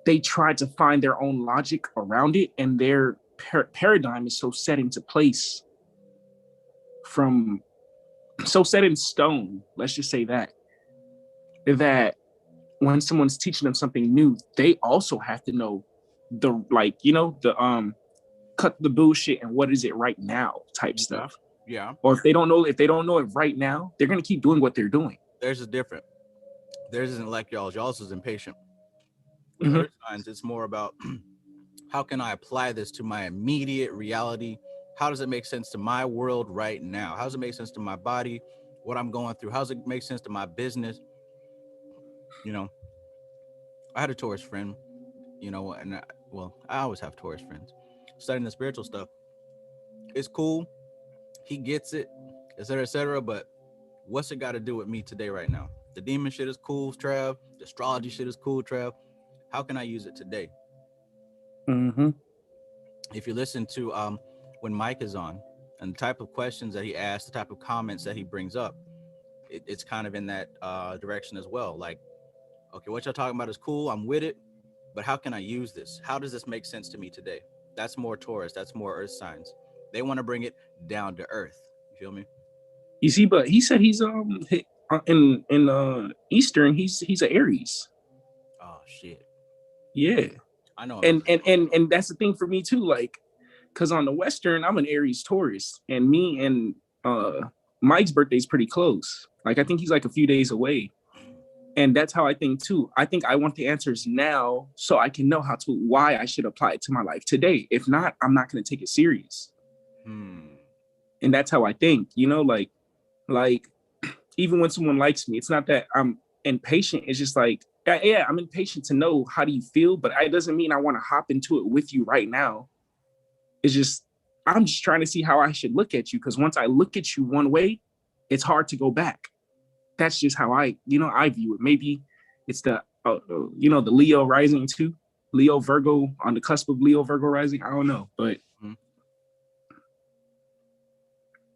F: they try to find their own logic around it, and their paradigm is so set into place so set in stone. Let's just say that when someone's teaching them something new, they also have to know the cut the bullshit and what is it right now type stuff.
A: Yeah.
F: Or if they don't know it right now, they're gonna keep doing what they're doing.
A: Theirs is different. Theirs isn't like y'all's. Y'all's is impatient. With Earth signs, it's more about how can I apply this to my immediate reality? How does it make sense to my world right now? How does it make sense to my body? What I'm going through? How does it make sense to my business? You know, I had a Taurus friend, and I always have Taurus friends. Studying the spiritual stuff, it's cool. He gets it, etc., etc. But what's it got to do with me today, right now? The demon shit is cool, Trav. The astrology shit is cool, Trav. How can I use it today?
F: Mm-hmm.
A: If you listen to when Mike is on and the type of questions that he asks, the type of comments that he brings up, it's kind of in that direction as well. Like, okay, what y'all talking about is cool. I'm with it, but how can I use this? How does this make sense to me today? That's more Taurus. That's more Earth signs. They want to bring it down to Earth. You feel me?
F: You see, but he said he's in Eastern. He's an Aries.
A: Oh shit.
F: Yeah,
A: I know
F: and
A: enough.
F: and that's the thing for me too. Like, because on the Western, I'm an Aries Taurus, and me and Mike's birthday's pretty close. Like, I think he's like a few days away. And that's how I think too. I think I want the answers now so I can know why I should apply it to my life today. If not, I'm not going to take it serious. And that's how I think, like even when someone likes me, it's not that I'm impatient. It's just like, yeah, I'm impatient to know how do you feel, but it doesn't mean I want to hop into it with you right now. It's just, I'm just trying to see how I should look at you. Because once I look at you one way, it's hard to go back. That's just how I view it. Maybe it's the the Leo rising too, Leo Virgo, on the cusp of Leo Virgo rising. I don't know, but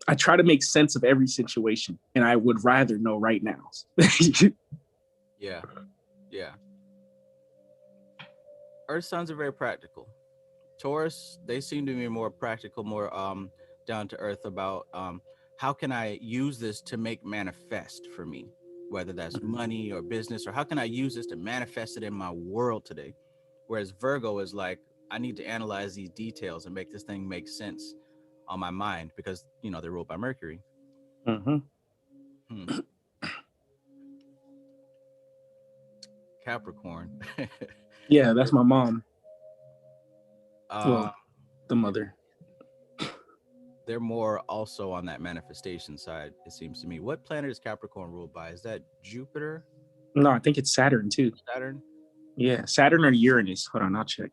F: I try to make sense of every situation, and I would rather know right now.
A: Yeah. Earth signs are very practical. Taurus, they seem to be more practical, more down to earth about how can I use this to make manifest for me, whether that's money or business, or how can I use this to manifest it in my world today. Whereas Virgo is like, I need to analyze these details and make this thing make sense on my mind because they're ruled by Mercury.
F: Mm-hmm.
A: Capricorn.
F: Yeah, that's my mom.
A: uh,
F: The mother.
A: They're more also on that manifestation side, it seems to me. What planet is Capricorn ruled by? Is that Jupiter?
F: No, I think it's Saturn too.
A: Saturn?
F: Yeah, Saturn or Uranus. Hold on, I'll check.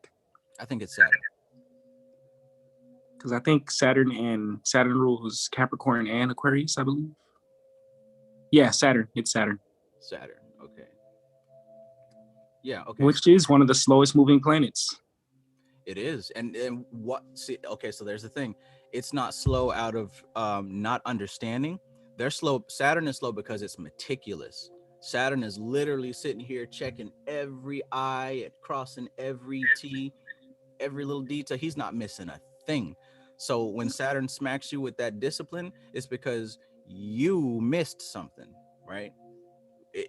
A: I think it's Saturn.
F: Because I think Saturn rules Capricorn and Aquarius, I believe. Yeah, Saturn. It's Saturn.
A: Saturn. Okay. Yeah. Okay.
F: Which is one of the slowest moving planets.
A: It is. And what? See. Okay. So there's the thing. It's not slow out of not understanding. They're slow. Saturn is slow because it's meticulous. Saturn is literally sitting here checking every I and crossing every T, every little detail. He's not missing a thing. So when Saturn smacks you with that discipline, it's because you missed something, right?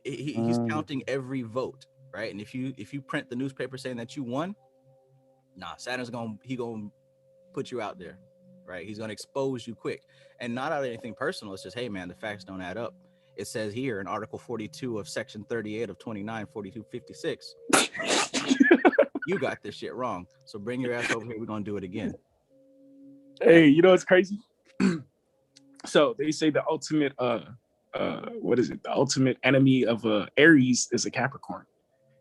A: He's counting every vote, right? And if you print the newspaper saying that you won, Saturn's gonna put you out there, right? He's gonna expose you quick, and not out of anything personal. It's just, hey man, the facts don't add up. It says here in Article 42 of Section 38 of 29 4256, you got this shit wrong. So bring your ass over here. We're gonna do it again.
F: Hey, you know what's crazy? So they say the ultimate what is it? The ultimate enemy of Aries is a Capricorn.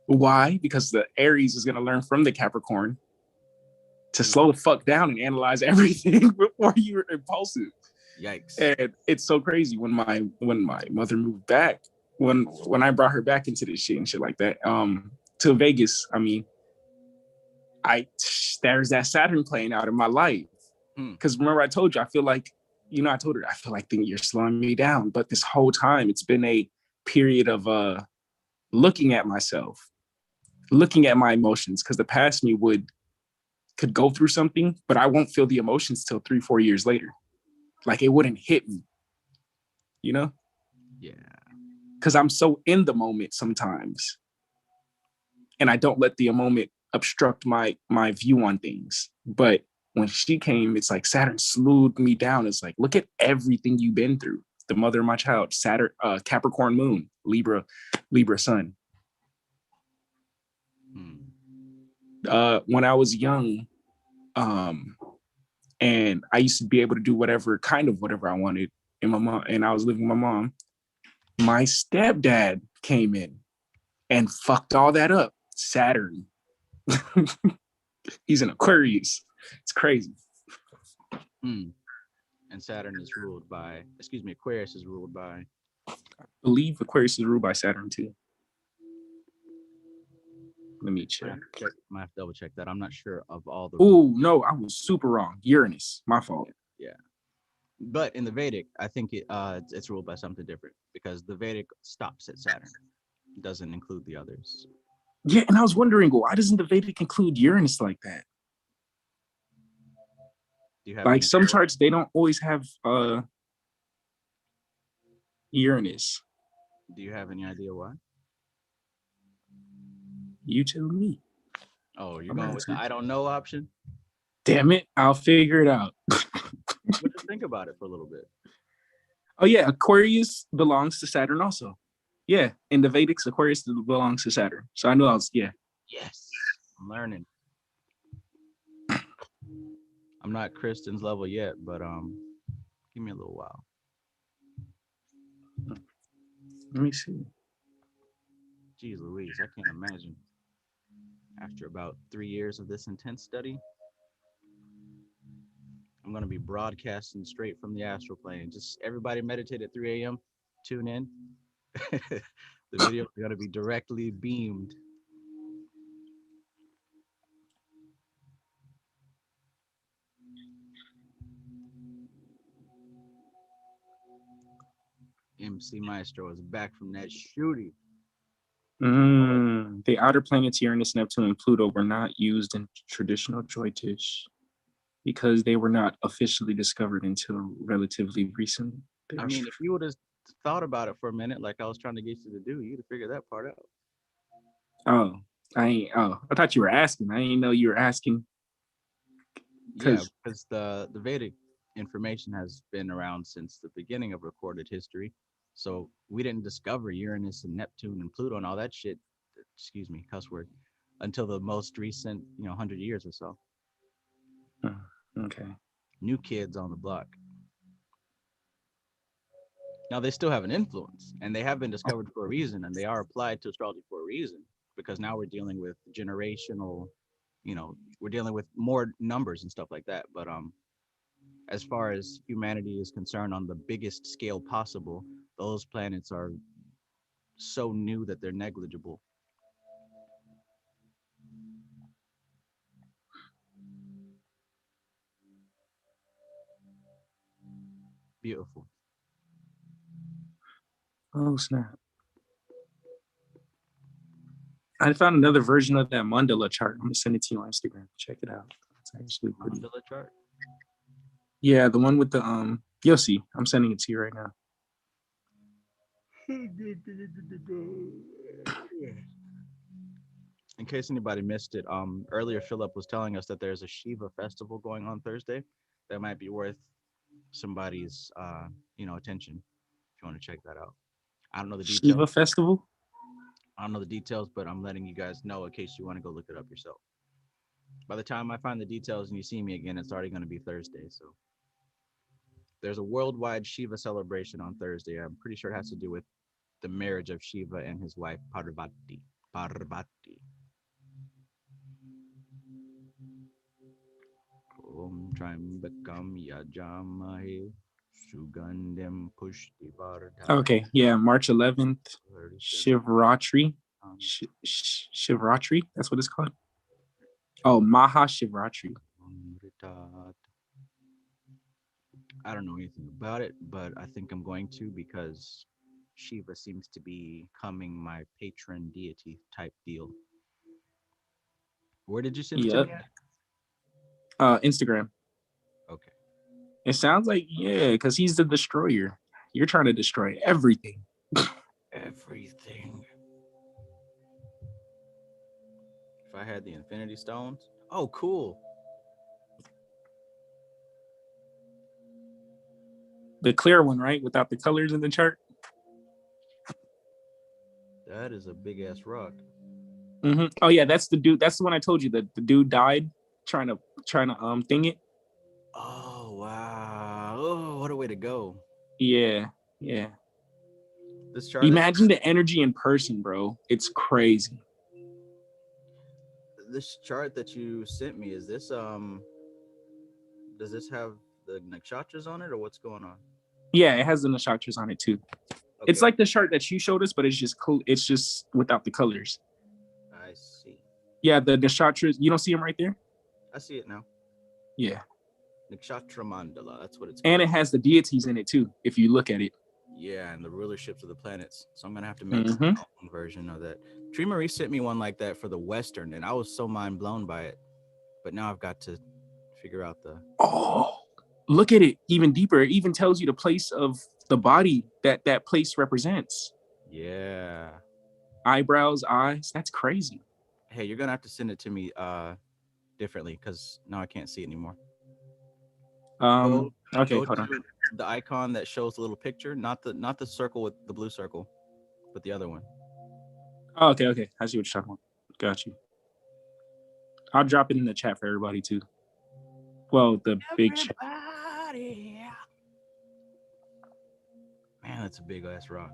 F: Why? Because the Aries is gonna learn from the Capricorn to slow the fuck down and analyze everything before you're impulsive.
A: Yikes.
F: And it's so crazy when my mother moved back, when I brought her back into this shit and shit like that, to Vegas. I mean, there's that Saturn playing out in my life. Because remember I told you, I feel like, I told her, I feel like you're slowing me down. But this whole time it's been a period of looking at myself, looking at my emotions, because the past me could go through something, but I won't feel the emotions till 3-4 years later. Like, it wouldn't hit me, Yeah. Because I'm so in the moment sometimes, and I don't let the moment obstruct my view on things. But when she came, it's like Saturn slowed me down. It's like, look at everything you've been through. The mother of my child, Saturn, Capricorn moon, Libra sun. When I was young, and I used to be able to do whatever I wanted. And I was living with my mom. My stepdad came in and fucked all that up. Saturn. He's an Aquarius. It's crazy.
A: And Saturn is ruled by, Aquarius is ruled by,
F: I believe Aquarius is ruled by Saturn too. Let me check.
A: Might have to double check that. I'm not sure of all the.
F: Oh no, I was super wrong. Uranus, my fault.
A: Yeah. But in the Vedic, I think it's ruled by something different because the Vedic stops at Saturn. It doesn't include the others.
F: Yeah, and I was wondering, why doesn't the Vedic include Uranus like that?
A: Do you have
F: like some charts, they don't always have Uranus.
A: Do you have any idea why?
F: You tell me.
A: Oh, you're going with the I don't know option?
F: Damn it, I'll figure it out.
A: But just think about it for a little bit.
F: Oh yeah, Aquarius belongs to Saturn also. Yeah, in the Vedics, Aquarius belongs to Saturn. So I knew I was, yeah.
A: Yes, I'm learning. I'm not Kristen's level yet, but give me a little while.
F: Let me see.
A: Jeez Louise, I can't imagine. After about 3 years of this intense study, I'm going to be broadcasting straight from the astral plane. Just everybody meditate at 3 a.m. Tune in. The video is going to be directly beamed. MC Maestro is back from that shooting.
F: The outer planets Uranus, Neptune, and Pluto were not used in traditional Jyotish because they were not officially discovered until relatively recent.
A: I mean, if you would have thought about it for a minute, like I was trying to get you to do, you'd have figured that part out.
F: Oh, I thought you were asking. I didn't know you were asking.
A: Yeah, because the Vedic information has been around since the beginning of recorded history. So we didn't discover Uranus and Neptune and Pluto and all that shit, excuse me, cuss word, until the most recent, 100 years or so.
F: Okay.
A: New kids on the block. Now they still have an influence, and they have been discovered for a reason, and they are applied to astrology for a reason, because now we're dealing with generational, we're dealing with more numbers and stuff like that. But as far as humanity is concerned on the biggest scale possible, those planets are so new that they're negligible. Beautiful.
F: Oh, snap. I found another version of that mandala chart. I'm going to send it to you on Instagram. Check it out. It's actually pretty.
A: Mandala chart?
F: Yeah, the one with the, you'll see. I'm sending it to you right now.
A: In case anybody missed it, earlier Philip was telling us that there's a Shiva festival going on Thursday that might be worth somebody's attention if you want to check that out. I don't know the details.
F: Shiva festival?
A: I don't know the details, but I'm letting you guys know in case you want to go look it up yourself. By the time I find the details and you see me again, it's already going to be Thursday. So there's a worldwide Shiva celebration on Thursday. I'm pretty sure it has to do with the marriage of Shiva and his wife Parvati. Om Triambakam Yajamahe Sugandham Pushtivardhana.
F: Okay, yeah, March 11th, Shiva Ratri. Shiva Ratri, that's what it's called. Oh, Maha Shivratri.
A: I don't know anything about it, but I think I'm going to because Shiva seems to be becoming my patron deity type deal. Where did you send it to me at?
F: Instagram.
A: Okay.
F: It sounds like, yeah, because he's the destroyer. You're trying to destroy everything.
A: Everything. If I had the Infinity Stones. Oh, cool.
F: The clear one, right? Without the colors in the chart.
A: That is a big ass rock.
F: Mm-hmm. Oh yeah, that's the dude. That's the one I told you that the dude died trying to thing it.
A: Oh wow! Oh, what a way to go!
F: Yeah.
A: This chart.
F: Imagine the energy in person, bro. It's crazy.
A: This chart that you sent me, is this does this have the nakshatras on it, or what's going on?
F: Yeah, it has the nakshatras on it too. Okay. It's like the chart that you showed us, but it's just cool. It's just without the colors.
A: I see.
F: Yeah, the nakshatras. You don't see them right there?
A: I see it now.
F: Yeah.
A: Nakshatra Mandala. That's what it's
F: And
A: called.
F: it has the deities in it too, if you look at it.
A: Yeah, and the rulerships of the planets. So I'm gonna have to make
F: Mhm.
A: my own version of that. Tree Marie sent me one like that for the Western, and I was so mind blown by it. But now I've got to figure out the.
F: Oh, look at it even deeper. It even tells you the place of the body that that place represents.
A: Yeah.
F: Eyebrows, eyes. That's crazy.
A: Hey, you're gonna have to send it to me differently because now I can't see it anymore.
F: Okay,
A: Go
F: hold on.
A: to the icon that shows the little picture, not the circle with the blue circle, but the other one.
F: Oh, okay. I see what you're talking about. Got you. I'll drop it in the chat for everybody too. Well, the big chat.
A: Man, that's a big ass rock.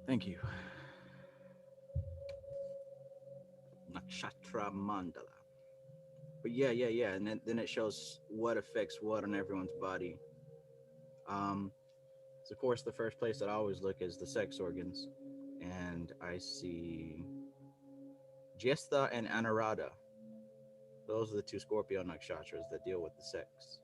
A: Thank you. Nakshatra Mandala. But yeah, and then it shows what affects what on everyone's body. So of course, the first place that I always look is the sex organs, and I see Jesta and Anurada. Those are the two Scorpio nakshatras that deal with the sex.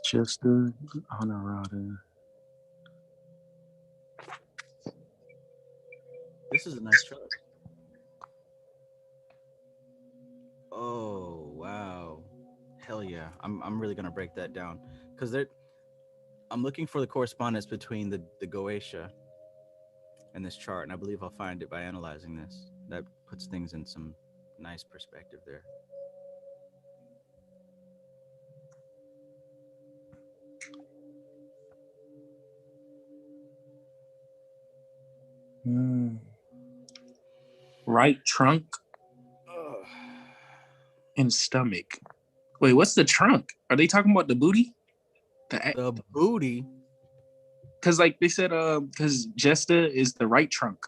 F: Just the Honorata.
A: This is a nice chart. Oh wow, hell yeah! I'm really gonna break that down because I'm looking for the correspondence between the Goetia and this chart, and I believe I'll find it by analyzing this. That puts things in some nice perspective there.
F: Right trunk and stomach. Wait, what's the trunk? Are they talking about the booty?
A: The booty.
F: Because like they said, because Jesta is the right trunk.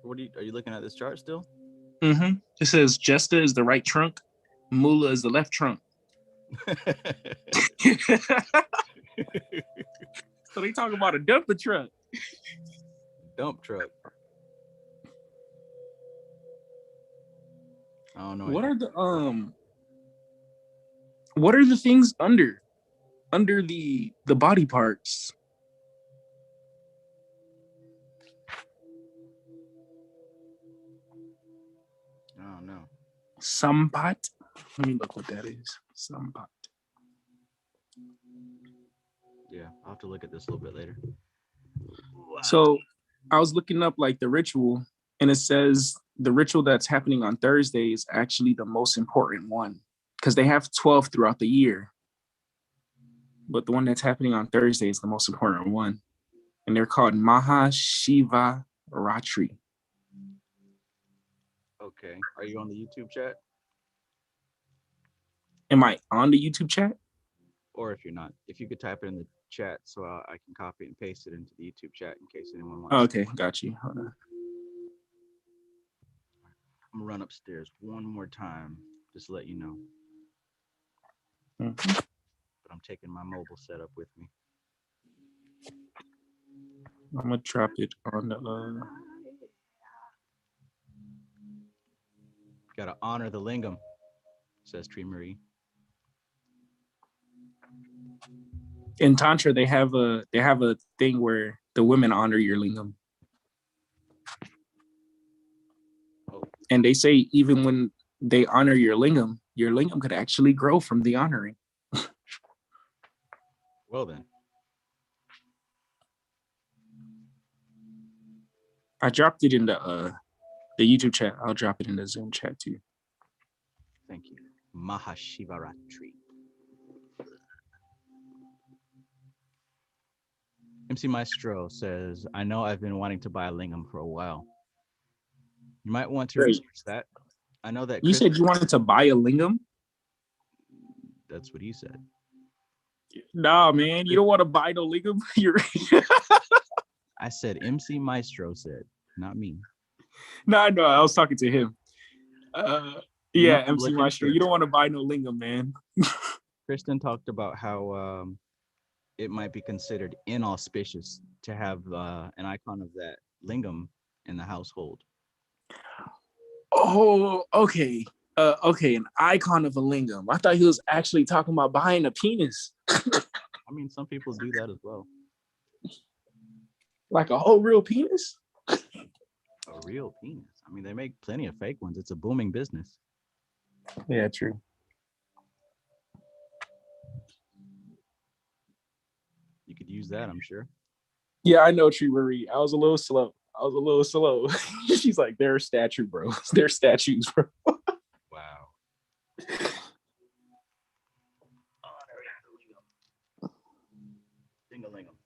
A: Are you looking at this chart still?
F: Mm-hmm. It says Jesta is the right trunk, Mula is the left trunk. So they talking about a dumper truck.
A: Dump truck. I don't know.
F: What are the things under the body parts?
A: I don't know.
F: Sampat. Let me look what that is. Sampat.
A: Yeah, I'll have to look at this a little bit later.
F: So I was looking up like the ritual, and it says the ritual that's happening on Thursday is actually the most important one because they have 12 throughout the year. But the one that's happening on Thursday is the most important one. And they're called Shiva Ratri.
A: Okay. Are you on the YouTube chat?
F: Am I on the YouTube chat?
A: Or if you're not, if you could type it in the chat so I can copy and paste it into the YouTube chat in case anyone wants.
F: Oh, okay, got you. Hold on.
A: I'm gonna run upstairs one more time, just to let you know.
F: Mm-hmm.
A: But I'm taking my mobile setup with me.
F: I'm gonna drop it on the.
A: Gotta honor the lingam, says Tree Marie.
F: In Tantra, they have a thing where the women honor your lingam.
A: Oh.
F: And they say even when they honor your lingam could actually grow from the honoring.
A: Well then.
F: I dropped it in the YouTube chat. I'll drop it in the Zoom chat too.
A: Thank you. Shiva Ratri. MC Maestro says, I know I've been wanting to buy a lingam for a while. You might want to research that. I know that
F: you said you wanted to buy a lingam?
A: That's what he said.
F: Nah, man, you don't want to buy no lingam.
A: I said MC Maestro said, not me.
F: No, I was talking to him.
A: You
F: Yeah,
A: might wanna
F: MC
A: look
F: Maestro,
A: into
F: you
A: it.
F: don't want to buy no lingam, man.
A: Kristen talked about how it might be considered inauspicious to have an icon of that lingam in the household.
F: Oh, okay. Okay, an icon of a lingam. I thought he was actually talking about buying a penis.
A: I mean, some people do that as well.
F: Like a whole real penis?
A: A real penis. I mean, they make plenty of fake ones. It's a booming business.
F: Yeah, true.
A: You could use that, I'm sure.
F: Yeah, I know, Tree Marie. I was a little slow. She's like, they're a statue, bro. They're statues, bro.
A: Wow. Ding-a-lingam.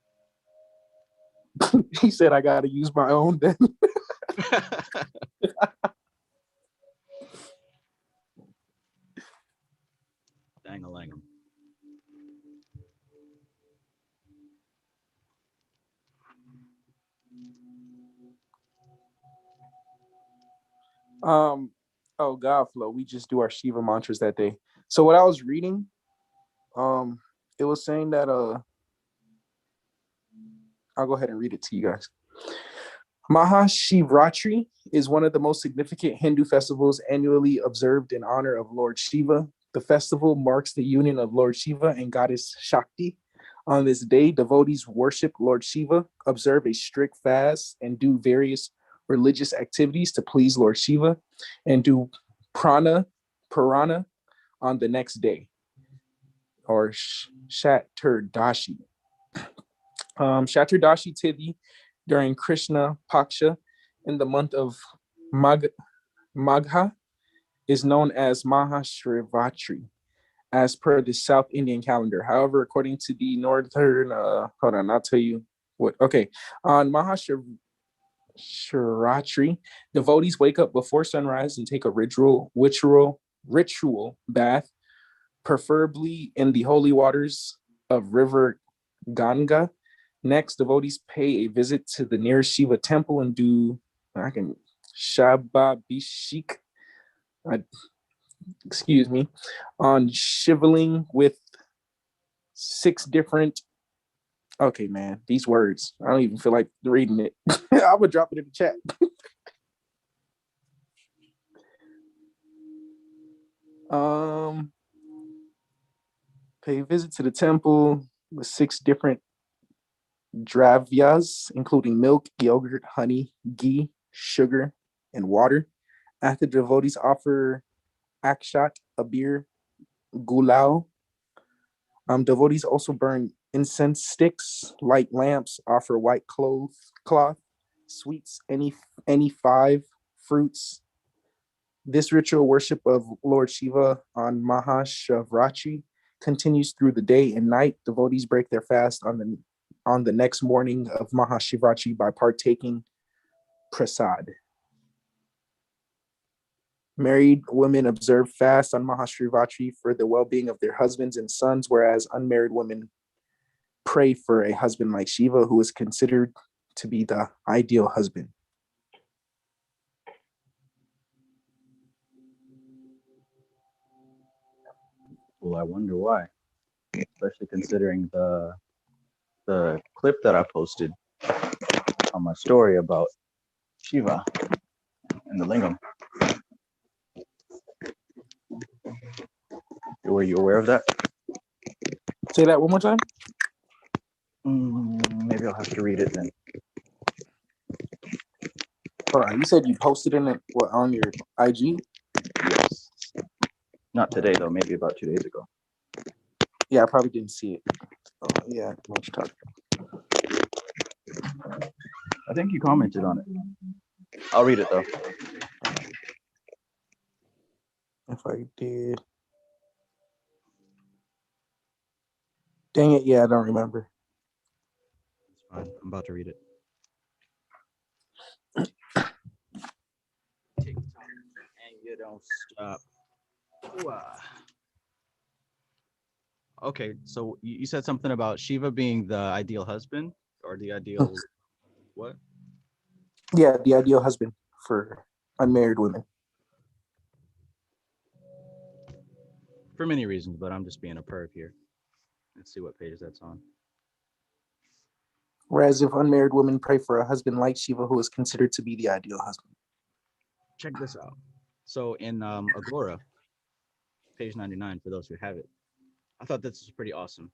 F: He said, I got to use my own then.
A: Dang-a-lingam.
F: Oh God, Flo, we just do our Shiva mantras that day. So what I was reading, it was saying that I'll go ahead and read it to you guys. Mahashivratri is one of the most significant Hindu festivals annually observed in honor of Lord Shiva. The festival marks the union of Lord Shiva and goddess Shakti. On this day, devotees worship Lord Shiva, observe a strict fast, and do various religious activities to please Lord Shiva, and do purana on the next day, or Shaturdashi. Shaturdashi Tithi during Krishna Paksha in the month of Magha is known as Mahashrivatri as per the South Indian calendar. However, according to the Northern, hold on, I'll tell you what. Okay, on Mahashrivatri, devotees wake up before sunrise and take a ritual bath, preferably in the holy waters of River Ganga. Next, devotees pay a visit to the nearest Shiva temple and do Shababhishek, on Shivaling with 6 different. Okay, man, these words. I don't even feel like reading it. I would drop it in the chat. Pay a visit to the temple with 6 different dravyas, including milk, yogurt, honey, ghee, sugar, and water. After the devotees offer akshat, a beer, gulal. Devotees also burn incense sticks, light lamps, offer white cloth, sweets, any 5 fruits. This ritual worship of Lord Shiva on Mahashivratri continues through the day and night. Devotees break their fast on the next morning of Mahashivratri by partaking prasad. Married women observe fast on Mahashivratri for the well-being of their husbands and sons, whereas unmarried women pray for a husband like Shiva, who is considered to be the ideal husband.
A: Well, I wonder why, especially considering the clip that I posted on my story about Shiva and the lingam. Were you aware of that?
F: Say that one more time.
A: Maybe I'll have to read it then.
F: Hold on. You said you posted in it on your IG?
A: Yes. Not today though. Maybe about 2 days ago.
F: Yeah, I probably didn't see it. Oh, yeah, much talk.
A: I think you commented on it. I'll read it though.
F: If I did. Dang it, yeah, I don't remember.
A: It's fine. I'm about to read it. TikTok and you don't stop. Okay, so you said something about Shiva being the ideal husband or the ideal what?
F: Yeah, the ideal husband for unmarried women?
A: For many reasons, but I'm just being a perv here. Let's see what page that's on.
F: Whereas if unmarried women pray for a husband like Shiva, who is considered to be the ideal husband.
A: Check this out. So in Agora, page 99, for those who have it, I thought this was pretty awesome.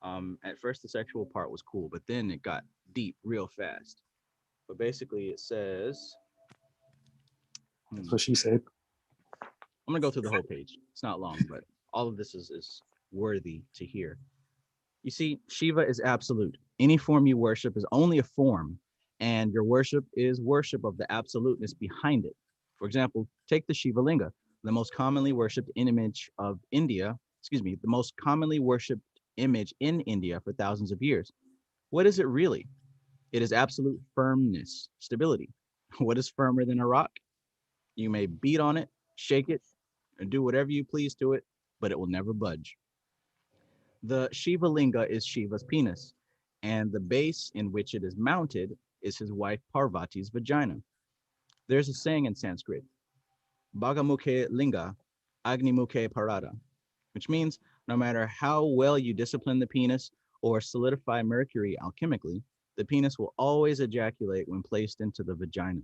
A: At first, the sexual part was cool, but then it got deep real fast. But basically, it says,
F: That's what she said.
A: I'm going to go through the whole page. It's not long, but all of this is worthy to hear. You see, Shiva is absolute. Any form you worship is only a form, and your worship is worship of the absoluteness behind it. For example, take the Shiva Linga, the most commonly worshipped image of India, the most commonly worshipped image in India for thousands of years. What is it really? It is absolute firmness, stability. What is firmer than a rock? You may beat on it, shake it, and do whatever you please to it, but it will never budge. The Shiva Linga is Shiva's penis, and the base in which it is mounted is his wife Parvati's vagina. There's a saying in Sanskrit, Bhagamukhe Linga, Agnimukhe Parada, which means no matter how well you discipline the penis or solidify mercury alchemically, the penis will always ejaculate when placed into the vagina.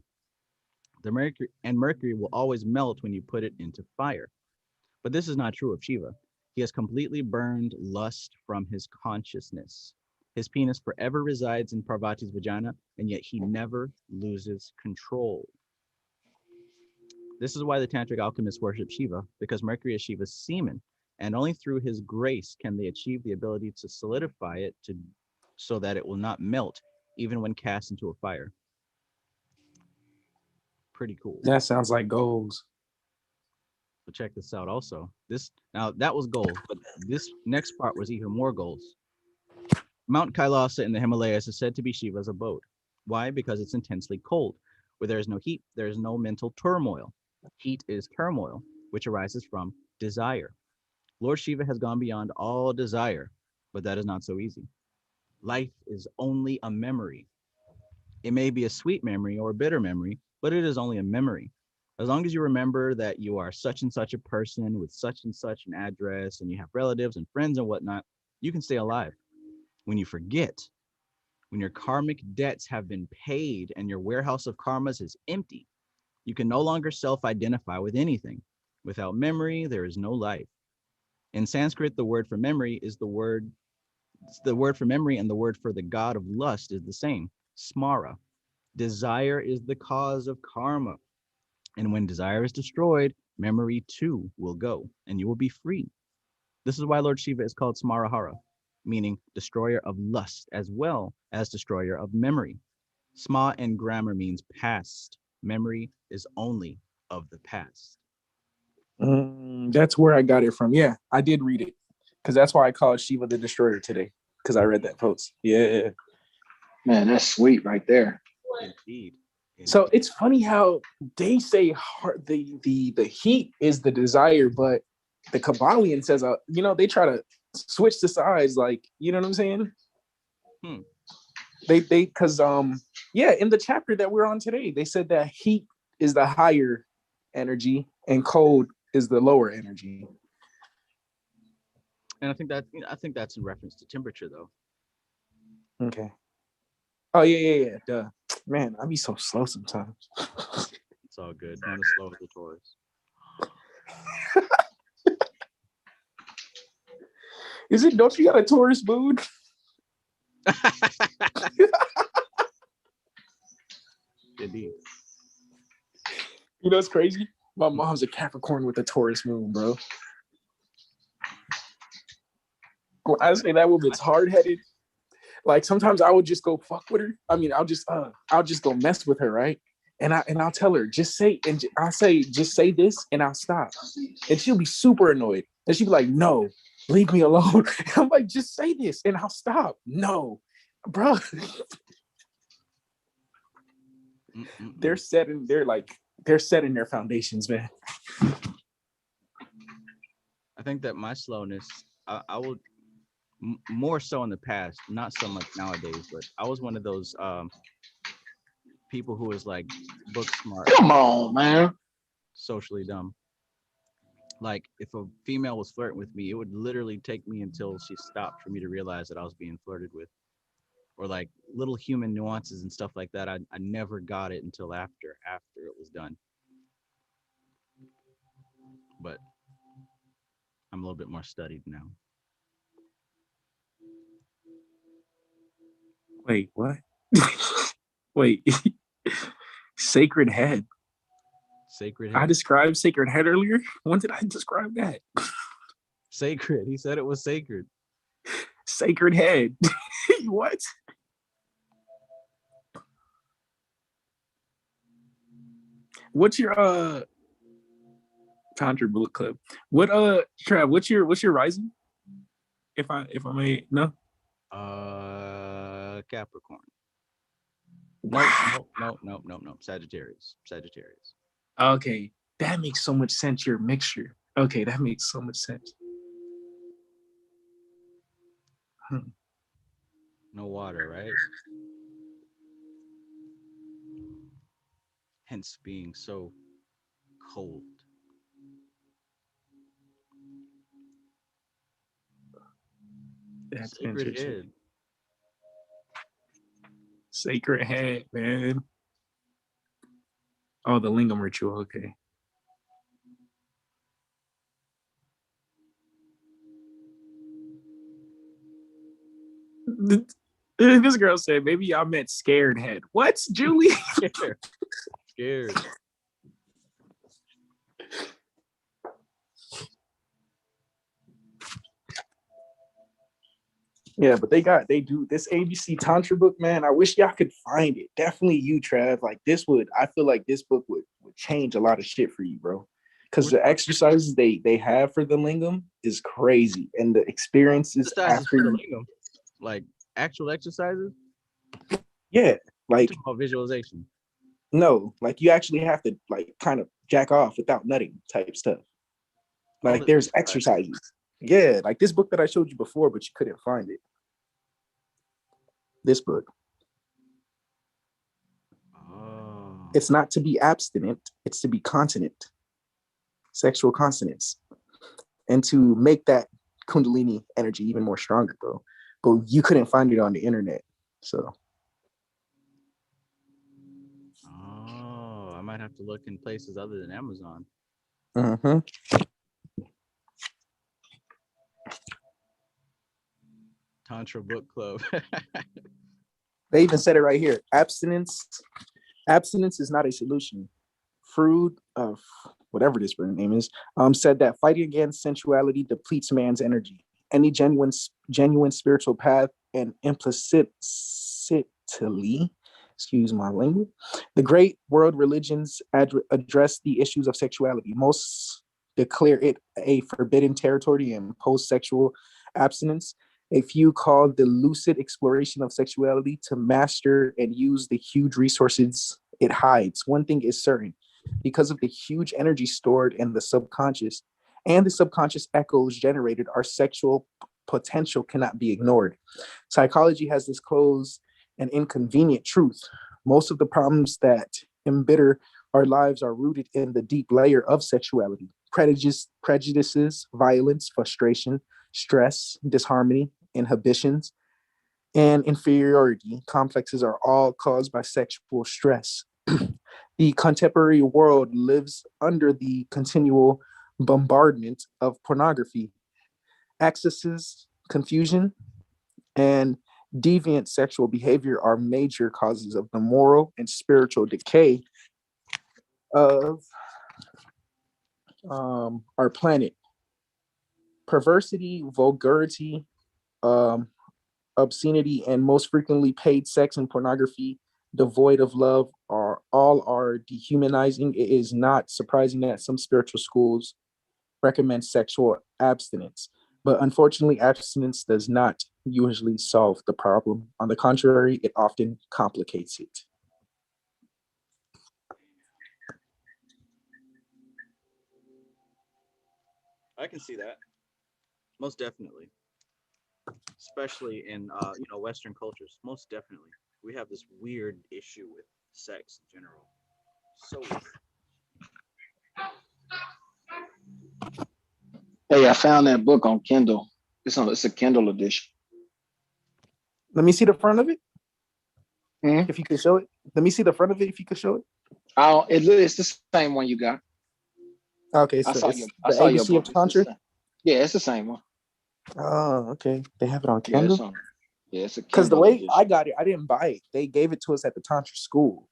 A: The mercury will always melt when you put it into fire. But this is not true of Shiva. He has completely burned lust from his consciousness. His penis forever resides in Parvati's vagina, and yet he never loses control. This is why the tantric alchemists worship Shiva, because Mercury is Shiva's semen, and only through his grace can they achieve the ability to solidify it so that it will not melt, even when cast into a fire. Pretty cool.
F: That sounds like goals.
A: But check this out also. Now that was gold, but this next part was even more goals. Mount Kailasa in the Himalayas is said to be Shiva's abode. Why? Because it's intensely cold. Where there is no heat, there is no mental turmoil. Heat is turmoil, which arises from desire. Lord Shiva has gone beyond all desire, but that is not so easy. Life is only a memory. It may be a sweet memory or a bitter memory, but it is only a memory. As long as you remember that you are such and such a person with such and such an address and you have relatives and friends and whatnot, you can stay alive. When you forget, when your karmic debts have been paid and your warehouse of karmas is empty, you can no longer self-identify with anything. Without memory, there is no life. In Sanskrit, the word for memory is the word for memory, and the word for the god of lust is the same, smara. Desire is the cause of karma. And when desire is destroyed, memory too will go, and you will be free. This is why Lord Shiva is called Smarahara, meaning destroyer of lust, as well as destroyer of memory. Sma in grammar means past. Memory is only of the past.
F: That's where I got it from. Yeah, I did read it, because that's why I called Shiva the Destroyer today, because I read that post. Yeah.
D: Man, that's sweet right there.
A: Indeed.
F: So it's funny how they say the heat is the desire, but the Kybalion says, they try to switch the sides, like, you know what I'm saying? They because in the chapter that we're on today, they said that heat is the higher energy and cold is the lower energy.
A: And I think that's in reference to temperature, though.
F: Okay. Oh yeah. Duh. Man, I be so slow sometimes.
A: It's all good. Not as slow as the Taurus.
F: Is it? Don't you got a Taurus mood?
A: Indeed.
F: You know what's crazy? My mom's a Capricorn with a Taurus moon, bro. When I say that woman's hard-headed, like sometimes I would just go fuck with her. I mean, I'll just go mess with her, right? And I'll tell her, just say this, and I'll stop. And she'll be super annoyed. And she'll be like, no, leave me alone. And I'm like, just say this, and I'll stop. No, bro. They're setting their foundations, man.
A: I think that my slowness, I would more so in the past, not so much nowadays, but I was one of those people who was like book smart,
I: Come on, man.
A: socially dumb. Like if a female was flirting with me, it would literally take me until she stopped for me to realize that I was being flirted with. Or like little human nuances and stuff like that. I never got it until after it was done. But I'm a little bit more studied now.
F: Wait, what? Wait, sacred head.
A: Sacred
F: I
A: head.
F: described sacred head earlier. When did I describe that?
A: Sacred. He said it was sacred.
F: Sacred head. What? What's your Tantra book club? What Trav, what's your rising? If I may know.
A: Capricorn.
F: Wow.
A: Nope. Sagittarius.
F: Okay. That makes so much sense. Your mixture. Okay, that makes so much sense.
A: No water, right? Hence being so cold.
F: That's
A: Sacred
F: interesting.
A: head.
F: Sacred head, man. Oh, the lingam ritual. Okay. This girl said, maybe y'all meant scared head. What, Julie?
A: Scared.
F: Yeah, but they do this ABC Tantra book, man. I wish y'all could find it. Definitely you, Trav. Like I feel like this book would change a lot of shit for you, bro. Because the exercises they have for the lingam is crazy. And the experiences
A: Exercises
F: after
A: for the lingam. Like actual exercises?
F: yeah, like
A: about visualization.
F: no, like you actually have to like kind of jack off without nutting type stuff. Like there's exercises. Yeah, like this book that I showed you before, but you couldn't find it. This book.
A: Oh.
F: It's not to be abstinent, it's to be continent, sexual consonance, and to make that Kundalini energy even more stronger, bro. But you couldn't find it on the internet. So.
A: Oh, I might have to look in places other than Amazon.
F: Mm-hmm.
A: Tantra book club.
F: They even said it right here. Abstinence is not a solution. Freud, whatever this name is, said that fighting against sensuality depletes man's energy. Any genuine spiritual path and implicitly, excuse my language, the great world religions address the issues of sexuality. Most declare it a forbidden territory and impose sexual abstinence. A few call the lucid exploration of sexuality to master and use the huge resources it hides. One thing is certain: because of the huge energy stored in the subconscious and the subconscious echoes generated, our sexual potential cannot be ignored. Psychology has disclosed an inconvenient truth. Most of the problems that embitter our lives are rooted in the deep layer of sexuality. Prejudices, violence, frustration, stress, disharmony, inhibitions, and inferiority complexes are all caused by sexual stress. The contemporary world lives under the continual bombardment of pornography, excesses, confusion, and deviant sexual behavior are major causes of the moral and spiritual decay of our planet. Perversity, vulgarity, um, obscenity, and most frequently paid sex and pornography devoid of love are dehumanizing. It is not surprising that some spiritual schools recommend sexual abstinence, but unfortunately, abstinence does not usually solve the problem. On the contrary, it often complicates it.
A: I can see that. Most definitely. Especially in Western cultures. Most definitely. We have this weird issue with sex in general. So
D: Hey, I found that book on Kindle. It's a Kindle edition.
F: Let me see the front of it.
D: Hmm?
F: If you could show it. Let me see the front of it if you could show it.
D: It's the same one you got.
F: Okay,
D: I
F: so
D: saw
F: it's
D: your
F: the
D: your
F: ABC of
D: book. It's the
F: Tantra.
D: same. Yeah, it's the same one.
F: Oh, okay. They have it on
D: Yeah,
F: Kindle.
D: it's a
F: Because the
D: Kindle
F: way I
D: edition.
F: got it, I didn't buy it. They gave it to us at the Tantra school.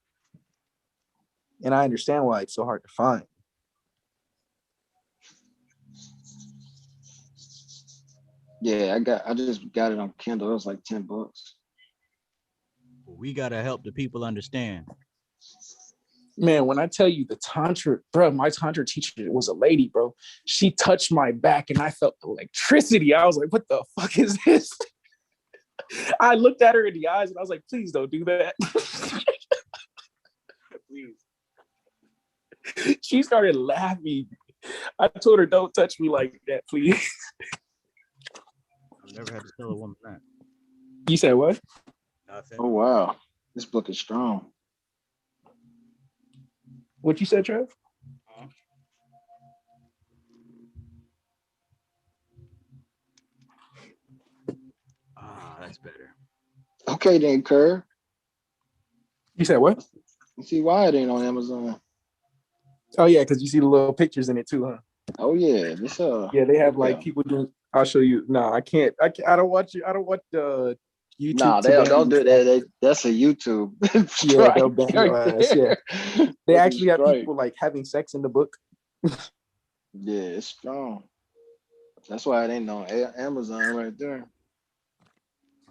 F: And I understand why it's so hard to find.
D: Yeah, I just got it on Kindle. It was like $10.
A: we gotta help the people understand.
F: Man, when I tell you the Tantra, bro, my Tantra teacher was a lady, bro. She touched my back and I felt electricity. I was like, what the fuck is this? I looked at her in the eyes and I was like, please don't do that. Please. She started laughing. I told her, don't touch me like that, please.
A: I've never had to tell a woman that.
F: You said what?
A: Nothing.
D: Oh wow, this book is strong.
F: What you said, Trev?
A: Ah, that's better.
D: Okay then, Kerr.
F: You said what?
D: You see why it ain't on Amazon?
F: Oh yeah, because you see the little pictures in it too, huh?
D: Oh yeah, this
F: Yeah, they have like
D: yeah.
F: people doing. I'll show you. No, I can't. I don't watch you. I don't watch YouTube
D: Nah,
F: to ban
D: don't
F: you.
D: do that. That's a YouTube
F: Yeah, they'll
D: strike
F: ban your
D: right
F: ass. Yeah,
D: there.
F: they
D: That's a
F: actually have
D: strike.
F: people like having sex in the book.
D: Yeah, it's strong. That's why it ain't on Amazon right there.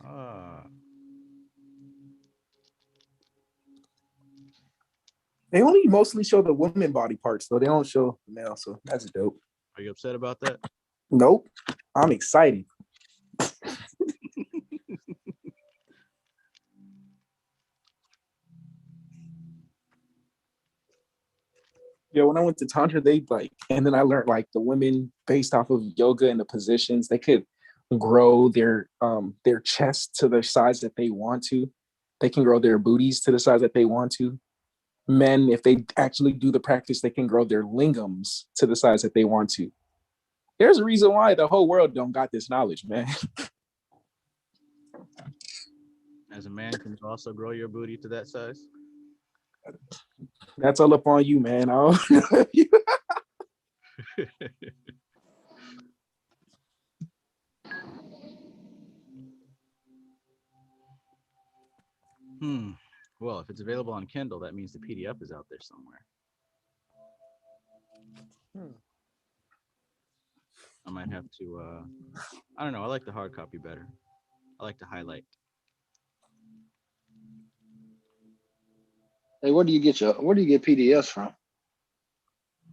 A: Ah,
F: They only mostly show the women body parts, though. They don't show the male, so that's dope.
A: are you upset about that?
F: Nope, I'm excited. Yeah, when I went to Tantra, they like, and then I learned like the women based off of yoga and the positions, they could grow their chest to the size that they want to. They can grow their booties to the size that they want to. Men, if they actually do the practice, they can grow their lingams to the size that they want to. There's a reason why the whole world don't got this knowledge, man.
A: As a man, can you also grow your booty to that size?
F: That's all up on you, man.
A: Well, if it's available on Kindle, that means the PDF is out there somewhere. I might have to. I don't know. I like the hard copy better. I like to highlight.
D: Hey, where do you get PDFs from?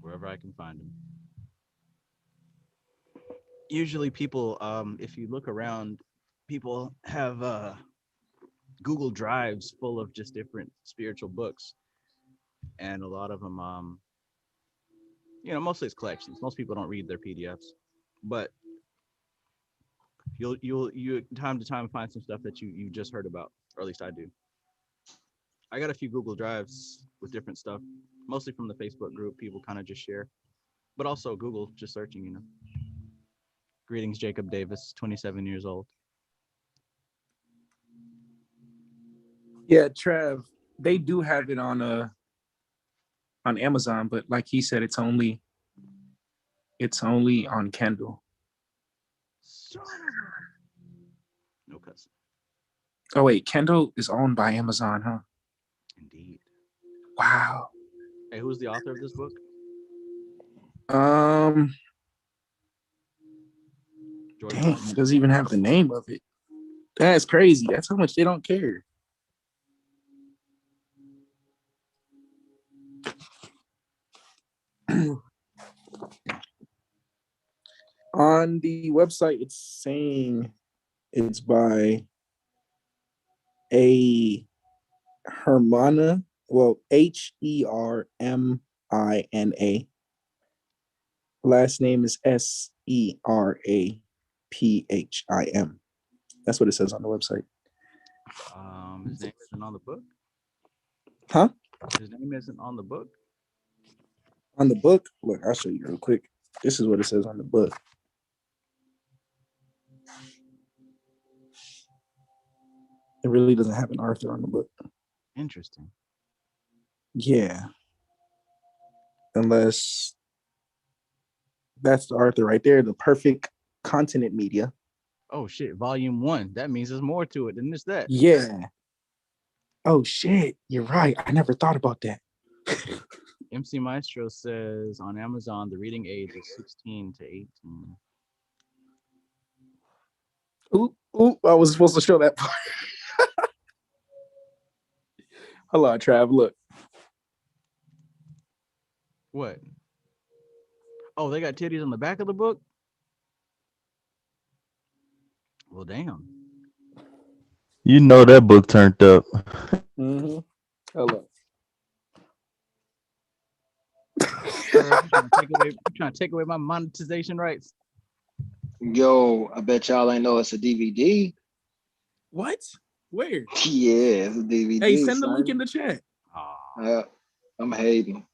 A: Wherever I can find them. Usually people, if you look around, people have Google Drives full of just different spiritual books. And a lot of them, mostly it's collections. Most people don't read their PDFs. But you time to time find some stuff that you just heard about, or at least I do. I got a few Google Drives with different stuff, mostly from the Facebook group. People kind of just share, but also Google, just searching, Greetings, Jacob Davis, 27 years old.
F: Yeah, Trev, they do have it on Amazon, but like he said, it's only on Kindle.
A: No cussing.
F: Oh wait, Kindle is owned by Amazon, huh?
A: Indeed.
F: Wow.
A: Hey, who's the author of this book?
F: Dang, it doesn't even have the name of it. That's crazy. That's how much they don't care. On the website, it's saying it's by a Hermana. Well, Hermina. Last name is Serapphim. That's what it says on the website.
A: His name isn't on the book.
F: Huh?
A: His name isn't on the book.
F: On the book, look, I'll show you real quick. This is what it says on the book. It really doesn't have an Arthur on the book.
A: Interesting.
F: Yeah. Unless that's the Arthur right there, the perfect continent media.
A: Oh shit, volume 1. That means there's more to it than just that.
F: Yeah. Oh shit, you're right. I never thought about that.
A: MC Maestro says on Amazon the reading age is 16 to 18.
F: Ooh, I was supposed to show that part. Hold on, Trav, look.
A: What? Oh, they got titties on the back of the book? Well, damn.
H: You know that book turned up.
F: Mm-hmm. Hold on.
A: You're trying to take away my monetization rights.
D: Yo, I bet y'all ain't know it's a DVD.
F: What? Where?
D: Yeah, it's a DVD.
F: Hey, send the
D: son.
F: link in the chat.
D: I'm hating.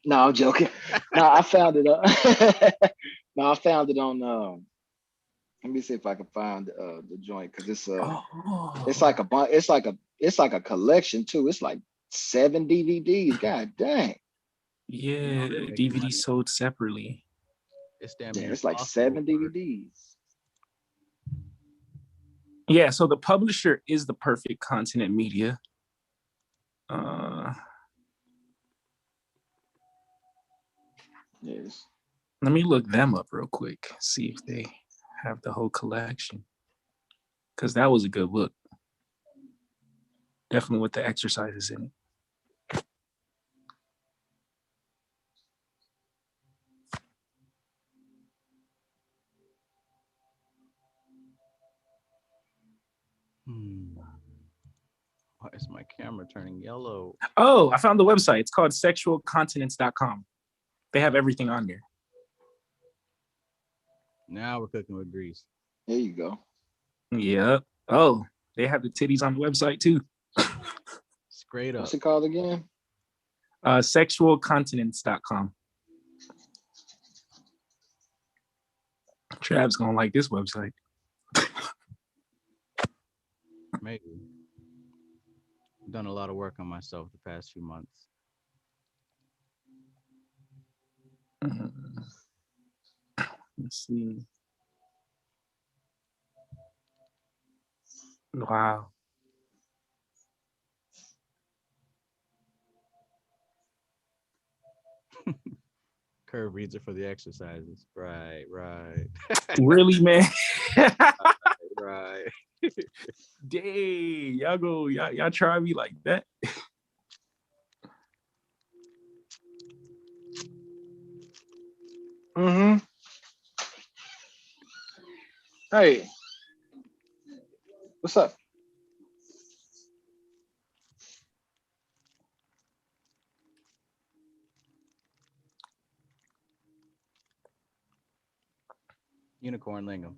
D: No, I'm joking. No, I found it. No, I found it on. Let me see if I can find the joint because it's like it's like a collection too. It's like 7 DVDs. God dang.
F: Yeah, DVD sold separately.
A: It's damn
D: Yeah,
A: near
D: it's like
A: impossible
D: 7 DVDs.
F: Yeah, so the publisher is the Perfect Continent Media.
D: Yes.
F: Let me look them up real quick, see if they have the whole collection. Because that was a good book. Definitely with the exercises in it.
A: Why is my camera turning yellow?
F: Oh, I found the website. It's called sexualcontinence.com. They have everything on there.
A: Now we're cooking with grease.
D: There you go.
F: Yep. Oh, they have the titties on the website too.
A: Straight up.
D: What's it called again?
F: Sexualcontinence.com. Trav's gonna like this website.
A: Maybe. I've done a lot of work on myself the past few months.
F: Let's see. Wow.
A: Curve reads it for the exercises. Right.
F: Really, man?
A: Right.
F: Dang, y'all try me like that.
D: Mm-hmm. Hey, what's up?
A: Unicorn Lingam.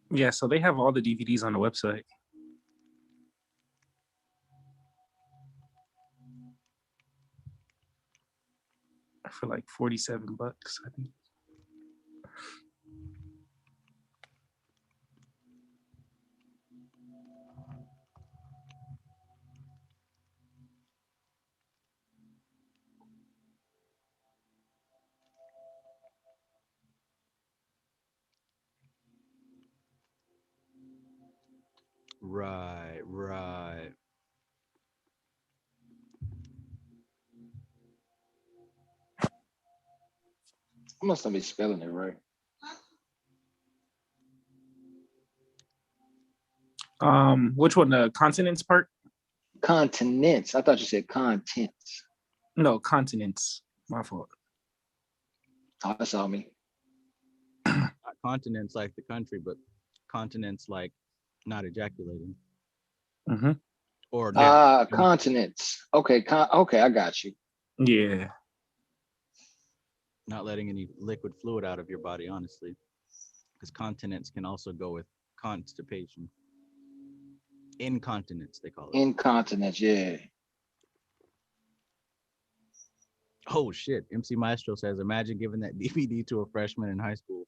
F: Yeah, so they have all the DVDs on the website. For like $47, I think.
A: Right.
D: I must not be spelling it right.
F: Which one? The continents part?
D: Continents. I thought you said contents.
F: No, continents. My fault.
D: Oh, that's all me.
A: Not continents like the country, but continents like not ejaculating.
F: Mm-hmm.
A: Or
D: continents. Okay, okay, I got you.
F: Yeah.
A: not letting any liquid fluid out of your body, honestly. because continence can also go with constipation. Incontinence, they call it.
D: Incontinence, yeah.
A: Oh shit! MC Maestro says, imagine giving that DVD to a freshman in high school.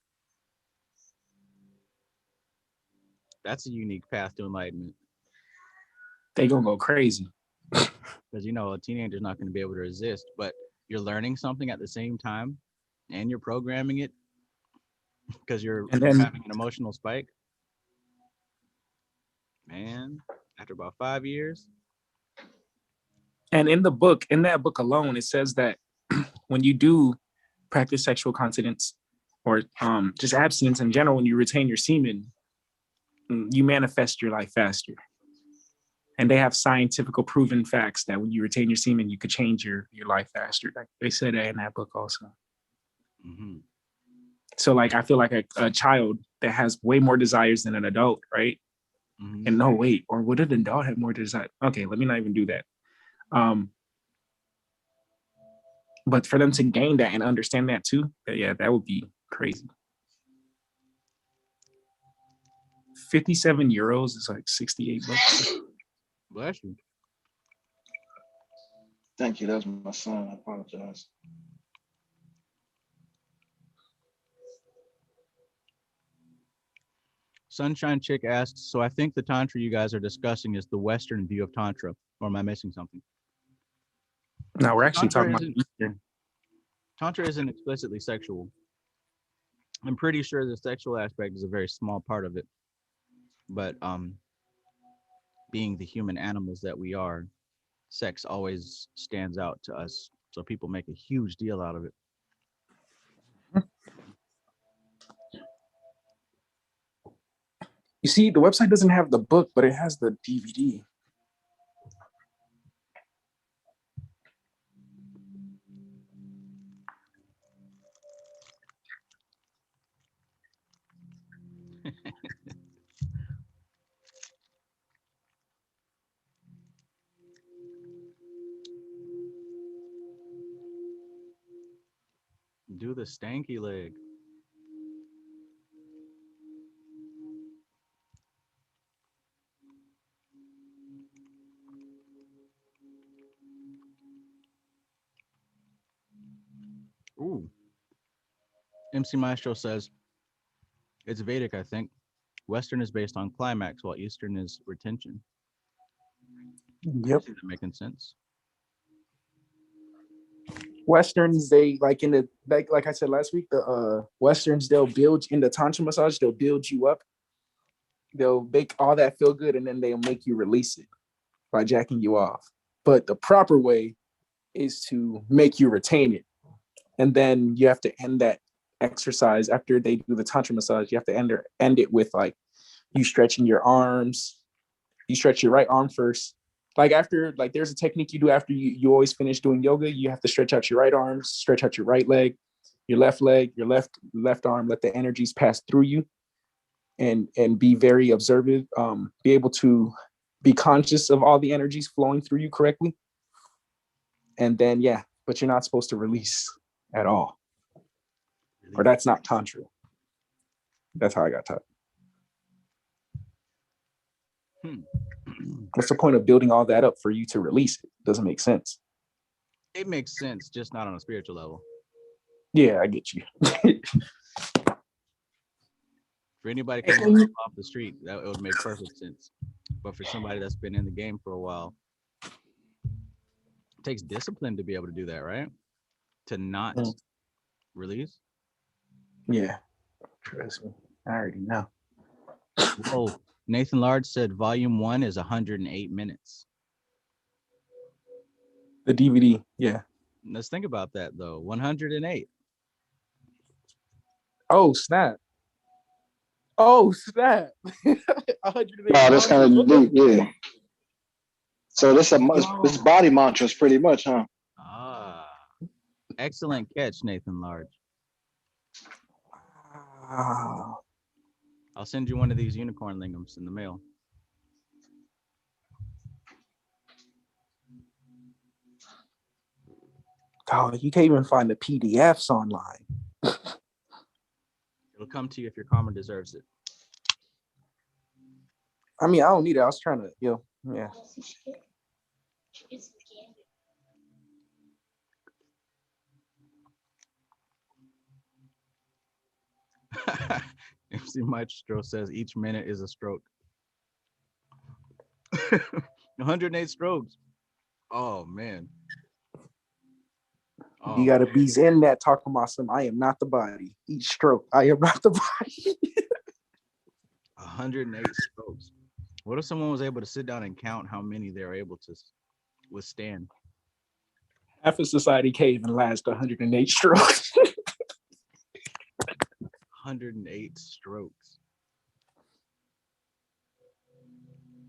A: That's a unique path to enlightenment.
F: They gonna go crazy.
A: Because a teenager's not going to be able to resist, but you're learning something at the same time, and you're programming it because you're
F: And then
A: having an emotional spike. Man, after about 5 years.
F: and in that book alone, it says that when you do practice sexual continence or just abstinence in general, when you retain your semen, you manifest your life faster. And they have scientific proven facts that when you retain your semen, you could change your life faster. Like they said that in that book also.
A: Mm-hmm.
F: So like, I feel like a child that has way more desires than an adult, right?
A: Mm-hmm.
F: And no, wait, or would an adult have more desire? Okay, let me not even do that. But for them to gain that and understand that too, that would be crazy. 57 euros is like 68 bucks.
A: Bless you.
D: Thank you. That was my son. I apologize.
A: Sunshine Chick asks, so I think the Tantra you guys are discussing is the Western view of Tantra, or am I missing something?
F: No, we're actually
A: Tantra
F: talking about Eastern.
A: Tantra isn't explicitly sexual. I'm pretty sure the sexual aspect is a very small part of it. But being the human animals that we are, sex always stands out to us. So people make a huge deal out of it.
F: You see, the website doesn't have the book, but it has the DVD.
A: Do the stanky leg. Ooh. MC Maestro says, it's Vedic, I think. Western is based on climax, while Eastern is retention.
F: Yep.
A: I see that making sense.
F: Westerns, they like in the like I said last week, the Westerns, they'll build in the Tantra massage, they'll build you up. They'll make all that feel good, and then they'll make you release it by jacking you off. But the proper way is to make you retain it. And then you have to end that exercise after they do the Tantra massage. You have to end it with like you stretching your arms. You stretch your right arm first. Like after, like there's a technique you do after you always finish doing yoga. You have to stretch out your right arms, stretch out your right leg, your left leg, your left arm, let the energies pass through you and be very observant, be able to be conscious of all the energies flowing through you correctly. And then, but you're not supposed to release at all. Or that's not Tantra. That's how I got taught. What's the point of building all that up for you to release it? Doesn't make sense.
A: It makes sense, just not on a spiritual level.
F: Yeah, I get you.
A: For anybody coming off the street, that would make perfect sense. But for somebody that's been in the game for a while, it takes discipline to be able to do that, right? To not release.
F: Yeah, trust me. I already know.
A: Whoa. Nathan Large said volume 1 is 108 minutes.
F: The DVD, yeah.
A: Let's think about that though. 108.
F: Oh, snap. Oh, snap. 108.
D: Oh, that's kind of deep, yeah. So this body mantras pretty much, huh?
A: Excellent catch, Nathan Large.
F: Wow.
A: I'll send you one of these unicorn lingams in the mail.
F: Oh, you can't even find the PDFs online.
A: It'll come to you if your karma deserves it.
F: I mean, I don't need it. I was trying to, yeah.
A: MC Maestro says each minute is a stroke. 108 strokes. Oh man.
F: You gotta be in that talking about some. I am not the body. Each stroke, I am not the body.
A: 108 strokes. What if someone was able to sit down and count how many they're able to withstand?
F: Half of society can't even last 108 strokes.
A: 108 strokes.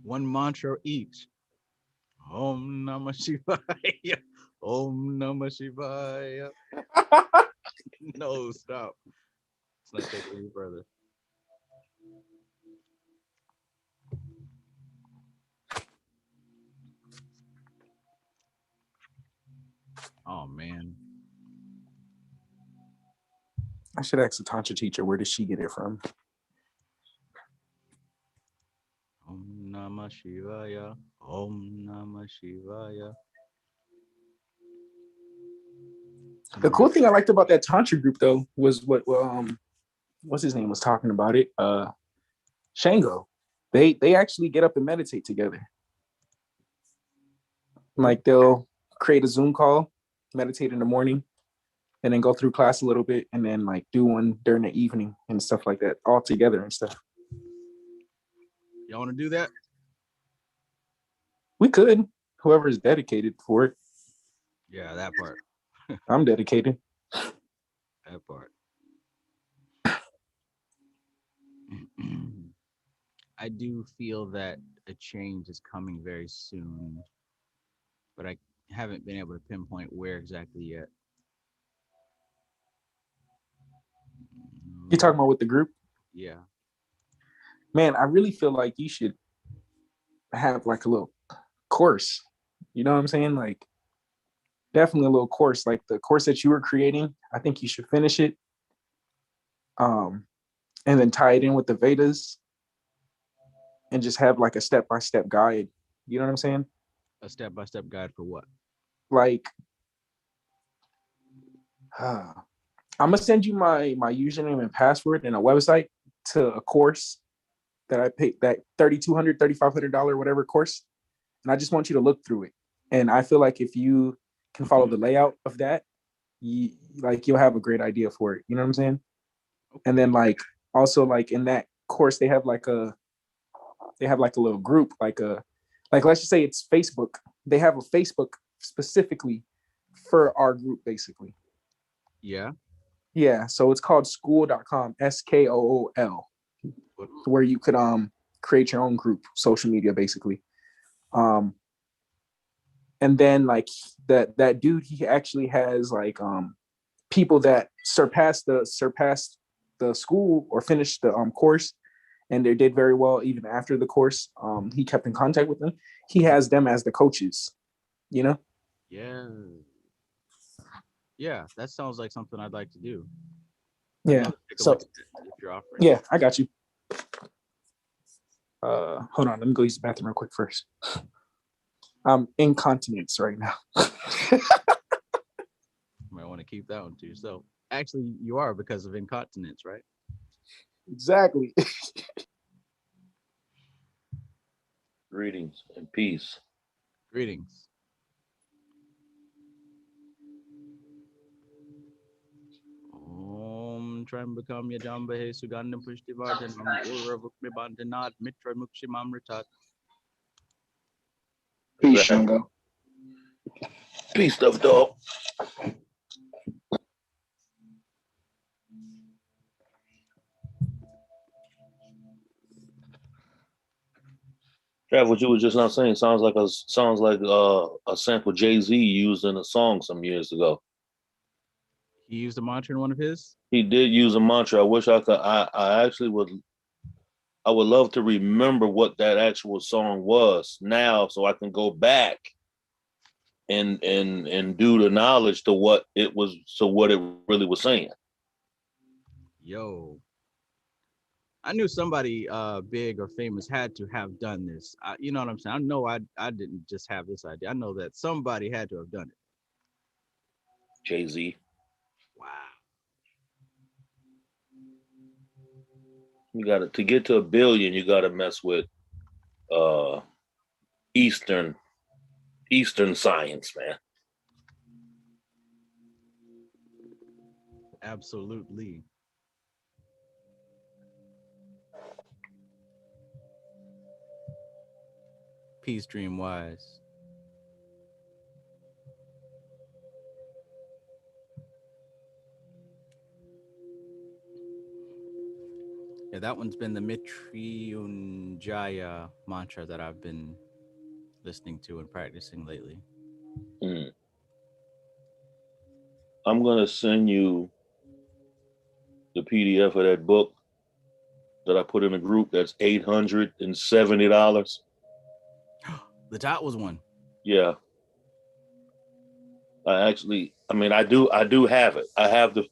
A: One mantra each. Om Namah Shivaya. Om Namah Shivaya. No, stop. Let's not take it any further. Oh man.
F: I should ask the tantra teacher, where did she get it from?
A: Om Namah Shivaya. Om Namah Shivaya.
F: The cool thing I liked about that tantra group though was what's his name was talking about it. Shango. They actually get up and meditate together. Like they'll create a Zoom call, meditate in the morning, and then go through class a little bit, and then like do one during the evening and stuff like that, all together and stuff.
A: Y'all want to do that?
F: We could, whoever is dedicated for it.
A: Yeah, that part.
F: I'm dedicated.
A: That part. I do feel that a change is coming very soon, but I haven't been able to pinpoint where exactly yet.
F: You talking about with the group?
A: Yeah.
F: Man, I really feel like you should have like a little course. You know what I'm saying? Like definitely a little course, like the course that you were creating. I think you should finish it. And then tie it in with the Vedas and just have like a step-by-step guide. You know what I'm saying?
A: A step-by-step guide for what?
F: Like, I'm gonna send you my username and password and a website to a course that I paid, that $3,200, $3,500, whatever course. And I just want you to look through it. And I feel like if you can follow the layout of that, you'll have a great idea for it. You know what I'm saying? Okay. And then like also like in that course they have like a little group, like let's just say it's Facebook. They have a Facebook specifically for our group, basically.
A: Yeah.
F: Yeah. So it's called school.com, SKOOL, where you could create your own group, social media, basically. And then like that dude, he actually has like people that surpassed the school or finished the course, and they did very well even after the course. He kept in contact with them. He has them as the coaches, you know?
A: Yeah, that sounds like something I'd like to do.
F: Yeah. So
A: if you're offering.
F: Yeah, I got you. Hold on, let me go use the bathroom real quick first. I'm incontinence right now.
A: You might want to keep that one to yourself. Actually, you are, because of incontinence, right?
F: Exactly.
K: Greetings and peace.
A: Greetings. Om Trambakam Yajambahe Sugandham Pushtivardhanam Uravukmi Bandhanad Mitra Mukshimamritat.
D: Peace, Shango.
K: Peace, stuff dog. Trav, what you were just not saying sounds like a sample Jay-Z used in a song some years ago.
A: He used a mantra in one of his?
K: He did use a mantra. I wish I could. I actually would love to remember what that actual song was now, so I can go back and do the knowledge to what it was, so what it really was saying.
A: Yo, I knew somebody big or famous had to have done this. You know what I'm saying? I know I didn't just have this idea. I know that somebody had to have done it.
K: Jay-Z.
A: Wow.
K: You got to get to a billion. You got to mess with uh, Eastern science, man.
A: Absolutely. Peace Dream Wise. Yeah, that one's been the Mitriunjaya mantra that I've been listening to and practicing lately.
K: Mm. I'm gonna send you the PDF of that book that I put in a group. That's $870.
A: The top was one.
K: Yeah, I mean, I do have it. I have the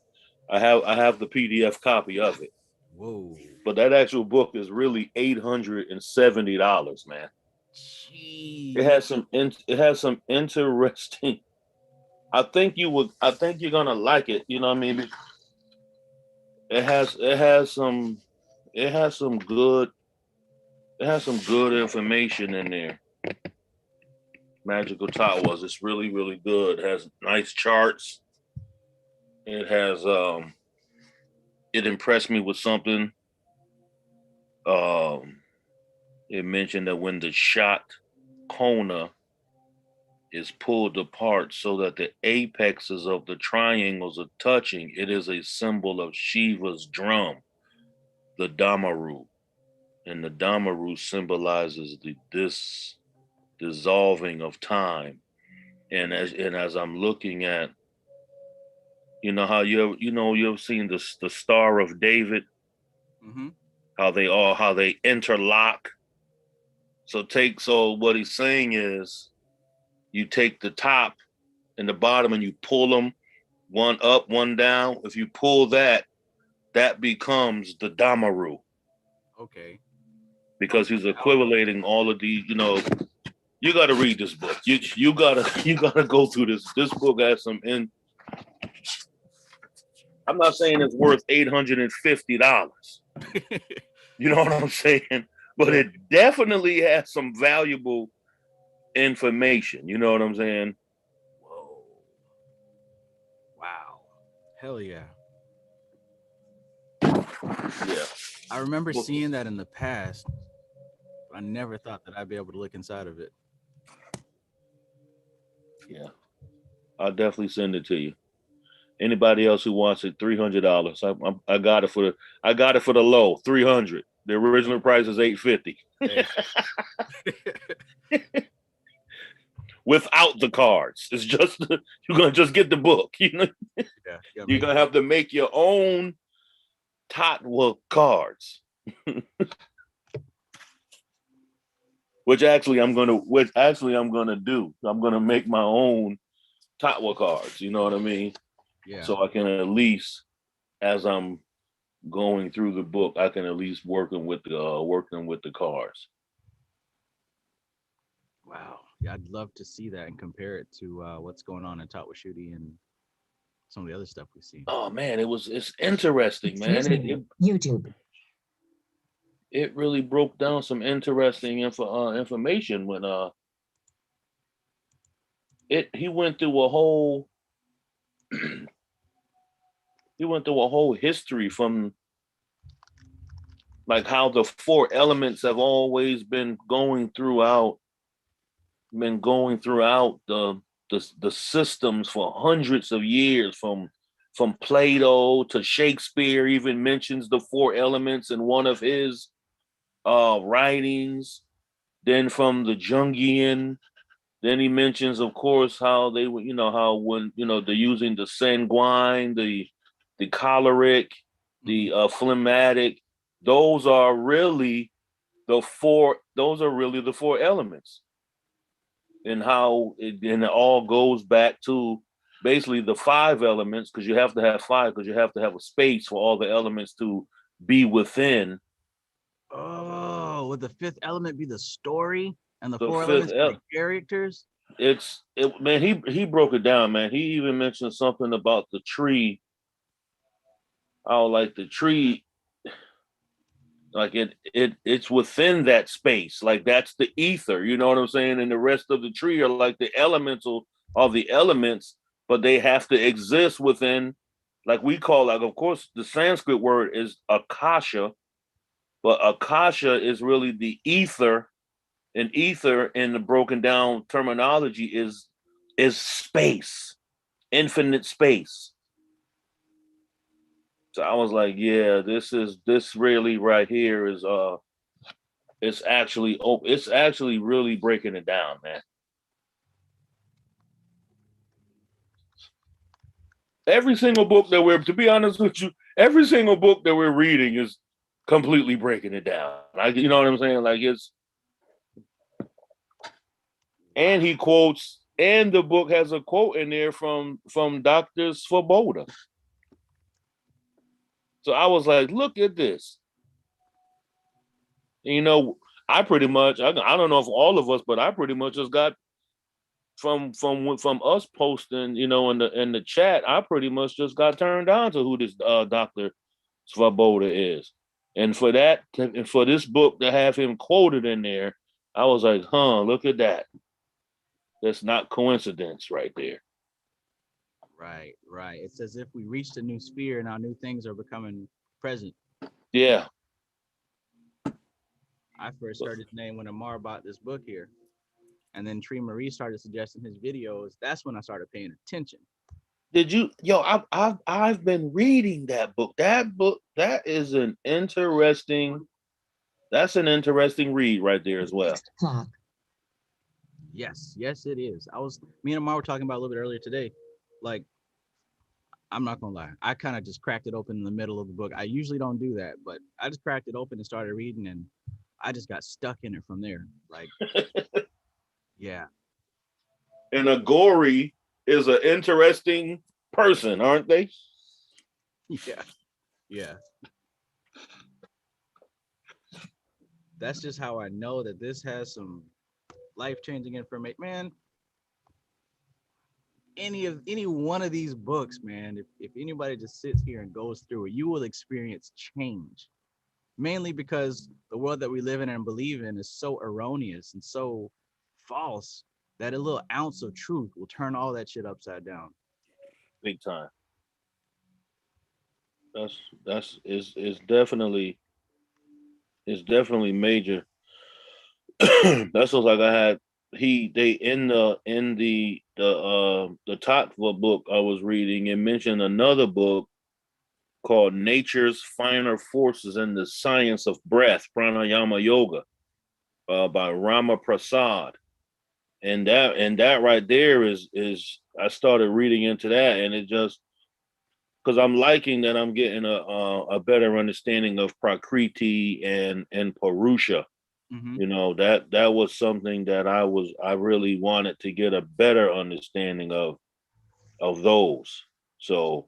K: PDF copy of it.
A: Whoa.
K: But that actual book is really $870, man.
A: Jeez.
K: It has some interesting. I think you're gonna like it. You know what I mean? It has some good information in there. Magical Towers. It's really, really good. It has nice charts. It has it impressed me with something. It mentioned that when the shot Kona is pulled apart so that the apexes of the triangles are touching, it is a symbol of Shiva's drum, the Damaru. And the Damaru symbolizes this dissolving of time. And as I'm looking at, you know how you've seen the Star of David,
A: Mm-hmm.
K: how they interlock. So what he's saying is you take the top and the bottom and you pull them one up, one down. If you pull that becomes the Damaru.
A: Okay.
K: Because he's equivalating all of these, you got to read this book. You gotta go through this. This book has some I'm not saying it's worth $850. You know what I'm saying? But it definitely has some valuable information. You know what I'm saying?
A: Whoa. Wow. Hell yeah.
K: Yeah.
A: I remember seeing that in the past, but I never thought that I'd be able to look inside of it.
K: Yeah. I'll definitely send it to you. Anybody else who wants it, $300. I got it for the low, $300. The original price is $850. Without the cards, it's just you're gonna just get the book. Yeah, you're gonna have to make your own Tatwa cards, which actually I'm gonna do. I'm gonna make my own Tatwa cards. You know what I mean?
A: Yeah.
K: So I can at least, as I'm going through the book, I can at least working with the cards.
A: Wow. Yeah, I'd love to see that and compare it to what's going on in Tatwashuti and some of the other stuff we see.
K: Oh man, it's interesting, man.
L: YouTube.
K: It really broke down some interesting information when he went through a whole history from like how the four elements have always been going throughout the systems for hundreds of years, from Plato to Shakespeare even mentions the four elements in one of his writings. Then from the Jungian, then he mentions, of course, how they were, how when they're using the sanguine, the choleric, the phlegmatic. Those are really the four. Those are really the four elements, and how it all goes back to basically the five elements, because you have to have five, because you have to have a space for all the elements to be within,
A: So would the fifth element be the story, and the
K: The
A: four
K: fifth
A: elements be the characters?
K: Man, he broke it down, man. He even mentioned something about the tree. Oh, like the tree, like it's within that space. Like that's the ether, you know what I'm saying? And the rest of the tree are like the elemental of the elements, but they have to exist within, like we call, like, of course, the Sanskrit word is akasha, but akasha is really the ether, and ether in the broken down terminology is space, infinite space. So I was like, yeah, this really right here is it's actually really breaking it down, man. Every single book that we're, to be honest with you, every single book that we're reading is completely breaking it down. Like, you know what I'm saying? Like and he quotes, and the book has a quote in there from Dr. Svoboda. So I was like, look at this. You know, I pretty much, I don't know if all of us, but I pretty much just got from us posting, you know, in the chat, I pretty much just got turned on to who this Dr. Svoboda is. And for that, and for this book to have him quoted in there, I was like, look at that. That's not coincidence right there.
A: Right, right. It's as if we reached a new sphere and now new things are becoming present.
K: Yeah.
A: I first heard his name when Amar bought this book here. And then Tree Marie started suggesting his videos. That's when I started paying attention.
K: Did you, I've been reading that book. That is an interesting read right there as well.
A: Yes, it is. Me and Amar were talking about a little bit earlier today. Like, I'm not gonna lie, I kind of just cracked it open in the middle of the book. I usually don't do that, but I just cracked it open and started reading, and I just got stuck in it from there. Like, yeah.
K: And Agori is an interesting person, aren't they?
A: Yeah. That's just how I know that this has some life-changing information, man. Any one of these books, man, if anybody just sits here and goes through it, you will experience change. Mainly because the world that we live in and believe in is so erroneous and so false that a little ounce of truth will turn all that shit upside down.
K: Big time. That's is definitely major. That's just like I had they in the top book I was reading, it mentioned another book called Nature's Finer Forces and the Science of Breath, Pranayama Yoga, by Rama Prasad. And that right there is I started reading into that, and it just, because I'm liking that I'm getting a better understanding of Prakriti and Purusha.
A: Mm-hmm.
K: You know, that was something that I really wanted to get a better understanding of those. So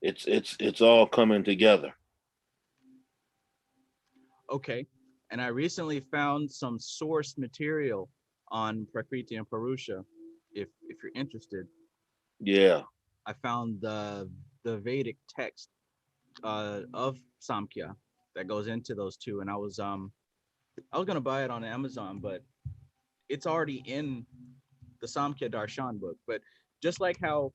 K: it's all coming together.
A: Okay. And I recently found some source material on Prakriti and Purusha. If you're interested,
K: Yeah.
A: I found the Vedic text of Samkhya that goes into those two, and I was gonna buy it on Amazon, but it's already in the Samkhya Darshan book. But just like how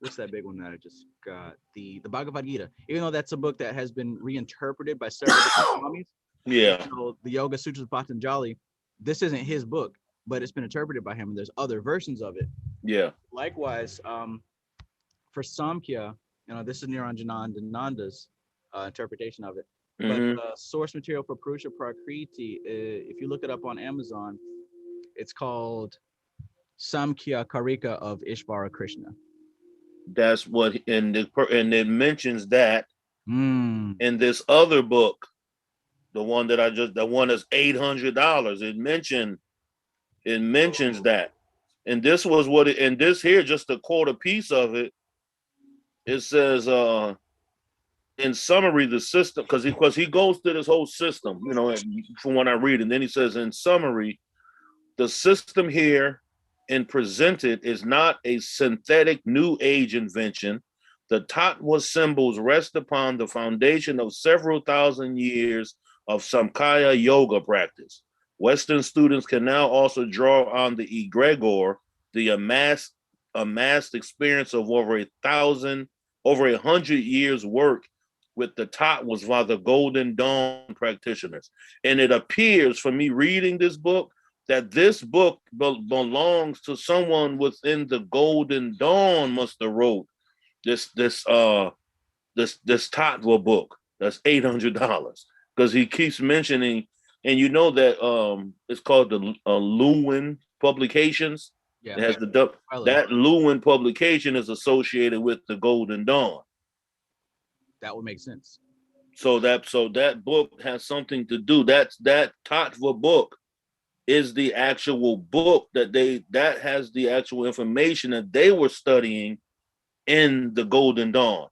A: what's that big one that I just got, the Bhagavad Gita, even though that's a book that has been reinterpreted by several different swamis.
K: Yeah.
A: So the Yoga Sutras of Patanjali, this isn't his book, but it's been interpreted by him, and there's other versions of it.
K: Yeah.
A: Likewise, for Samkhya, this is Niranjanandananda's interpretation of it.
K: Mm-hmm.
A: But the source material for Purusha Prakriti, if you look it up on Amazon, it's called Samkhya Karika of Ishvara Krishna.
K: That's what, and it mentions that
A: in
K: this other book, the one that's $800. It mentions that, and this was what it, and this here, just to quote a piece of it. It says, in summary, the system, because he goes through this whole system, you know, from what I read, and then he says, in summary, the system here and presented is not a synthetic new age invention. The Tattva symbols rest upon the foundation of several thousand years of Samkhya yoga practice. Western students can now also draw on the egregor, the amassed experience of over 100 years work with the Tattvas by the Golden Dawn practitioners. And it appears from me reading this book that this book belongs to someone within the Golden Dawn must have wrote this Tattva book that's $800, because he keeps mentioning, and you know that it's called the Lewin Publications.
A: Yeah,
K: It has that Lewin publication is associated with the Golden Dawn.
A: That would make sense.
K: So that book has something to do. That Tattva book is the actual book that has the actual information that they were studying in the Golden Dawn.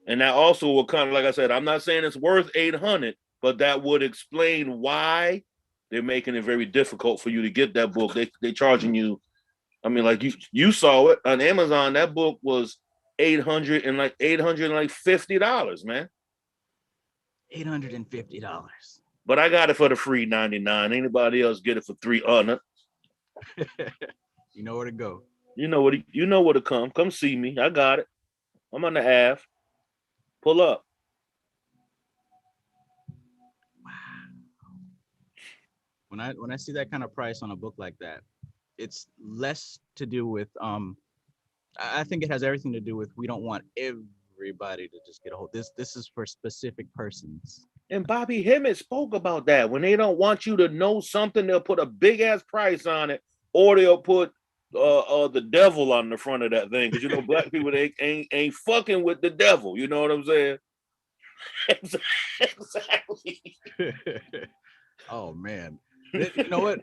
K: And that also will kind of, like I said, I'm not saying it's worth 800, but that would explain why they're making it very difficult for you to get that book. They charging you. I mean, like you saw it on Amazon. That book was $850, man.
A: $850.
K: But I got it for the free 99. Anybody else get it for 300?
A: You know where to go.
K: You know where to come. Come see me. I got it. I'm on the Ave. Pull up.
A: Wow. When I see that kind of price on a book like that, it's less to do with I think it has everything to do with, we don't want everybody to just get a hold. This is for specific persons.
K: And Bobby Hemmett spoke about that. When they don't want you to know something, they'll put a big ass price on it, or they'll put the devil on the front of that thing. Because you know, black people, they ain't fucking with the devil. You know what I'm saying? Exactly.
A: Oh man. You know what?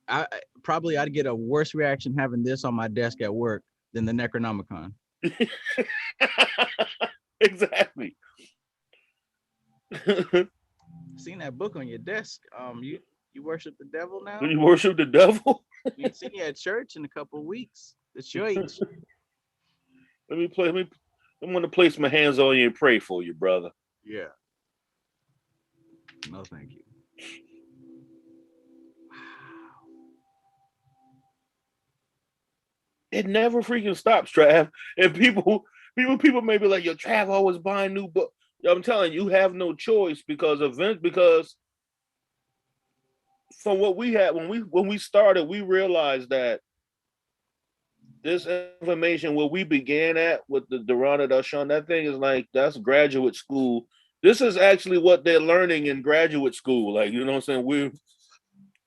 A: I'd get a worse reaction having this on my desk at work than the Necronomicon.
K: Exactly.
A: Seen that book on your desk. You worship the devil now?
K: You worship the devil?
A: We ain't seen you at church in a couple of weeks. It's your age.
K: I'm gonna place my hands on you and pray for you, brother.
A: Yeah. No, thank you. Wow.
K: It never freaking stops, Trav. And people may be like, yo, Trav always buying new books. I'm telling you, you have no choice because from what we had when we started, we realized that this information where we began at with the Durana Darshan, that thing is like, that's graduate school. This is actually what they're learning in graduate school. Like, you know what I'm saying? We're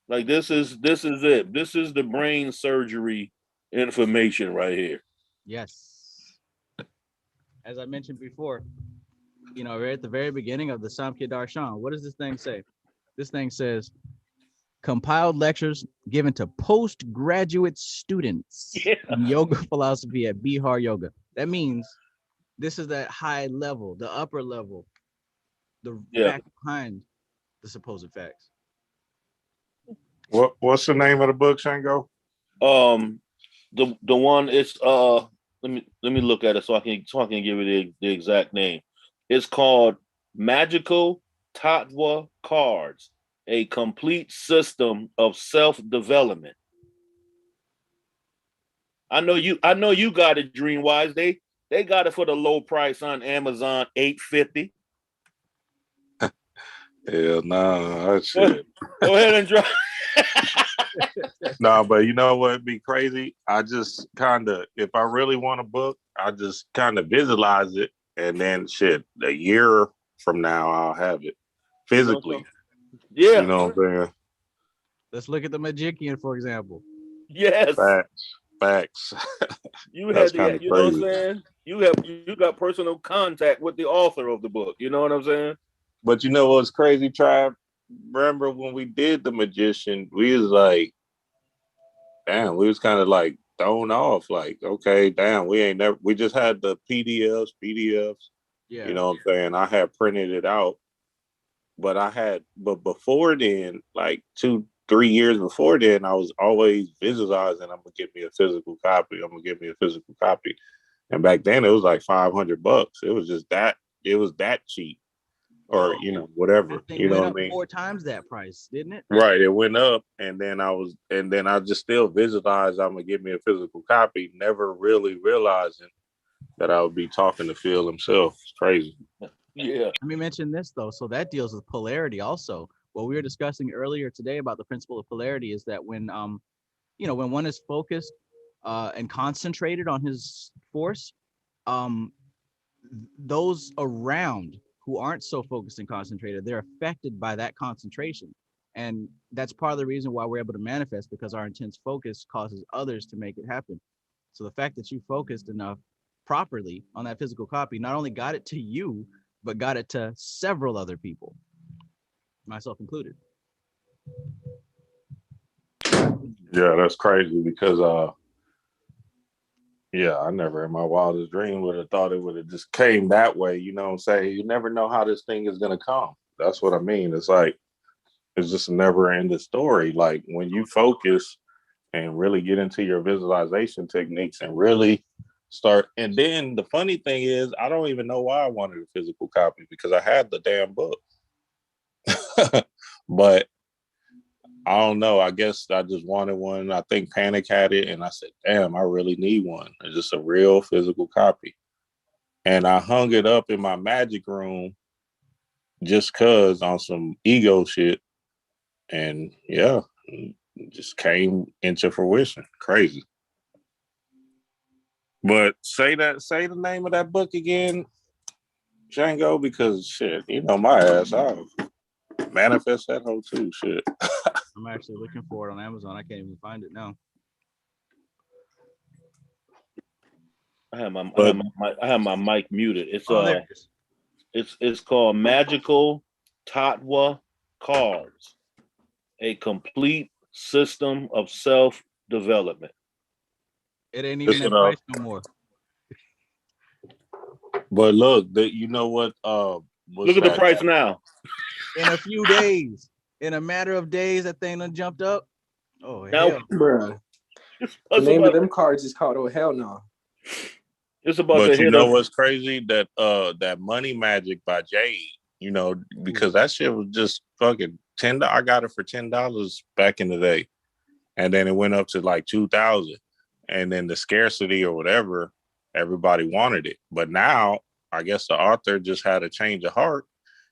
K: like, this is it. This is the brain surgery information right here.
A: Yes. As I mentioned before, you know, right at the very beginning of the Samkhya Darshan, what does this thing say? This thing says, compiled lectures given to postgraduate students in yoga philosophy at Bihar Yoga. That means this is that high level, the upper level, the fact behind the supposed facts.
L: What's the name of the book, Shango?
K: The one is let me look at it so I can give it the exact name. It's called Magical Tattva Cards, a complete system of self-development. I know you got it, Dreamwise. They got it for the low price on Amazon, $850.
L: Hell no, that shit.
K: Go ahead and drop.
L: No, but you know what'd be crazy? I just kind of, if I really want a book, I just kind of visualize it, and then shit, a year from now I'll have it physically.
K: Yeah,
L: you know what I'm saying.
A: Let's look at the Magician, for example.
K: Yes,
L: facts.
K: You had the, you know what I'm saying? You got personal contact with the author of the book. You know what I'm saying?
L: But you know what's crazy, Tribe? Remember when we did the Magician, we was like, damn, we was kind of like thrown off. Like, okay, damn, we just had the PDFs.
A: Yeah.
L: You know what I'm saying? I had printed it out, but before then, like 2-3 years before then, I was always visualizing, I'm gonna get me a physical copy. And back then it was like $500. It was just that, it was that cheap. Or whatever.
A: That thing
L: You know
A: went
L: what I
A: up
L: mean?
A: 4 times that price, didn't it?
L: Right. It went up, and then I just still visualized I'm gonna get me a physical copy, never really realizing that I would be talking to Phil himself. It's crazy.
K: Yeah.
A: Let me mention this though. So that deals with polarity also. What we were discussing earlier today about the principle of polarity is that when when one is focused and concentrated on his force, those around who aren't so focused and concentrated, they're affected by that concentration. And that's part of the reason why we're able to manifest, because our intense focus causes others to make it happen. So the fact that you focused enough properly on that physical copy not only got it to you, but got it to several other people, myself included.
L: Yeah, that's crazy because I never in my wildest dream would have thought it would have just came that way. You know what I'm saying? You never know how this thing is gonna come. That's what I mean. It's like it's just a never ending story. Like when you focus and really get into your visualization techniques and really start. And then the funny thing is, I don't even know why I wanted a physical copy, because I had the damn book. But I don't know. I guess I just wanted one. I think Panic had it, and I said, damn, I really need one. It's just a real physical copy. And I hung it up in my magic room just cause on some ego shit. And yeah, it just came into fruition. Crazy. But say the name of that book again, Django, because shit, my ass, I'll manifest that whole too. Shit.
A: I'm actually looking for it on Amazon. I can't even find it now.
K: I have my mic muted. It's
A: there it is.
K: it's called Magical Tatwa Cards, a complete system of self-development.
A: It ain't even that price no more.
L: But look, you know what?
K: Look at the price now.
A: In a few days, in a matter of days, that thing done jumped up. Oh
K: Now,
A: hell,
F: Bro, the name of them cards is called "Oh Hell No."
K: It's about
L: but
K: to hit us.
L: what's crazy? That Money Magic by Jade, because that shit was just fucking $10. I got it for $10 back in the day, and then it went up to like 2,000, and then the scarcity or whatever, everybody wanted it. But now I guess the author just had a change of heart,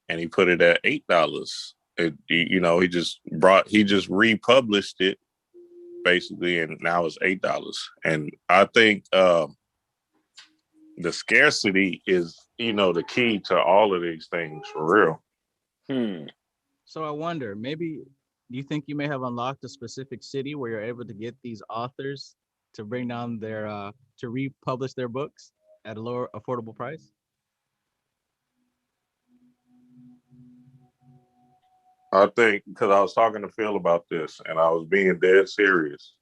L: and he put it at $8. He just republished it basically, and now it's $8. And I think the scarcity is the key to all of these things for real.
A: So I wonder, maybe do you think you may have unlocked a specific city where you're able to get these authors to bring down their to republish their books at a lower affordable price?
L: I think because I was talking to Phil about this and I was being dead serious.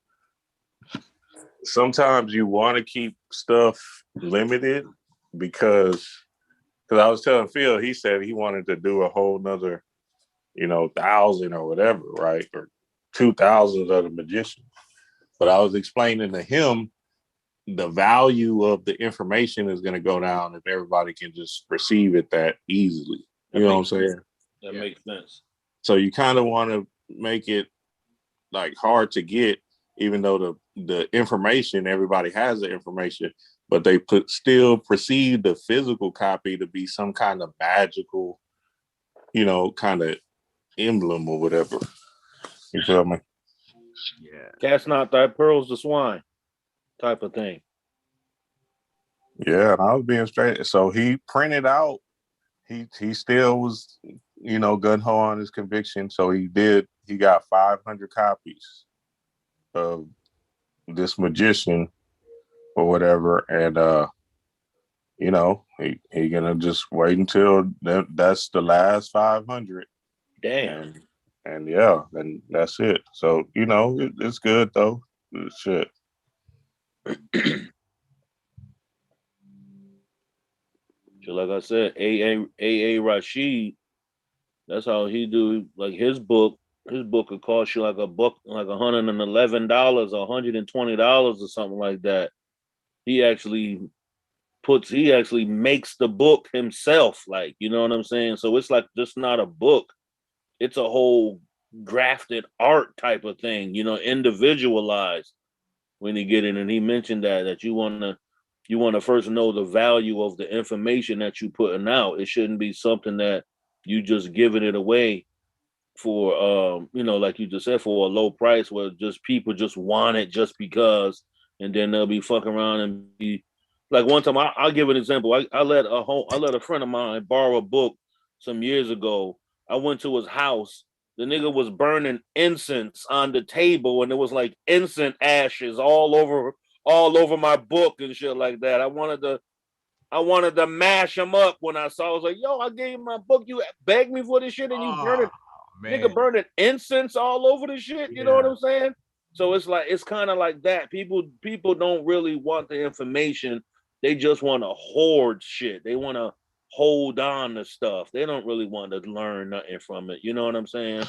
L: Sometimes you want to keep stuff limited because I was telling Phil, he said he wanted to do a whole nother, 1,000 or whatever, right? Or 2,000 of the magician. But I was explaining to him the value of the information is going to go down if everybody can just receive it that easily. You know what I'm saying?
K: That makes sense.
L: So you kind of want to make it like hard to get, even though the information, everybody has the information, but they still perceive the physical copy to be some kind of magical, kind of emblem or whatever. You feel me?
A: Yeah.
K: Cast not thy pearls to swine, type of thing.
L: Yeah, and I was being straight. So he printed out. He still was, gun ho on his conviction. So he got 500 copies of this magician or whatever, and he gonna just wait until that's the last 500.
K: Damn.
L: And yeah, and that's it. So it's good though. Shit.
K: So like I said, A Rashid, that's how he do like his book. His book could cost you like a book, like $111 or $120 or something like that. He actually he actually makes the book himself, like, you know what I'm saying? So it's like just not a book. It's a whole grafted art type of thing, you know, individualized when he get in. And he mentioned that you wanna first know the value of the information that you putting out. It shouldn't be something that you just giving it away for like you just said, for a low price where just people just want it just because, and then they'll be fucking around and be like, one time I'll give an example. I let a friend of mine borrow a book some years ago. I went to his house. The nigga was burning incense on the table, and it was like incense ashes all over my book and shit like that. I wanted to mash him up when I saw. I was like, "Yo, I gave you my book. You begged me for this shit, and you burn it, nigga, burning incense all over the shit." You know what I'm saying? So it's like, it's kind of like that. People don't really want the information. They just want to hoard shit. They want to hold on to stuff. They don't really want to learn nothing from it. You know what I'm saying?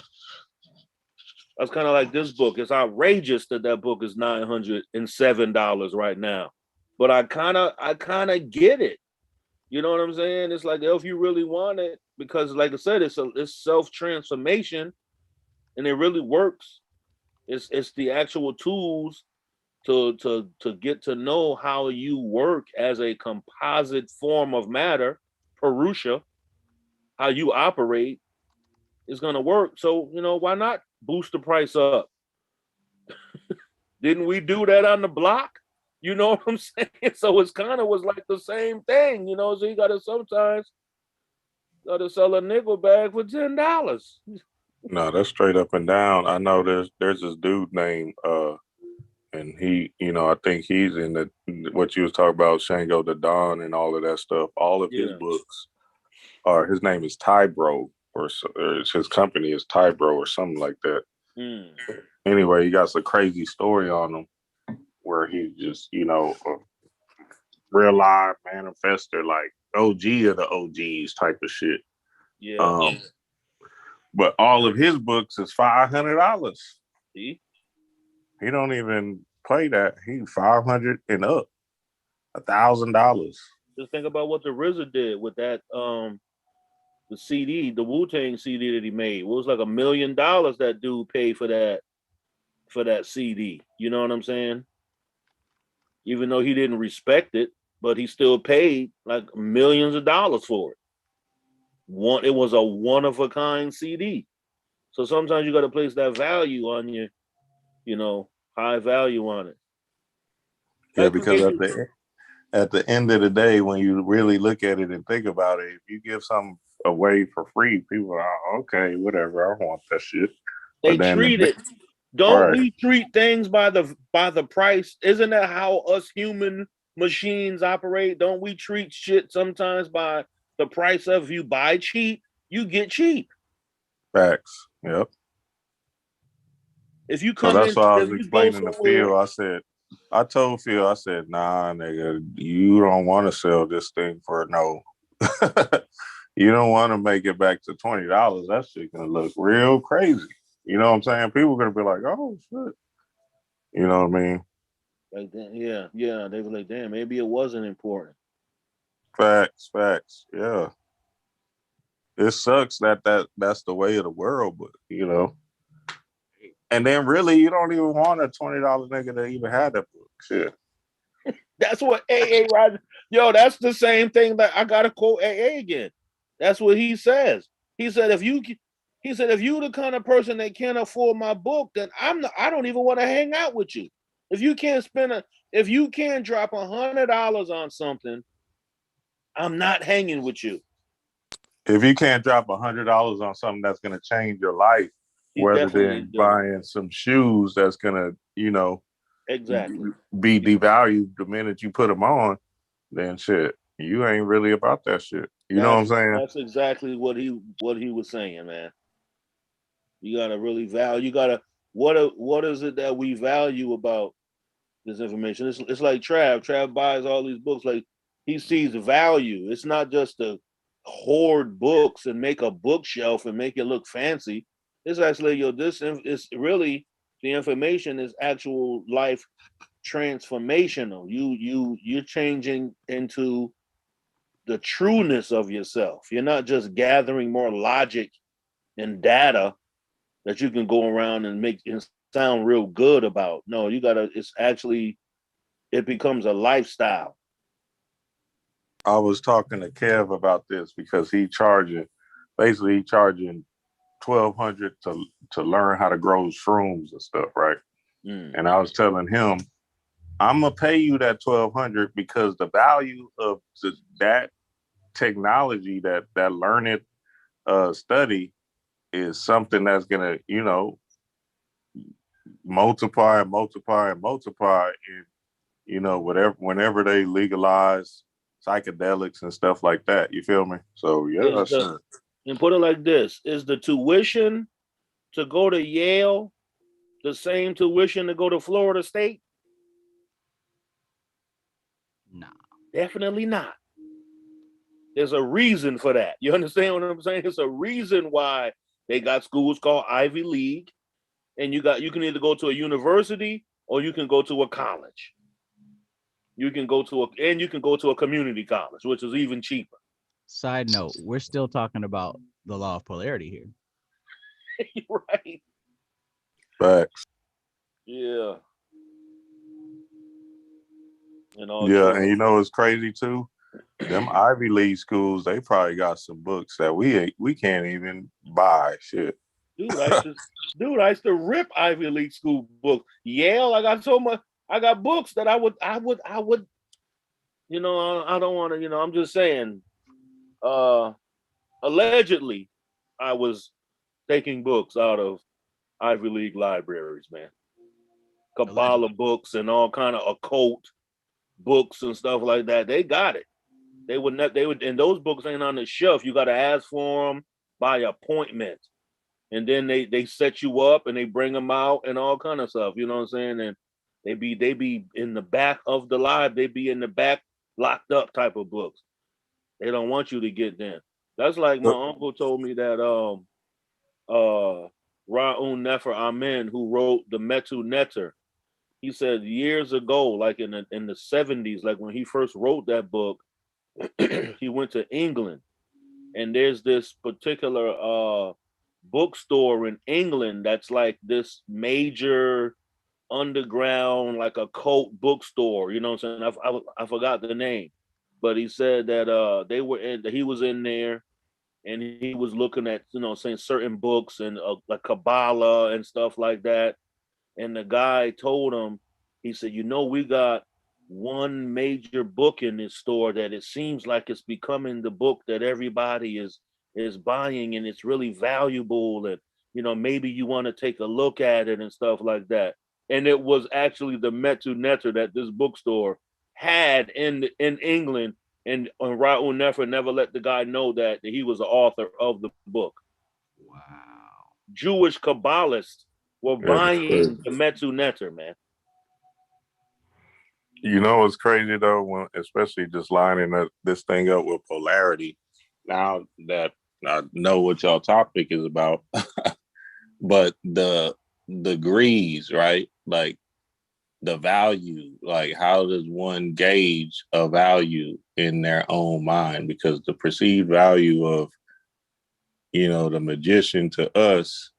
K: That's kind of like this book. It's outrageous that book is $907 right now, but I kind of get it. You know what I'm saying? It's like, if you really want it, because like I said, it's self transformation, and it really works. It's the actual tools to get to know how you work as a composite form of matter, Purusha, how you operate is gonna work. So, why not boost the price up? Didn't we do that on the block? You know what I'm saying? So it's kind of was like the same thing, So you gotta sometimes sell a nickel bag for $10.
L: No, that's straight up and down. I know there's this dude named and he, I think he's in what you was talking about, Shango the Don and all of that stuff. All of his
K: Yeah.
L: books are, his name is Tybro, or his company is Tybro or something like that.
K: Mm.
L: Anyway, he got a crazy story on him where he just, a real live manifester, like OG of the OGs type of shit.
K: Yeah.
L: But all of his books is $500.
K: See?
L: He don't even play that. He 500 and up, $1,000.
K: Just think about what the RZA did with that the CD, the Wu-Tang CD that he made. It was like $1 million that dude paid for that CD. You know what I'm saying? Even though he didn't respect it, but he still paid like millions of dollars for it. It was a one of a kind CD. So sometimes you got to place that value on high value on it.
L: Yeah, because at the end of the day, when you really look at it and think about it, if you give something away for free, people are, okay, whatever, I want that shit.
K: They treat it. Don't we treat things by the price? Isn't that how us human machines operate? Don't we treat shit sometimes by the price of, you buy cheap, you get cheap?
L: Facts. Yep.
K: If you
L: So
K: come
L: that's
K: in,
L: why I
K: if
L: was
K: you go
L: explaining to
K: somewhere,
L: Phil. I told Phil, I said, nah, nigga, you don't want to sell this thing for no. You don't want to make it back to $20. That shit gonna look real crazy. You know what I'm saying? People are gonna be like, oh shit. You know what I mean?
K: like, yeah, they were like, damn, maybe it wasn't important.
L: Facts. Yeah. It sucks that's the way of the world, but and then really you don't even want a $20 nigga to even have that book. Shit.
K: That's what AA Roger. Yo, that's the same thing that I gotta quote AA again. That's what he says. He said, if you the kind of person that can't afford my book, then I don't even want to hang out with you. If you can't drop $100 on something, I'm not hanging with you.
L: If you can't drop $100 on something that's gonna change your life, rather than buying some shoes that's gonna,
K: exactly
L: be devalued the minute you put them on, then shit, you ain't really about that shit. You know what I'm saying?
K: That's exactly what he was saying, man. You gotta really value. You gotta what is it that we value about this information. It's like Trav. Trav buys all these books. Like he sees value. It's not just to hoard books and make a bookshelf and make it look fancy. It's actually, this is really, the information is actual life transformational. You're changing into the trueness of yourself. You're not just gathering more logic and data that you can go around and make and sound real good about. No, you gotta, it's actually, it becomes a lifestyle.
L: I was talking to Kev about this because he charging 1,200 to learn how to grow shrooms and stuff, right? And I was telling him, I'm gonna pay you that 1,200 because the value of that technology, that learned study, is something that's gonna, multiply and multiply and multiply, and whenever they legalize psychedelics and stuff like that, you feel me? So yeah, sure.
K: And put it like this: is the tuition to go to Yale the same tuition to go to Florida State?
A: Nah.
K: Definitely not. There's a reason for that. You understand what I'm saying? It's a reason why they got schools called Ivy League, and you can either go to a university or you can go to a college. You can go to a community college, which is even cheaper.
A: Side note, we're still talking about the law of polarity here.
K: Right.
L: Facts.
K: Yeah.
L: And you know what's crazy too? Them Ivy League schools, they probably got some books that we can't even buy. Shit.
K: Dude, I used to rip Ivy League school books. Yale, I got books that I would, I don't want to, I'm just saying, allegedly, I was taking books out of Ivy League libraries, man. Kabbalah books and all kind of occult books and stuff like that. They got it. They would, and those books ain't on the shelf. You got to ask for them by appointment. And then they set you up and they bring them out and all kind of stuff. You know what I'm saying? And they be in the back of the live. They be in the back locked up type of books. They don't want you to get them. That's like my uncle told me that Ra'un Nefer Amen, who wrote the Metu Neter, he said years ago, like in the 70s, like when he first wrote that book, he went to England, and there's this particular bookstore in England that's like this major underground, like a cult bookstore. You know what I'm saying? I forgot the name, but he said that he was in there, and he was looking at, saying certain books and like Kabbalah and stuff like that. And the guy told him, he said, we got one major book in this store that it seems like it's becoming the book that everybody is buying, and it's really valuable, and maybe you want to take a look at it and stuff like that. And it was actually the Metu Neter that this bookstore had in England, and Ra'un Nefer never let the guy know that he was the author of the book.
A: Wow.
K: Jewish Kabbalists were buying the Metu Neter, man.
L: You know what's crazy though, especially just lining this thing up with polarity. Now that I know what y'all topic is about, but the degrees, right? Like the value, like how does one gauge a value in their own mind? Because the perceived value of, the magician to us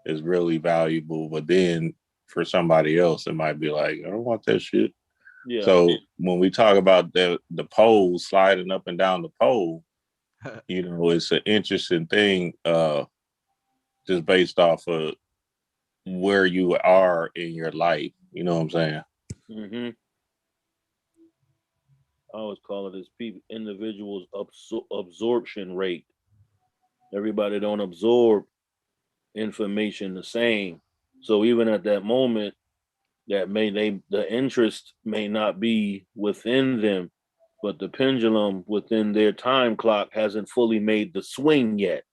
L: is really valuable, but then for somebody else, it might be like, I don't want that shit. Yeah. So when we talk about the pole sliding up and down the pole, it's an interesting thing, just based off of where you are in your life. You know what I'm saying?
K: Mm-hmm. I always call it this individual's absorption rate. Everybody don't absorb information the same. So even at that moment, the interest may not be within them, but the pendulum within their time clock hasn't fully made the swing yet.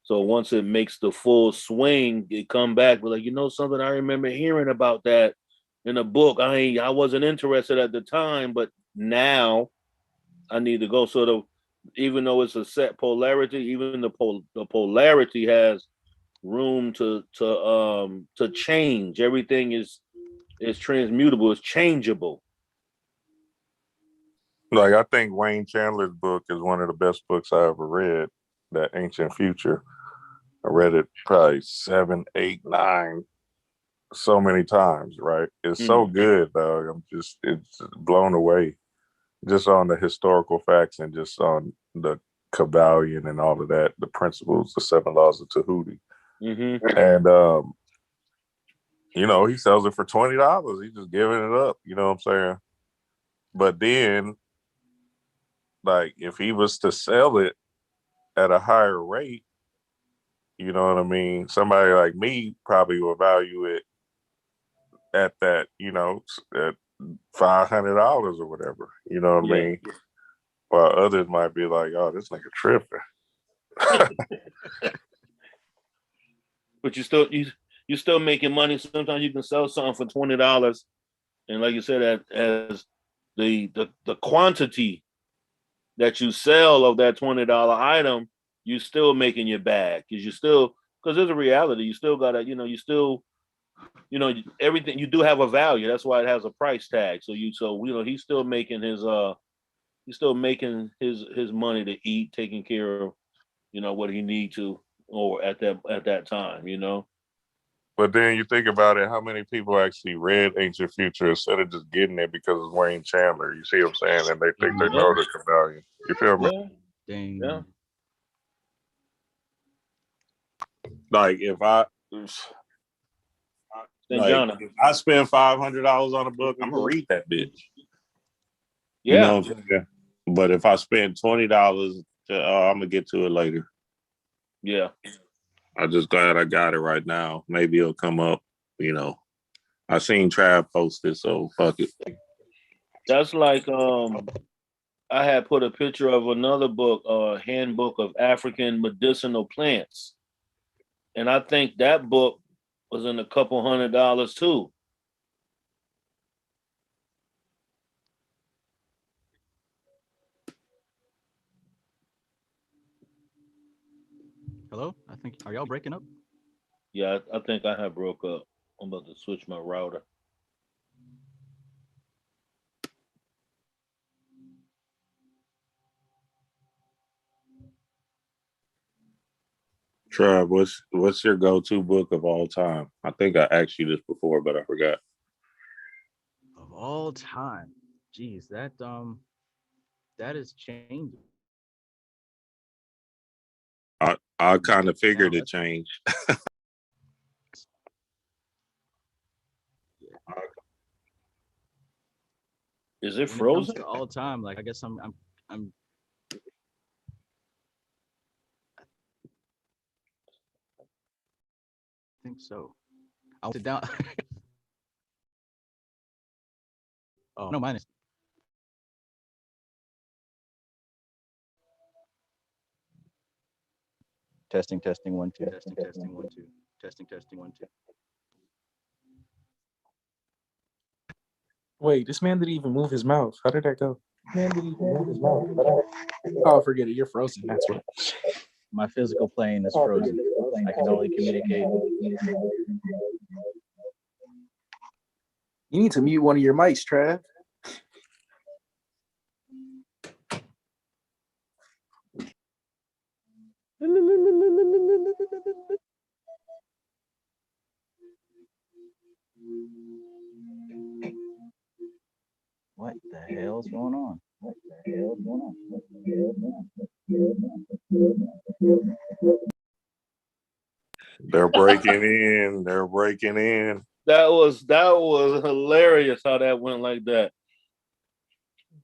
K: So once it makes the full swing, it come back with like, something, I remember hearing about that in a book. I wasn't interested at the time, but now I need to go. So even though it's a set polarity, even the polarity has room to change. Everything is transmutable, it's changeable.
L: Like, I think Wayne Chandler's book is one of the best books I ever read, That Ancient Future. I read it probably 7, 8, 9, so many times, right? It's so good, dog. It's blown away just on the historical facts and just on the Kybalion and all of that, the principles, the 7 laws of Tahuti. And, you know, he sells it for $20. He's just giving it up, you know what I'm saying? But then, like, if he was to sell it at a higher rate, you know what I mean? Somebody like me probably will value it at that, you know, at $500 or whatever. You know what I mean? While others might be like, "Oh, this nigga tripping."
K: But you're still making money. Sometimes you can sell something for $20, and like you said, as the quantity that you sell of that $20 item, you're still making your bag because there's a reality. You still gotta, everything you do have a value. That's why it has a price tag. So he's still making his money to eat, taking care of, what he need to, or at that time,
L: But then you think about it, how many people actually read Ancient Future instead of just getting it because it's Wayne Chandler? You see what I'm saying? And they think they know the Kybalion. You feel me?
A: Dang.
K: Yeah.
L: Like if I spend $500 on a book, I'm gonna read that bitch.
K: Yeah.
L: You know what I'm saying? But if I spend $20, I'm gonna get to it later.
K: Yeah.
L: I'm just glad I got it right now. Maybe it'll come up, I seen Trav post it, so fuck it.
K: That's like I had put a picture of another book, Handbook of African Medicinal Plants. And I think that book was in a couple $100 too.
A: Hello? Are y'all breaking up?
K: Yeah, I think I have broke up. I'm about to switch my router.
L: Trav, what's your go-to book of all time? I think I asked you this before, but I forgot.
A: Of all time. Jeez, that is changing.
L: I kind of figured it changed.
K: Is it
A: when
K: frozen?
A: It comes to all time, like I guess I'm I think so. I'll sit down. Oh no, mine is.
E: Testing, 1, 2.
A: Testing, 1, 2. Testing, 1, 2.
F: Wait, this man didn't even move his mouth. How did that go? Man didn't even move his mouth. Oh, forget it. You're frozen. That's what.
E: My physical plane is frozen. I can only communicate.
F: You need to mute one of your mics, Trav.
E: What the hell's going on?
L: They're breaking in. They're breaking in.
K: That was hilarious how that went like that.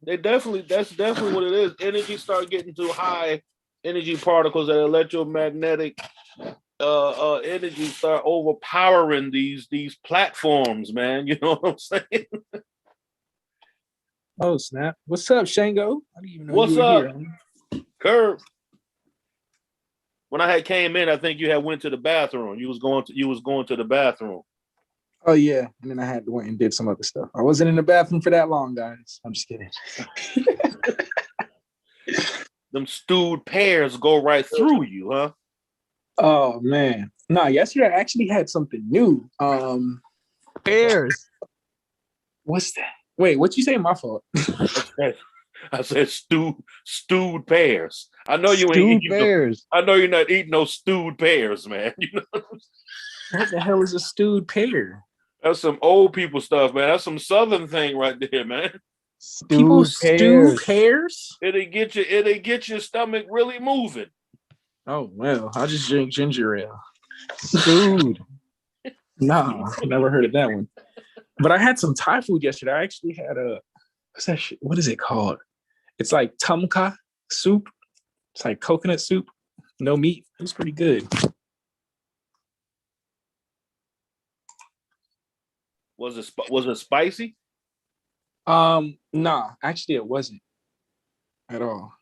K: That's definitely what it is. Energy start getting too high. Energy particles, that electromagnetic energy start overpowering these platforms, man. You know what I'm saying?
F: Oh snap! What's up, Shango? I didn't even know
K: What's
F: you were
K: up,
F: here.
K: Curve? When I had came in, I think you had went to the bathroom. You was going to the bathroom.
F: Oh yeah, and then I had to went and did some other stuff. I wasn't in the bathroom for that long, guys. I'm just kidding.
K: Them stewed pears go right through you, huh?
F: Oh man, no. Yesterday I actually had something new.
E: Pears.
F: What's that? Wait, what you say? My fault.
K: I said stewed pears. I know you ain't
E: Stewed
K: eating
E: pears.
K: I know you're not eating no stewed pears, man. You know,
F: What the hell is a stewed pear?
K: that's some old people stuff, man. That's some southern thing right there, man.
F: People
E: Stewed
F: stew
E: pears.
F: pears?
K: It'll get your stomach really moving.
F: Oh well, I'll just drink ginger ale.
E: Stewed.
F: Nah, never heard of that one. But I had some Thai food yesterday. I actually had a what's that shit? What is it called? It's like tumka soup. It's like coconut soup, no meat. It was pretty good.
K: Was it spicy?
F: Nah, actually it wasn't at all.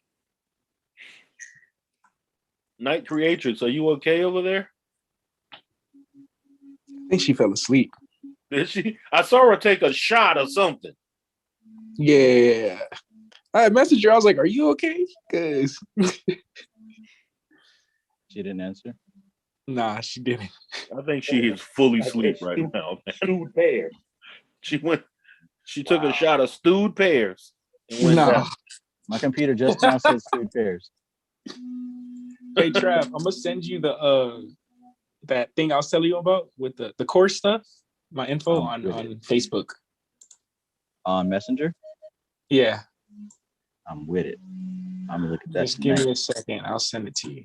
K: Night Creatrix, are you okay over there?
F: I think she fell asleep.
K: Did she? I saw her take a shot or something.
F: Yeah. I messaged her. I was like, "Are you okay?" Because
E: She didn't answer.
F: nah, she didn't.
K: I think she is fully asleep right now, man. Stewed pears. She took a shot of stewed pears and went
F: No.
K: down.
E: My computer just now said stewed pears.
F: Hey Trav, I'm gonna send you the that thing I was telling you about with the course stuff. My info on Facebook.
E: On Messenger?
F: Yeah.
E: I'm with it. I'm gonna look at that.
F: Just give me a second. I'll send it to you.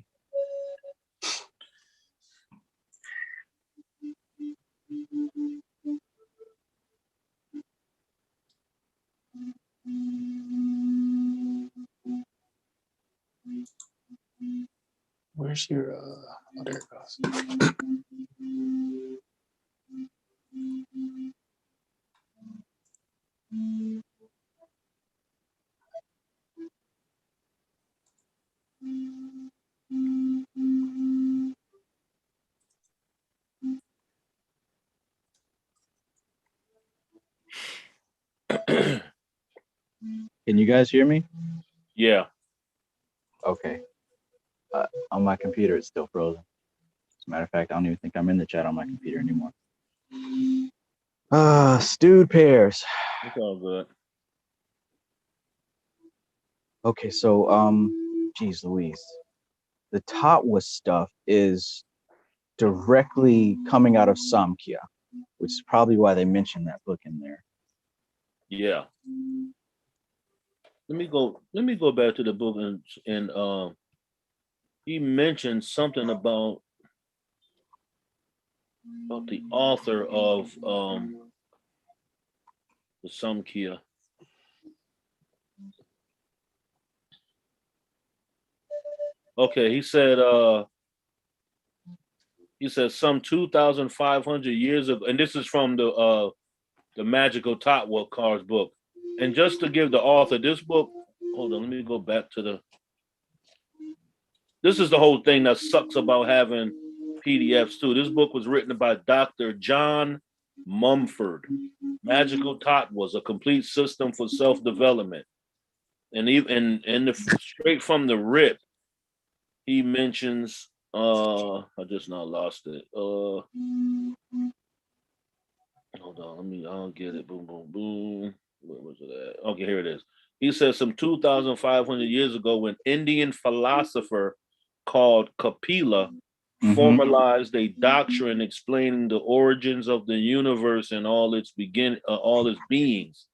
F: Where's your oh, there it goes.
E: Can you guys hear me?
K: Yeah.
E: Okay. On my computer, it's still frozen. As a matter of fact, I don't even think I'm in the chat on my computer anymore. Stewed pears.
K: It's all good.
E: Okay, so geez Louise. The Tatwa stuff is directly coming out of Samkhya, which is probably why they mentioned that book in there.
K: Yeah. Let me go back to the book and he mentioned something about the author of the Samkhya. Okay, he said some 2,500 years ago, and this is from the Magical Tatwa Cards book. And just to give the author this book, hold on, let me go back to this is the whole thing that sucks about having PDFs too. This book was written by Dr. John Mumford. Magical Tatwas, a complete system for self-development. And even in straight from the rip, he mentions I just now lost it. Hold on, I'll get it. Boom, boom, boom. Where was it at? Okay, here it is. He says some 2,500 years ago, when Indian philosopher called Kapila formalized a doctrine explaining the origins of the universe and all its beings.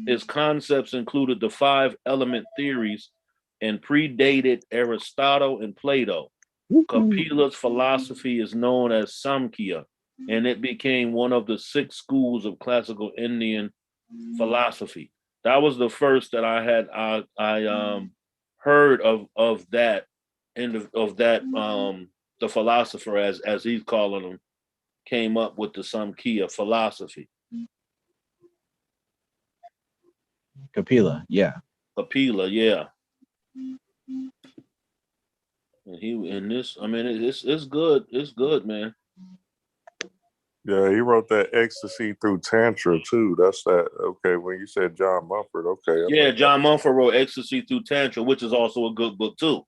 K: His concepts included the 5 element theories and predated Aristotle and Plato. Kapila's philosophy is known as Samkhya, and it became one of the 6 schools of classical Indian philosophy. That was the first that I had heard of that the philosopher as he's calling him came up with the Samkhya philosophy.
E: Kapila, yeah.
K: Kapila, yeah. And this, I mean, it's good. It's good, man.
L: Yeah, he wrote that Ecstasy Through Tantra too. That's that. Okay, when you said John Mumford, okay.
K: Yeah, John Mumford wrote Ecstasy Through Tantra, which is also a good book too.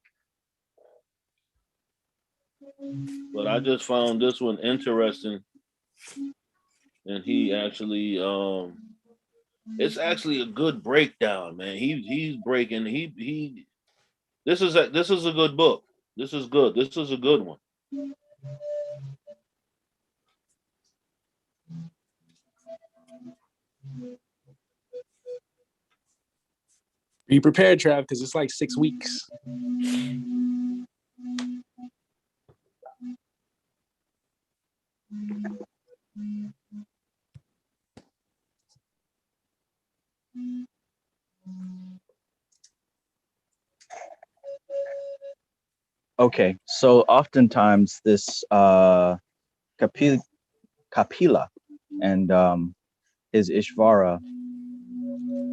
K: But I just found this one interesting, and he actually, it's actually a good breakdown, man. He's breaking. This is a good book. This is good. This is a good one.
F: Be prepared, Trav, because it's like 6 weeks.
E: Okay, so oftentimes this Kapila and his Ishvara,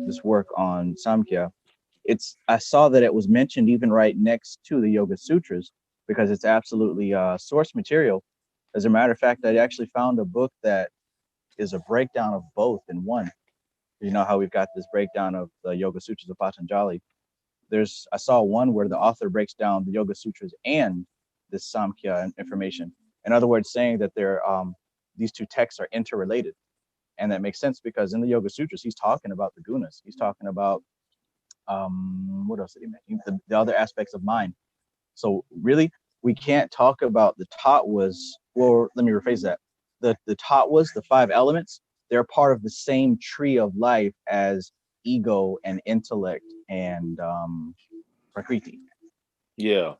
E: this work on Samkhya, I saw that it was mentioned even right next to the Yoga Sutras because it's absolutely source material. As a matter of fact, I actually found a book that is a breakdown of both in one. You know how we've got this breakdown of the Yoga Sutras of Patanjali. I saw one where the author breaks down the Yoga Sutras and this Samkhya information. In other words, saying that these two texts are interrelated. And that makes sense because in the Yoga Sutras, he's talking about the gunas. He's talking about, what else did he mention? The other aspects of mind. So really, we can't talk about the tattvas, or let me rephrase that. The tattvas, the 5 elements, they're part of the same tree of life as ego and intellect and prakriti.
K: Yeah.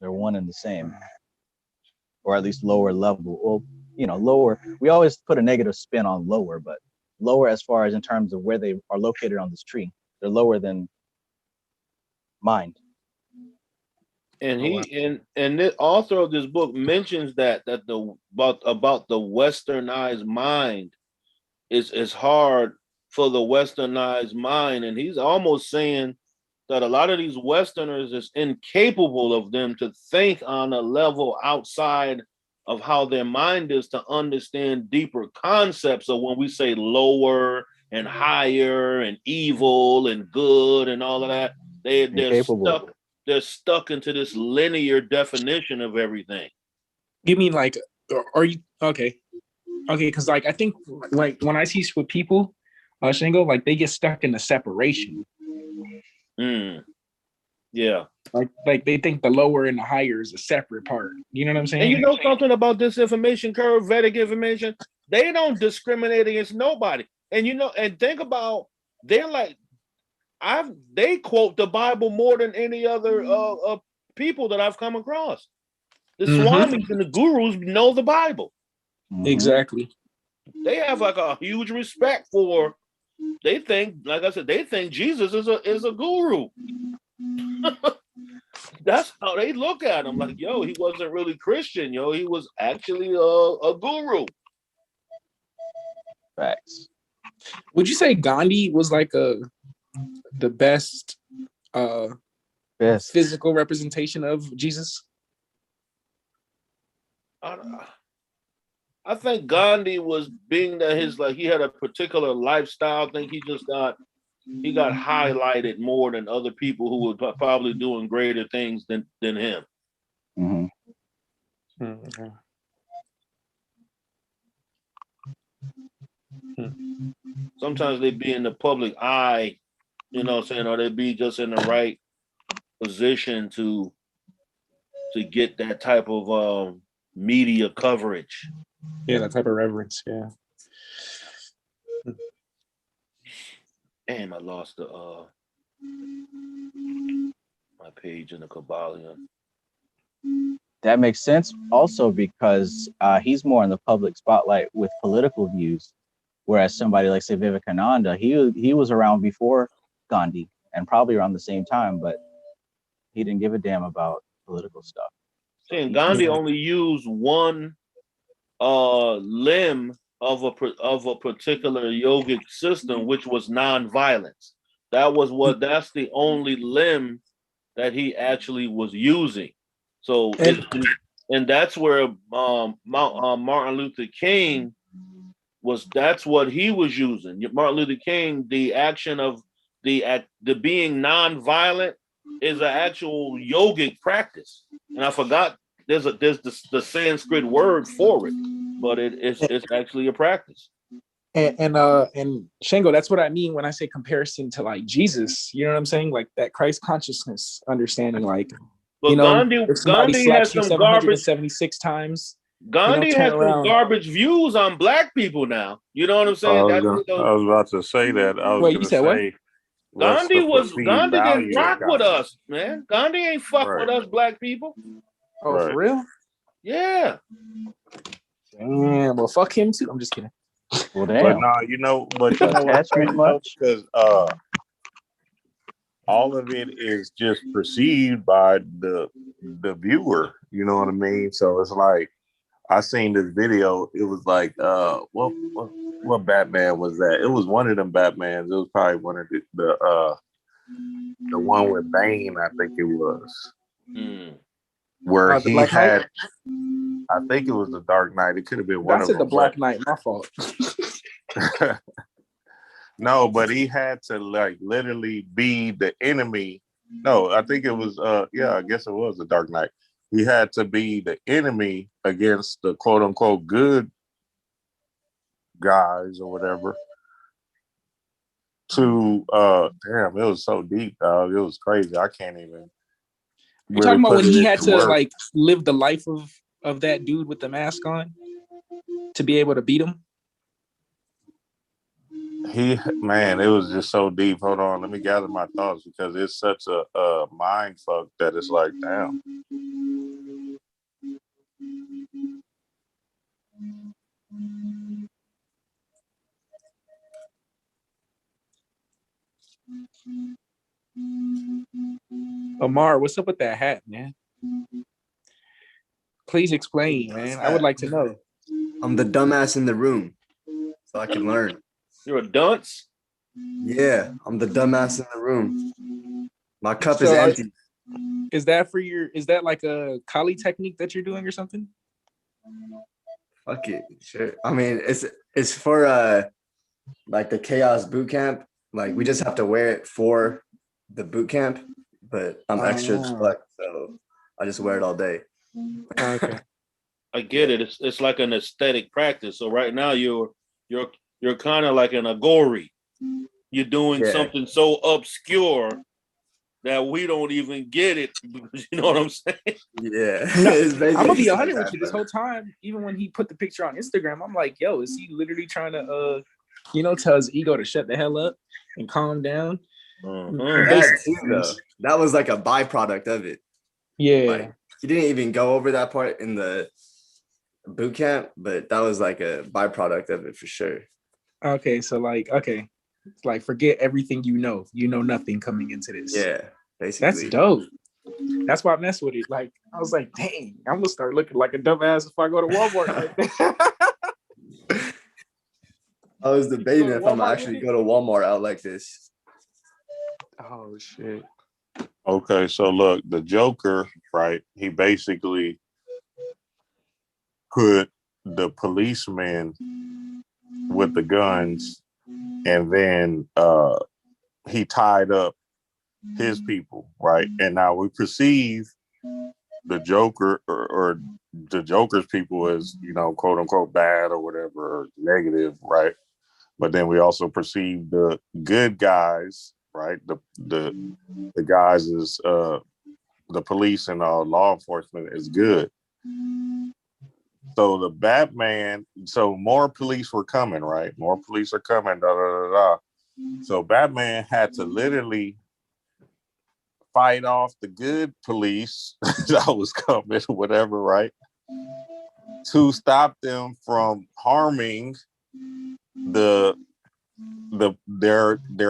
E: They're one and the same, or at least lower level. Well, lower. We always put a negative spin on lower, but lower as far as in terms of where they are located on this tree. They're lower than mind.
K: And and the author of this book mentions that about the westernized mind is hard for the westernized mind, and he's almost saying that a lot of these Westerners is incapable of them to think on a level outside of how their mind is to understand deeper concepts. So when we say lower and higher and evil and good and all of that, they're stuck into this linear definition of everything.
F: You mean like, are you okay? Okay, because like I think like when I see with people, Shingo, like they get stuck in the separation.
K: Yeah.
F: Like they think the lower and the higher is a separate part. You know what I'm saying?
K: And you know something about this information curve, Vedic information? They don't discriminate against nobody. And and think about, they're like, they quote the Bible more than any other people that I've come across. The Swamis and the gurus know the Bible.
F: Exactly.
K: They have like a huge respect for. They think, like I said, they think Jesus is a guru. That's how they look at him. Like, yo, he wasn't really Christian. Yo, he was actually a guru.
E: Facts.
F: Would you say Gandhi was like the best physical representation of Jesus?
K: I think Gandhi was being that he had a particular lifestyle. I think he got highlighted more than other people who were probably doing greater things than him. Sometimes they be in the public eye, or they be just in the right position to get that type of media coverage.
F: Yeah, that type of reverence. Yeah.
K: Damn, I lost my page in the Kybalion.
E: That makes sense also because he's more in the public spotlight with political views, whereas somebody like, say, Vivekananda, he was around before Gandhi and probably around the same time, but he didn't give a damn about political stuff.
K: So and Gandhi only used one limb of a particular yogic system, which was nonviolence. That's the only limb that he actually was using. So and that's where Martin Luther King that's what he was using. Martin Luther King, the action of the being nonviolent is an actual yogic practice, and I forgot there's the Sanskrit word for it, but it's actually a practice.
F: And Shango, that's what I mean when I say comparison to like Jesus. You know what I'm saying? Like that Christ consciousness understanding. Like,
K: but
F: if somebody
K: Gandhi
F: slaps
K: has
F: you
K: some garbage.
F: 776 times,
K: Gandhi
F: turn
K: has some
F: around.
K: garbage views on black people now. You know what I'm saying?
L: I was about to say that. I was
F: Wait,
L: going
F: you
L: to
F: said what?
L: say, what's the perceived
K: Gandhi didn't
L: value of
K: rock with
L: Gandhi?
K: us, man. Gandhi ain't fuck with us black people.
F: Oh,
L: Right.
F: for real?
K: Yeah.
F: Damn. Well, fuck him too. I'm just kidding.
E: Well,
L: But
E: damn.
L: no, you know what's
E: Attachment
L: crazy though?
E: much?
L: Because all of it is just perceived by the viewer. You know what I mean? So it's like I seen this video. It was like what Batman was that? It was one of them Batmans. It was probably one of the one with Bane, I think it was. Where
F: The
L: he
F: Black
L: had
F: Knight?
L: I think it was the Dark Knight. It could have been one
F: I
L: of
F: said
L: them.
F: the Black Knight. My fault.
L: No, but he had to like literally be the enemy. No, I think it was I guess it was the Dark Knight. He had to be the enemy against the quote unquote good guys or whatever. To damn, it was so deep, dog. It was crazy. I can't even.
F: You're talking about when he had to
L: words.
F: like live the life of that dude with the mask on to be able to beat him?
L: Man, it was just so deep. Hold on, let me gather my thoughts because it's such a mind fuck that it's like, damn.
F: Amar, what's up with that hat, man? Please explain, man. I would like to know.
B: I'm the dumbass in the room, so I can learn.
K: You're a dunce?
B: Yeah, I'm the dumbass in the room. My cup is empty.
F: Is that like a Kali technique that you're doing or something?
B: Fuck it, sure. I mean, it's for like the chaos boot camp. Like we just have to wear it for the boot camp, but I'm extra select, so I just wear it all day.
F: Okay.
K: I get it. It's like an aesthetic practice. So right now you're kind of like an agori. You're doing something so obscure that we don't even get it. You know what I'm saying?
B: Yeah.
F: I'm gonna be 100 with you this whole time. Even when he put the picture on Instagram, I'm like, yo, is he literally trying to tell his ego to shut the hell up and calm down?
B: That was like a byproduct of it.
F: Yeah.
B: Like, he didn't even go over that part in the boot camp, but that was like a byproduct of it for sure.
F: Okay, so it's like forget everything you know nothing coming into this.
B: Yeah, basically.
F: That's dope. That's why I mess with it. Like I was like, dang, I'm gonna start looking like a dumbass if I go to Walmart like that.
B: I was debating if I'm actually go to Walmart out like this.
F: Oh shit.
L: Okay, so look, the Joker, right? He basically put the policemen with the guns, and then he tied up his people, right? And now we perceive the Joker or the Joker's people as, quote unquote bad or whatever, or negative, right? But then we also perceive the good guys, right? The guys is the police and law enforcement is good. So the Batman, so more police were coming, right? More police are coming, da da da da. So Batman had to literally fight off the good police that was coming, whatever, right? To stop them from harming their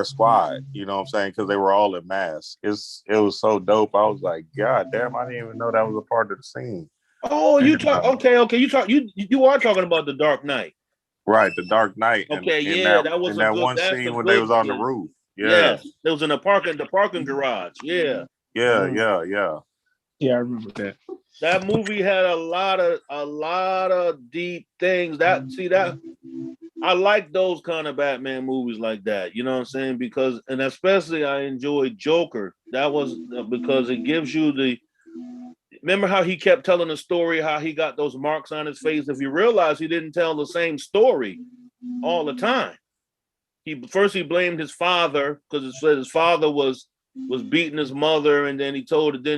L: squad, you know what I'm saying? Because they were all in masks. It was so dope. I was like, God damn, I didn't even know that was a part of the scene.
K: Oh, you talk okay. You are talking about the Dark Knight.
L: Right, the Dark Knight.
K: Okay,
L: that was that one scene when they was on the roof. Yeah.
K: It was in the parking garage. Yeah.
L: Yeah.
F: Yeah, I remember that.
K: That movie had a lot of deep things. That I like those kind of Batman movies like that. You know what I'm saying? Because, and especially I enjoyed Joker. That was because it gives you the. Remember how he kept telling the story, how he got those marks on his face? If you realize he didn't tell the same story all the time. He blamed his father because his father was beating his mother, and then he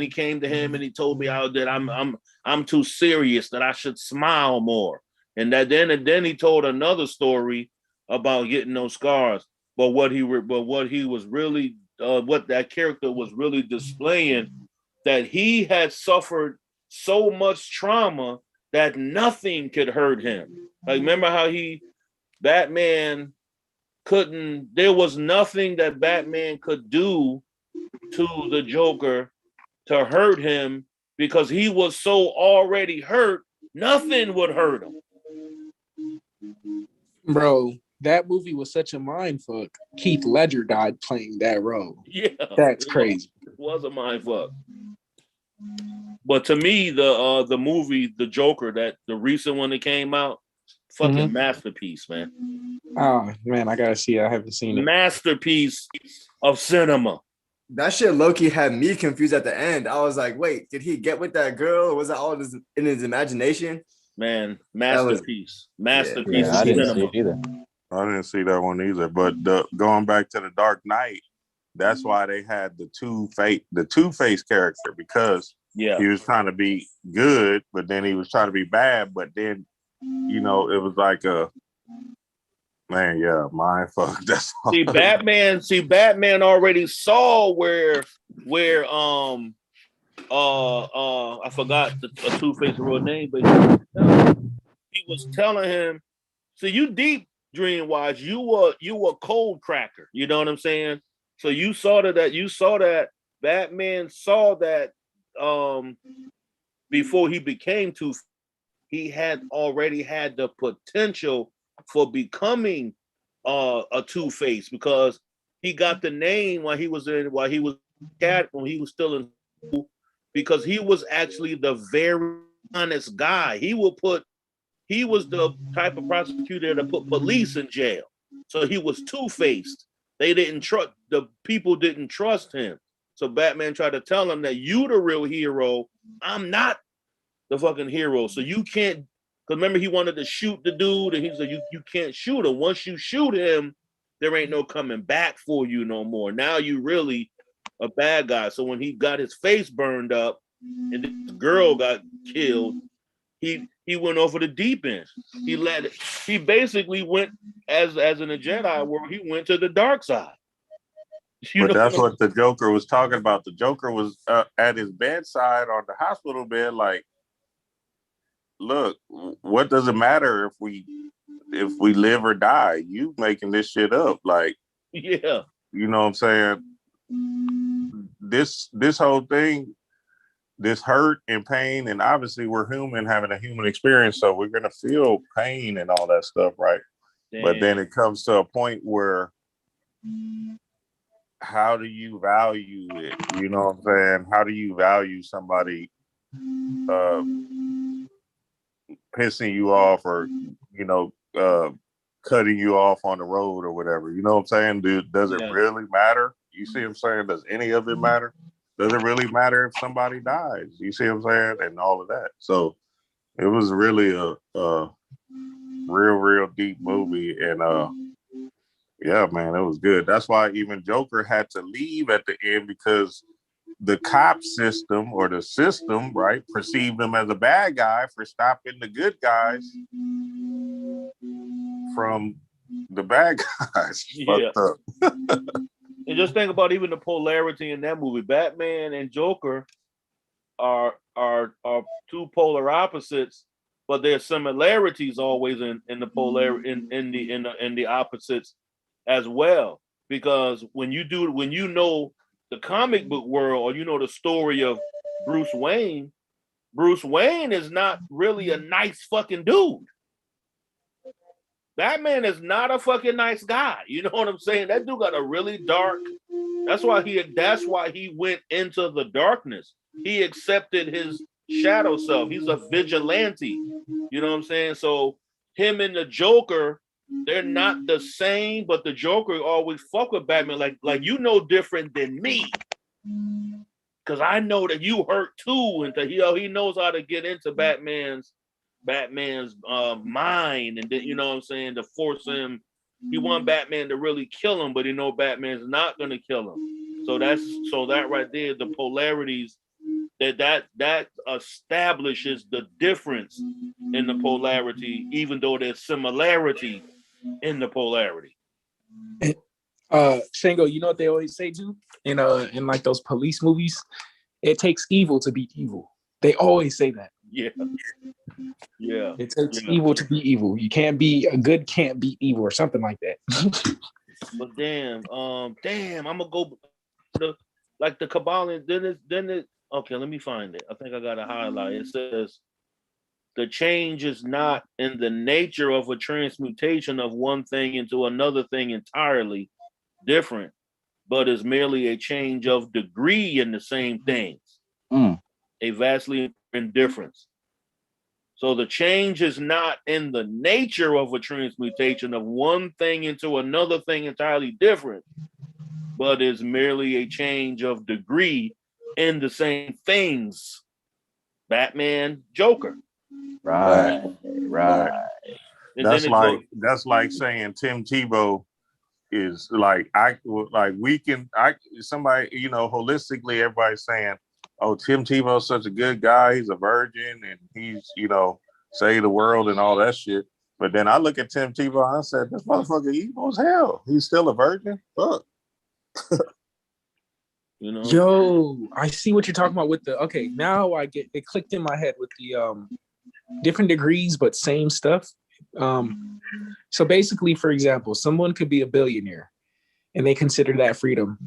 K: came to him and he told me how that I'm too serious, that I should smile more. And then he told another story about getting those scars. But what that character was really displaying, that he had suffered so much trauma that nothing could hurt him. Like, remember how Batman there was nothing that Batman could do to the Joker to hurt him, because he was so already hurt, nothing would hurt him.
F: Bro, that movie was such a mind fuck. Keith Ledger died playing that role.
K: Yeah.
F: That's crazy.
K: It was a mind fuck. But to me, the movie, The Joker, that the recent one that came out, fucking masterpiece, man.
F: Oh man, I gotta see it. I haven't seen it.
K: Masterpiece of cinema.
B: That shit low-key had me confused at the end. I was like, wait, did he get with that girl, or was that all in his imagination?
K: Man, masterpiece. Masterpiece
E: Yeah, I
K: of
E: didn't
K: cinema.
E: see it either.
L: I didn't see that one either. But going back to the Dark Knight, that's why they had the Two-Face character, because he was trying to be good, but then he was trying to be bad. But then, it was like mind fuck. That's all.
K: Batman already saw where I forgot the Two-Face real name, but he was telling him, so you deep dream wise, you were cold cracker. You know what I'm saying? So you saw that Batman saw that before he became Two-Face. He had already had the potential for becoming a Two-Face, because he got the name when he was still in school, because he was actually the very honest guy. He was the type of prosecutor that put police in jail. So he was two-faced. The people didn't trust him. So Batman tried to tell him that you the real hero. I'm not the fucking hero. So you can't, because remember he wanted to shoot the dude, and he said, you can't shoot him. Once you shoot him, there ain't no coming back for you no more. Now you really a bad guy. So when he got his face burned up and this girl got killed, he went over the deep end. He basically went as in a Jedi, where he went to the dark side.
L: But that's what the Joker was talking about. The Joker was at his bedside on the hospital bed, like, look, what does it matter if we live or die? You making this shit up, like,
K: yeah,
L: you know what I'm saying? This whole thing, this hurt and pain, and obviously we're human, having a human experience, so we're gonna feel pain and all that stuff, right? Damn. But then it comes to a point where, how do you value it? You know what I'm saying? How do you value somebody pissing you off, or cutting you off on the road or whatever? You know what I'm saying? Does it really matter? You see what I'm saying? Does any of it matter? Does it really matter if somebody dies? You see what I'm saying? And all of that. So it was really a real deep movie, and yeah, man, it was good. That's why even Joker had to leave at the end, because the cop system, or the system, right, perceived him as a bad guy for stopping the good guys from the bad guys.
K: Yeah. And just think about even the polarity in that movie. Batman and Joker are two polar opposites, but there's similarities always in the polar in the opposites as well. Because when you know the comic book world, or you know the story of Bruce Wayne is not really a nice fucking dude. Batman is not a fucking nice guy. You know what I'm saying? That dude got a really dark. That's why he went into the darkness. He accepted his shadow self. He's a vigilante. You know what I'm saying? So him and the Joker, they're not the same, but the Joker always fuck with Batman. Like you know different than me. Cause I know that you hurt too, and he knows how to get into Batman's mind, and then you know what I'm saying, to force him. He want Batman to really kill him, but he know Batman's not gonna kill him. So that right there, the polarities that establishes the difference in the polarity, even though there's similarity in the polarity.
F: Shango, you know what they always say too in like those police movies? It takes evil to beat evil. They always say that.
K: Yeah.
F: It takes evil to beat evil. You can't be a good can't beat evil or something like that.
K: But damn, I'm gonna go to the Kybalion. Then it. Okay, let me find it. I think I got a highlight. It says the change is not in the nature of a transmutation of one thing into another thing entirely different, but is merely a change of degree in the same things. A vastly different difference. So the change is not in the nature of a transmutation of one thing into another thing entirely different, but is merely a change of degree in the same things. Batman, Joker.
E: Right.
K: And then
L: That's like saying Tim Tebow is somebody, you know, holistically everybody's saying, oh, Tim Tebow's such a good guy, he's a virgin and he's, you know, saved the world and all that shit. But then I look at Tim Tebow and I said, this motherfucker evil as hell. He's still a virgin. Fuck.
K: You know,
F: yo, I see what you're talking about with the now I get it clicked in my head with the different degrees but same stuff. So basically, for example, someone could be a billionaire and they consider that freedom.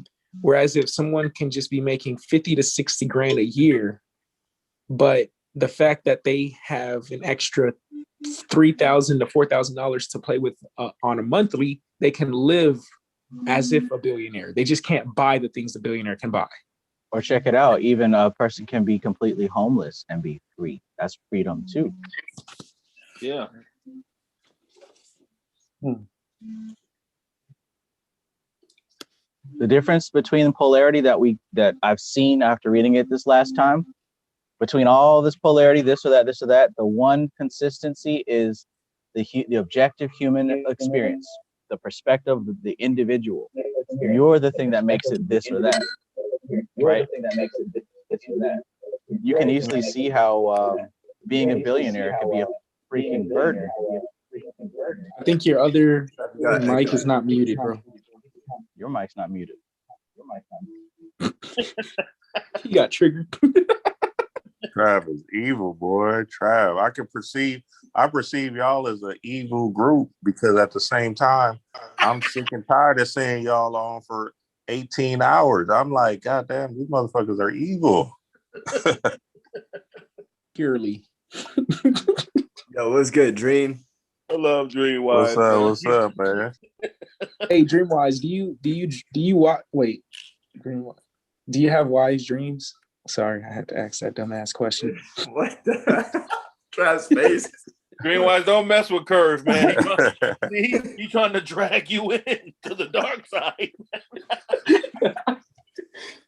F: Whereas if someone can just be making 50 to 60 grand a year, but the fact that they have an extra $3,000 to $4,000 to play with on a monthly, they can live as if a billionaire. They just can't buy the things a billionaire can buy.
E: Or check it out, even a person can be completely homeless and be free. That's freedom too.
K: Yeah.
E: The difference between polarity that I've seen after reading it this last time, between all this polarity, this or that, the one consistency is the objective human experience, the perspective of the individual. You're the thing that makes it this or that, right? You can easily see how being a billionaire can be a freaking burden.
F: I think your other mic is not muted, bro.
E: Your mic's not muted.
F: You got triggered.
L: Trav is evil, boy. Trav. I perceive y'all as an evil group because at the same time, I'm sick and tired of seeing y'all on for 18 hours. I'm like, God damn, these motherfuckers are evil.
F: Purely.
B: Yo, what's good, Dream?
K: I love Dreamwise.
L: What's up, man?
F: Hey, Dreamwise, do you watch? Wait, Dreamwise, do you have wise dreams? Sorry, I had to ask that dumbass question.
B: What the? Trav's face.
K: Dreamwise, don't mess with Curve, man. He's trying to drag you in to the dark side.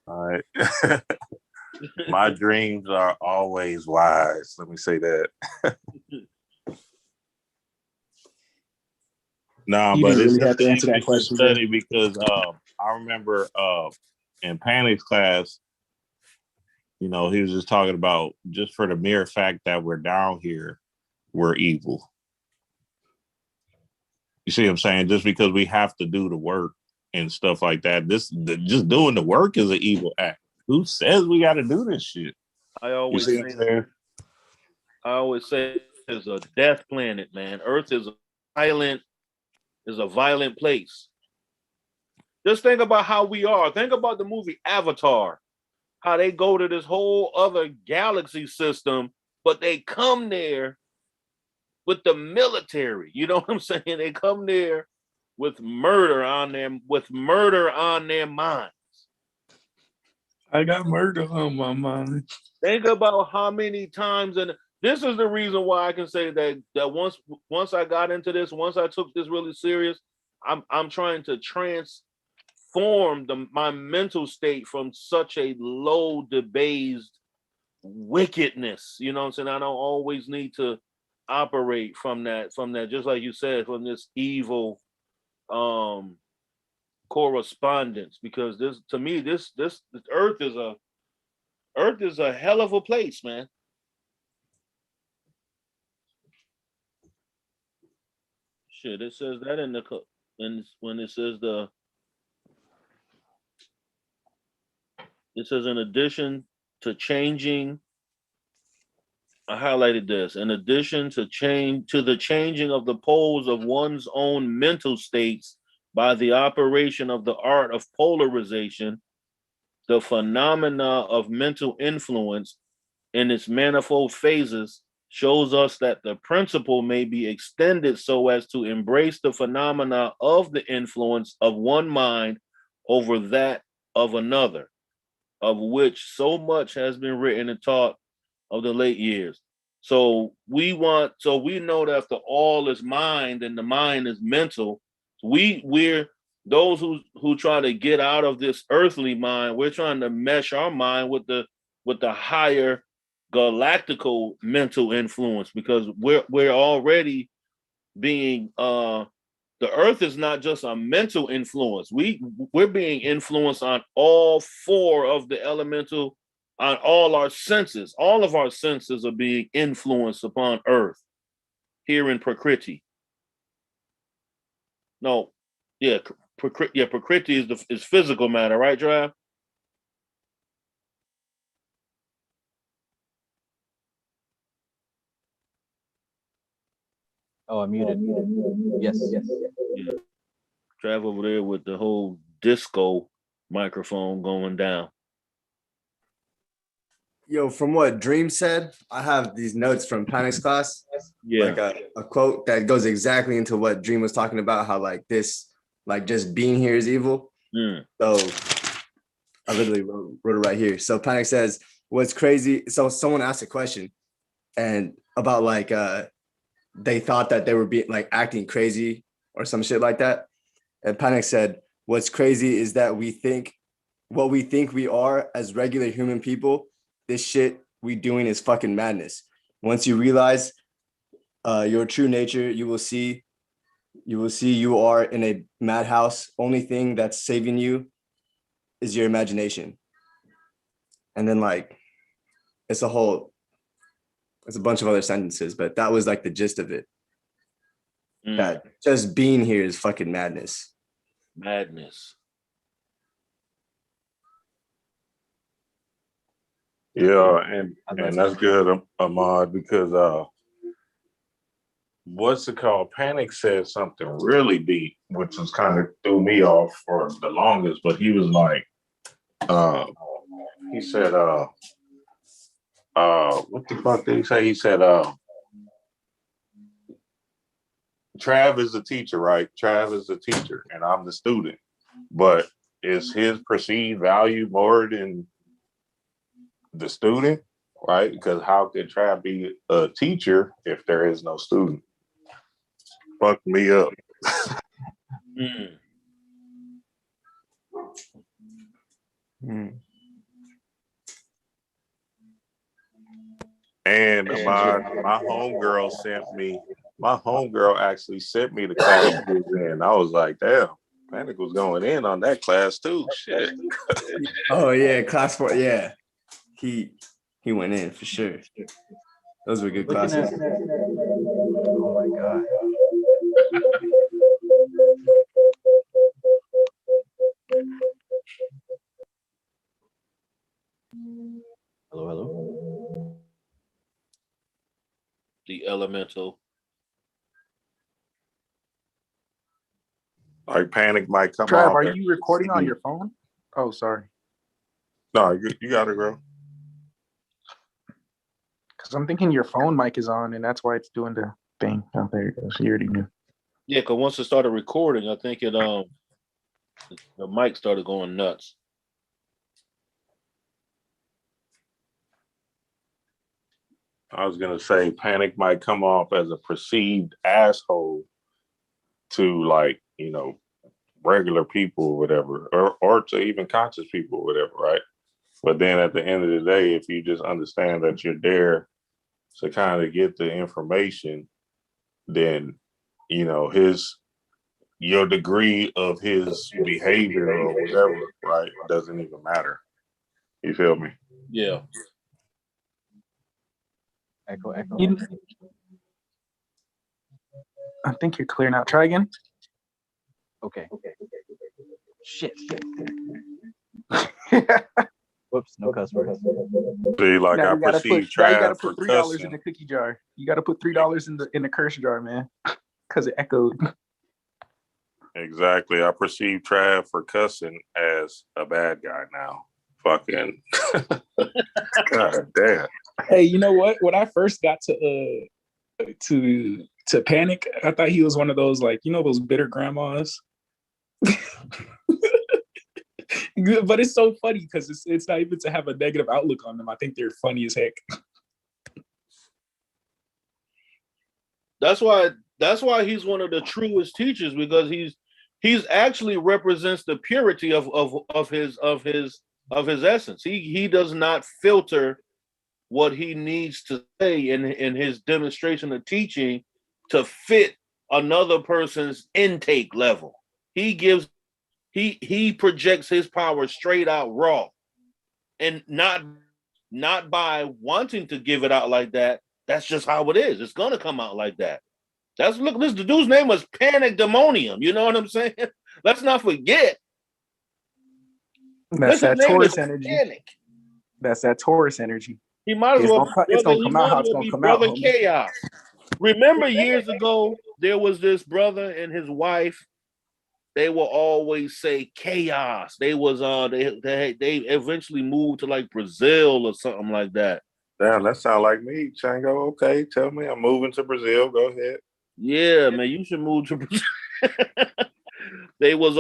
L: All right. My dreams are always wise. Let me say that. No,
F: You
L: but
F: didn't
L: it's
F: really have to answer that question, bro.
L: study because I remember in Panic's class, you know, he was just talking about just for the mere fact that we're down here, we're evil. You see what I'm saying? Just because we have to do the work and stuff like that, just doing the work is an evil act. Who says we got to do this shit?
K: I always say it's a death planet, man. Earth is a violent place. Just think about how we are. Think about the movie Avatar, how they go to this whole other galaxy system, but they come there with the military. You know what I'm saying? They come there with murder on them, with murder on their minds.
L: I got murder on my mind.
K: Think about how many times, and this is the reason why I can say that once I got into this, once I took this really serious, I'm trying to transform my mental state from such a low, debased wickedness. You know what I'm saying? I don't always need to operate from that, just like you said, from this evil correspondence, because this, to me, this earth is a hell of a place, man. Shit, it says that in and when it says it says in addition to changing, I highlighted this, in addition to the changing of the poles of one's own mental states by the operation of the art of polarization, the phenomena of mental influence in its manifold phases shows us that the principle may be extended so as to embrace the phenomena of the influence of one mind over that of another, of which so much has been written and taught of the late years. So we know that if the all is mind and the mind is mental, we're those who try to get out of this earthly mind. We're trying to mesh our mind with the higher galactical mental influence, because we're already being the earth is not just a mental influence. We're being influenced on all four of the elemental, on all our senses. All of our senses are being influenced upon earth here in Prakriti. No, yeah, Prakriti is physical matter, right, Drive?
E: Oh, I'm muted. Yes.
K: Yeah. Drive over there with the whole disco microphone going down.
B: Yo, from what Dream said, I have these notes from Panic's class.
K: Yeah.
B: Like a quote that goes exactly into what Dream was talking about, how like this, like just being here is evil. So I literally wrote it right here. So Panic says, what's crazy? So someone asked a question and about like they thought that they were being like acting crazy or some shit like that. And Panic said, what's crazy is that what we think we are as regular human people, this shit we doing is fucking madness. Once you realize your true nature, you will see you are in a madhouse. Only thing that's saving you is your imagination. And then like it's a bunch of other sentences, but that was like the gist of it. That just being here is fucking madness.
K: Madness.
L: Yeah, and that's good, Ahmad, because what's it called? Panic said something really deep, which was kind of threw me off for the longest, but he was like, he said, what the fuck did he say? He said, Trav is the teacher, right? Trav is the teacher and I'm the student, but is his perceived value more than the student, right? Because how could Trav be a teacher if there is no student? Fuck me up. And my homegirl actually sent me the class he was in. I was like, damn, Panic was going in on that class too. Shit.
B: Oh yeah, class 4. Yeah, he went in for sure. Those were good classes.
E: Oh my god. Hello.
K: The elemental.
L: Like Panic might come
M: Trav,
L: off.
M: are you recording on your phone? Oh, sorry.
L: No, you got it, bro.
M: Because I'm thinking your phone mic is on, and that's why it's doing the thing. Oh, there it goes. You already knew.
K: Yeah, because once it started recording, I think the mic started going nuts.
L: I was gonna say Panic might come off as a perceived asshole to, like, you know, regular people or whatever, or to even conscious people or whatever, right? But then at the end of the day, if you just understand that you're there to kind of get the information, then, you know, your degree of his behavior or whatever, right, doesn't even matter. You feel me?
K: Yeah.
E: Echo.
M: I think you're clear now. Try again.
E: Okay. Shit.
M: Yeah.
E: Whoops, no cuss words.
L: See, like,
M: Now
L: I
M: you gotta
L: perceive
M: put
L: for
M: $3 in
L: cussing.
M: the cookie jar. You gotta put $3 in the curse jar, man, because it echoed.
L: Exactly. I perceive Trav for cussing as a bad guy now. Fucking God damn.
F: Hey, you know what? When I first got to Panic, I thought he was one of those, like, you know, those bitter grandmas. But it's so funny because it's not even to have a negative outlook on them. I think they're funny as heck.
K: That's why he's one of the truest teachers, because he's actually represents the purity of his essence. He does not filter what he needs to say in his demonstration of teaching to fit another person's intake level. He projects his power straight out raw, and not by wanting to give it out like that. That's just how it is. It's gonna come out like that. This the dude's name was Panic Demonium. You know what I'm saying? Let's not forget.
M: That's
K: His
M: that
K: name is
M: Taurus energy.
K: Panic.
M: That's that Taurus energy.
K: He might as
M: It's
K: well
M: gonna,
K: be
M: it's
K: brother.
M: gonna
K: He
M: come out
K: might
M: how
K: as
M: it's
K: well
M: gonna
K: be
M: come out,
K: Brother
M: homie.
K: Chaos. Remember years ago, there was this brother and his wife. They will always say chaos. They was they eventually moved to like Brazil or something like that.
L: Damn, that sound like me, Chango. Okay, tell me I'm moving to Brazil. Go ahead.
K: Yeah, man, you should move to Brazil. they were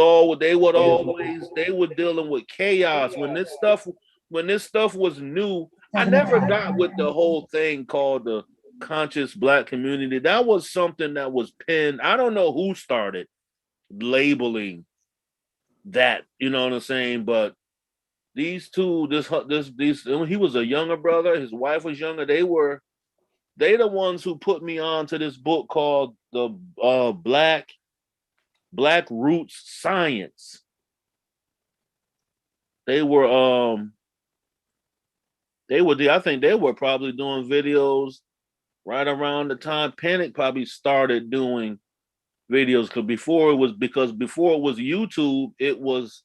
K: dealing with chaos when this stuff was new. I never got with the whole thing called the conscious black community. That was something that was pinned. I don't know who started labeling that, you know what I'm saying? But these two, he was a younger brother, his wife was younger. They the ones who put me on to this book called the Black Roots Science. They were I think they were probably doing videos right around the time Panic probably started doing videos, because before it was YouTube, it was